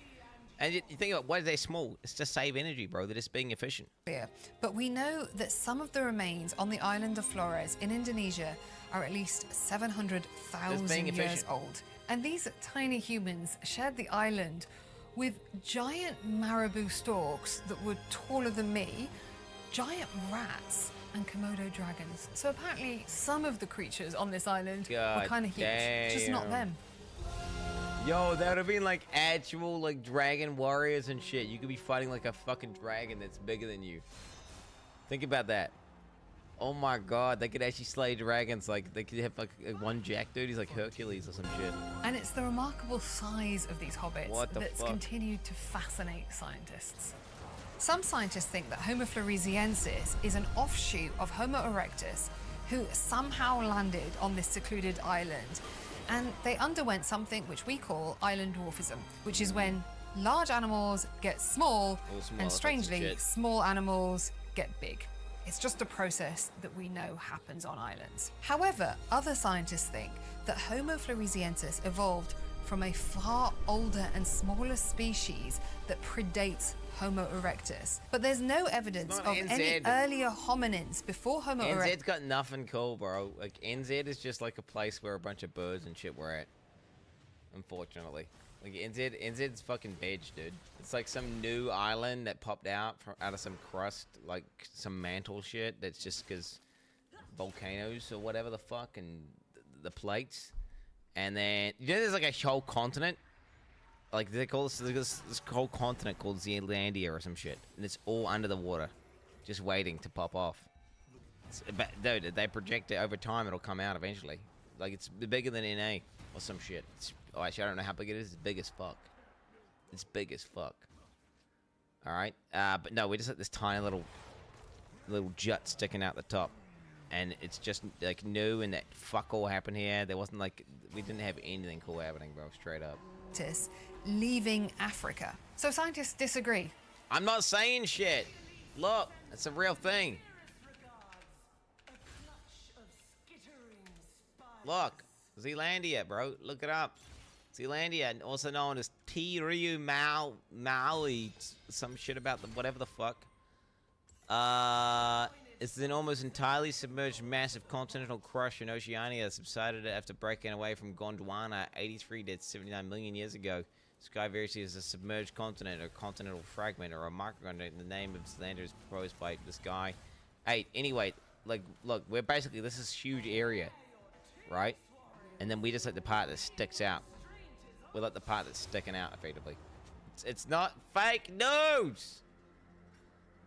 And you think about why are they small? It's to save energy, bro. They're just being efficient. But we know that some of the remains on the island of Flores in Indonesia are at least 700,000 years old. And these tiny humans shared the island with giant marabou storks that were taller than me, giant rats, and Komodo dragons. So apparently some of the creatures on this island were kind of huge, just not them. Yo, that would have been like actual like dragon warriors and shit. You could be fighting like a fucking dragon that's bigger than you. Think about that. Oh my god, they could actually slay dragons. Like they could have like one jack dude, he's like Hercules or some shit. And it's the remarkable size of these hobbits that's continued to fascinate scientists. Some scientists think that Homo floresiensis is an offshoot of Homo erectus who somehow landed on this secluded island, and they underwent something which we call island dwarfism, which is when large animals get small and strangely small animals get big. It's just a process that we know happens on islands. However, other scientists think that Homo floresiensis evolved from a far older and smaller species that predates Homo erectus. But there's no evidence of any earlier hominins before Homo erectus. NZ's got nothing cool, bro. Like, NZ is just like a place where a bunch of birds and shit were at. Unfortunately. Like, NZ's fucking veg, dude. It's like some new island that popped out out of some crust, like some mantle shit that's just because volcanoes or whatever the fuck, and the plates. And then, you know, there's like a whole continent. Like, they call this whole continent called Zealandia or some shit. And it's all under the water, just waiting to pop off. But, dude, they project it over time, it'll come out eventually. Like, it's bigger than NA or some shit. Oh, actually, I don't know how big it is. It's big as fuck. It's big as fuck. Alright? But no, we just had this tiny little jut sticking out the top. And it's just, like, new, and that fuck all happened here. There wasn't, like, we didn't have anything cool happening, bro, straight up. Leaving Africa. So scientists disagree. I'm not saying shit. Look, it's a real thing. Look, Zealandia, bro. Look it up. Zealandia, also known as T-Ryu Maui, some shit about the whatever the fuck. It's an almost entirely submerged massive continental crush in Oceania, subsided after breaking away from Gondwana 83 to 79 million years ago. Sky variously is a submerged continent, or continental fragment, or a microcontinent. The name of Zealandia is proposed by this guy. Hey, anyway, like, look, we're basically, this is a huge area, right? And then we just like the part that sticks out. We like the part that's sticking out, effectively. It's not fake news!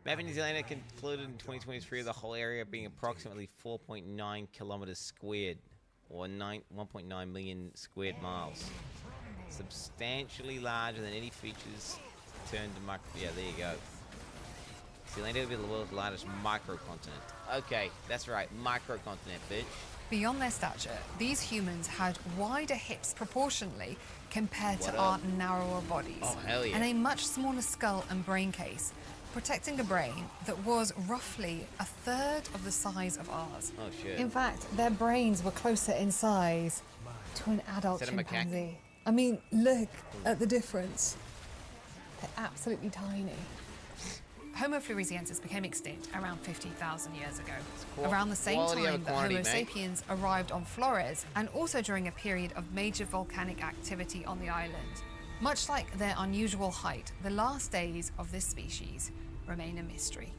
Map of New Zealand concluded in 2023 the whole area being approximately 4.9 kilometers squared, or 1.9 million squared miles. Substantially larger than any features turned to micro. Yeah, there you go. Zealandia will be the world's largest microcontinent. Okay, that's right, microcontinent, bitch. Beyond their stature, these humans had wider hips proportionally compared to our narrower bodies. Oh, hell yeah. And a much smaller skull and brain case, protecting a brain that was roughly a third of the size of ours. Oh, shit. In fact, their brains were closer in size to an adult chimpanzee. I mean, look at the difference. They're absolutely tiny. Homo floresiensis became extinct around 50,000 years ago, around the same time that Homo sapiens arrived on Flores, and also during a period of major volcanic activity on the island. Much like their unusual height, the last days of this species remain a mystery.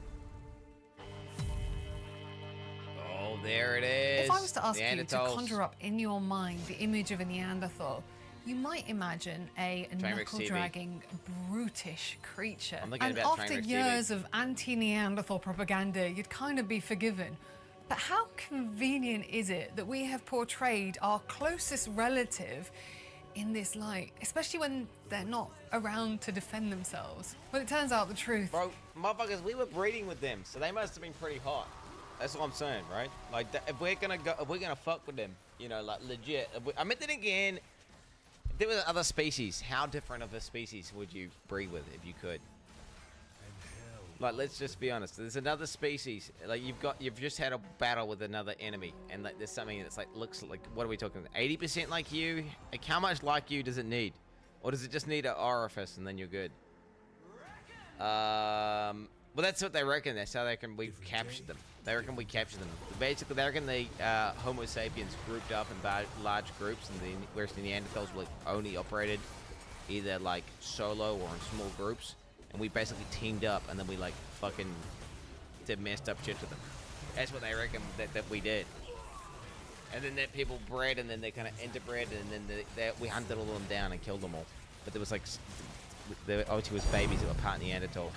Oh, there it is. If I was to ask you to conjure up in your mind the image of a Neanderthal, you might imagine a knuckle-dragging, brutish creature. And after years of anti-Neanderthal propaganda, you'd kind of be forgiven. But how convenient is it that we have portrayed our closest relative in this light, especially when they're not around to defend themselves? Well, it turns out the truth. Bro, motherfuckers, we were breeding with them, so they must have been pretty hot. That's what I'm saying, right? Like, if we're gonna fuck with them, you know, like legit. I meant it again. If there were other species, how different of a species would you breed with if you could? Like, let's just be honest. There's another species. Like, you've just had a battle with another enemy, and like, there's something that's like looks like, what are we talking? 80% like you? Like, how much like you does it need, or does it just need an orifice and then you're good? Well, that's what they reckon. That's how we captured them. They reckon we captured them. Basically, they reckon the Homo sapiens grouped up in large groups, and whereas the Neanderthals were only operated either like solo or in small groups. And we basically teamed up, and then we like fucking did messed up shit to them. That's what they reckon that we did. And then that people bred, and then they kind of interbred, and then we hunted all of them down and killed them all. But there was like, there obviously was babies that were part Neanderthal.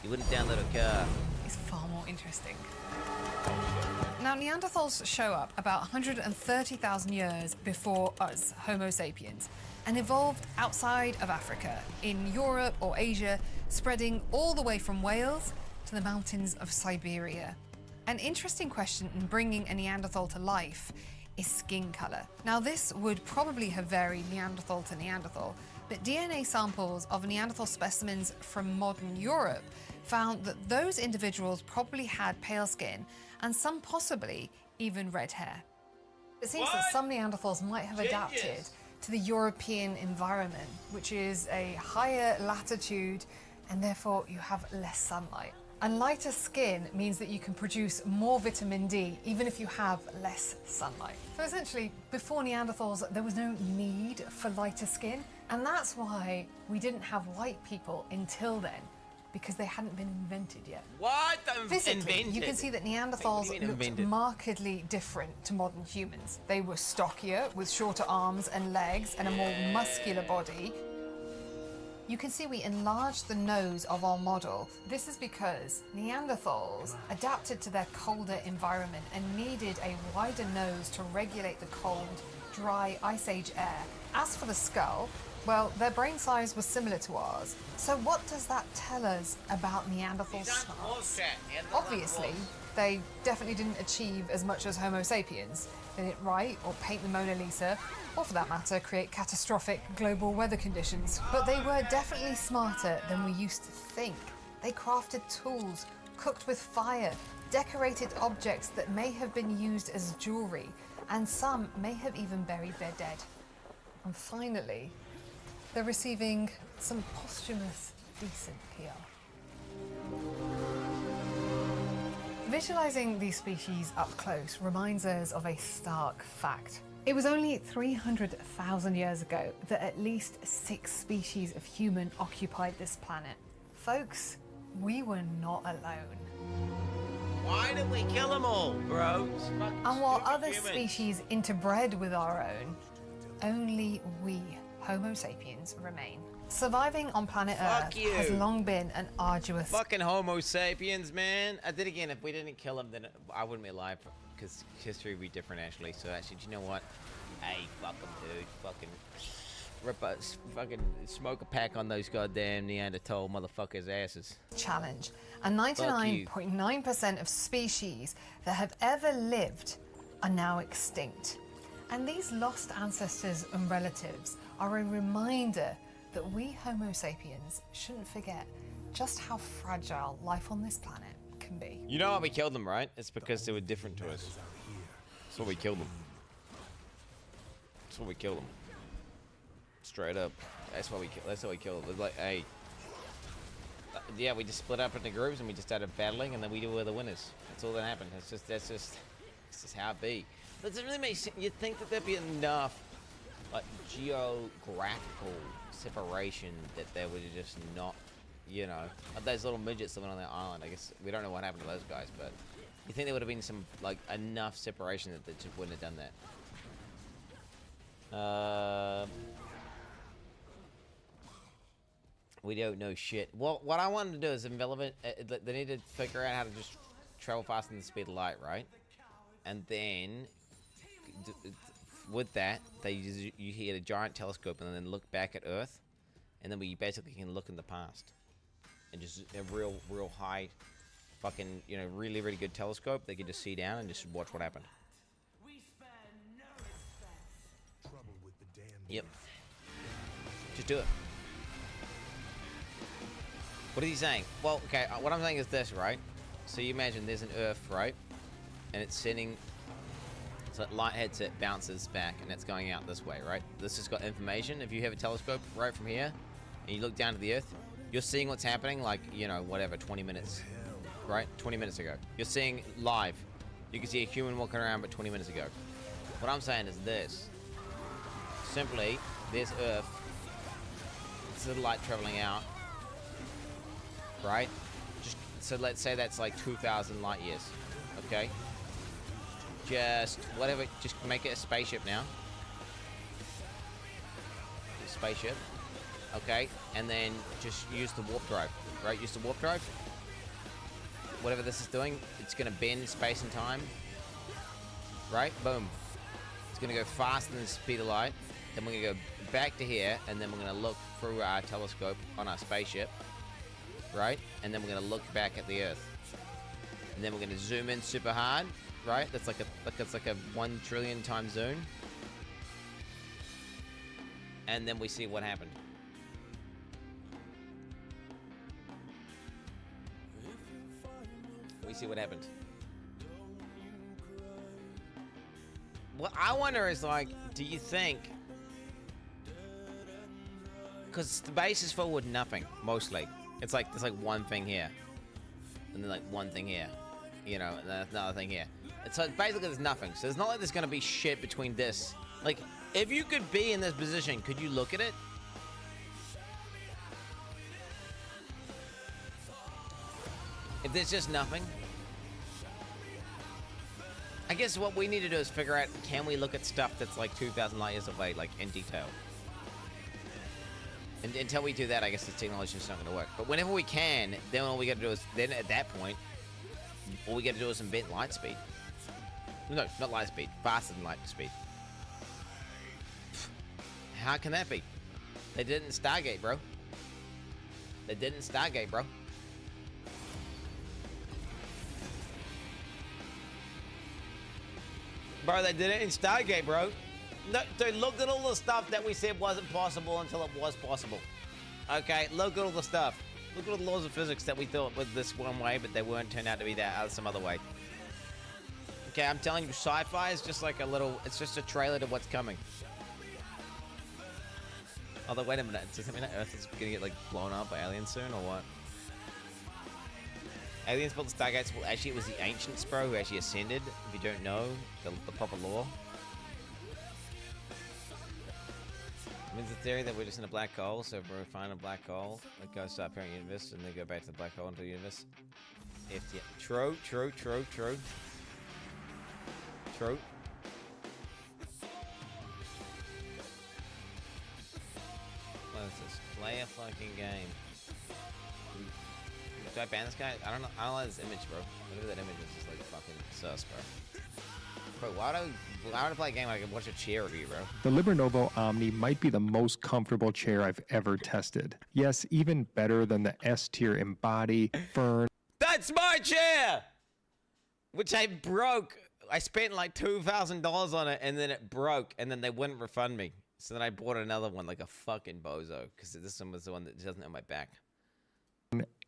You wouldn't download a car. It's far more interesting. Now, Neanderthals show up about 130,000 years before us, Homo sapiens, and evolved outside of Africa, in Europe or Asia, spreading all the way from Wales to the mountains of Siberia. An interesting question in bringing a Neanderthal to life is skin color. Now, this would probably have varied Neanderthal to Neanderthal, but DNA samples of Neanderthal specimens from modern Europe found that those individuals probably had pale skin and some possibly even red hair. It seems that some Neanderthals might have adapted to the European environment, which is a higher latitude, and therefore you have less sunlight. And lighter skin means that you can produce more vitamin D even if you have less sunlight. So essentially, before Neanderthals, there was no need for lighter skin, and that's why we didn't have white people until then, because they hadn't been invented yet. What? Physically, you can see that Neanderthals looked markedly different to modern humans. They were stockier, with shorter arms and legs and a more muscular body. You can see we enlarged the nose of our model. This is because Neanderthals adapted to their colder environment and needed a wider nose to regulate the cold, dry Ice Age air. As for the skull, well, their brain size was similar to ours. So what does that tell us about Neanderthal smarts? Obviously, they definitely didn't achieve as much as Homo sapiens. They didn't write or paint the Mona Lisa, or for that matter, create catastrophic global weather conditions. But they were definitely smarter than we used to think. They crafted tools, cooked with fire, decorated objects that may have been used as jewelry, and some may have even buried their dead. And finally, they're receiving some posthumous, decent PR. Visualizing these species up close reminds us of a stark fact. It was only 300,000 years ago that at least 6 species of human occupied this planet. Folks, we were not alone. Why did we kill them all, bro? And while other species interbred with our own, only we, Homo sapiens, remain. Surviving on planet Earth has long been an arduous... Fucking Homo sapiens, man. Then again, if we didn't kill them, then I wouldn't be alive, because history would be different, actually. So actually, do you know what? Hey, fuck them, dude. Fucking smoke a pack on those goddamn Neanderthal motherfuckers' asses. Challenge. And 99.9% of species that have ever lived are now extinct. And these lost ancestors and relatives are a reminder that we Homo sapiens shouldn't forget just how fragile life on this planet can be. You know why we killed them, right? It's because they were different to us. That's why we killed them. That's why we killed them. Straight up. That's why we killed them. It was like, hey, yeah, we just split up into groups and we just started battling, and then we were the winners. That's all that happened. That's just how it be. That doesn't really make sense. You'd think that there'd be enough, like, geographical separation that they would just not, you know, like those little midgets living on their island. I guess we don't know what happened to those guys, but you think there would have been some, like, enough separation that they just wouldn't have done that. We don't know shit. Well, what I wanted to do is irrelevant. They need to figure out how to just travel faster than the speed of light, right? And then with that, you hit a giant telescope and then look back at Earth, and then we basically can look in the past, and just a real high, fucking, you know, really good telescope. They can just see down and just watch what happened. Yep. Just do it. What is he saying? Well, okay, what I'm saying is this, right? So you imagine there's an Earth, right? And it's sending, so light hits it, bounces back, and it's going out this way, right? This has got information. If you have a telescope right from here, and you look down to the Earth, you're seeing what's happening, like, you know, whatever, 20 minutes, right? 20 minutes ago. You're seeing live. You can see a human walking around, but 20 minutes ago. What I'm saying is this. Simply, there's Earth. It's the light traveling out, right? Just, so let's say that's like 2,000 light years, okay? Just, whatever, just make it a spaceship now. A spaceship. Okay, and then just use the warp drive, right? Use the warp drive. Whatever this is doing, it's gonna bend space and time, right? Boom. It's gonna go faster than the speed of light. Then we're gonna go back to here, and then we're gonna look through our telescope on our spaceship, right? And then we're gonna look back at the Earth, and then we're gonna zoom in super hard, right? That's like a 1 trillion time zoom, and then we see what happened. We see what happened. What I wonder is, like, do you think, because the base is full with nothing, mostly. It's like, there's like one thing here, and then like one thing here, you know, and then another thing here. And so basically there's nothing. So it's not like there's gonna be shit between this. Like, if you could be in this position, could you look at it? If there's just nothing. I guess what we need to do is figure out, can we look at stuff that's like 2,000 light years away, like in detail? And until we do that, I guess the technology is not going to work. But whenever we can, then all we got to do is, then at that point, all we got to do is invent light speed. No, not light speed. Faster than light speed. How can that be? They didn't Stargate, bro. They didn't Stargate, bro. Bro, they did it in Stargate, bro. No, dude, look at all the stuff that we said wasn't possible until it was possible. Okay, look at all the stuff. Look at all the laws of physics that we thought was this one way, but they weren't turned out to be that some other way. Okay, I'm telling you, sci-fi is just like a little, it's just a trailer to what's coming. Although, wait a minute, does that mean that Earth is gonna get like blown up by aliens soon, or what? Aliens built the Stargates. Well, actually, it was the ancients, bro, who actually ascended. If you don't know the proper lore. I mean, the theory that we're just in a black hole, so if we find a black hole that goes to our parent universe, and they go back to the black hole into the universe. True. True. What is this? Play a fucking game. Do I ban this guy? I don't know. I don't like this image, bro. Whatever that image is just like fucking sus, bro. Bro, why do I play a game like I can watch a chair review, bro? The Librenovo Omni might be the most comfortable chair I've ever tested. Yes, even better than the S-tier Embody, Fern. That's my chair! Which I broke. I spent like $2,000 on it, and then it broke, and then they wouldn't refund me. So then I bought another one, like a fucking bozo, because this one was the one that doesn't have my back.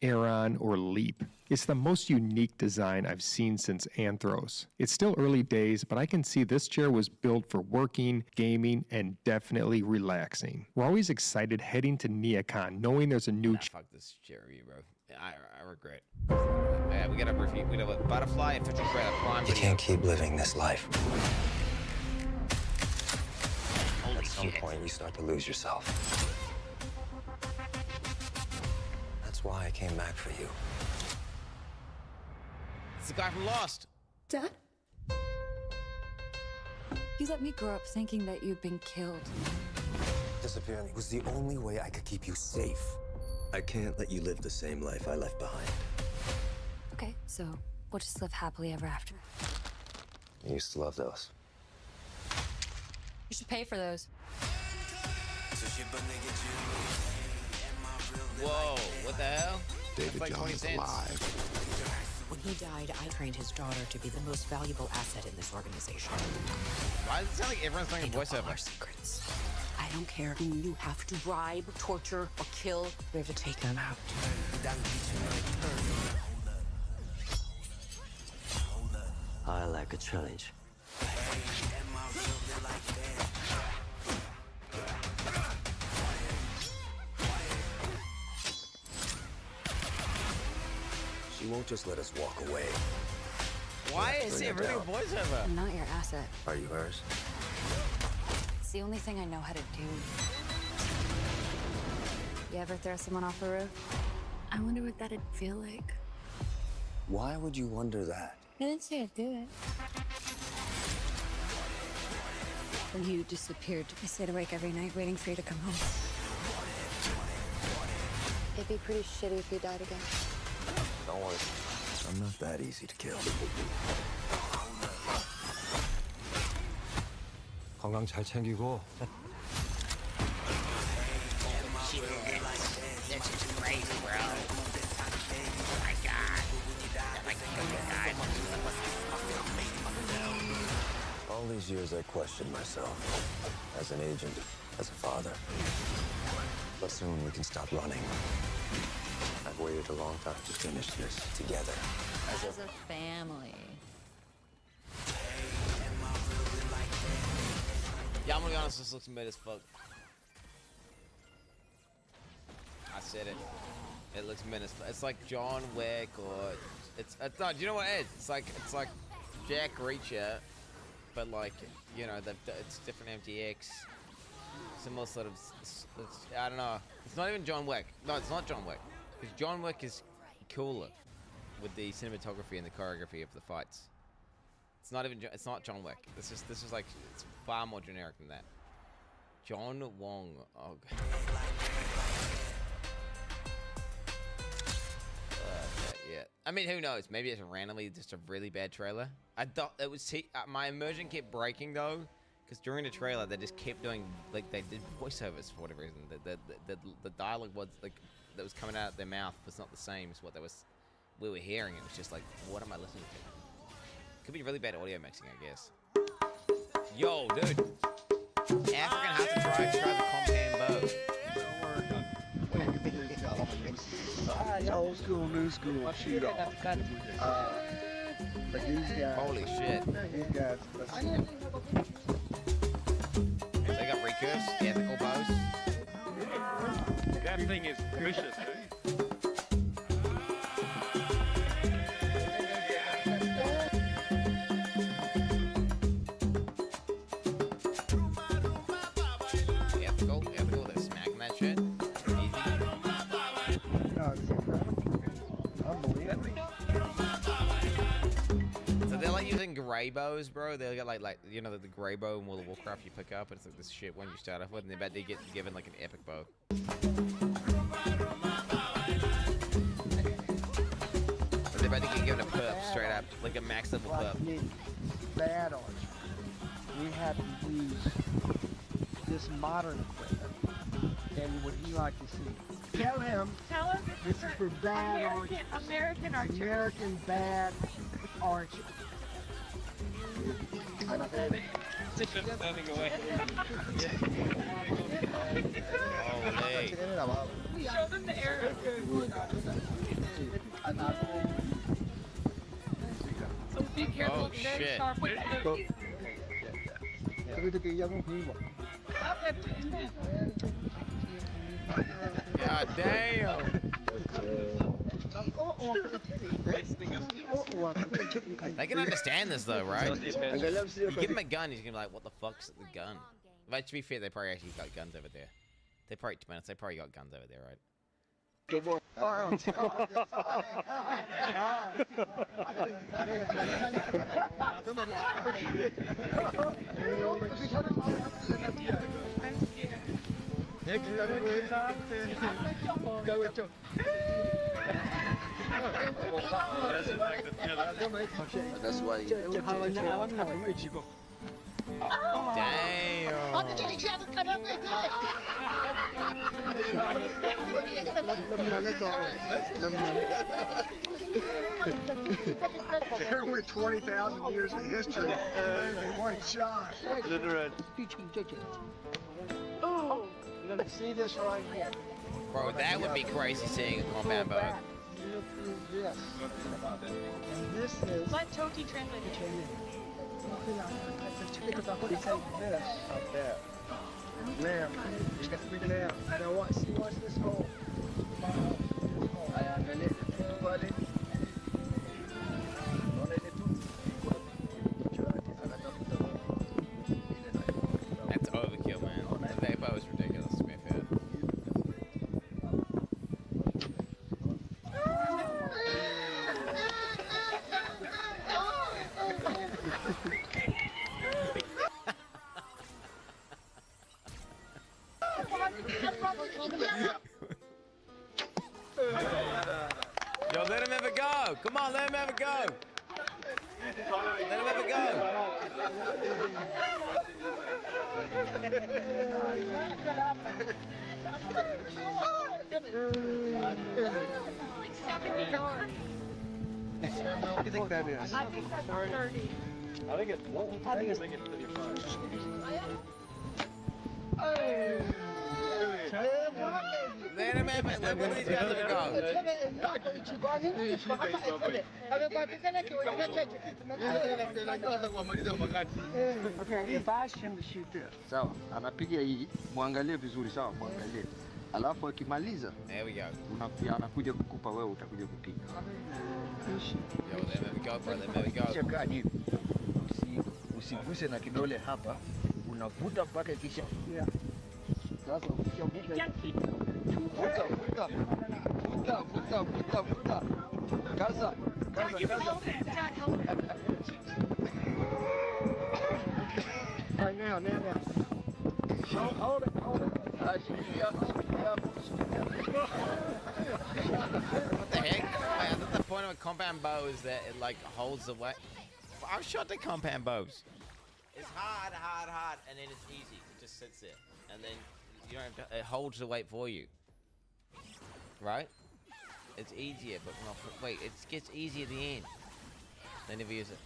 Aeron, or Leap. It's the most unique design I've seen since Anthros. It's still early days, but I can see this chair was built for working, gaming, and definitely relaxing. We're always excited heading to NeoCon, knowing there's a new fuck this chair review, bro. I regret. Yeah, we gotta review. We got a butterfly and 50 grade climb. You can't keep living this life. At some point, you start to lose yourself. That's why I came back for you. It's the guy from Lost. Dad? You let me grow up thinking that you'd been killed. Disappearing was the only way I could keep you safe. I can't let you live the same life I left behind. Okay, so We'll just live happily ever after. I used to love those. You should pay for those. Whoa, what the hell? David like John 20 is cents. alive. When he died, I trained his daughter to be the most valuable asset in this organization. Why does it sound like everyone's playing a voiceover? Our secrets. I don't care who you have to bribe, torture, or kill. We have to take them out. I like a challenge. She won't just let us walk away. Why is it really a voiceover? I'm not your asset. Are you hers? It's the only thing I know how to do. You ever throw someone off a roof? I wonder what that'd feel like. Why would you wonder that? I didn't say I'd do it. When you disappeared, I stayed awake every night waiting for you to come home. It'd be pretty shitty if you died again. Don't worry. I'm not that easy to kill. 건강 잘 챙기고. Shit. That's just crazy, bro. Oh my god. I'm like, oh my god. All these years I questioned myself. As an agent, as a father. But soon we can stop running. I've waited a long time to finish this together. This is a family. Yeah, I'm gonna be honest, this looks mid as fuck. I said it. It looks mid as fuck. It's like John Wick or it's no, do you know what it is? It's like Jack Reacher, but like, you know, it's different MTX. Similar sort of, I don't know. It's not even John Wick. No, it's not John Wick. Because John Wick is cooler with the cinematography and the choreography of the fights. It's not even. It's not John Wick. This is like, it's far more generic than that. John Wong. Oh. Yeah. I mean, who knows? Maybe it's randomly just a really bad trailer. I thought it was. My immersion kept breaking though, because during the trailer they just kept doing, like, they did voiceovers for whatever reason. The dialogue was like, that was coming out of their mouth was not the same as what we were hearing. It was just like, what am I listening to? Could be really bad audio mixing, I guess. Yo, dude. African has to try the compound bow. Old school, new school, shoot off. But these guys, holy shit. These guys, they got recurves, ethical bows. That thing is vicious, dude. Ethical, they're smacking that shit. So they're like using grey bows, bro. They got like you know the grey bow in World of Warcraft you pick up, and it's like this shit one you start off with, and they're about to get given like an epic bow. They're about to get given a perp straight up, like a max level perp. Bad archer. We have to use this modern equipment, and would he like to see? Tell him this is for bad archers. American archer. American bad archer. Standing away. Holy. Show them the arrow. So be careful. Oh, Very shit. sharp with the God damn. They can understand this though, right? You give him a gun, he's gonna be like, what the fuck's the gun? But to be fair, they probably actually got guns over there. They probably, to be honest, they probably got guns over there, right? That's why. There were 20,000 years of history in one shot. Oh, you're gonna see this right here. Bro, that would be crazy seeing a compound bow. Yes. And this is. Let Toki translate it. It's like this up there. Now, you can figure it out. Now watch this hole. That's overkill, man. That bow is ridiculous to be fair. Yo, let him have a go. Come on, let him have a go. Let him have a go. What do you think that is? I think that's 30. I think it's 35. Let him have it. Let one of these guys have a go. Okay, if I ask him to shoot this. Sawa, anapiga hii, muangalie vizuri sawa, muangalie. Alafu akimaliza, there we go. Anakuja kukupa wewe utakuja kupiga. Yo, let him have a go, bro. Let him have a go. Kisha kaa hivi. Usiguse na kidole hapa, unavuta mpaka kisha. Yeah. Sasa ukishavuta vuta. Kaza. Right now. Hold it. What the heck? I thought the point of a compound bow is that it like holds the weight. I've shot the compound bows. It's hard, and then it's easy. It just sits there, and then you don't have to. It holds the weight for you, right? It's easier, but not. Wait, it gets easier at the end. They never use it.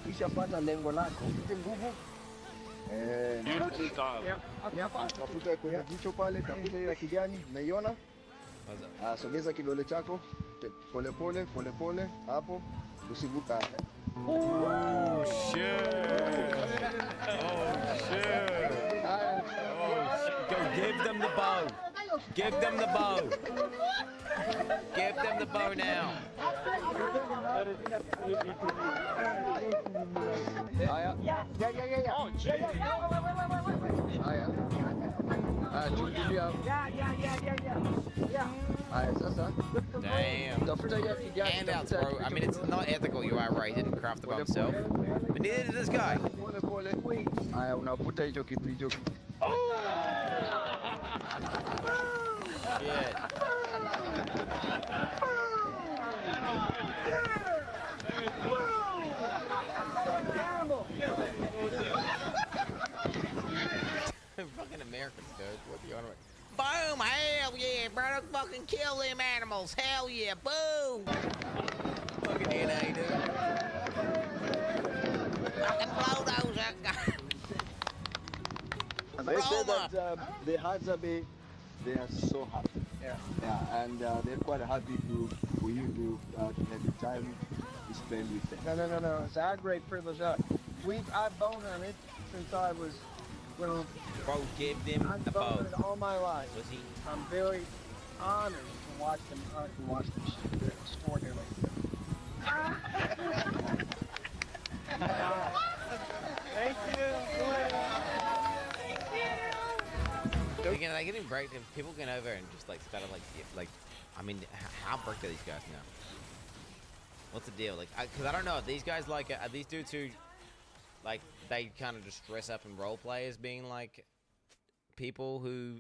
Ukishapata lengo lako, ute nguvu. Tafuta kwenye jicho pale, tafuta ile kijani, umeiona? Sogeza kidole chako pole hapo, usivuta. Oh shit! Go give them the bow. Give them the bow. Give them the bow now. Yeah. Oh, Damn. Handouts, bro. I mean, it's not ethical, you are right. He didn't craft the bow himself. But neither did this guy. Unavuta hicho kitu hicho. Shit. Fucking Americans, dude. What the honor? Boom! Hell yeah, bro! Fucking kill them animals! Hell yeah! Boom! Fucking DNA, dude. Fucking blow those up. They say that the Hadzabe, they are so happy. Yeah, and they're quite happy for you to have the time to spend with them. No. It's our great privilege. I've bow hunted since I was little. Bro, give them I've the bow bow. hunted all my life. Was he? I'm very honored to watch them hunt and watch them shoot. They're extraordinary. Thank you. Again, like getting break. If people get over and just like start like, I mean, how bricked are these guys now? What's the deal? Like, because I don't know. These guys like are these dudes who, like, they kind of just dress up and role play as being like people who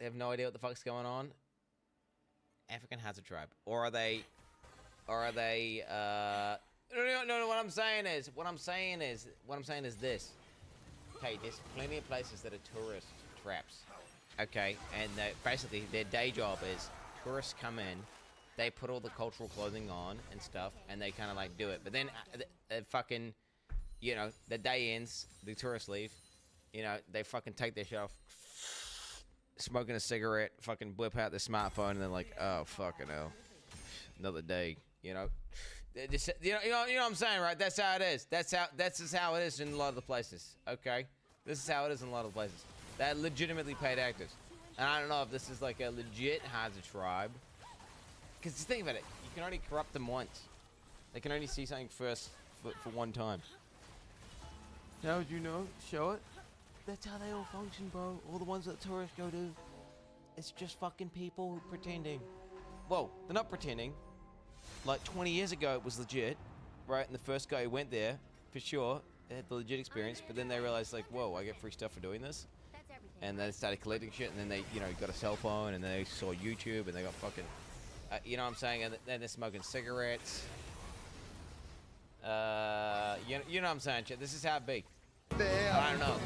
have no idea what the fuck's going on, African hazard tribe, or are they? No. What I'm saying is this. Okay, there's plenty of places that are tourist traps. Okay, and basically their day job is tourists come in, they put all the cultural clothing on and stuff, and they kind of like do it. But then fucking, you know, the day ends, the tourists leave, you know, they fucking take their shit off, smoking a cigarette, fucking whip out their smartphone, and they're like, oh fucking hell, another day, you know. Just, you know what I'm saying, right? That's how it is. That's just how it is in a lot of the places. Okay, this is how it is in a lot of the places. They're legitimately paid actors, and I don't know if this is like a legit hazard tribe. Because think about it, you can only corrupt them once. They can only see something first for one time. How would you know? Show it. That's how they all function, bro. All the ones that tourists go to, it's just fucking people pretending. Well, they're not pretending. Like 20 years ago, it was legit, right? And the first guy who went there, for sure, had the legit experience. But then they realized, like, whoa, I get free stuff for doing this. And then they started collecting shit. And then they, you know, got a cell phone. And then they saw YouTube. And they got fucking, you know what I'm saying? And then they're smoking cigarettes. You know what I'm saying? This is how it be. I don't know.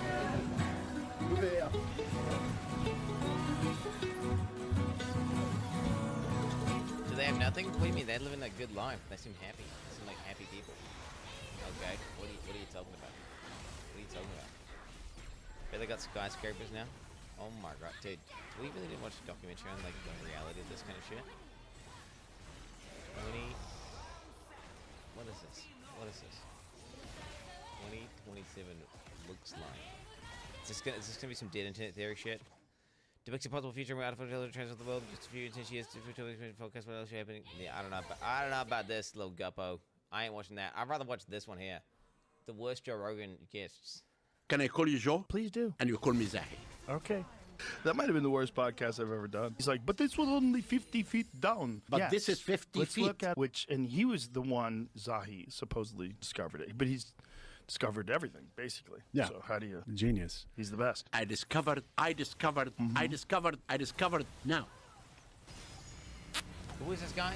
Do they have nothing? What do you mean? They're living a good life. They seem happy. They seem like happy people. Okay. What are you talking about? What are you talking about? They got skyscrapers now? Oh my god, dude. We really didn't watch a documentary on like the reality of this kind of shit. 20. What is this? 2027 looks like. Is this gonna be some dead internet theory shit? Depicts a possible future where artificial intelligence transforms the world. Just a few intense years to focus what else is happening. Yeah, I don't know about this little guppo. I ain't watching that. I'd rather watch this one here. The worst Joe Rogan guests. Can I call you Joe? Please do. And you call me Zahi. Okay. That might have been the worst podcast I've ever done. He's like, but this was only 50 feet down. But yes. this is 50 Let's feet. Look at and he was the one, Zahi, supposedly discovered it. But he's discovered everything, basically. Yeah. So how do you... Genius. He's the best. I discovered. Now. Who is this guy?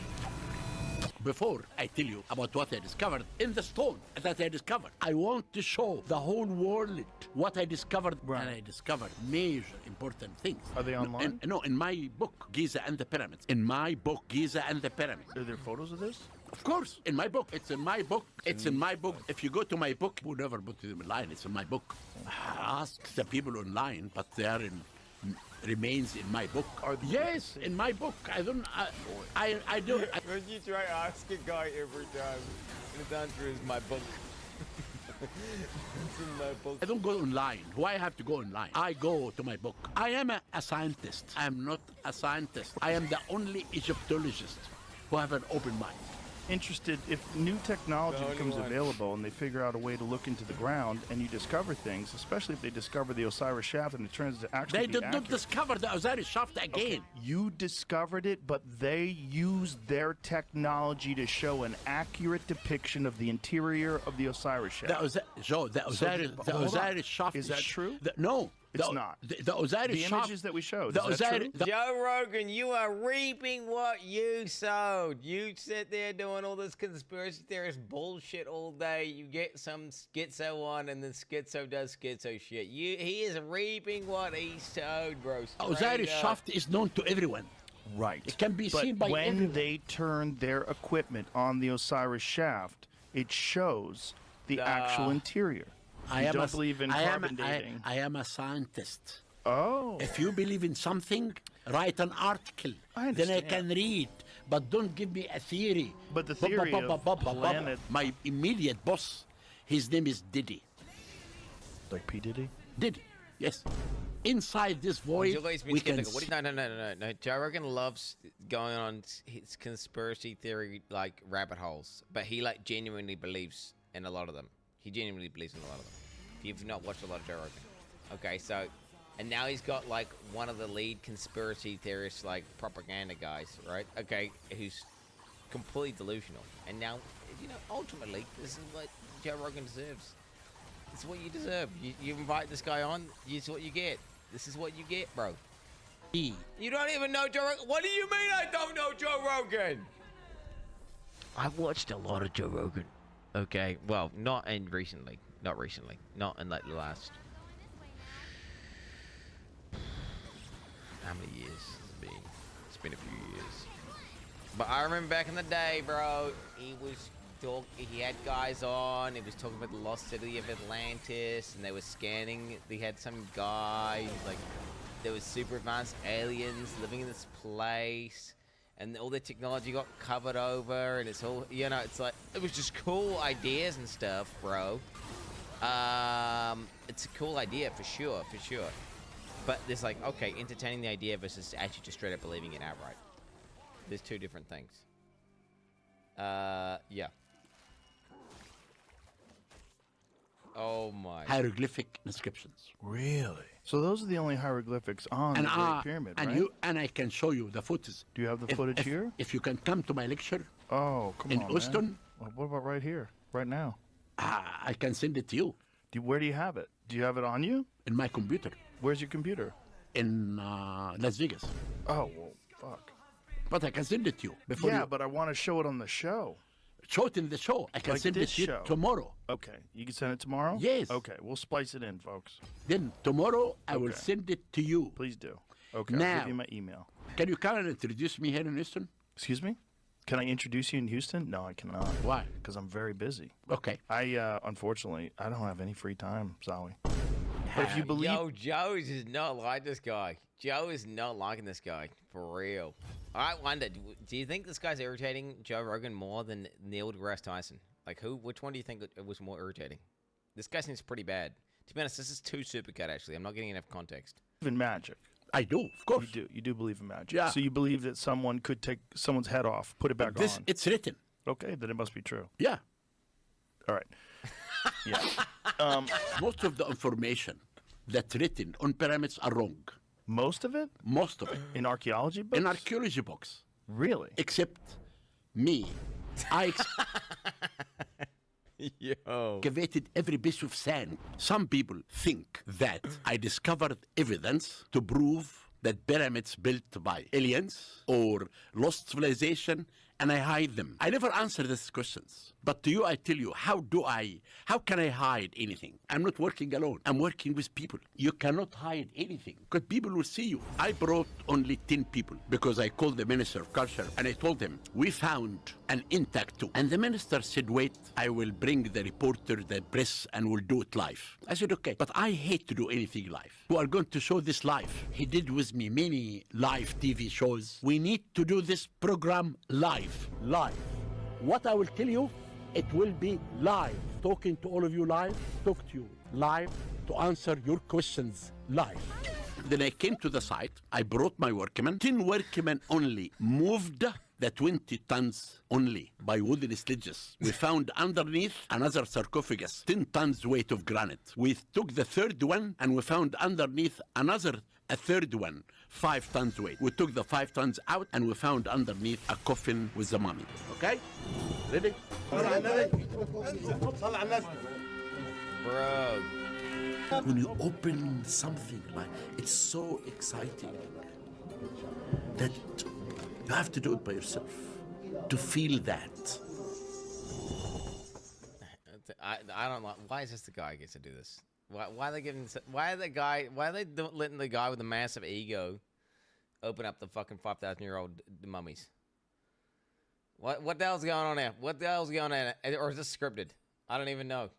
Before I tell you about what I discovered in the stone that I discovered, I want to show the whole world what I discovered. Right. And I discovered major important things. Are they online? No, in my book, Giza and the Pyramids. In my book, Giza and the Pyramids. Are there photos of this? Of course, in my book. It's in my book. It's in my book. If you go to my book, we'll never put them online. It's in my book. Ask the people online, but they are in... remains in my book. Yes, in my book. I do. When you try ask a guy every time, and his answer is my book. It's in my book. I don't go online. Why I have to go online? I go to my book. I am a scientist. I am not a scientist. I am the only Egyptologist who have an open mind. Interested if new technology becomes available and they figure out a way to look into the ground and you discover things, especially if they discover the Osiris shaft and it turns to actually They did not discover the Osiris shaft again. Okay. You discovered it, but they used their technology to show an accurate depiction of the interior of the Osiris shaft. The Osiris shaft. Is that true? No. It's not. The Osiris shaft. The images that we showed. Is that true? Joe Rogan, you are reaping what you sowed. You sit there doing all this conspiracy theorist bullshit all day. You get some schizo on, and then schizo does schizo shit. He is reaping what he sowed, bro. Osiris shaft is known to everyone. Right. It can be seen by when everyone. they turned their equipment on the Osiris shaft, it shows the actual interior. I don't believe in carbon dating. I am a scientist. Oh. If you believe in something, write an article. Then I can read. But don't give me a theory. But the theory of planet... My immediate boss, his name is Diddy. Like P. Diddy? Diddy, yes. Inside this void, we can... No. Joe Rogan loves going on his conspiracy theory, like, rabbit holes. But he, like, genuinely believes in a lot of them. He genuinely believes in a lot of them. If you've not watched a lot of Joe Rogan. Okay, so... And now he's got, like, one of the lead conspiracy theorists, like, propaganda guys, right? Okay, who's completely delusional. And now, you know, ultimately, this is what Joe Rogan deserves. This is what you deserve. You invite this guy on, this is what you get. This is what you get, bro. You don't even know Joe Rogan? What do you mean I don't know Joe Rogan? I've watched a lot of Joe Rogan. Okay, well, not recently. Not recently. Not in like the last... How many years has it been? It's been a few years. But I remember back in the day, bro, he had guys on, he was talking about the lost city of Atlantis, and they were scanning, they had some guy, like, there was super advanced aliens living in this place, and all the technology got covered over, and it's all, you know, it's like, it was just cool ideas and stuff, bro. It's a cool idea, for sure. But there's like, okay, entertaining the idea versus actually just straight up believing it outright. There's two different things. Yeah. Oh my. Hieroglyphic inscriptions. Really? So those are the only hieroglyphics on the Great Pyramid, right? And I can show you the footage. Do you have the footage here? If you can come to my lecture. Oh, come on, in Houston. Man. Well, what about right here, right now? I can send it to you. Where do you have it? Do you have it on you? In my computer. Where's your computer? In Las Vegas. Oh, well, fuck. But I can send it to you before. Yeah, but I want to show it on the show. Show it in the show. I can like send it to you tomorrow. Okay. You can send it tomorrow? Yes. Okay. We'll splice it in, folks. Then tomorrow I will send it to you. Please do. Okay. Now, I'll give you my email. Can you come and introduce me here in Houston? Excuse me? Can I introduce you in Houston? No, I cannot. Why? Because I'm very busy. Okay. Unfortunately, I don't have any free time, Zowie. But if you believe... Yo, Joe is not like this guy. Joe is not liking this guy. For real. I wonder, do you think this guy's irritating Joe Rogan more than Neil deGrasse Tyson? Like, which one do you think was more irritating? This guy seems pretty bad. To be honest, this is too supercut, actually. I'm not getting enough context. In magic. I do, of course. You do believe in magic. Yeah. So you believe that someone could take someone's head off, put it back on. It's written. Okay, then it must be true. Yeah. All right. Yeah. Most of the information that's written on pyramids are wrong. Most of it? Most of it. In archaeology books? In archaeology books. Really? Except me. I Yo. excavated every piece of sand. Some people think that I discovered evidence to prove that pyramids built by aliens or lost civilization, and I hide them. I never answer these questions. But to you, I tell you, how can I hide anything? I'm not working alone. I'm working with people. You cannot hide anything because people will see you. I brought only 10 people because I called the Minister of Culture and I told him, we found an intact tomb. And the minister said, wait, I will bring the reporter, the press, and we'll do it live. I said, okay, but I hate to do anything live. We are going to show this live. He did with me many live TV shows. We need to do this program live. Live. What I will tell you, it will be live. Talking to all of you live, talk to you live to answer your questions live. Then I came to the site, I brought my workmen, 10 workmen only moved the 20 tons only by wooden sledges. We found underneath another sarcophagus, 10 tons weight of granite. We took the third one and we found underneath a third one, 5 tons weight. We took the 5 tons out and we found underneath a coffin with the mummy. Okay? Ready? Bro. When you open something like, it's so exciting that you have to do it by yourself to feel that. I don't like. Why is this the guy gets to do this? Why are they giving? Why are they letting the guy with the massive ego open up the fucking 5,000-year-old mummies? What the hell's going on there? What the hell's going on? Or is this scripted? I don't even know.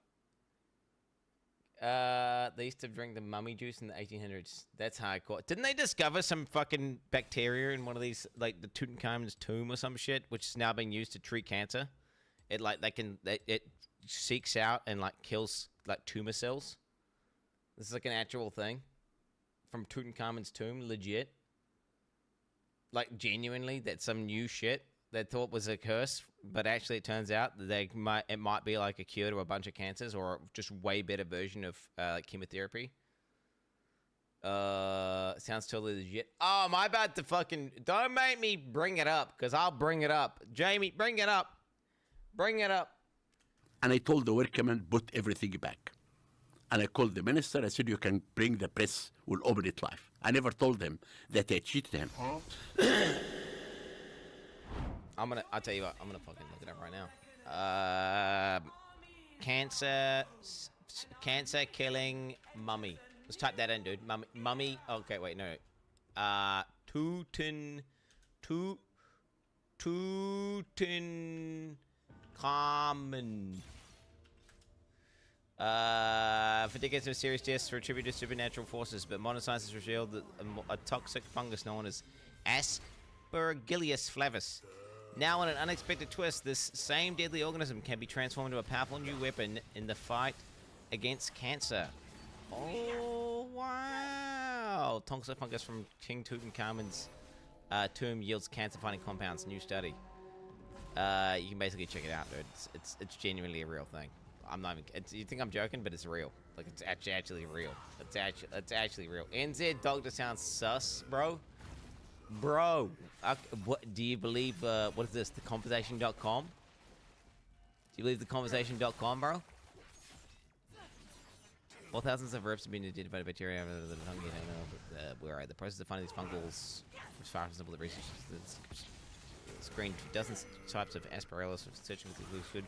They used to drink the mummy juice in the 1800s. That's hardcore. Didn't they discover some fucking bacteria in one of these, like the Tutankhamun's tomb or some shit, which is now being used to treat cancer? It it seeks out and like kills like tumor cells. This is like an actual thing from Tutankhamun's tomb, legit. Like genuinely, that's some new shit they thought was a curse, but actually it turns out that it might be like a cure to a bunch of cancers or just way better version of like chemotherapy. Sounds totally legit. Oh, my bad to fucking... Don't make me bring it up, because I'll bring it up. Jamie, bring it up. Bring it up. And I told the workmen, put everything back. And I called the minister. I said, you can bring the press. We'll open it live. I never told them that I cheated him. I'll tell you what, I'm gonna fucking look it up right now. Cancer killing mummy. Let's type that in, dude. Mummy. Okay, wait, no. Tutankhamun. For decades of serious deaths were attributed to supernatural forces, but modern science has revealed that a toxic fungus known as Aspergillus flavus. Now, on an unexpected twist, this same deadly organism can be transformed into a powerful new weapon in the fight against cancer. Oh, wow! Toxic fungus from King Tutankhamun's tomb yields cancer-fighting compounds. New study. You can basically check it out, dude. It's genuinely a real thing. I'm not even. You think I'm joking, but it's real. Like it's actually real. It's actually real. NZ Doctor sounds sus, bro. Bro, what do you believe? What is this? Theconversation.com? Do you believe theconversation.com, bro? Well, thousands of reps have been identified by bacteria. Where are the process of finding these fungals was far from simple. The research screened dozens of types of Aspergillus, searching with the good.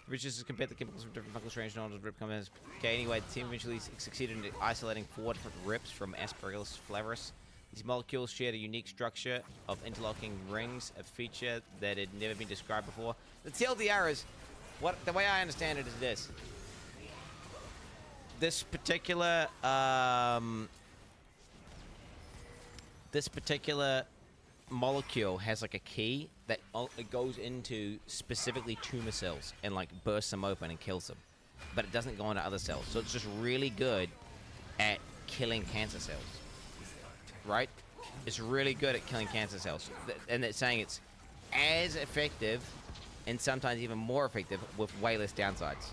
Researchers compared the chemicals from different fungal strains knowledge of rip compounds. Okay, anyway, the team eventually succeeded in isolating 4 different rips from Aspergillus flavus. These molecules shared a unique structure of interlocking rings, a feature that had never been described before. The TLDR is, the way I understand it is this. This particular molecule has like a key that it goes into specifically tumor cells and like bursts them open and kills them, but it doesn't go into other cells. So it's just really good at killing cancer cells, right? It's really good at killing cancer cells, and it's saying it's as effective and sometimes even more effective with way less downsides.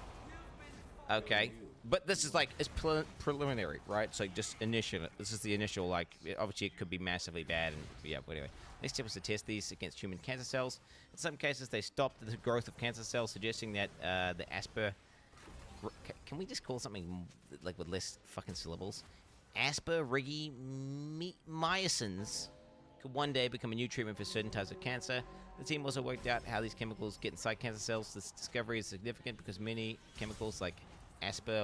Okay. But this is like, it's preliminary, right? So just initial, this is the initial, like, obviously it could be massively bad, and yeah, but anyway. Next step was to test these against human cancer cells. In some cases, they stopped the growth of cancer cells, suggesting that the can we just call something, like, with less fucking syllables? Aspergillomycins could one day become a new treatment for certain types of cancer. The team also worked out how these chemicals get inside cancer cells. This discovery is significant because many chemicals, like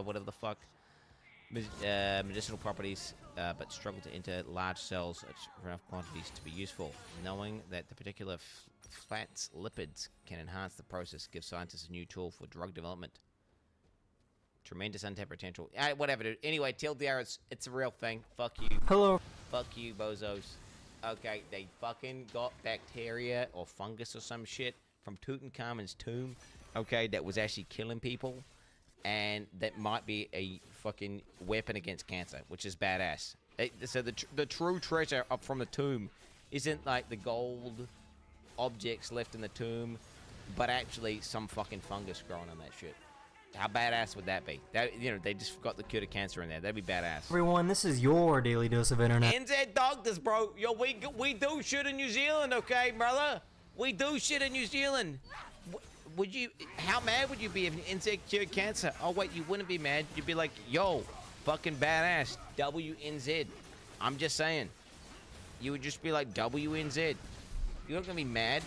whatever the fuck, medicinal properties, but struggle to enter large cells at enough quantities to be useful. Knowing that the particular fats lipids can enhance the process gives scientists a new tool for drug development. Tremendous untapped potential. Whatever, dude. Anyway, TLDR, it's a real thing. Fuck you. Hello. Fuck you, bozos. Okay, they fucking got bacteria or fungus or some shit from Tutankhamun's tomb, okay, that was actually killing people. And that might be a fucking weapon against cancer, which is badass. So the true treasure up from the tomb isn't like the gold objects left in the tomb, but actually some fucking fungus growing on that shit. How badass would that be? That, you know, they just got the cure to cancer in there. That'd be badass. Everyone, this is your daily dose of internet. NZ Doctors, bro. Yo, we do shit in New Zealand, okay, brother? We do shit in New Zealand. Would you? How mad would you be if insect cured cancer? Oh wait, you wouldn't be mad. You'd be like, yo, fucking badass, WNZ. I'm just saying. You would just be like, WNZ. You're not gonna be mad.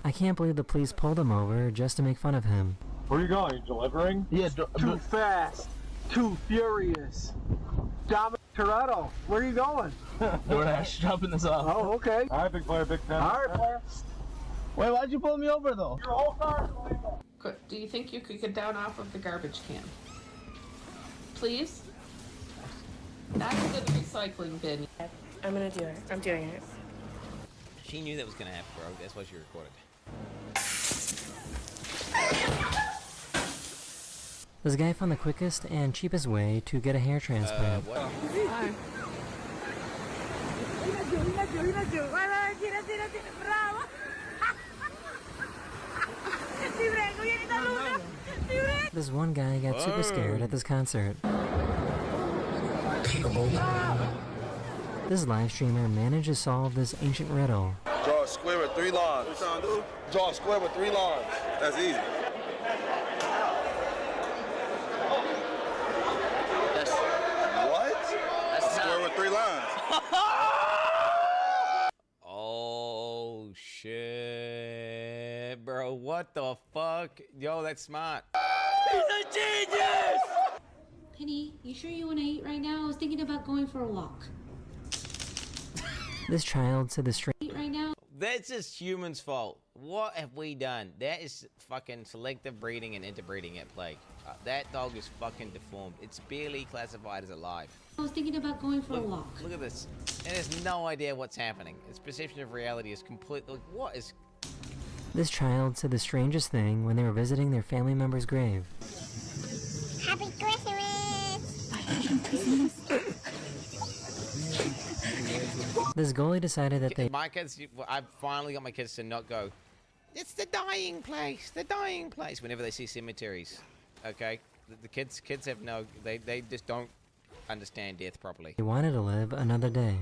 I can't believe the police pulled him over just to make fun of him. Where are you going? Delivering? Yeah, too fast, too furious. Dominic Toretto, where are you going? DoorDash, jumping this up. Oh, okay. All right, big player, big fan. All right, player. Wait, why'd you pull me over though? Your whole car. Do you think you could get down off of the garbage can? Please? That's the recycling bin. I'm gonna do it. I'm doing it. She knew that was gonna happen, bro. That's why she recorded. This guy found the quickest and cheapest way to get a hair transplant. What? This one guy got super scared at this concert. This live streamer managed to solve this ancient riddle. Draw a square with 3 lines. What you trying to do? Draw a square with 3 lines. That's easy. Oh shit, bro! What the fuck? Yo, that's smart. He's a genius! Penny, you sure you want to eat right now? I was thinking about going for a walk. This child said the strange. Eat right now? That's just humans' fault. What have we done? That is fucking selective breeding and interbreeding at play. That dog is fucking deformed. It's barely classified as alive. I was thinking about going for a walk. Look at this. It has no idea what's happening. Its perception of reality is completely. Like, what is? This child said the strangest thing when they were visiting their family member's grave. Happy Christmas! This goalie decided that they. My kids. I finally got my kids to not go. It's the dying place. The dying place. Whenever they see cemeteries, okay. The kids have no. They just don't understand death properly. They wanted to live another day.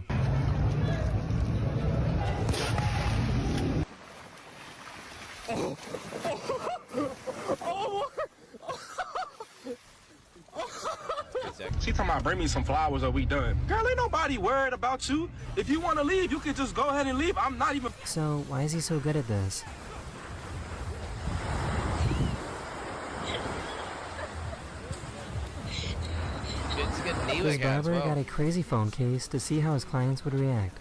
She talking about bring me some flowers or we done. Girl, ain't nobody worried about you. If you want to leave, you can just go ahead and leave. I'm not even. So why is he so good at this? This barber got a crazy phone case to see how his clients would react.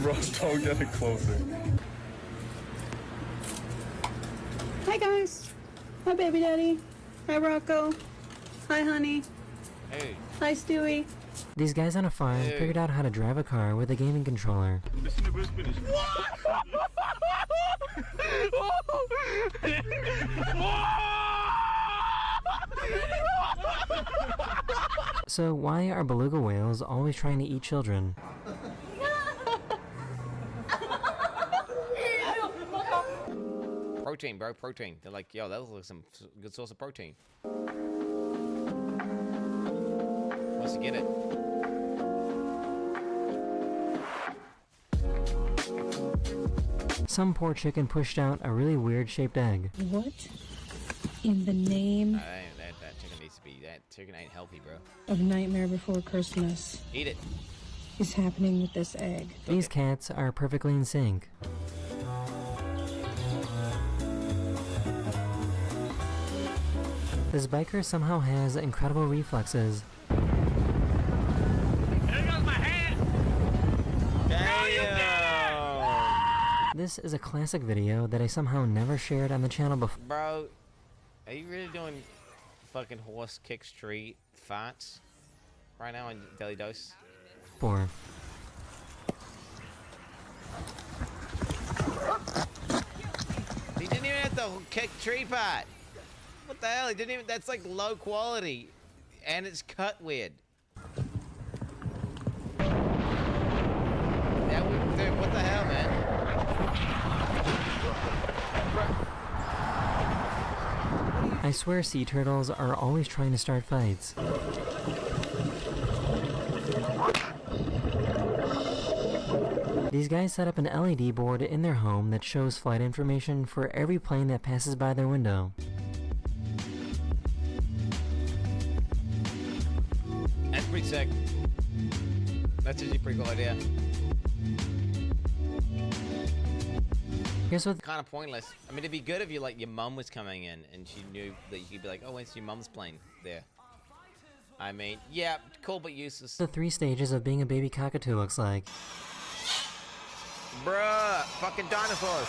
Bros, don't get it closer. Hi guys. Hi baby daddy. Hi Rocco. Hi honey. Hey. Hi Stewie. These guys on a farm figured out how to drive a car with a gaming controller. So why are beluga whales always trying to eat children? Protein, bro, protein. They're like, yo, that looks like some good source of protein. Wants to get it. Some poor chicken pushed out a really weird shaped egg. What in the name That chicken needs to be. That chicken ain't healthy, bro. of Nightmare Before Christmas Eat it. is happening with this egg? These cats are perfectly in sync. This biker somehow has incredible reflexes. There goes my hat! This is a classic video that I somehow never shared on the channel before. Bro, are you really doing fucking horse kick street farts right now on Daily Dose? He didn't even have to kick tree part. What the hell? He didn't even. That's like low quality, and it's cut weird. That would, dude, what the hell, man? I swear sea turtles are always trying to start fights. These guys set up an LED board in their home that shows flight information for every plane that passes by their window. That's pretty sick. That's actually a pretty cool idea. Here's what kind of pointless. I mean, it'd be good if you like your mum was coming in and she knew that you could be like, oh, it's your mum's plane there. I mean, yeah, cool but useless. the 3 stages of being a baby cockatoo looks like. Bruh, fucking dinosaurs.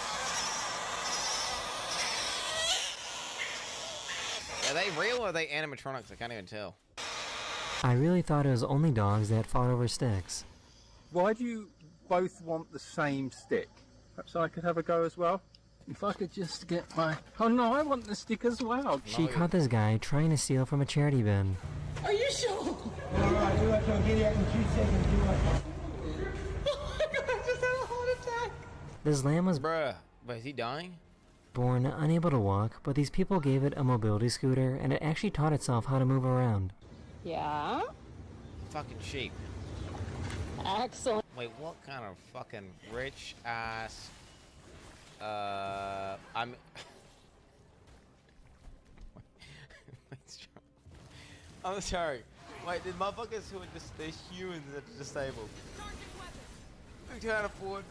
Are they real or are they animatronics? I can't even tell. I really thought it was only dogs that fought over sticks. Why do you both want the same stick? Perhaps I could have a go as well? If I could just get my... Oh no, I want the stick as well. She caught this guy trying to steal from a charity bin. Are you sure? Alright, do it, I'll get it in 2 seconds, do it. Oh my god, I just had a heart attack. This lamb was Bruh, but is he dying? born unable to walk, but these people gave it a mobility scooter and it actually taught itself how to move around. Yeah? Fucking sheep. Excellent. Wait, what kind of fucking rich ass... I'm... I'm sorry. Wait, the motherfuckers who are just, they're humans that are disabled. They can't afford.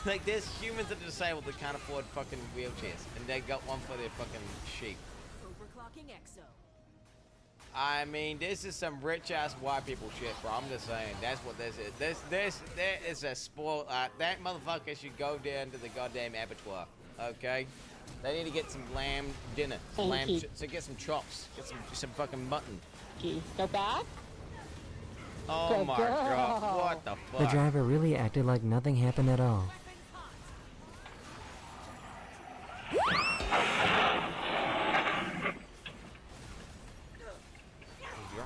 Like, there's humans that are disabled that can't afford fucking wheelchairs, and they got one for their fucking sheep. Overclocking EXO. I mean, this is some rich ass white people shit, bro. I'm just saying, that's what this is. There is a spoil. That motherfucker should go down to the goddamn abattoir. Okay, they need to get some lamb dinner, some lamb. So get some chops, get some fucking mutton. Go back. Oh Good my girl. god, what the fuck? The driver really acted like nothing happened at all.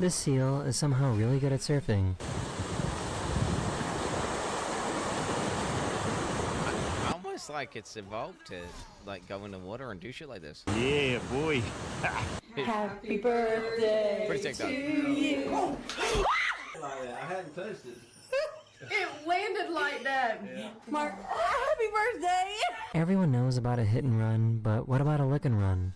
This seal is somehow really good at surfing. Almost like it's evolved to like go in the water and do shit like this. Yeah, boy. Happy birthday Pretty sick, though. to you. I hadn't touched it. It landed like that. Mark, happy birthday. Everyone knows about a hit and run, but what about a lick and run?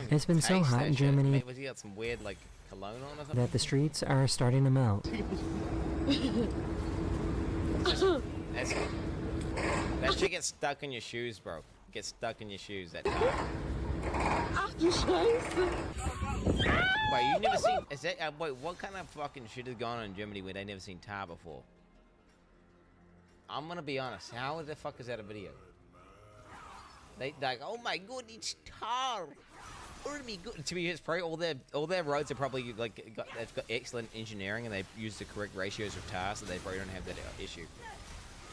It's been so hot in Germany Was he got some weird like cologne on or something? that the streets are starting to melt. That shit gets stuck in your shoes, bro. Gets stuck in your shoes. That tire. Wait, you never seen? Is that wait? What kind of fucking shit has gone on in Germany where they never seen tar before? I'm gonna be honest. How the fuck is that a video? They like, oh my god, it's tar. To be honest, probably all their roads are probably like they've got excellent engineering and they've used the correct ratios of tar, so they probably don't have that issue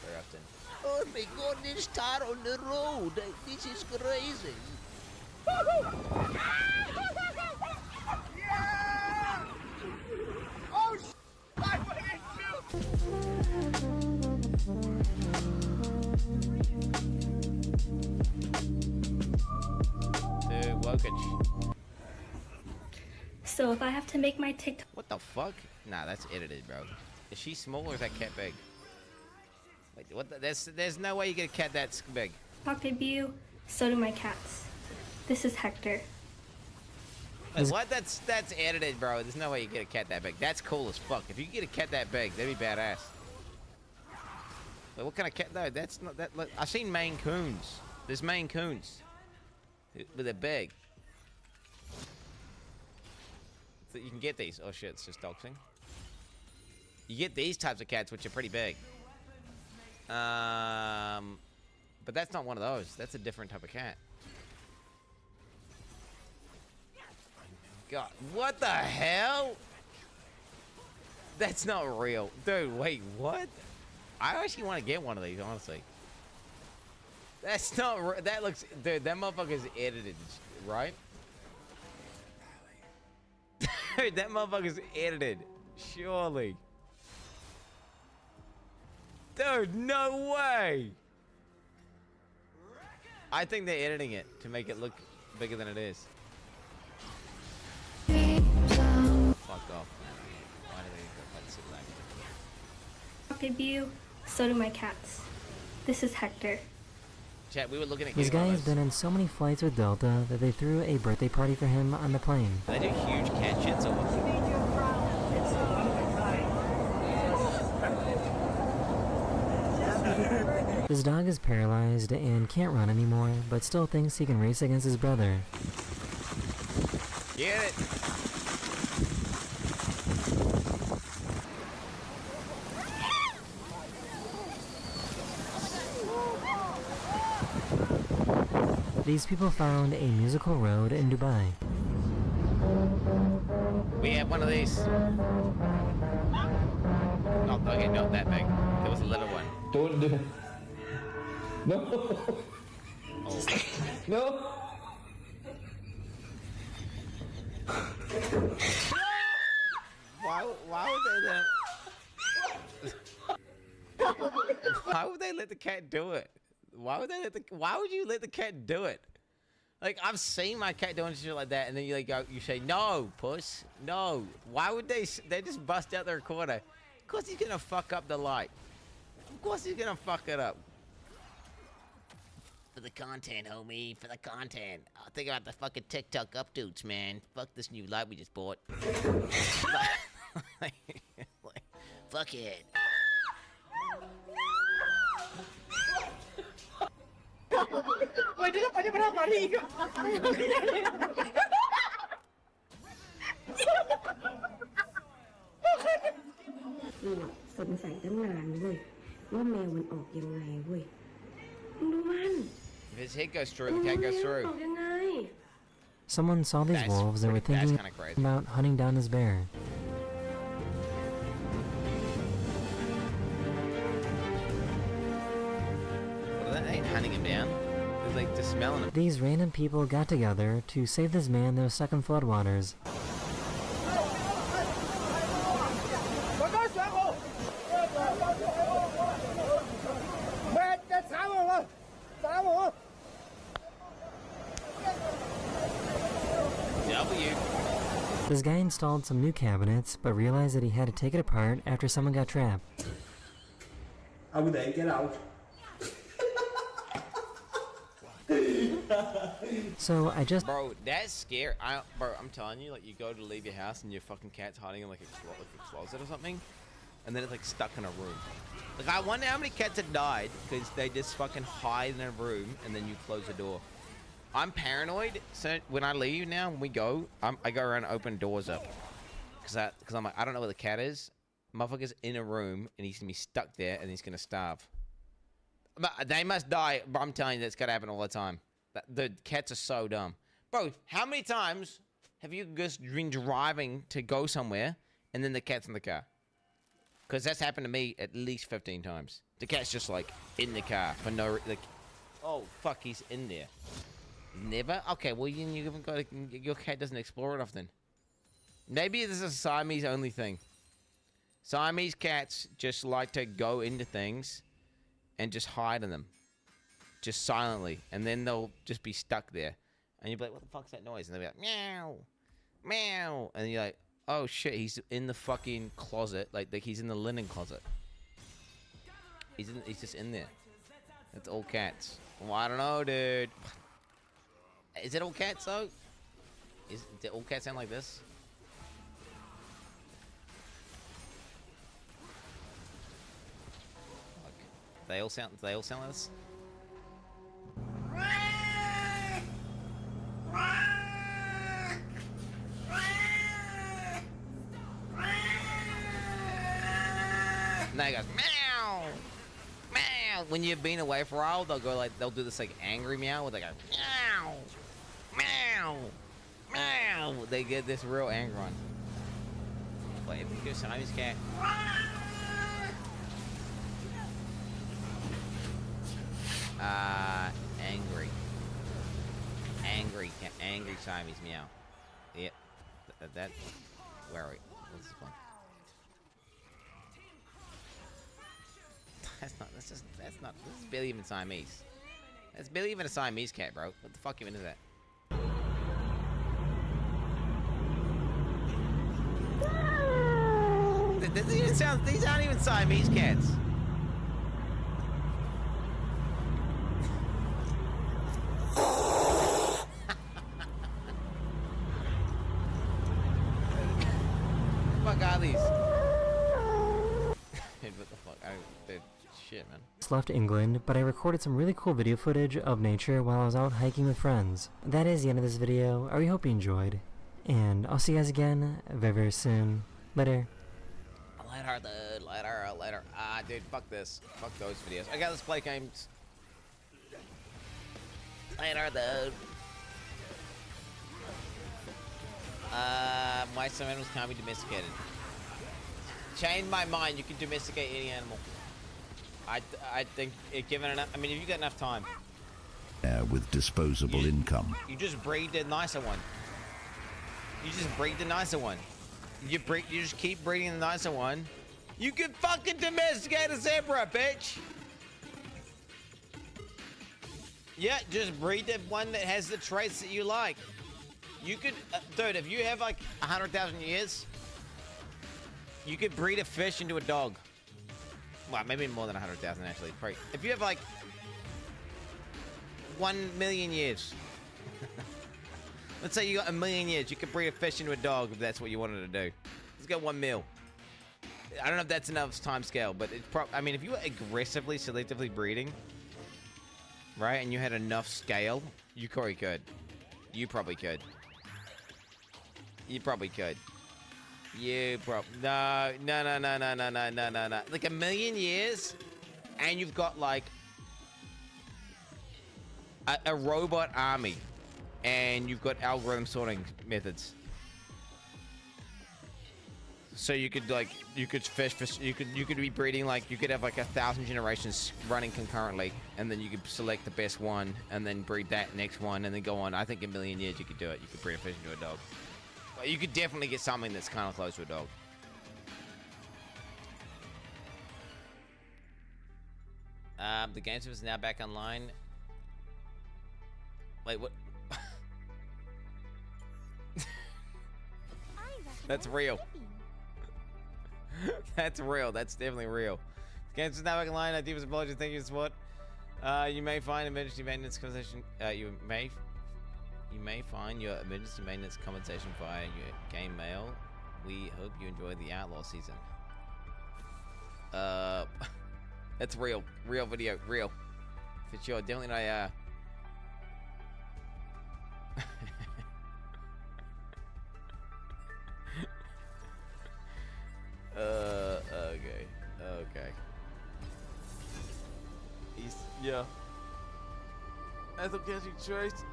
very often. Oh my god, there's tar on the road. This is crazy. Yeah! Oh, I went Dude, Wokage. So if I have to make my TikTok... What the fuck? Nah, that's edited, bro. Is she small or is that cat big? Wait, what? There's no way you get a cat that big. debut, so do my cats. This is Hector. Wait, what? That's edited, bro. There's no way you get a cat that big. That's cool as fuck. If you could get a cat that big, that'd be badass. Wait, what kind of cat though? That's not that. Look, I've seen Maine Coons. There's Maine Coons, but they're big. So you can get these. Oh shit, it's just doxing. You get these types of cats, which are pretty big. But that's not one of those. That's a different type of cat. God, what the hell? That's not real. Dude, wait, what? I actually want to get one of these, honestly. That's not that looks, dude, that motherfucker's edited, right? Dude, that motherfucker's edited, surely. Dude, no way. I think they're editing it to make it look bigger than it is. Fuck off. Why do they go so black? Debut, so do my cats. This is Hector. Chat, we were looking at This guy has been in so many flights with Delta that they threw a birthday party for him on the plane. They do huge cat shits or what? This dog is paralyzed and can't run anymore, but still thinks he can race against his brother. Get it! These people found a musical road in Dubai. We have one of these. Not, okay, not that big. There was a little one. Don't do it. No. Oh. No. Why would they Why would they let the cat do it? Why would you let the cat do it? Like, I've seen my cat doing shit like that, and then you say, no, puss, no. Why would they just bust out the recorder? course he's gonna fuck up the light. Of course he's gonna fuck it up. For the content, homie. For the content. I'll think about the fucking TikTok updates, man. Fuck this new light we just bought. Fuck it. If his head goes through, the cat goes through. Someone saw these wolves and were thinking about hunting down this bear. Well, that ain't hunting him down. They're like just smelling him. These random people got together to save this man that was stuck in floodwaters. This guy installed some new cabinets, but realized that he had to take it apart after someone got trapped. Over there, get out. So I just... Bro, that's scary. Bro, I'm telling you, like, you go to leave your house and your fucking cat's hiding in like a closet or something, and then it's like stuck in a room. Like, I wonder how many cats have died because they just fucking hide in a room and then you close the door. I'm paranoid, so when I leave now, when we go, I go around and open doors up. Cause I'm like, I don't know where the cat is. Motherfucker's in a room and he's gonna be stuck there and he's gonna starve. But they must die, but I'm telling you, that's gotta happen all the time. The cats are so dumb. Bro, how many times have you just been driving to go somewhere and then the cat's in the car? Cause that's happened to me at least 15 times. The cat's just like in the car for no, like, oh fuck, he's in there. Never? Okay, well, you haven't got your cat doesn't explore it often. Maybe this is a Siamese only thing. Siamese cats just like to go into things and just hide in them. Just silently. And then they'll just be stuck there. And you'll be like, what the fuck's that noise? And they'll be like, meow, meow. And you're like, oh shit, he's in the fucking closet. Like he's in the linen closet. He's just in there. That's all cats. Well, I don't know, dude. Is it all cats though? Did all cats sound like this? Like, they all sound like this? Now he goes meow, meow. When you've been away for a while, they'll do this like angry meow where they go meow. Meow! Meow! They get this real anger on. Wait, if you go Siamese cat. Angry. Angry Siamese meow. Yep. That. Where are we? What's this one? This is barely even Siamese. That's barely even a Siamese cat, bro. What the fuck even is that? These aren't even Siamese cats. What the fuck are these? Dude, what the fuck? Dude, shit, man. Left England, but I recorded some really cool video footage of nature while I was out hiking with friends. That is the end of this video. I really hope you enjoyed, and I'll see you guys again very, very soon. Later. Later, dude. Later. Ah, dude, fuck this. Fuck those videos. I got let's play games. Later, dude. Why some animals can't be domesticated? Change my mind. You can domesticate any animal. I think, given enough, I mean, if you got enough time. With disposable income. You just breed the nicer one. You just keep breeding the nicer one. You can fucking domesticate a zebra, bitch. Yeah, just breed the one that has the traits that you like. You could, dude, if you have like 100,000 years, You could breed a fish into a dog. Well, maybe more than 100,000 actually. Probably. If you have like 1 million years. Let's say you got 1 million years. You could breed a fish into a dog if that's what you wanted to do. Let's go 1 mil. I don't know if that's enough time scale, but it's I mean, if you were aggressively, selectively breeding, right, and you had enough scale, you probably could. You probably could. You probably could. You probably... No. Like 1 million years, and you've got, like, a robot army, and you've got algorithm sorting methods. So you could, like, you could fish for... You could be breeding, like, you could have, like, 1,000 generations running concurrently, and then you could select the best one, and then breed that next one, and then go on. I think 1 million years you could do it. You could breed a fish into a dog. You could definitely get something that's kind of close to a dog. The game server is now back online. Wait, what? That's real. That's real. That's definitely real. The game server is now back online. I deepest apologies. Thank you for support. You may find emergency maintenance compensation. You may find your emergency maintenance compensation via your game mail. We hope you enjoy the Outlaw season. That's real. Real video. Real. For sure. Definitely not, okay. Okay. Yeah. That's okay, choice.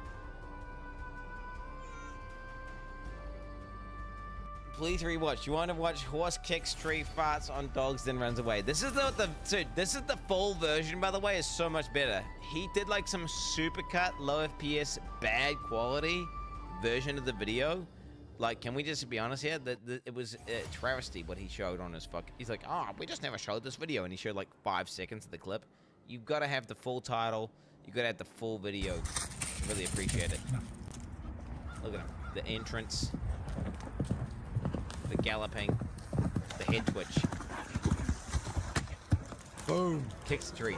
Please rewatch. You want to watch horse kicks, tree farts on dogs, then runs away. This is dude, this is the full version, by the way, is so much better. He did like some supercut, low FPS, bad quality version of the video. Like, can we just be honest here? It was a travesty what he showed on his He's like, oh, we just never showed this video, and he showed like 5 seconds of the clip. You've got to have the full title. You've got to have the full video. I really appreciate it. Look at him. The entrance. The galloping, the head twitch. Boom. Kicks the tree.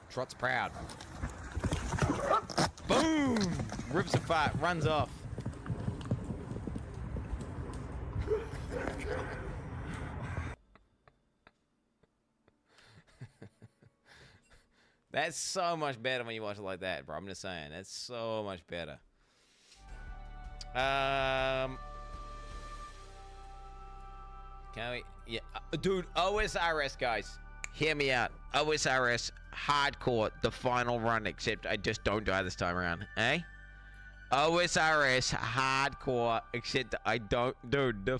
Trots proud. Boom. Rips a fart, runs off. That's so much better when you watch it like that, bro. I'm just saying. That's so much better. Can we? Yeah, dude. OSRS, guys, hear me out. OSRS hardcore, the final run. Except I just don't die this time around, eh? OSRS hardcore, except I don't, dude. The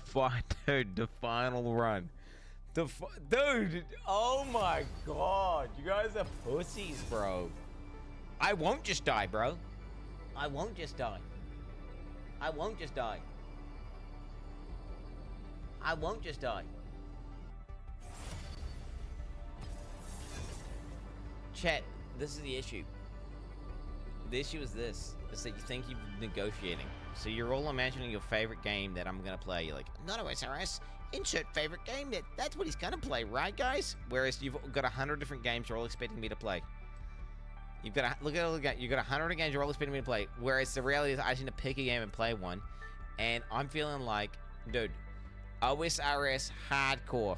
final run. Dude. Oh my god, you guys are pussies, bro. I won't just die, bro. I won't just die. I won't just die. I won't just die. Chat, this is the issue. The issue is this. It's that you think you're negotiating. So you're all imagining your favorite game that I'm gonna play. You're like, not OSRS, insert favorite game. That's what he's gonna play, right, guys? Whereas you've got 100 different games you're all expecting me to play. You've got look at you got 100 games you're all expecting me to play. Whereas the reality is I just need to pick a game and play one. And I'm feeling like, dude, OSRS hardcore.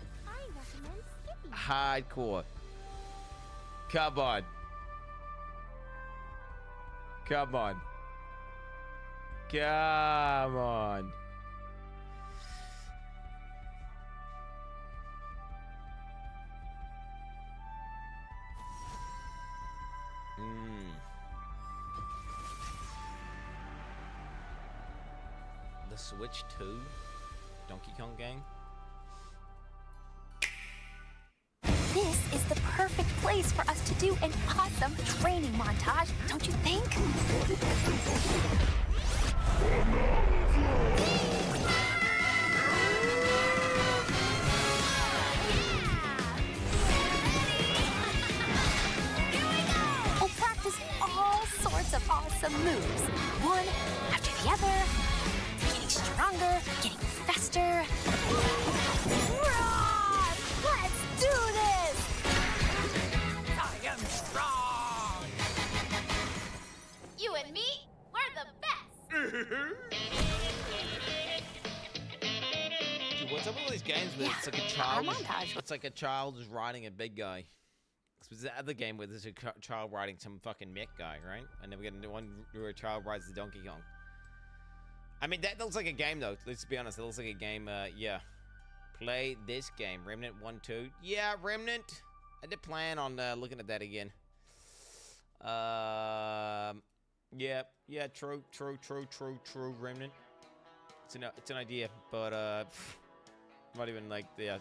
Hardcore. Come on. Come on. Come on. The Switch 2 Donkey Kong game. This is the perfect place for us to do an awesome training montage, don't you think? We'll practice all sorts of awesome moves, one after the other, getting stronger, getting faster. faster. Roar! Let's do this! I am strong! You and me, we're the best! Dude, what's up with all these games where it's like a child? It's like a child is riding a big guy. There's the other game where there's a child riding some fucking mech guy, right? And then we get a one where a child rides the Donkey Kong. I mean, that looks like a game, though. Let's be honest. It looks like a game, yeah. Play this game. Remnant 1, 2. Yeah, Remnant. I did plan on looking at that again. Yeah, true, Remnant. It's an idea, but, not even like, yeah.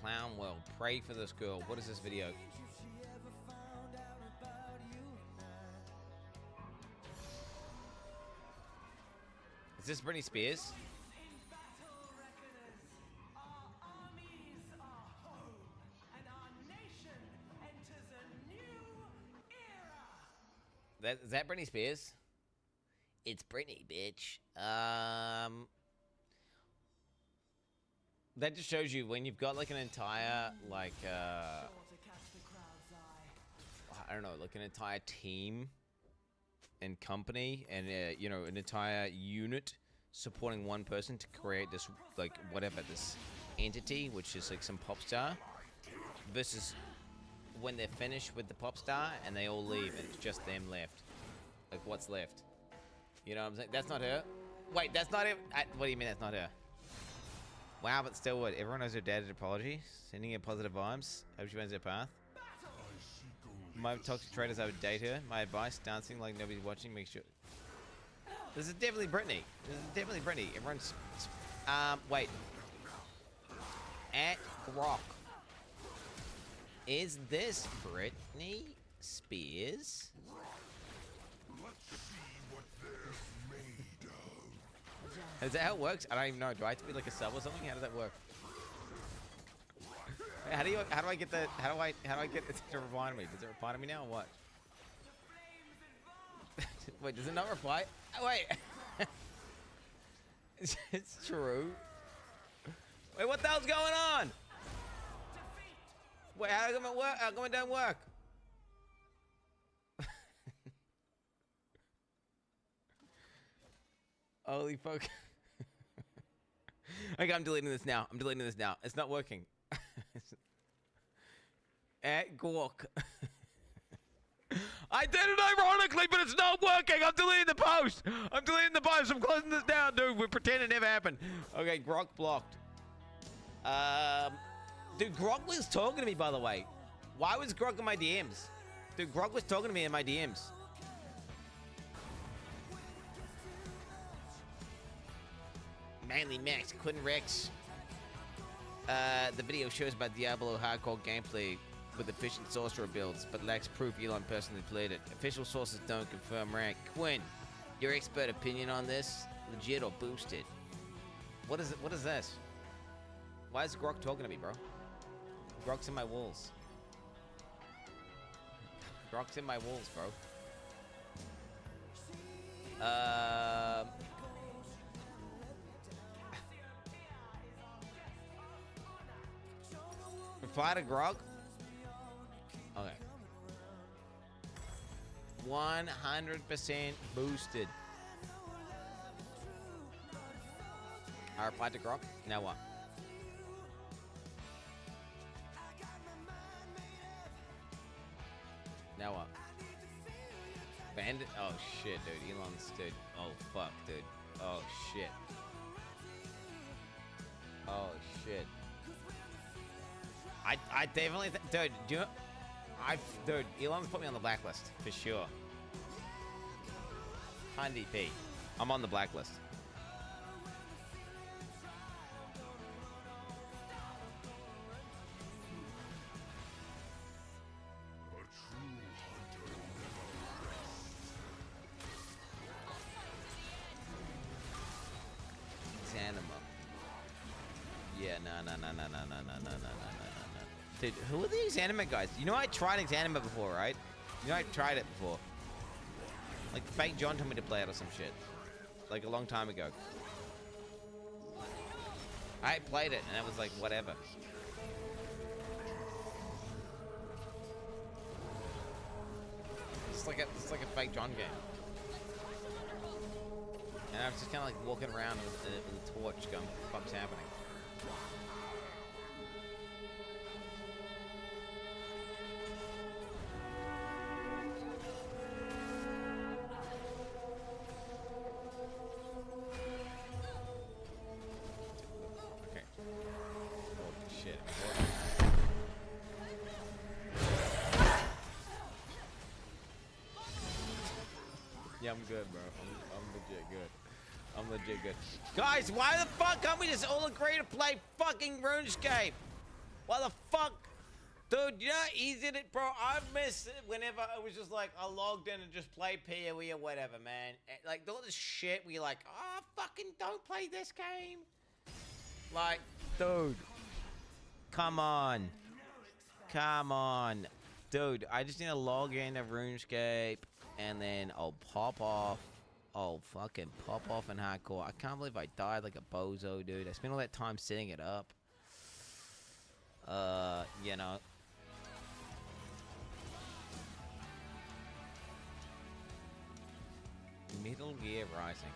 Clownwell, pray for this girl. What is this video? Is this Britney Spears? Is that Britney Spears? It's Britney, bitch. That just shows you when you've got like an entire like I don't know, like an entire team and company and you know, an entire unit supporting one person to create this like whatever this entity, which is like some pop star, versus when they're finished with the pop star and they all leave and it's just them left. Like what's left? You know what I'm saying? That's not her. Wait, that's not it. What do you mean that's not her? Wow, but still what? Everyone knows her dad did apology. Sending her positive vibes. Hope she finds her path. My toxic traders, I would date her. My advice, dancing like nobody's watching. Make sure. This is definitely Britney. This is definitely Britney. Everyone's... wait. At Rock. Is this Britney Spears? Is that how it works? I don't even know. Do I have to be like a sub or something? How does that work? How do I get that? How do I get it to reply to me? Does it reply to me now or what? Wait, does it not reply? Oh, wait. It's true. Wait, what the hell's going on? Wait, how come it work? How come it don't work? Holy fuck. Okay, I'm deleting this now. It's not working. At Gork. I did it ironically, but it's not working. I'm deleting the post. I'm closing this down, dude. We're pretending it never happened. Okay, Grok blocked. Dude, Grok was talking to me, by the way. Why was Grok in my DMs? Dude, Grok was talking to me in my DMs. Manly Max, Quentin Rex. The video shows about Diablo hardcore gameplay with efficient sorcerer builds, but lacks proof Elon personally played it. Official sources don't confirm rank. Quinn, your expert opinion on this? Legit or boosted? What is it? What is this? Why is Grok talking to me, bro? Grok's in my walls. Grok's in my walls, bro. Reply to Grok? Okay. 100% boosted. I replied to Grok. Now what? Now what? Bandit? Oh shit, dude. Elon's, dude. Oh fuck, dude. Oh shit. Oh shit. I definitely, dude. Do you? Dude. Elon's put me on the blacklist for sure. 100p. I'm on the blacklist. Xanima. Yeah, Dude, who are these anime guys? You know I tried Exanima before, right? You know I tried it before. Like Fake John told me to play it or some shit. Like a long time ago. I played it and it was like whatever. It's like a Fake John game. And I was just kind of like walking around with a torch going, what the fuck's happening? Okay. Holy shit. Yeah, I'm good, bro. I'm legit good. I'm legit good. Guys, why the fuck can't we just all agree to play fucking RuneScape? Why the fuck? Dude, you know how easy it, bro? I miss it whenever I was just like, I logged in and just played PoE or whatever, man. Like, all this shit where you're like, oh, fucking don't play this game. Like, dude. Come on. Come on. Dude, I just need to log into RuneScape and then I'll pop off. Oh, fucking pop off in hardcore. I can't believe I died like a bozo, dude. I spent all that time setting it up. You know. Metal Gear Rising.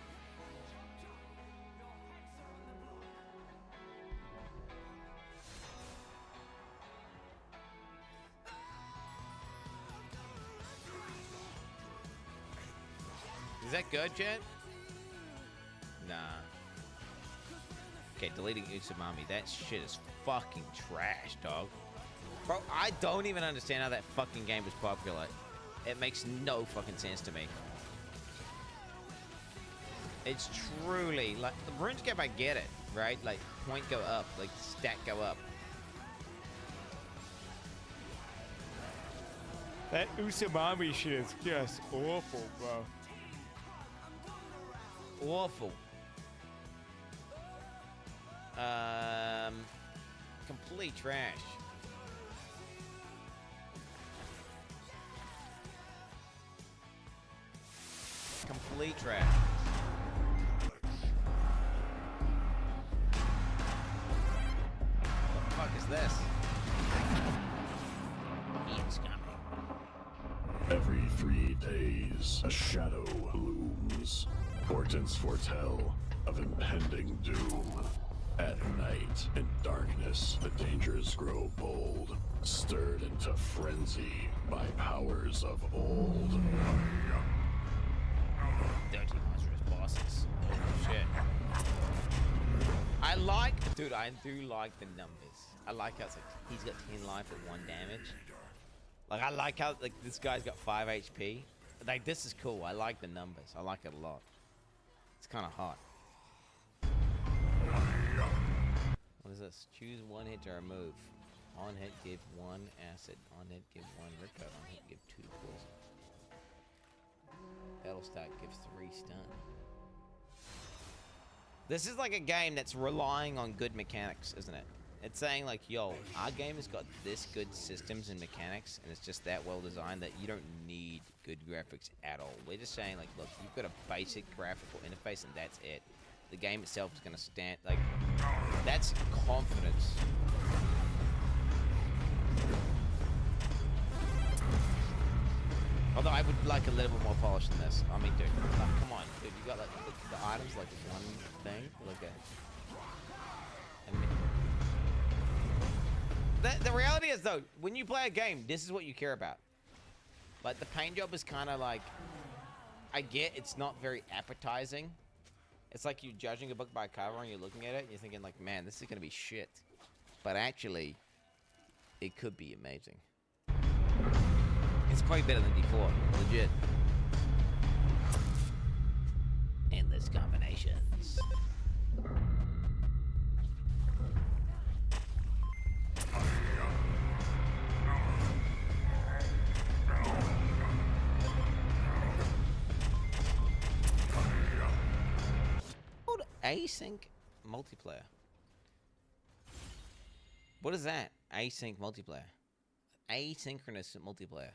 Is that good, Jet? Nah. Okay, deleting Utsamami. That shit is fucking trash, dog. Bro, I don't even understand how that fucking game was popular. It makes no fucking sense to me. It's truly, like, the RuneScape, I get it, right? Like, point go up, like, stat go up. That Utsamami shit is just awful, bro. Awful. Complete trash. Complete trash. What the fuck is this? It's coming. Every 3 days, a shadow looms. Portents foretell of impending doom. At night, in darkness, the dangers grow bold, stirred into frenzy by powers of old. Dirty monstrous bosses. Shit. I like, dude, I do like the numbers. I like how it's like, he's got 10 life at 1 damage. Like, I like how, like, this guy's got 5 HP. Like, this is cool. I like the numbers. I like it a lot. It's kind of hot. What is this? Choose 1 hit to remove. On hit, give 1 acid. On hit, give 1 ripper. On hit, give 2 poison. Battle stack gives 3 stun. This is like a game that's relying on good mechanics, isn't it? It's saying like, yo, our game has got this good systems and mechanics, and it's just that well designed that you don't need good graphics at all. We're just saying like, look, you've got a basic graphical interface and that's it. The game itself is gonna stand, like, that's confidence. Although I would like a little bit more polish than this. I mean, dude, like, come on, dude, you got like the items like one thing, look at. The reality is though, when you play a game, this is what you care about. Like the paint job is kind of like, I get it's not very appetizing. It's like you're judging a book by cover and you're looking at it and you're thinking like, man, this is gonna be shit. But actually, it could be amazing. It's probably better than D4, legit. Endless combinations. Async multiplayer. What is that? Async multiplayer. Asynchronous multiplayer.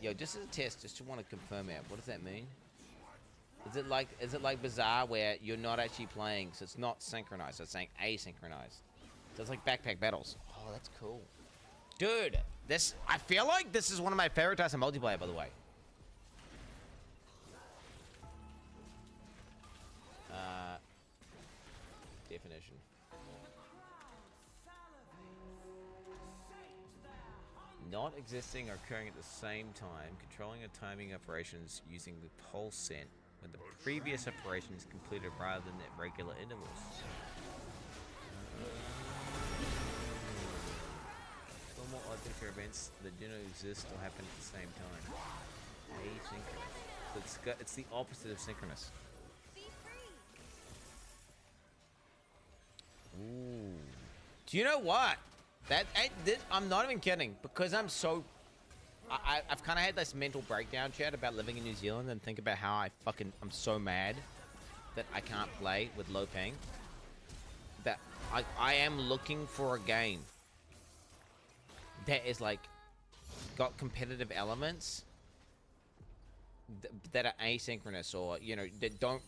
Yo, just as a test, just to want to confirm out, what does that mean? Is it like Bizarre where you're not actually playing, so it's not synchronized, so it's saying asynchronized. So it's like backpack battles. Oh, that's cool. Dude, I feel like this is one of my favorite types of multiplayer, by the way. Definition. Not existing or occurring at the same time, controlling a timing operations using the pulse sent when the previous operation is completed rather than at regular intervals. Normal objects or events that do not exist or happen at the same time. Asynchronous. So it's the opposite of synchronous. Ooh. Do you know what? I'm not even kidding, because I'm so... I've kind of had this mental breakdown, Chad, about living in New Zealand and think about how I'm so mad that I can't play with low ping. That I am looking for a game that is like got competitive elements that are asynchronous, or you know, that don't,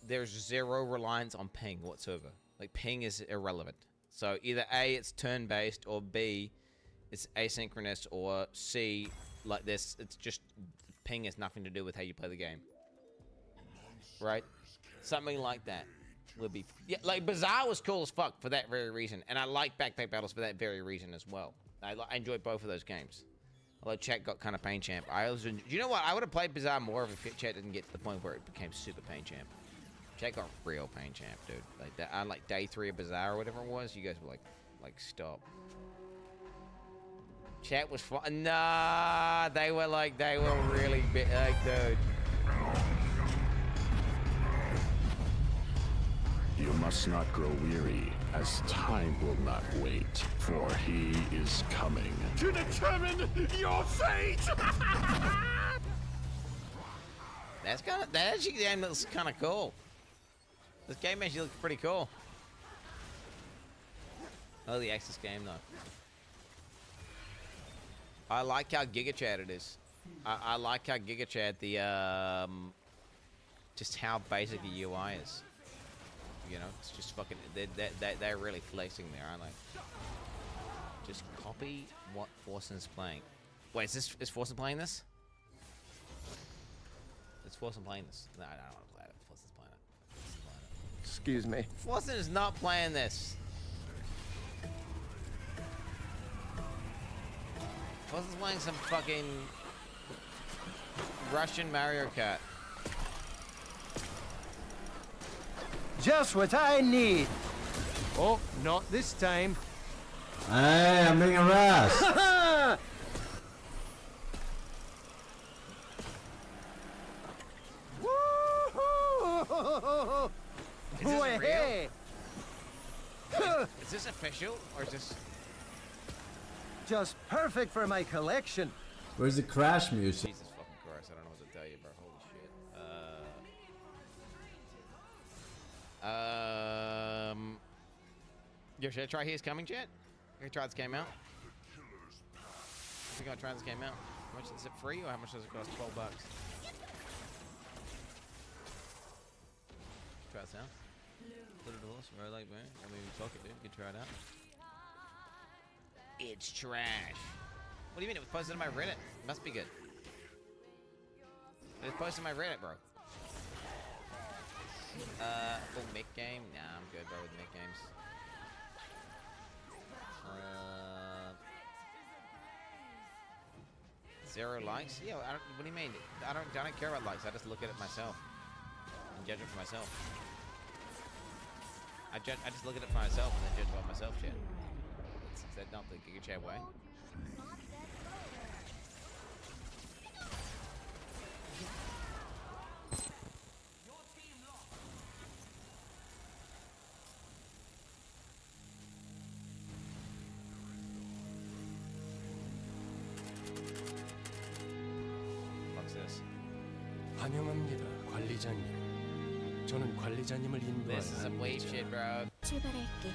there's zero reliance on ping whatsoever. Like ping is irrelevant. So either A, it's turn-based, or B, it's asynchronous, or C, like this, it's just ping has nothing to do with how you play the game. Right? Something like that would be... Yeah, like Bizarre was cool as fuck for that very reason. And I like Backpack Battles for that very reason as well. I enjoyed both of those games. Although chat got kind of pain champ. You know what? I would have played Bizarre more if chat didn't get to the point where it became super pain champ. Chat got real pain champ, dude. Like that, on like day 3 of Bizarre or whatever it was, you guys were like stop. Chat was fun. Nah, they were really big, like, dude. You must not grow weary, as time will not wait, for he is coming To determine your fate! That actually game looks kind of cool. This game actually looks pretty cool. Oh, the Axis game though. I like how Giga Chad it is. I like how Giga Chad just how basic the UI is. You know, it's just fucking. They're really flexing there, aren't they? Just copy what Forson's playing. Wait, is Forson playing this? Is Forson playing this? No, I don't want to play it. Forson's playing it. Excuse me. Forson is not playing this. Forson's playing some fucking Russian Mario Kart. Just what I need. Oh, not this time. Hey, I'm being harassed. Woo-hoo! Is this Way. real? Is this official or is this? Just perfect for my collection. Where's the crash music? Jesus fucking Christ! I don't know what to tell you, bro. Holy shit. Yo, should I try Here's Coming, chat? Can I try this game out? I think I'll try this game out. How much is it, free, or how much does it cost? $12. Try this out. Put it all, right like man. I mean, talk it, dude. You can try it out. It's trash. What do you mean? It was posted on my Reddit. It must be good. It was posted on my Reddit, bro. Full mech game? Nah, I'm good, bro, with mech games. 0 likes? Yeah, what do you mean? I don't care about likes. I just look at it myself and judge it for myself. I just look at it for myself and then judge it by myself, shit. Is that not the Giga Chad way? What's this? 환영합니다, 관리자님. 저는 관리자님을 인도하여 This is some wave shit, bro. 출발할게.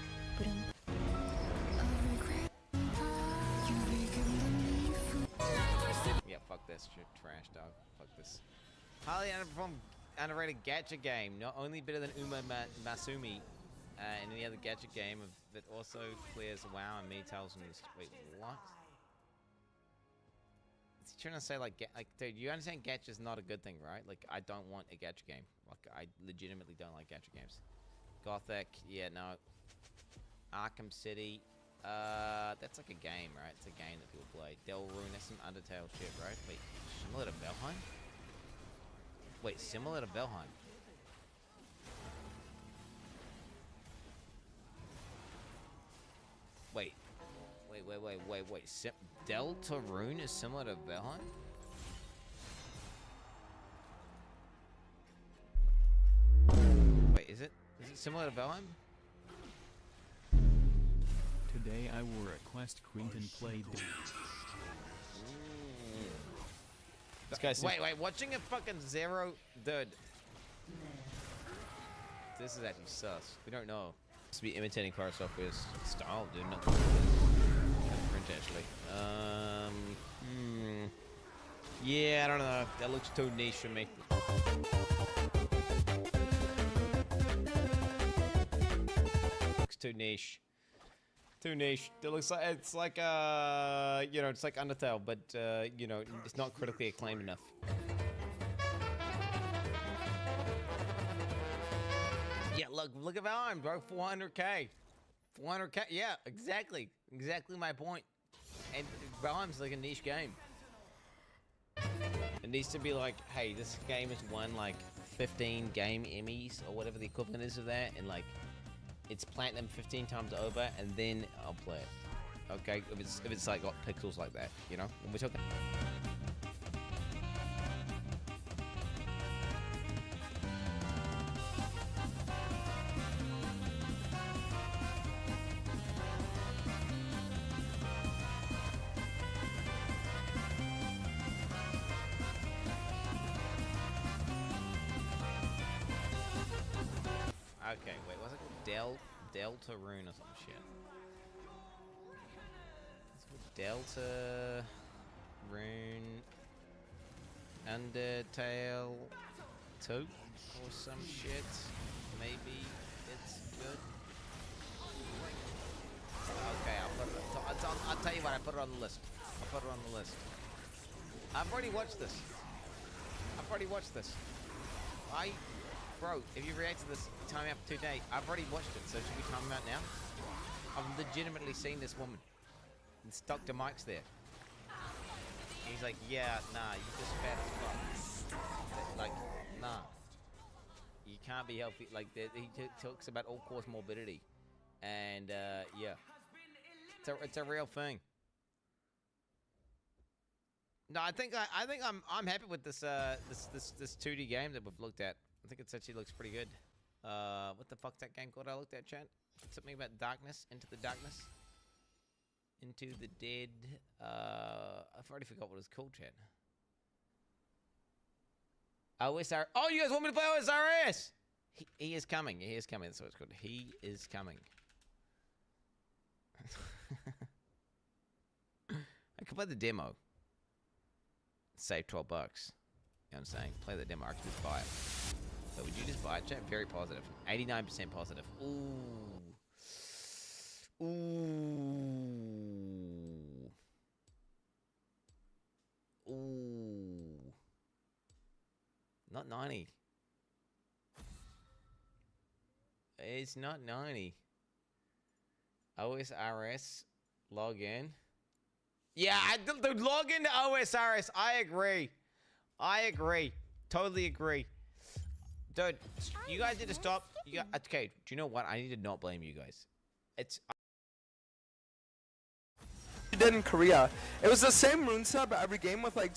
this shit trash, dog. Fuck this. Highly underrated gacha game. Not only better than Masumi in any other gacha game, but also clears WoW and MEOW and wait, what? Is he trying to say like, dude, you understand gacha's not a good thing, right? Like, I don't want a gacha game. Like, I legitimately don't like gacha games. Gothic, yeah, no. Arkham City, that's like a game, right? It's a game that people play. Delrune, that's some Undertale shit, right? Wait, similar to Valheim? Wait, similar to Valheim? Wait. Deltarune is similar to Valheim? Wait, is it similar to Valheim? Today I wore a Quest Quinton played. This guy's wait, watching a fucking zero, dude. This is actually sus. We don't know. It's to be imitating Car Software's style, dude. Not kind of cringe, actually. Yeah, I don't know. That looks too niche for me. Looks too niche. Too niche. It looks like it's like you know, it's like Undertale, but you know, it's not critically acclaimed enough. Yeah, look at Valheim, bro. 400k, 400k. Yeah, exactly my point. And Valheim's like a niche game. It needs to be like, hey, this game has won like 15 game Emmys or whatever the equivalent is of that, and like, it's platinum 15 times over, and then I'll play it. Okay, if it's like got pixels like that, you know, when we're talking. Okay, wait, what's it called? Deltarune or some shit. It's called Deltarune Undertale 2 or some shit. Maybe it's good. Okay, I'll tell you what, I put it on the list. I've already watched this. Bro, if you react to this time out for 2 days, I've already watched it, so it should be coming out now. I've legitimately seen this woman. And Dr. Mike's there. He's like, yeah, nah, you just fat as fuck. Like, nah. You can't be healthy. Like, he talks about all-cause morbidity. And, yeah. It's a real thing. No, I think I'm happy with this this 2D game that we've looked at. I think it actually looks pretty good. What the fuck's that game called I looked at, chat? Something about darkness, into the darkness. Into the dead, I've already forgot what it's called, chat. OSR, oh, you guys want me to play OSRS? He is coming, that's what it's called. He is coming. I could play the demo. Save 12 bucks. You know what I'm saying? Play the demo, I could just buy it. So would you just buy it, chat? Very positive. 89% positive. Ooh. Not 90. It's not 90. OSRS. Log in. Yeah, the log into OSRS. I agree. Totally agree. Dude, you guys need to stop. Okay, do you know what? I need to not blame you guys. Did in Korea. It was the same rune set, but every game with like